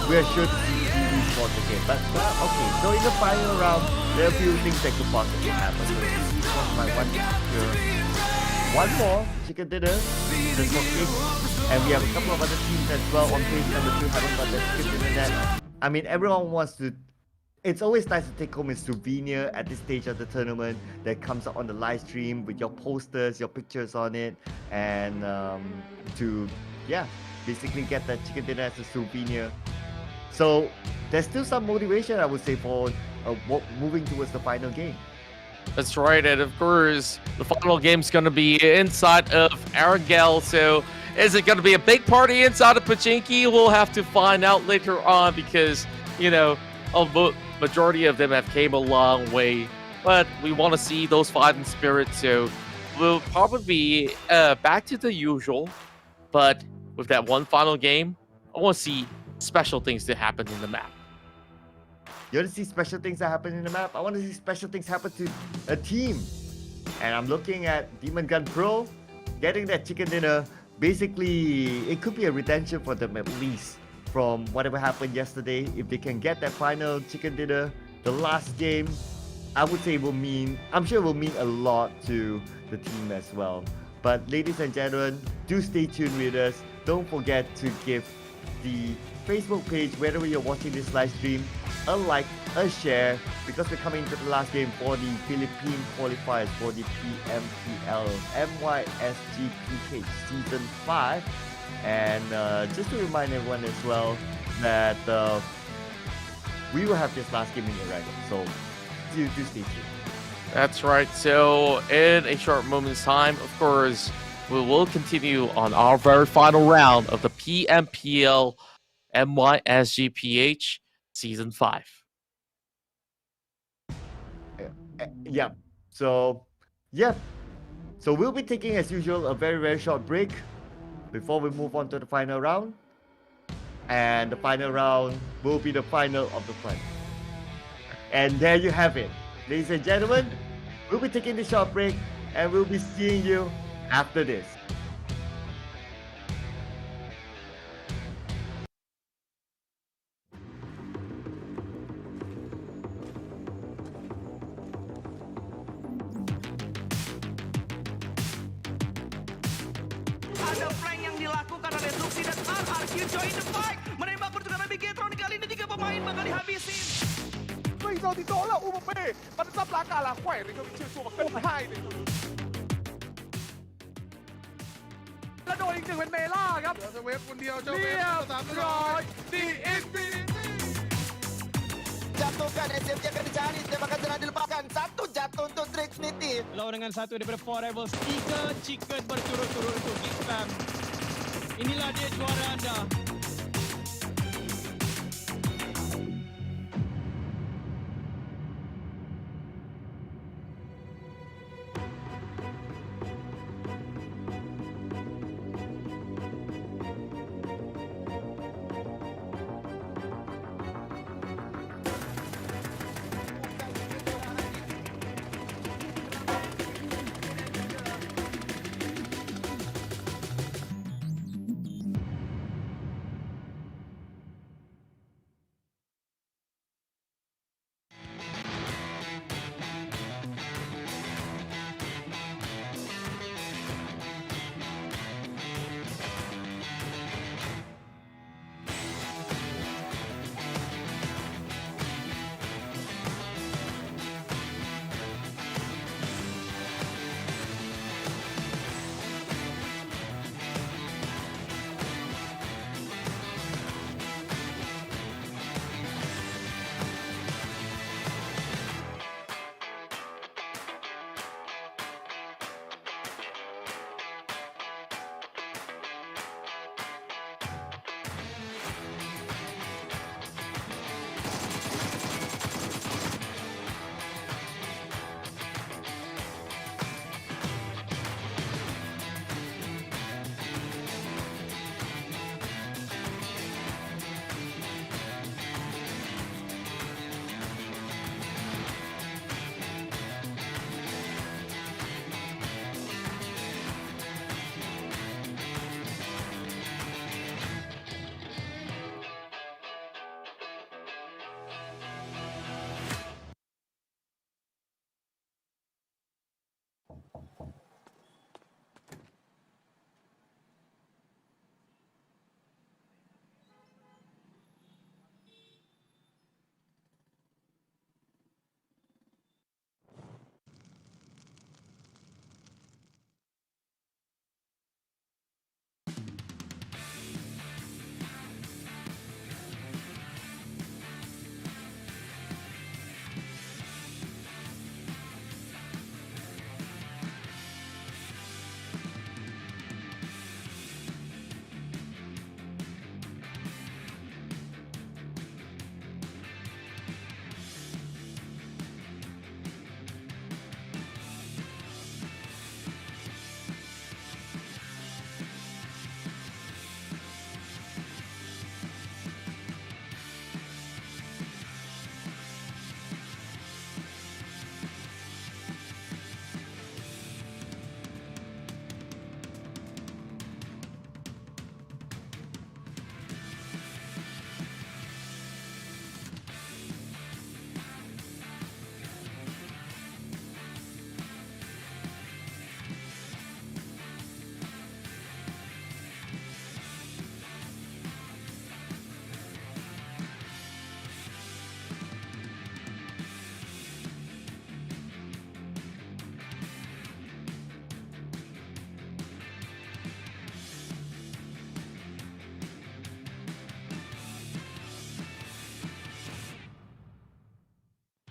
we are sure to see GE Sports again. But okay, so in the final round, there are a few things that could possibly happen. So GE Sports might want to secure 1 more chicken dinner just for kicks, and we have a couple of other teams as well on page number 2 haven't got their chicken dinner net. I mean, everyone wants to. It's always nice to take home a souvenir at this stage of the tournament that comes out on the live stream with your posters, your pictures on it, and to basically get that chicken dinner as a souvenir. So there's still some motivation, I would say, for moving towards the final game. That's right, and of course, the final game's going to be inside of Aragel, so is it going to be a big party inside of Pachinki? We'll have to find out later on because, you know, a majority of them have came a long way, but we want to see those fighting spirits, so we'll probably be back to the usual, but with that one final game, I want to see special things to happen in the map. You want to see special things that happen in the map? I want to see special things happen to a team. And I'm looking at Demon Gun Pro getting that chicken dinner. Basically, it could be a redemption for them at least from whatever happened yesterday. If they can get that final chicken dinner, the last game, I would say I'm sure it will mean a lot to the team as well. But ladies and gentlemen, do stay tuned with us. Don't forget to give the Facebook page, wherever you're watching this live stream, a like, a share, because we're coming to the last game for the Philippine qualifiers for the PMPL MY SGPH Season 5 And just to remind everyone as well that we will have this last game in the record, so do stay tuned. That's right. So, in a short moment's time, of course, we will continue on our very final round of the PMPL MY PH Season 5. Yeah. So, yeah. So we'll be taking, as usual, a very short break before we move on to the final round. And the final round will be the final of the fun. And there you have it. Ladies and gentlemen, we'll be taking the short break and we'll be seeing you after this. Ada prank yang dilakukan oleh Luxy dan RRQ join the fight. Menembak pun juga lebih Getron kali ini 3 pemain bakal dihabisin. 對手跌咗啦，烏木啤，笨濕乸架啦，喂，你個超數麥跟嗨你。แล้วโดนอีกหนึ่งเป็นเมล่าครับเจ้าเวฟคนเดียวเจ้าเวฟสามร้อยดีอินฟินิตี้ Jatuhkan SMG akan dicari. Tembakan sedang dilepaskan. Satu jatuh untuk Trinity. Lawan dengan satu daripada Four Rebels, 3 chicken berturut-turut untuk Geek Spam. Inilah dia juara anda.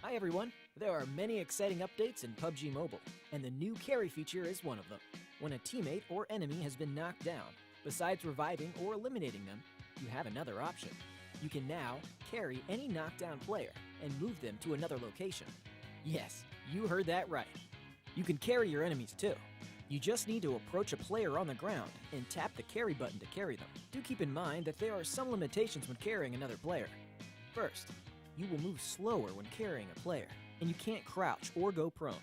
Hi everyone! There are many exciting updates in PUBG Mobile, and the new carry feature is one of them. When a teammate or enemy has been knocked down, besides reviving or eliminating them, you have another option. You can now carry any knockdown player and move them to another location. Yes, you heard that right. You can carry your enemies too. You just need to approach a player on the ground and tap the carry button to carry them. Do keep in mind that there are some limitations when carrying another player. First, you will move slower when carrying a player, and you can't crouch or go prone.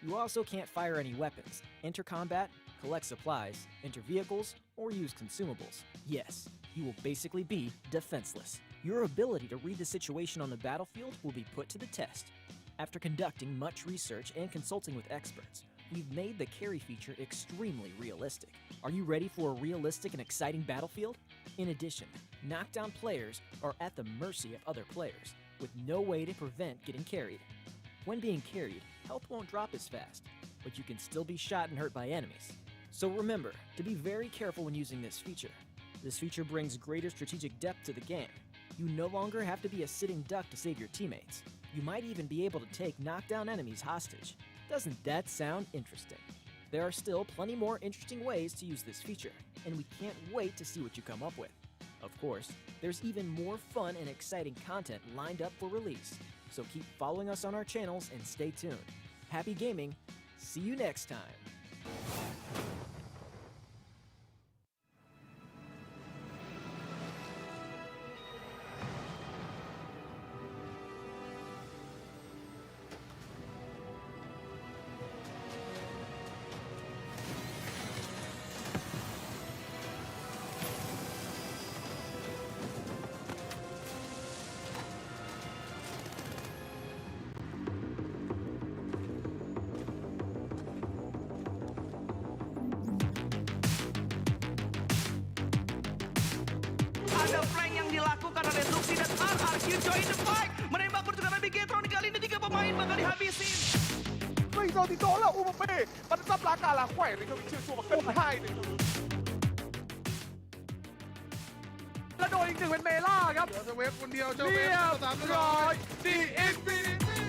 You also can't fire any weapons, enter combat, collect supplies, enter vehicles, or use consumables. Yes, you will basically be defenseless. Your ability to read the situation on the battlefield will be put to the test. After conducting much research and consulting with experts, we've made the carry feature extremely realistic. Are you ready for a realistic and exciting battlefield? In addition, knockdown players are at the mercy of other players, with no way to prevent getting carried. When being carried, health won't drop as fast, but you can still be shot and hurt by enemies. So remember to be very careful when using this feature. This feature brings greater strategic depth to the game. You no longer have to be a sitting duck to save your teammates. You might even be able to take knockdown enemies hostage. Doesn't that sound interesting? There are still plenty more interesting ways to use this feature, and we can't wait to see what you come up with. Of course, there's even more fun and exciting content lined up for release, so keep following us on our channels and stay tuned. Happy gaming! See you next time! Ada flank yang dilakukan oleh Luxy dan RRQ join the fight. Menembak pertukaran Bigetron kali ini 3 pemain bakal dihabisin. 最後跌咗啦，烏木飛，不執乸架啦，喂，你個超速跟唔係你。แล้วโดนอีกหนึ่งเป็นเมล่าครับเดี๋ยวเวฟคนเดียวเจ้าเวฟตามร้อยดีอินฟินิตี้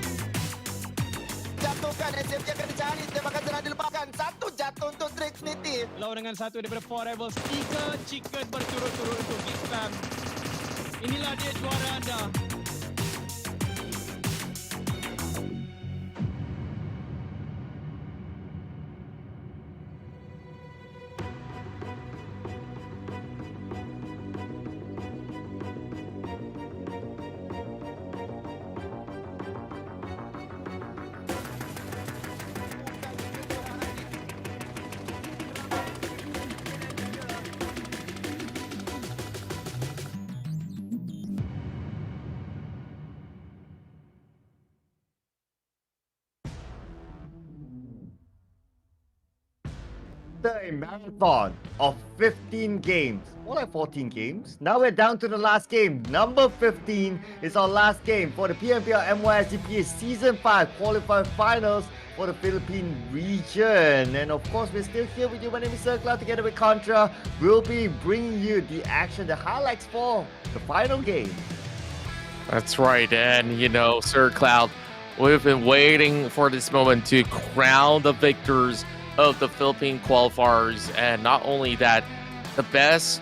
Jatuhkan SMJ akan dicari. Tembakan telah dilepaskan. Satu jatuh untuk Trixnity. Lawan dengan satu daripada 4 Rebels, 3 chicken berturut-turut untuk Geek Spam. Inilah dia juara anda. A marathon of 15 games, more like 14 games. Now we're down to the last game. Number 15 is our last game for the PMPL MY Season 5 Qualifier Finals for the Philippine region. And of course, we're still here with you. My name is Sir Cloud, together with Contra. We'll be bringing you the action, the highlights for the final game. That's right, and you know, Sir Cloud, we've been waiting for this moment to crown the victors of the Philippine qualifiers, and not only that, the best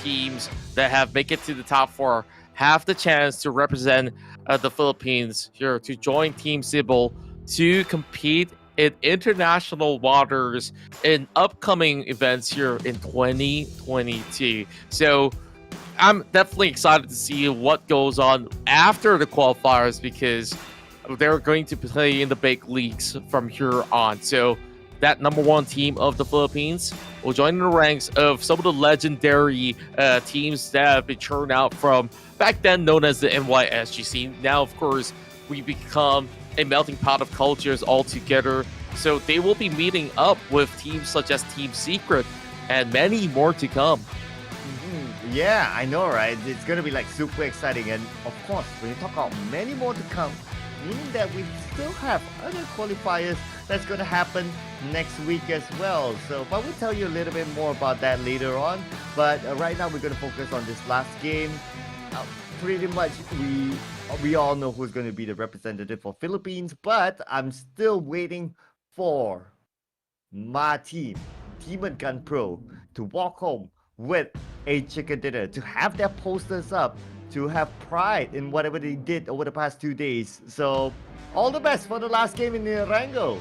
teams that have make it to the top 4 have the chance to represent the Philippines here to join Team Sibol to compete in international waters in upcoming events here in 2022. So I'm definitely excited to see what goes on after the qualifiers, because they're going to play in the big leagues from here on. So that number 1 team of the Philippines will join in the ranks of some of the legendary teams that have been churned out from back then known as the NYSGC. Now, of course, we become a melting pot of cultures all together. So they will be meeting up with teams such as Team Secret and many more to come. Yeah, I know, right? It's going to be like super exciting. And of course, when you talk about many more to come, meaning that we still have other qualifiers that's going to happen next week as well. So I will tell you a little bit more about that later on. But right now we're going to focus on this last game. Pretty much we we all know who's going to be the representative for Philippines, but I'm still waiting for my team, Team and Gun Pro, to walk home with a chicken dinner, to have their posters up, to have pride in whatever they did over the past 2 days. So, all the best for the last game in the Rango.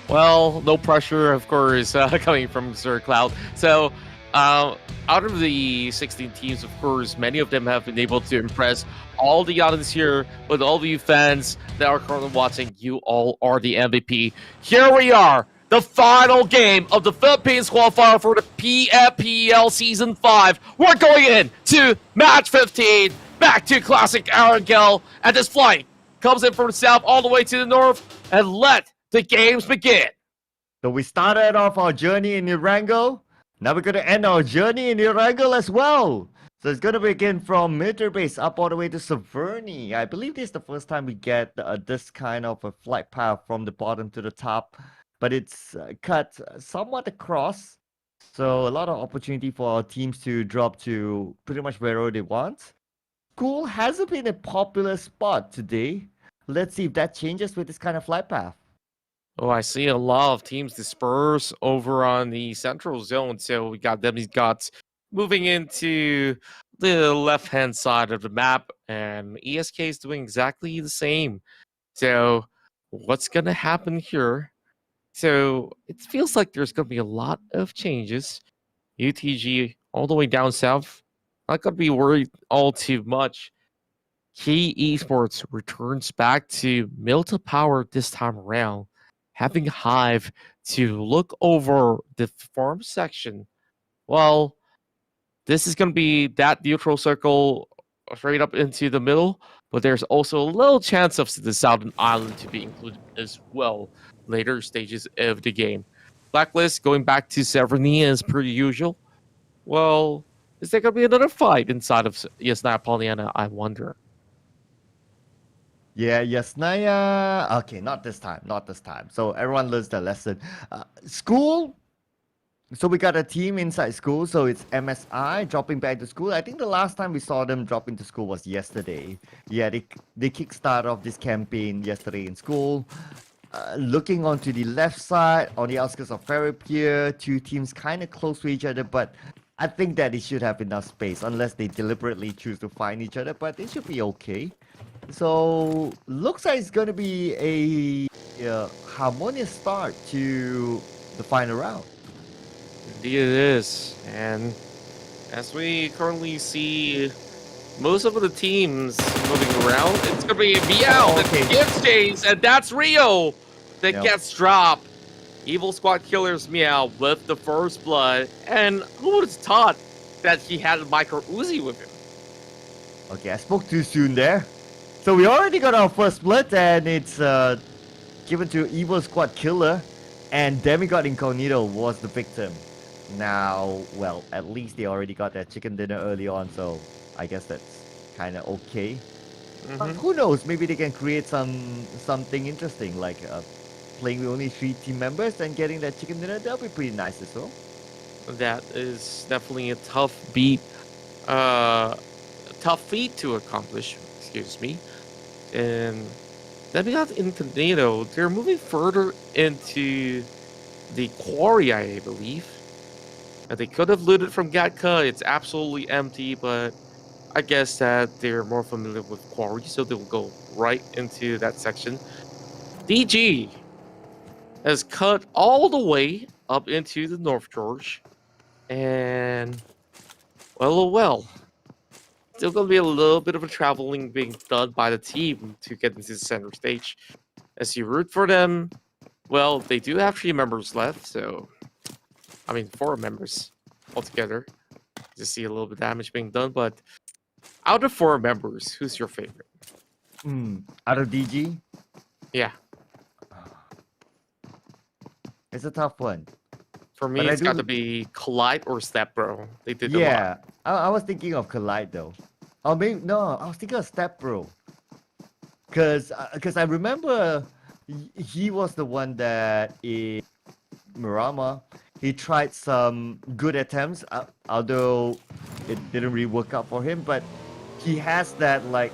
Well, no pressure, of course, coming from Sir Cloud. So, out of the 16 teams, of course, many of them have been able to impress all the audience here, with all of you fans that are currently watching. You all are the MVP. Here we are, the final game of the Philippines qualifier for the PMPL Season 5. We're going in to match 15, back to Classic Arangel, and this flight comes in from the south all the way to the north, and let the games begin. So we started off our journey in Irango. Now we're going to end our journey in Irango as well. So it's going to begin from military base up all the way to Severny. I believe this is the first time we get this kind of a flight path from the bottom to the top. But it's cut somewhat across. So a lot of opportunity for our teams to drop to pretty much wherever they want. School hasn't been a popular spot today. Let's see if that changes with this kind of flight path. Oh, I see a lot of teams disperse over on the central zone. So we got them got moving into the left-hand side of the map, and ESK is doing exactly the same. So what's going to happen here? So it feels like there's going to be a lot of changes. UTG all the way down south. Not going to be worried all too much. Key Esports returns back to Milta Power this time around, having Hive to look over the farm section. Well, this is going to be that neutral circle straight up into the middle, but there's also a little chance of the Southern Island to be included as well later stages of the game. Blacklist going back to Severny as per usual. Well, is there going to be another fight inside of Yasnaya Pollyanna, I wonder? Yeah, Yasnaya. Okay, not this time. Not this time. So everyone learns their lesson. School. So we got a team inside school. So it's MSI dropping back to school. I think the last time we saw them drop into school was yesterday. Yeah, they kickstart off this campaign yesterday in school. Looking onto the left side, on the outskirts of Ferry Pier, two teams kind of close to each other, but I think that they should have enough space unless they deliberately choose to find each other, but it should be okay. So, looks like it's going to be a harmonious start to the final round. Indeed it is. And as we currently see most of the teams moving around, it's going to be Meow that gets chased, and that's Rio that gets dropped. Evil Squad Killers Meow with the first blood, and who would have thought that he had a micro Uzi with him? Okay, I spoke too soon there. So we already got our first blood, and it's given to Evil Squad Killer, and Demigod Incognito was the victim. Now, well, at least they already got their chicken dinner early on, so I guess that's kind of okay. But who knows? Maybe they can create something interesting, like playing with only 3 team members and getting that chicken dinner. That'll be pretty nice as well. That is definitely a tough feat to accomplish. Excuse me. And Demigod Incognito, they're moving further into the quarry, I believe. They could have looted from Gatka. It's absolutely empty, but I guess that they're more familiar with quarry, so they'll go right into that section. DG has cut all the way up into the North George, and well, still gonna be a little bit of a traveling being done by the team to get into the center stage. As you root for them, well, they do have 3 members left, so I mean 4 members altogether. Just see a little bit of damage being done, but out of 4 members, who's your favorite? Out of DG? Yeah. It's a tough one. For me, it's got to be Collide or Step Bro. They did a lot. I was thinking of Collide though. Or maybe, no, I was thinking of Step Bro. Because I remember he was the one that in Murama, he tried some good attempts, although it didn't really work out for him. But he has that like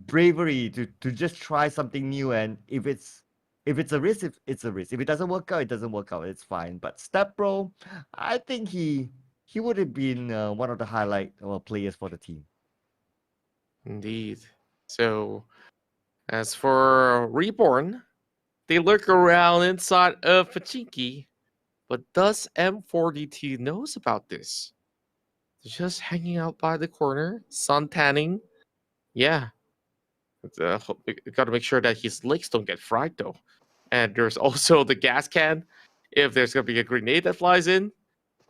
bravery to just try something new, and if it's a risk, it's a risk. If it doesn't work out, it doesn't work out. It's fine. But Step Bro, I think he would have been one of the highlight players for the team. Indeed. So, as for Reborn, they lurk around inside of Pachinki, but does M42 knows about this? They're just hanging out by the corner, sun tanning. Yeah. Got to make sure that his legs don't get fried though. And there's also the gas can. If there's gonna be a grenade that flies in,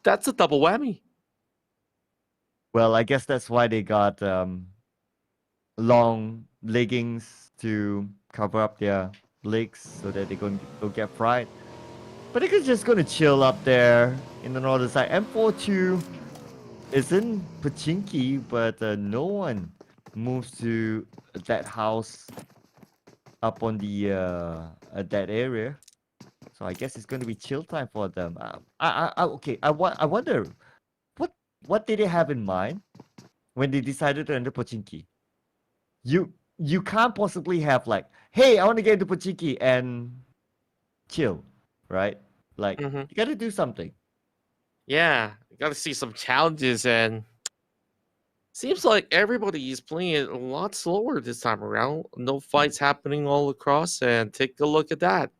that's a double whammy. Well, I guess that's why they got long leggings to cover up their legs so that they don't get fried. But they're just gonna chill up there in the northern side. M42 is in Pachinki, but no one moves to that house up on the that area. So I guess it's gonna be chill time for them. I wonder what did they have in mind when they decided to enter Pochinki? You can't possibly have like, hey, I want to get into Pochinki and chill, right? Like you gotta do something. Yeah, you gotta see some challenges, and seems like everybody is playing it a lot slower this time around. No fights happening all across, and take a look at that.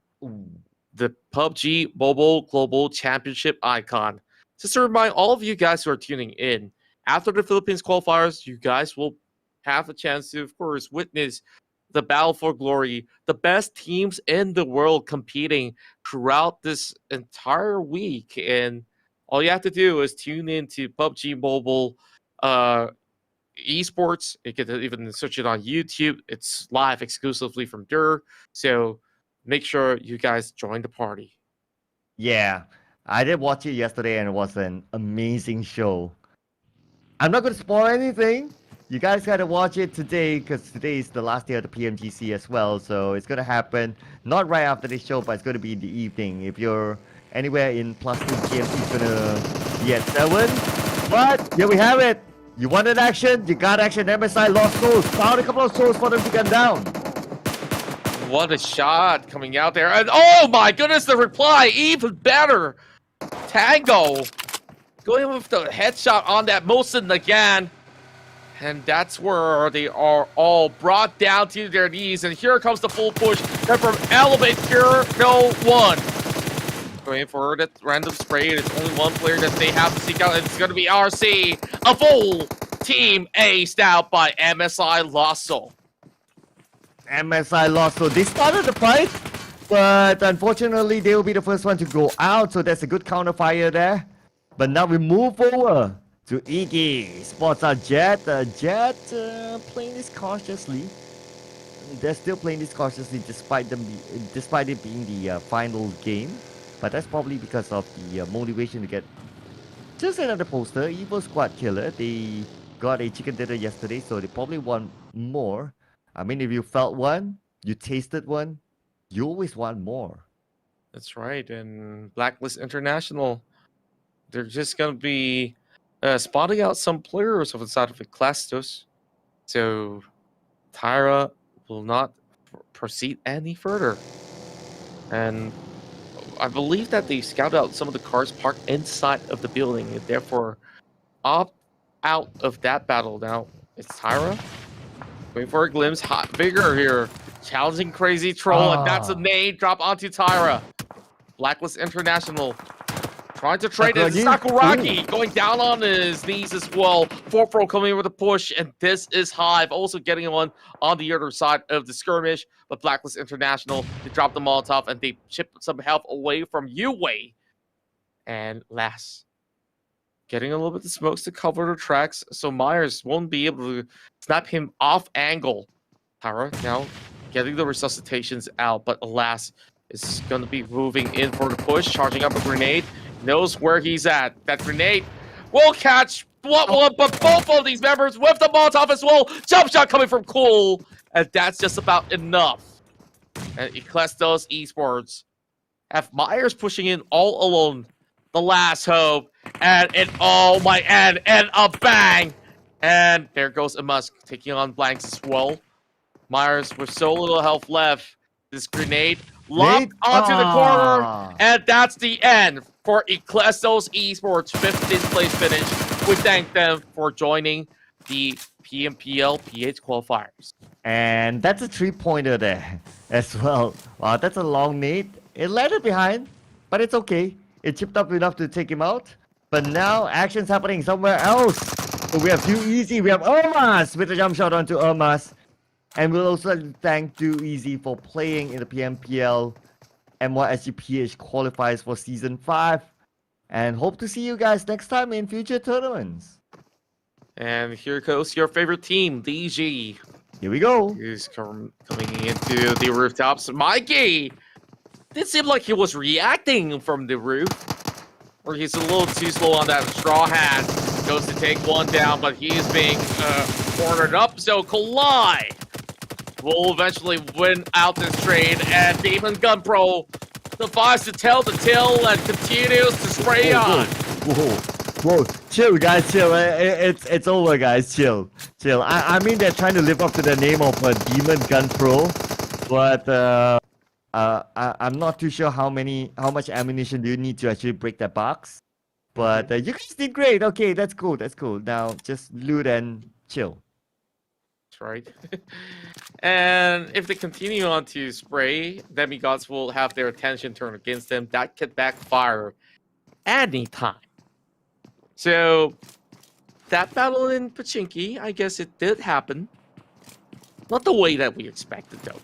The PUBG Mobile Global Championship icon. Just to remind all of you guys who are tuning in, after the Philippines qualifiers, you guys will have a chance to, of course, witness the battle for glory, the best teams in the world competing throughout this entire week. And all you have to do is tune in to PUBG Mobile esports. You can even search it on YouTube. It's live exclusively from there. So make sure you guys join the party. Yeah, I did watch it yesterday and it was an amazing show. I'm not going to spoil anything. You guys got to watch it today because today is the last day of the PMGC as well. So it's going to happen not right after this show, but it's going to be in the evening. If you're anywhere in +2 GMT, it's going to be at 7. But here we have it. You wanted action, you got action. MSI lost souls. Found a couple of souls for them to get down. What a shot coming out there. And oh my goodness, the reply, even better. Tango going with the headshot on that Mosin again. And that's where they are all brought down to their knees. And here comes the full push. They're from Elevate Pure No 1. Going for that random spray. It's only one player that they have to seek out. It's going to be RC. A full team aced out by MSI Losso. MSI lost, so they started the fight, but unfortunately they will be the first one to go out, so that's a good counter fire there. But now we move over to Iggy. Spots our Jet. Jet playing this cautiously. They're still playing this cautiously despite it being the final game. But that's probably because of the motivation to get just another poster. Evil Squad Killer. They got a chicken dinner yesterday, so they probably want more. I mean, if you felt one, you tasted one, you always want more. That's right. And Blacklist International, they're just going to be spotting out some players of the side of the Clastos. So Tyra will not proceed any further. And I believe that they scouted out some of the cars parked inside of the building and therefore opt out of that battle. Now it's Tyra. Waiting for a glimpse. Hot Vigor here. Challenging Crazy Troll. And that's a nade drop onto Tyra. Blacklist International. Trying to trade it. Sakuragi going down on his knees as well. 4-Pro coming in with a push. And this is Hive also getting one on the other side of the skirmish. But Blacklist International, they dropped the Molotov and they chipped some health away from Yue. And last, getting a little bit of smokes to cover the tracks, so Myers won't be able to snap him off angle. Tara now getting the resuscitations out, but alas, is going to be moving in for the push, charging up a grenade. Knows where he's at. That grenade will catch one, but both of these members with the Molotov as well. Jump shot coming from Cool, and that's just about enough. And Eclestos Esports have Myers pushing in all alone. The last hope, and it and a bang, and there goes a Musk taking on blanks as well. Myers with so little health left. This grenade locked Nate? onto the corner, Ah. and that's the end for Eclestos Esports 15th place finish. We thank them for joining the PMPL PH qualifiers. And that's a 3-pointer there as well. Wow, that's a long nade. It landed behind, but it's okay. It chipped up enough to take him out. But now action's happening somewhere else. So we have Too Easy. We have Urmas with a jump shot onto Urmas. And we'll also thank Too Easy for playing in the PMPL MY PH qualifiers for Season 5. And hope to see you guys next time in future tournaments. And here goes your favorite team, DG. Here we go. He's coming into the rooftops. Mikey! Did seem like he was reacting from the roof. Or he's a little too slow on that straw hat. Goes to take one down, but he is being cornered up. So Collide will eventually win out this trade. And Demon Gun Pro defies to tell the tale and continues to spray on. Whoa, chill, guys, chill. It's over, guys. Chill. I mean, they're trying to live up to the name of a Demon Gun Pro, but I'm not too sure how much ammunition do you need to actually break that box. But you guys did great. Okay, that's cool. Now just loot and chill. That's right. And if they continue on to spray, demigods will have their attention turned against them. That could backfire anytime. So, that battle in Pachinki, I guess it did happen. Not the way that we expected, though.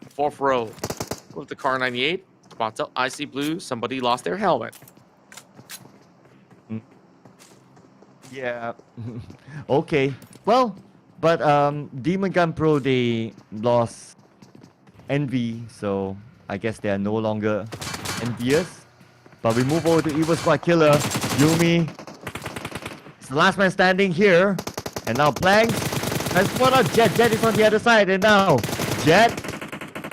Fourth row with the Car 98. Spots up Icy Blue. Somebody lost their helmet. Yeah. Okay. Well, but Demon Gun Pro, they lost Envy, so I guess they are no longer envious. But we move over to Evil Squad Killer. Yumi. It's the last man standing here. And now Plank has spot out Jet. Jet is on the other side. And now Jet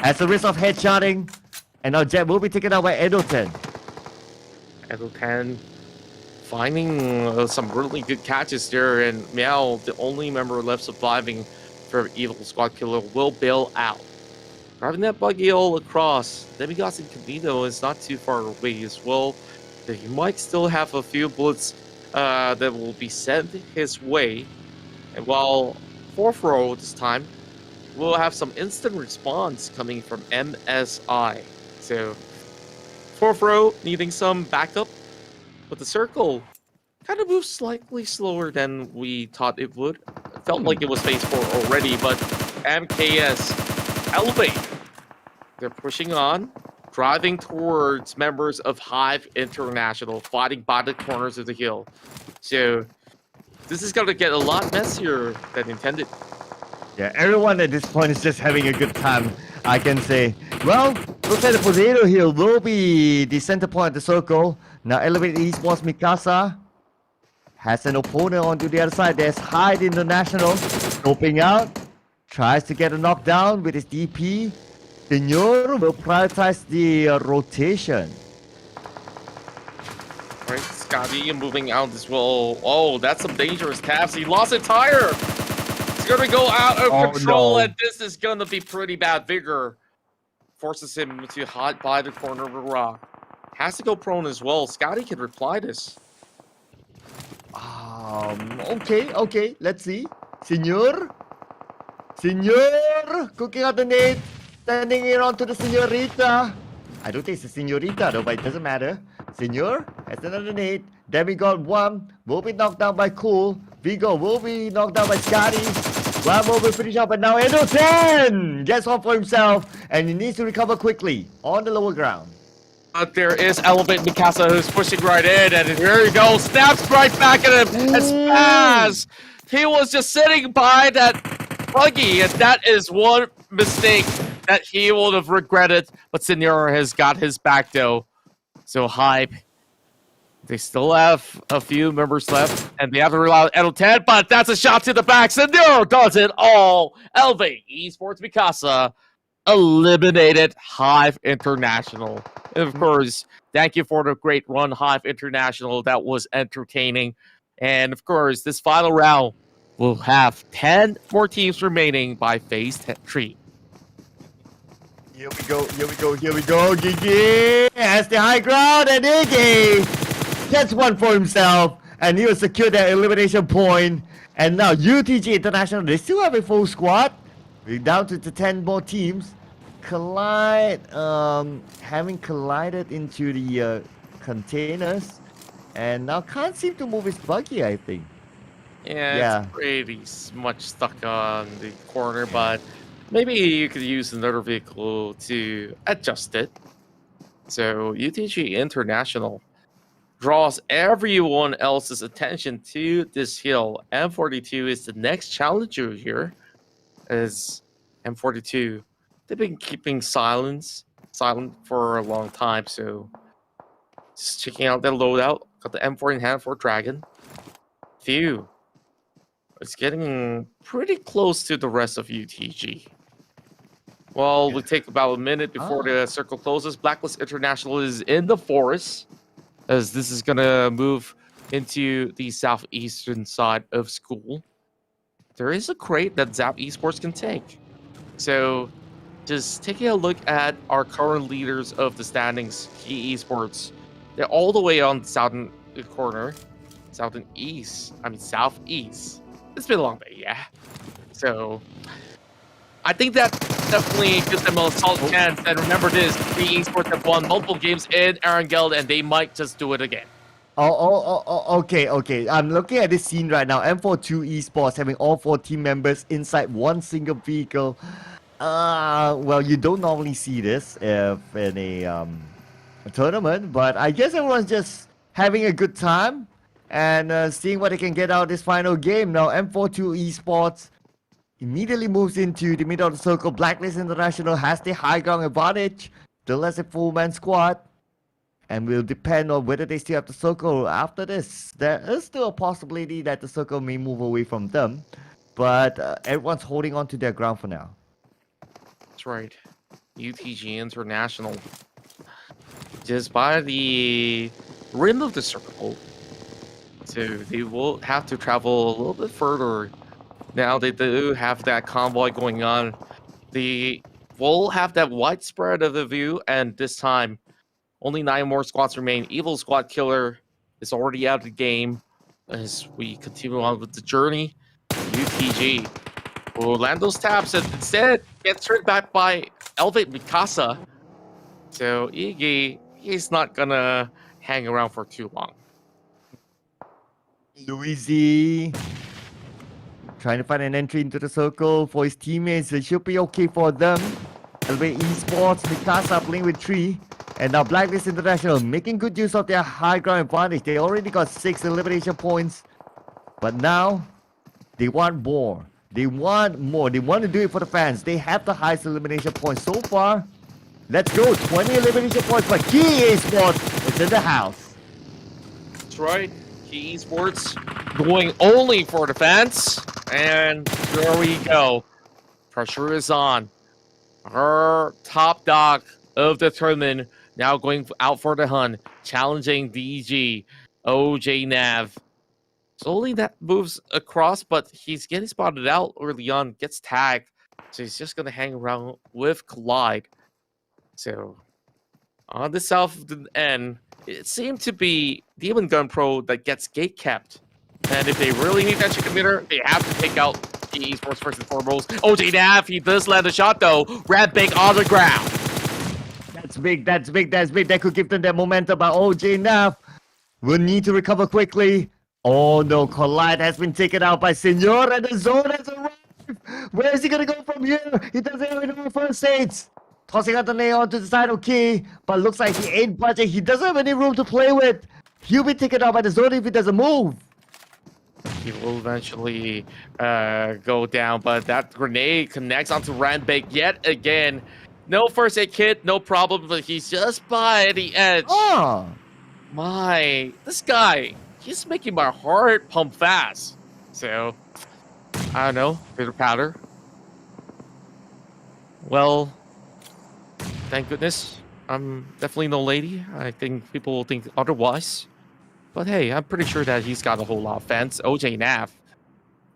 has a risk of headshotting. And now Jet will be taken out by Edo10. Edo10 finding some really good catches there. And Meow, the only member left surviving for Evil Squad Killer, will bail out. Driving that buggy all across. Demigods Incognito is not too far away as well. He might still have a few bullets that will be sent his way. And while fourth row this time, we'll have some instant response coming from MSI. So fourth row needing some backup, but the circle kind of moves slightly slower than we thought it would. It felt like it was phase 4 already, but MKS elevate. They're pushing on, driving towards members of Hive International, fighting by the corners of the hill. So this is going to get a lot messier than intended. Yeah, everyone at this point is just having a good time, I can say. Well, looks like the Potato Hill will be the center point of the circle. Now Elevate Esports Mikasa has an opponent onto the other side. There's Hyde International, scoping out, tries to get a knockdown with his DP. Senor will prioritize the rotation. Right, Scotty moving out as well. Oh, that's some dangerous taps. He lost a tire. It's going to go out of control, and this is going to be pretty bad. Vigor forces him to hide by the corner of a rock. Has to go prone as well. Scotty can reply this. Okay, let's see. Senor, cooking out the nade. Sending it on to the Senorita. I don't think it's a Senorita though, but it doesn't matter. Senor has another nade. Demigod 1 will be knocked down by Cool. Vigo will be knocked down by Scotty. One will finish up, but now Edo10 gets one for himself, and he needs to recover quickly on the lower ground. But there is Elevate Mikasa who's pushing right in, and here he goes. Snaps right back at him. And Spaz, he was just sitting by that buggy, and that is one mistake that he would have regretted, but Senor has got his back though. So Hype, they still have a few members left, and they have to rely on Edo10, but that's a shot to the back. Senor does it all. Elevate Esports Mikasa eliminated Hive International. And of course, thank you for the great run, Hive International. That was entertaining. And of course, this final round we'll have 10 more teams remaining by phase 3. Here we go, here we go, here we go. Gigi has the high ground, and Iggy gets one for himself, and he will secure that elimination point. And now UTG International, they still have a full squad. We're down to the 10 more teams. Collide, having collided into the containers, and now can't seem to move his buggy, I think. Yeah, it's pretty much stuck on the corner, but maybe you could use another vehicle to adjust it. So UTG International draws everyone else's attention to this hill. M42 is the next challenger here, as M42, they've been keeping silent for a long time, so just checking out their loadout. Got the M4 in hand for Dragon. Phew. It's getting pretty close to the rest of UTG. Well, we take about a minute before the circle closes. Blacklist International is in the forest, as this is gonna move into the southeastern side of school. There is a crate that Zap Esports can take. So just taking a look at our current leaders of the standings, Key Esports, they're all the way on the southern corner, southeast. It's been a long day, yeah. So I think that definitely gives them a solid chance. And remember this, Key Esports have won multiple games in Erangel, and they might just do it again. Okay. I'm looking at this scene right now. M42 Esports having all 4 team members inside one single vehicle. Well, you don't normally see this in a tournament, but I guess everyone's just having a good time and seeing what they can get out of this final game. Now, M42 Esports immediately moves into the middle of the circle. Blacklist International has the high ground advantage. Still has a full-man squad. And will depend on whether they still have the circle after this. There is still a possibility that the circle may move away from them. But everyone's holding on to their ground for now. That's right. UTG International. Just by the rim of the circle. So they will have to travel a little bit further. Now they do have that convoy going on. They will have that widespread of the view, and this time only 9 more squads remain. Evil Squad Killer is already out of the game as we continue on with the journey. UTG will land those taps and instead gets turned back by Elevate Mikasa. So Iggy, he's not gonna hang around for too long. Luigi trying to find an entry into the circle for his teammates. It should be okay for them. Elevate Esports, Mikasa playing with 3. And now Blacklist International making good use of their high ground advantage. They already got 6 elimination points. But now, they want more. They want more. They want to do it for the fans. They have the highest elimination points so far. Let's go. 20 elimination points for Key Esports. It's in the house. That's right. Key Esports going only for the fans. And there we go. Pressure is on. Our top dog of the tournament now going out for the hunt, challenging DG, OJ Nav. Slowly that moves across, but he's getting spotted out early on, gets tagged. So he's just going to hang around with Collide. So on the south end, it seemed to be Demon Gun Pro that gets gate kept. And if they really need that chicken dinner, they have to take out the Esports first and foremost. OJ Nav, he does land a shot though. Red Big on the ground. That's big. That could give them that momentum. But OJ Nav will need to recover quickly. Oh no, Collide has been taken out by Senor, and the zone has arrived. Where is he gonna go from here? He doesn't have any first aids. Tossing out the nail onto the side of Key, but looks like he ain't budging. He doesn't have any room to play with. He'll be taken out by the zone if he doesn't move. He will eventually go down, but that grenade connects onto Randbake yet again. No first aid kit, no problem, but he's just by the edge. Oh, This guy, he's making my heart pump fast. So, I don't know, bitter powder. Well, thank goodness. I'm definitely no lady. I think people will think otherwise. But hey, I'm pretty sure that he's got a whole lot of fans. OJ Nav.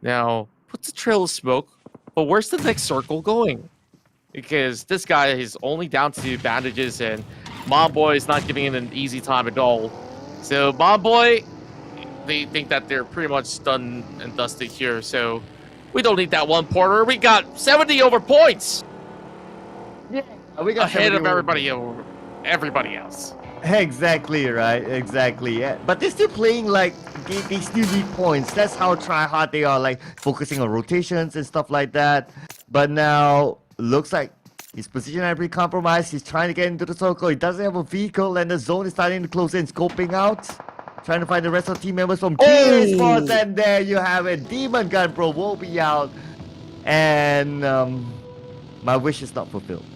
Now, puts a trail of smoke, but where's the next circle going? Because this guy is only down to bandages, and Mom Boy is not giving him an easy time at all. So, Mom Boy, they think that they're pretty much done and dusted here, so we don't need that one Porter. We got 70 over points! Yeah, we got ahead 70 of everybody else. Exactly, right? Exactly. Yeah. But they're still playing like they still need points. That's how try hard they are, like focusing on rotations and stuff like that. But now looks like his position has been compromised. He's trying to get into the circle. He doesn't have a vehicle, and the zone is starting to close in, scoping out. Trying to find the rest of the team members from Key Sports, and there you have it. Demon Gun Pro will be out. And my wish is not fulfilled.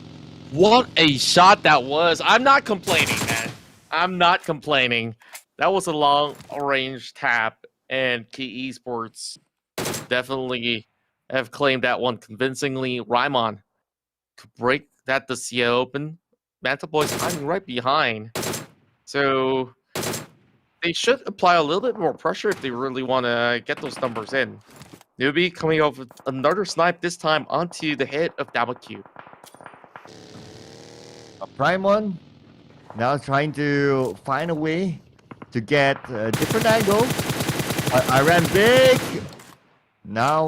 What a shot that was. I'm not complaining, man. I'm not complaining. That was a long-range tap, and Key Esports definitely have claimed that one convincingly. Raimon could break that to see it open. Manta Boy's hiding right behind. So they should apply a little bit more pressure if they really want to get those numbers in. Newbie coming off with another snipe, this time onto the head of Dabaku. Prime one now trying to find a way to get a different angle. I ran big. Now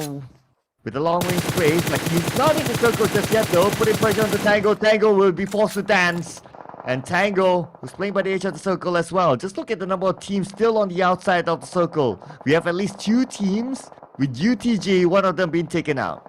with a long range sprays, like he's not in the circle just yet though. Putting pressure on the Tango. Tango will be forced to dance. And Tango, who's playing by the edge of the circle as well. Just look at the number of teams still on the outside of the circle. We have at least 2 teams with UTG, one of them being taken out.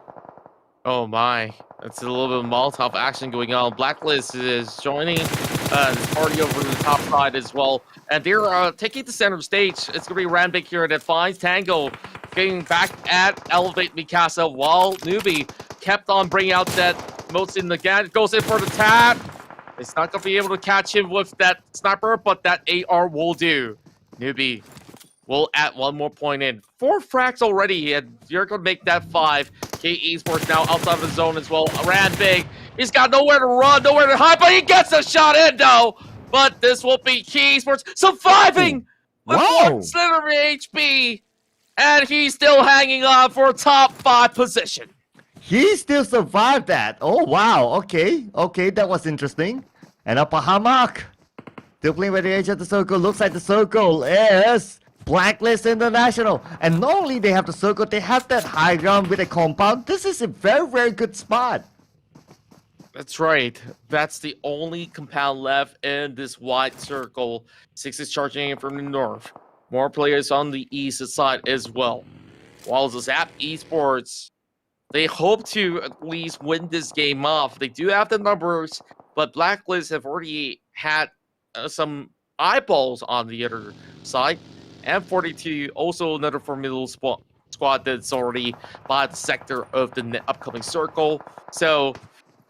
Oh my, that's a little bit of Molotov action going on. Blacklist is joining this party over the top side as well. And they're taking the center stage. It's going to be Rambik here that finds Tango getting back at Elevate Mikasa while Newbie kept on bringing out that most in the gadget. Goes in for the tap. It's not going to be able to catch him with that sniper, but that AR will do. Newbie will add one more point in. 4 frags already, and you're going to make that 5. K Esports now outside of the zone as well. Ran big. He's got nowhere to run, nowhere to hide, but he gets a shot in, though. But this will be K Esports surviving with 1 slither HP. And he's still hanging on for a top 5 position. He still survived that. Oh, wow. Okay. Okay, that was interesting. And up a hammock. Still playing by the edge of the circle. Looks like the circle is Blacklist International. And not only they have the circle, they have that high ground with a compound. This is a very, very good spot. That's right. That's the only compound left in this wide circle. 6 is charging in from the north. More players on the east side as well. While the Zap Esports, they hope to at least win this game off. They do have the numbers, but Blacklist have already had some eyeballs on the other side. And 42, also another formidable squad that's already by the sector of the upcoming circle. So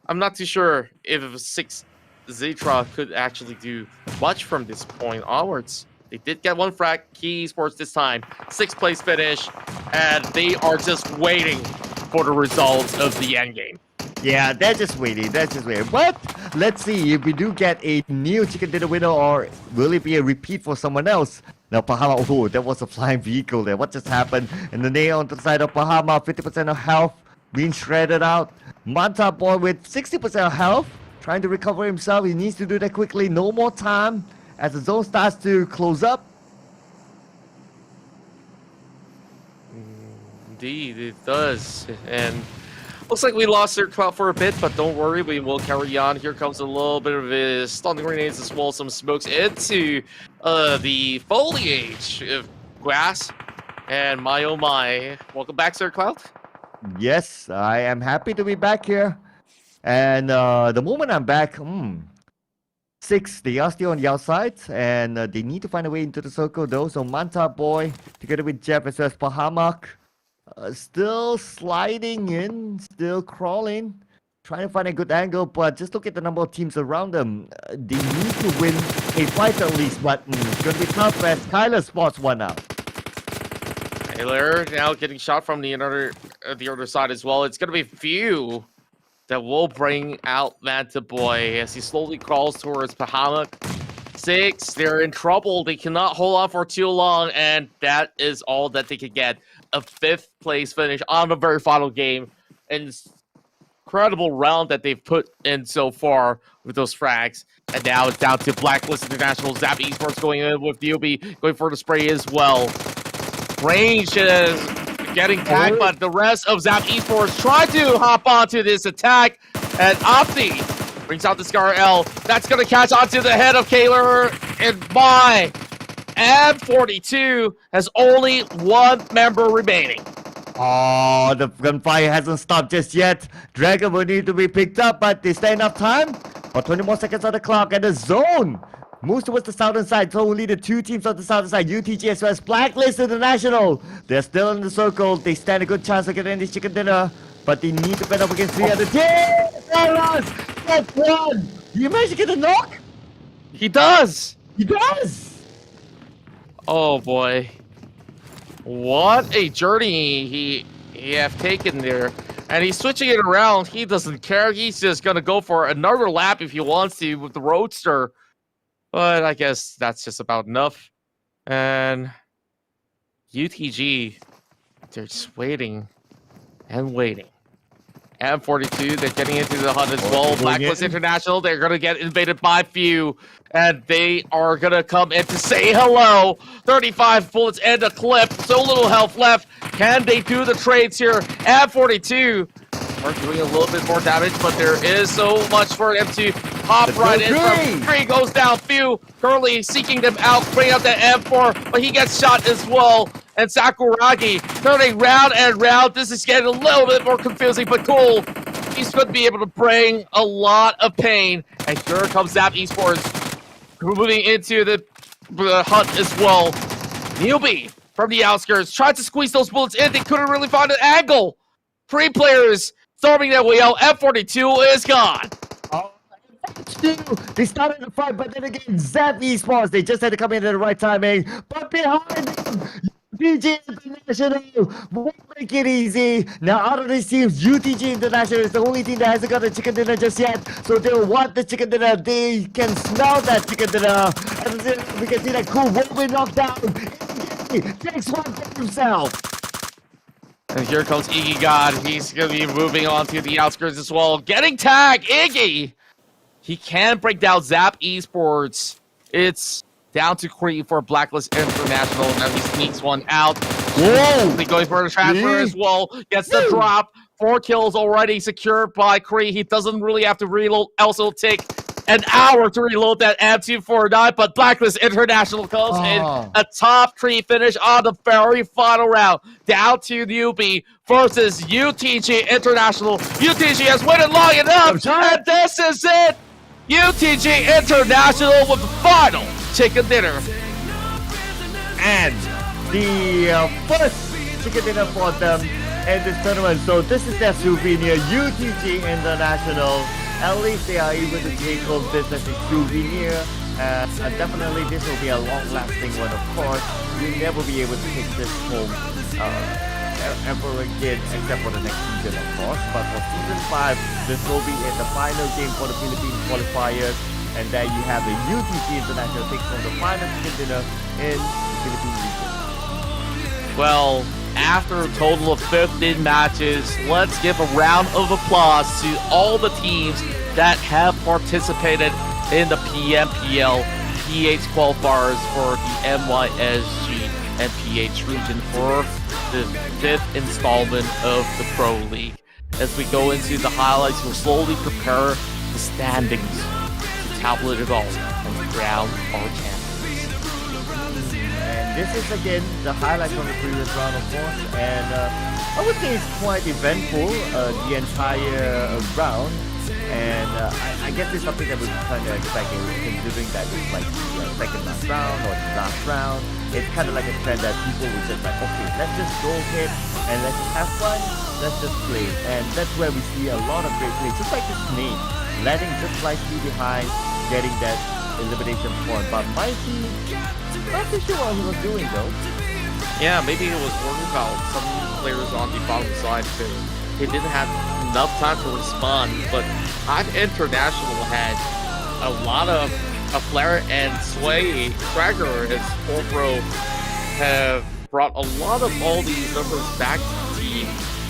I'm not too sure if 6 Zitra could actually do much from this point onwards. They did get 1 frag, Key Esports this time. 6th place finish, and they are just waiting for the results of the end game. Yeah, they're just waiting. They're just waiting. But let's see if we do get a new chicken dinner winner, or will it be a repeat for someone else? Now, Pahama, oh, that was a flying vehicle there. What just happened? And the nail on the side of Pahama, 50% of health being shredded out. Manta Boy with 60% of health, trying to recover himself. He needs to do that quickly. No more time as the zone starts to close up. Indeed, it does. And looks like we lost their clout for a bit, but don't worry, we will carry on. Here comes a little bit of his stunning grenades as well, some smokes into the foliage of grass. And my oh my, welcome back, Sir Cloud. Yes, I am happy to be back here. And the moment I'm back, 6, they are still on the outside, and they need to find a way into the circle though. So Manta Boy, together with Jeff as well as Pahamak, still sliding in, still crawling, trying to find a good angle, but just look at the number of teams around them. They need to win a fight at least, but it's going to be tough as Kyler spots one out. Taylor now getting shot from the other side as well. It's going to be few that will bring out Manta Boy as he slowly crawls towards Pahamak. 6, they're in trouble. They cannot hold on for too long, and that is all that they could get. A 5th place finish on the very final game. And incredible round that they've put in so far with those frags. And now it's down to Blacklist International. Zap Esports going in with DOB, going for the spray as well. Range is getting tagged, but the rest of Zap Esports try to hop onto this attack. And Opti brings out the Scar L. That's going to catch onto the head of Kaler and MY. M42 has only 1 member remaining. Oh, the gunfire hasn't stopped just yet. Dragon will need to be picked up, but is there enough time? But 20 more seconds on the clock, and the zone moves towards the southern side. So only the 2 teams on the southern side, UTG as well as Blacklist International. They're still in the circle. They stand a good chance of getting this chicken dinner, but they need to bet up against 3 other teams. That's 1. Do you manage to get a knock? He does. He does. Oh boy. What a journey he have taken there. And he's switching it around. He doesn't care. He's just going to go for another lap if he wants to with the Roadster. But I guess that's just about enough. And UTG, they're just waiting and waiting. M42, they're getting into the hunt as well. Blacklist International, they're going to get invaded by few. And they are going to come in to say hello. 35 bullets and a clip. So little health left. Can they do the trades here? M42 are doing a little bit more damage, but there is so much for them to hop right in. Three goes down. Few currently seeking them out. Bring out the M4, but he gets shot as well. And Sakuragi turning round and round. This is getting a little bit more confusing, but cool. He's going to be able to bring a lot of pain. And here comes Zap Esports moving into the hunt as well. Newbie from the outskirts tried to squeeze those bullets in. They couldn't really find an angle. 3 players storming their way out. F42 is gone. They started the fight, but then again, Zap Esports, they just had to come in at the right timing. But behind them, UTG International won't make it easy. Now, out of these teams, UTG International is the only team that hasn't got a chicken dinner just yet. So they'll want the chicken dinner. They can smell that chicken dinner. And we can see that cool will be knocked down. Takes one for himself. And here comes Iggy God. He's going to be moving on to the outskirts as well. Getting tagged, Iggy! He can break down Zap Esports. It's down to Cree for Blacklist International. Now he sneaks one out. Whoa! He goes for the transfer as well. Gets the drop. 4 kills already secured by Cree. He doesn't really have to reload. Also take an hour to reload that M249, but Blacklist International comes in a top 3 finish on the very final round. Down to Newbie versus UTG International. UTG has waited long enough, and this is it. UTG International with the final chicken dinner. And the first chicken dinner for them in this tournament. So this is their souvenir, UTG International. At least they are able to take home this as a souvenir. And definitely this will be a long-lasting one, of course. We'll never be able to take this home ever again, except for the next season, of course. But for Season 5, this will be the final game for the Philippines qualifiers. And there you have the UTG International takes home the final chicken dinner in the Philippine region. Well, after a total of 15 matches, let's give a round of applause to all the teams that have participated in the PMPL PH qualifiers for the MYSG and PH region for the 5th installment of the Pro League. As we go into the highlights, we'll slowly prepare the standings to tabulate it all and crown our champions. And this is again the highlight from the previous round, of course, and I would say it's quite eventful, the entire round, and I guess it's something that we're kind of expecting, considering that it's like the second last round or the last round. It's kind of like a trend that people would just like, okay, let's just go ahead and let's just have fun, let's just play, and that's where we see a lot of great plays, just like the Snake, letting just slightly behind, getting that elimination point, but Mikey, not too sure what he was doing though. Yeah, maybe it was worried about some players on the bottom side too. He didn't have enough time to respond, but International had a lot of Flare and Sway Tracker, his full pro, have brought a lot of all these numbers back to the team,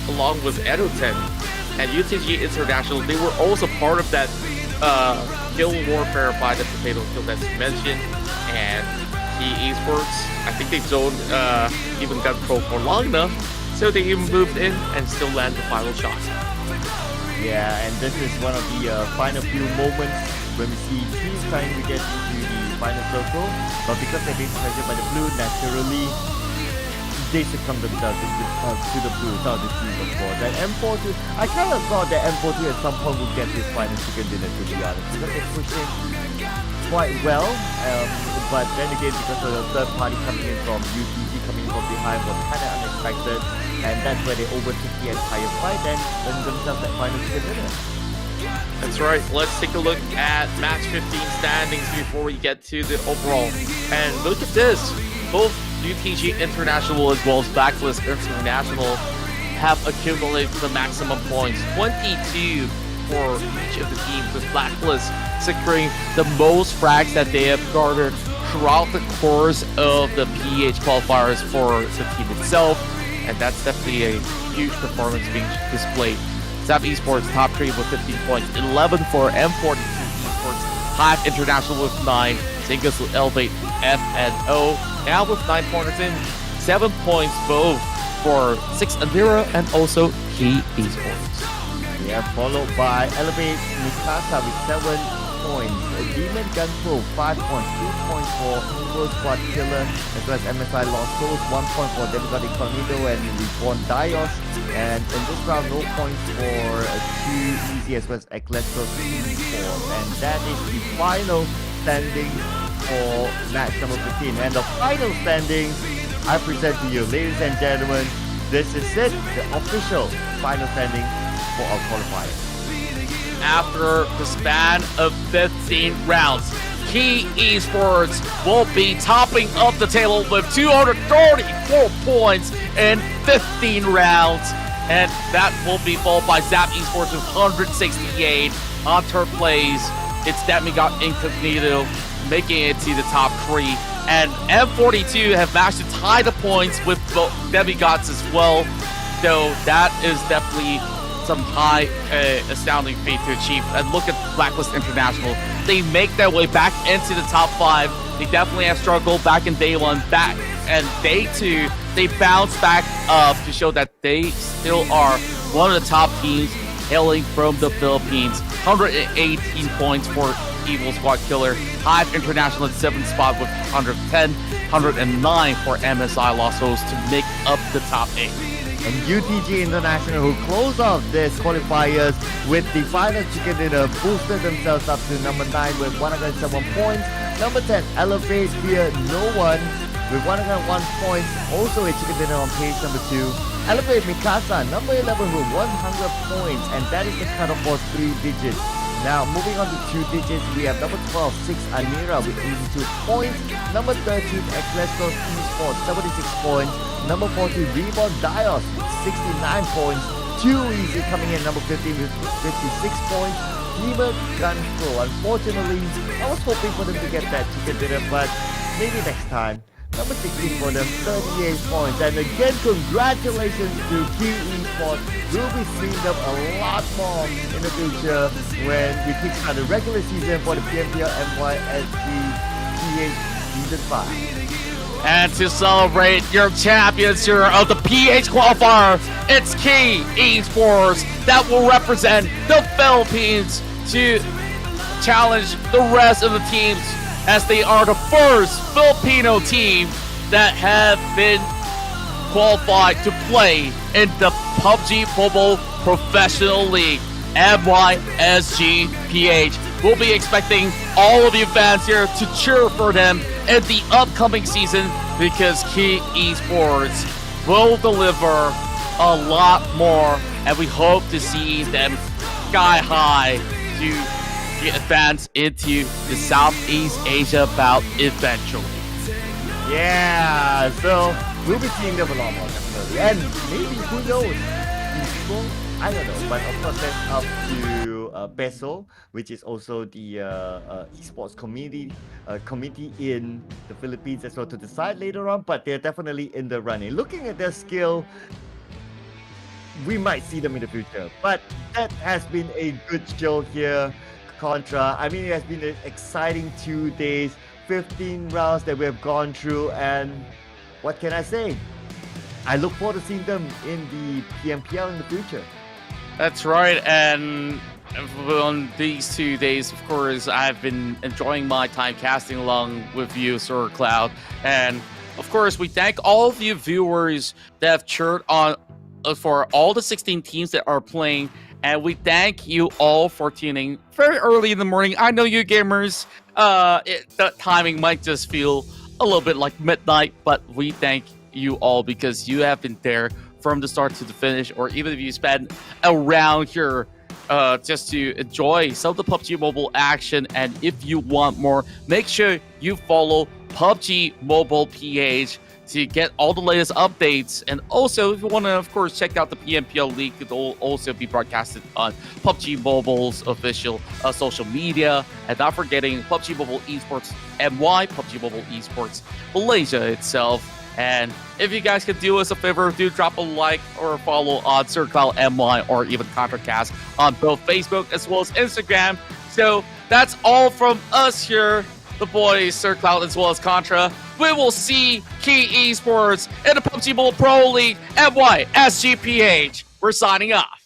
along with Edo10 and UTG International. They were also part of that kill warfare by the potato kill that you mentioned, and the esports, I think they don't even got pro for long enough, so they even moved in and still land the final shot. Yeah, and this is one of the final few moments when we see teams trying to get into the final circle, but because they're being pressured by the blue, naturally they succumb themselves to the blue, not the team, of course. And M42, I kind of thought that M42 at some point would get this final chicken dinner, to be honest, because they're pushing quite well, but then again, because of the third party coming in from UTG coming from behind was kind of unexpected, and that's where they overtook the entire fight and earned themselves that final chicken dinner. That's right. Let's take a look at match 15 standings before we get to the overall. And look at this. Both UTG International as well as Blacklist International have accumulated the maximum points. 22 for each of the teams, with Blacklist securing the most frags that they have garnered throughout the course of the PH qualifiers for the team itself. And that's definitely a huge performance being displayed. Zap Esports top 3 with 15 points, 11 for M42 Esports, Hive International with 9, Zingus will elevate F and O, now with 9 pointers in, 7 points both for 6 Andira and also Key Esports. Yeah, followed by Elevate Mikasa with 7 points, Demon Gun Pro 5 points, 2 points for Full Squad Killer, as well as MSI Lost Souls, 1 point for Demigod Incognito and Reborn Dios, and in this round no points for 2 Easy as well as Ecclesiastes 4, and that is the final standing for match number 15. And the final standings I present to you, ladies and gentlemen, this is it, the official final standing for our qualifier. After the span of 15 rounds, Key Esports will be topping up the table with 234 points in 15 rounds. And that will be followed by Zap Esports with 168. On third place, it's Demigod Incognito making it to the top 3. And M42 have managed to tie the points with both Demigods as well. Though that is definitely some high, astounding feat to achieve. And look at Blacklist International. They make their way back into the top 5. They definitely have struggled back in day 1, back and day 2. They bounce back up to show that they still are one of the top teams hailing from the Philippines. 118 points for Evil Squad Killer. Hive International at 7th spot with 110, 109 for MSI Lost Souls to make up the top 8. And UTG International, who close off their qualifiers with the final chicken dinner, boosted themselves up to number 9 with 107 points. Number 10, Elevate via No One with 101 points. Also a chicken dinner on page number 2. Elevate Mikasa, number 11 with 100 points. And that is the cutoff for 3 digits. Now, moving on to 2 digits, we have number 12, 6 Anira with 82 points. Number 13, Ecclesiastes Esports, 76 points. Number 14, Reborn Dios with 69 points. 2 Easy coming in, number 15 with 56 points. Demon Gun Pro. Unfortunately, I was hoping for them to get that chicken dinner, but maybe next time. Number 16 for them, 38 points. And again, congratulations to Key Esports. We'll be seeing them a lot more in the future when we kickstart the regular season for the PMPL MY PH Season 5. And to celebrate your champions here of the PH qualifier, it's Key Esports that will represent the Philippines to challenge the rest of the teams, as they are the first Filipino team that have been qualified to play in the PUBG Mobile Professional League, MYSGPH. We'll be expecting all of you fans here to cheer for them in the upcoming season, because Key Esports will deliver a lot more, and we hope to see them sky high to advance into the Southeast Asia bout eventually. Yeah, so we'll be seeing them a lot more, definitely. And maybe, who knows, in Sibol? I don't know, but of course that's up to Peso, which is also the esports committee in the Philippines as well, to decide later on. But they're definitely in the running. Looking at their skill, we might see them in the future. But that has been a good show here, Contra. I mean, it has been an exciting 2 days, 15 rounds that we have gone through, and what can I say? I look forward to seeing them in the PMPL in the future. That's right, and on these 2 days, of course, I've been enjoying my time casting along with you, Sir Cloud, and of course, we thank all of you viewers that have cheered on for all the 16 teams that are playing, and we thank you all for tuning very early in the morning. I know you gamers, the timing might just feel a little bit like midnight, but we thank you all because you have been there from the start to the finish, or even if you spend around here just to enjoy some of the PUBG Mobile action. And if you want more, make sure you follow PUBG Mobile PH to get all the latest updates. And also, if you want to, of course, check out the PMPL League, it'll also be broadcasted on PUBG Mobile's official social media. And not forgetting PUBG Mobile Esports MY, PUBG Mobile Esports Malaysia itself. And if you guys could do us a favor, do drop a like or follow on Circle MY or even ContraCast on both Facebook as well as Instagram. So that's all from us here, the boys, Sir Cloud as well as Contra. We will see Key Esports in the PUBG Mobile Pro League MY SGPH. We're signing off.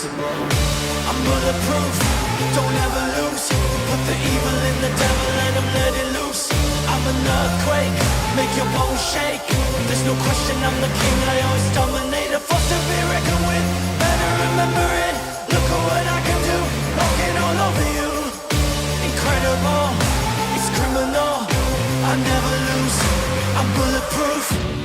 invincible. I'm bulletproof, don't ever lose. Put the evil in the devil and I'm letting loose. I'm an earthquake, make your bones shake. There's no question I'm the king, I always dominate. A force to be reckoned with, better remember it. Look at what I can do, walking all over you. Incredible, it's criminal, I never lose. I'm bulletproof.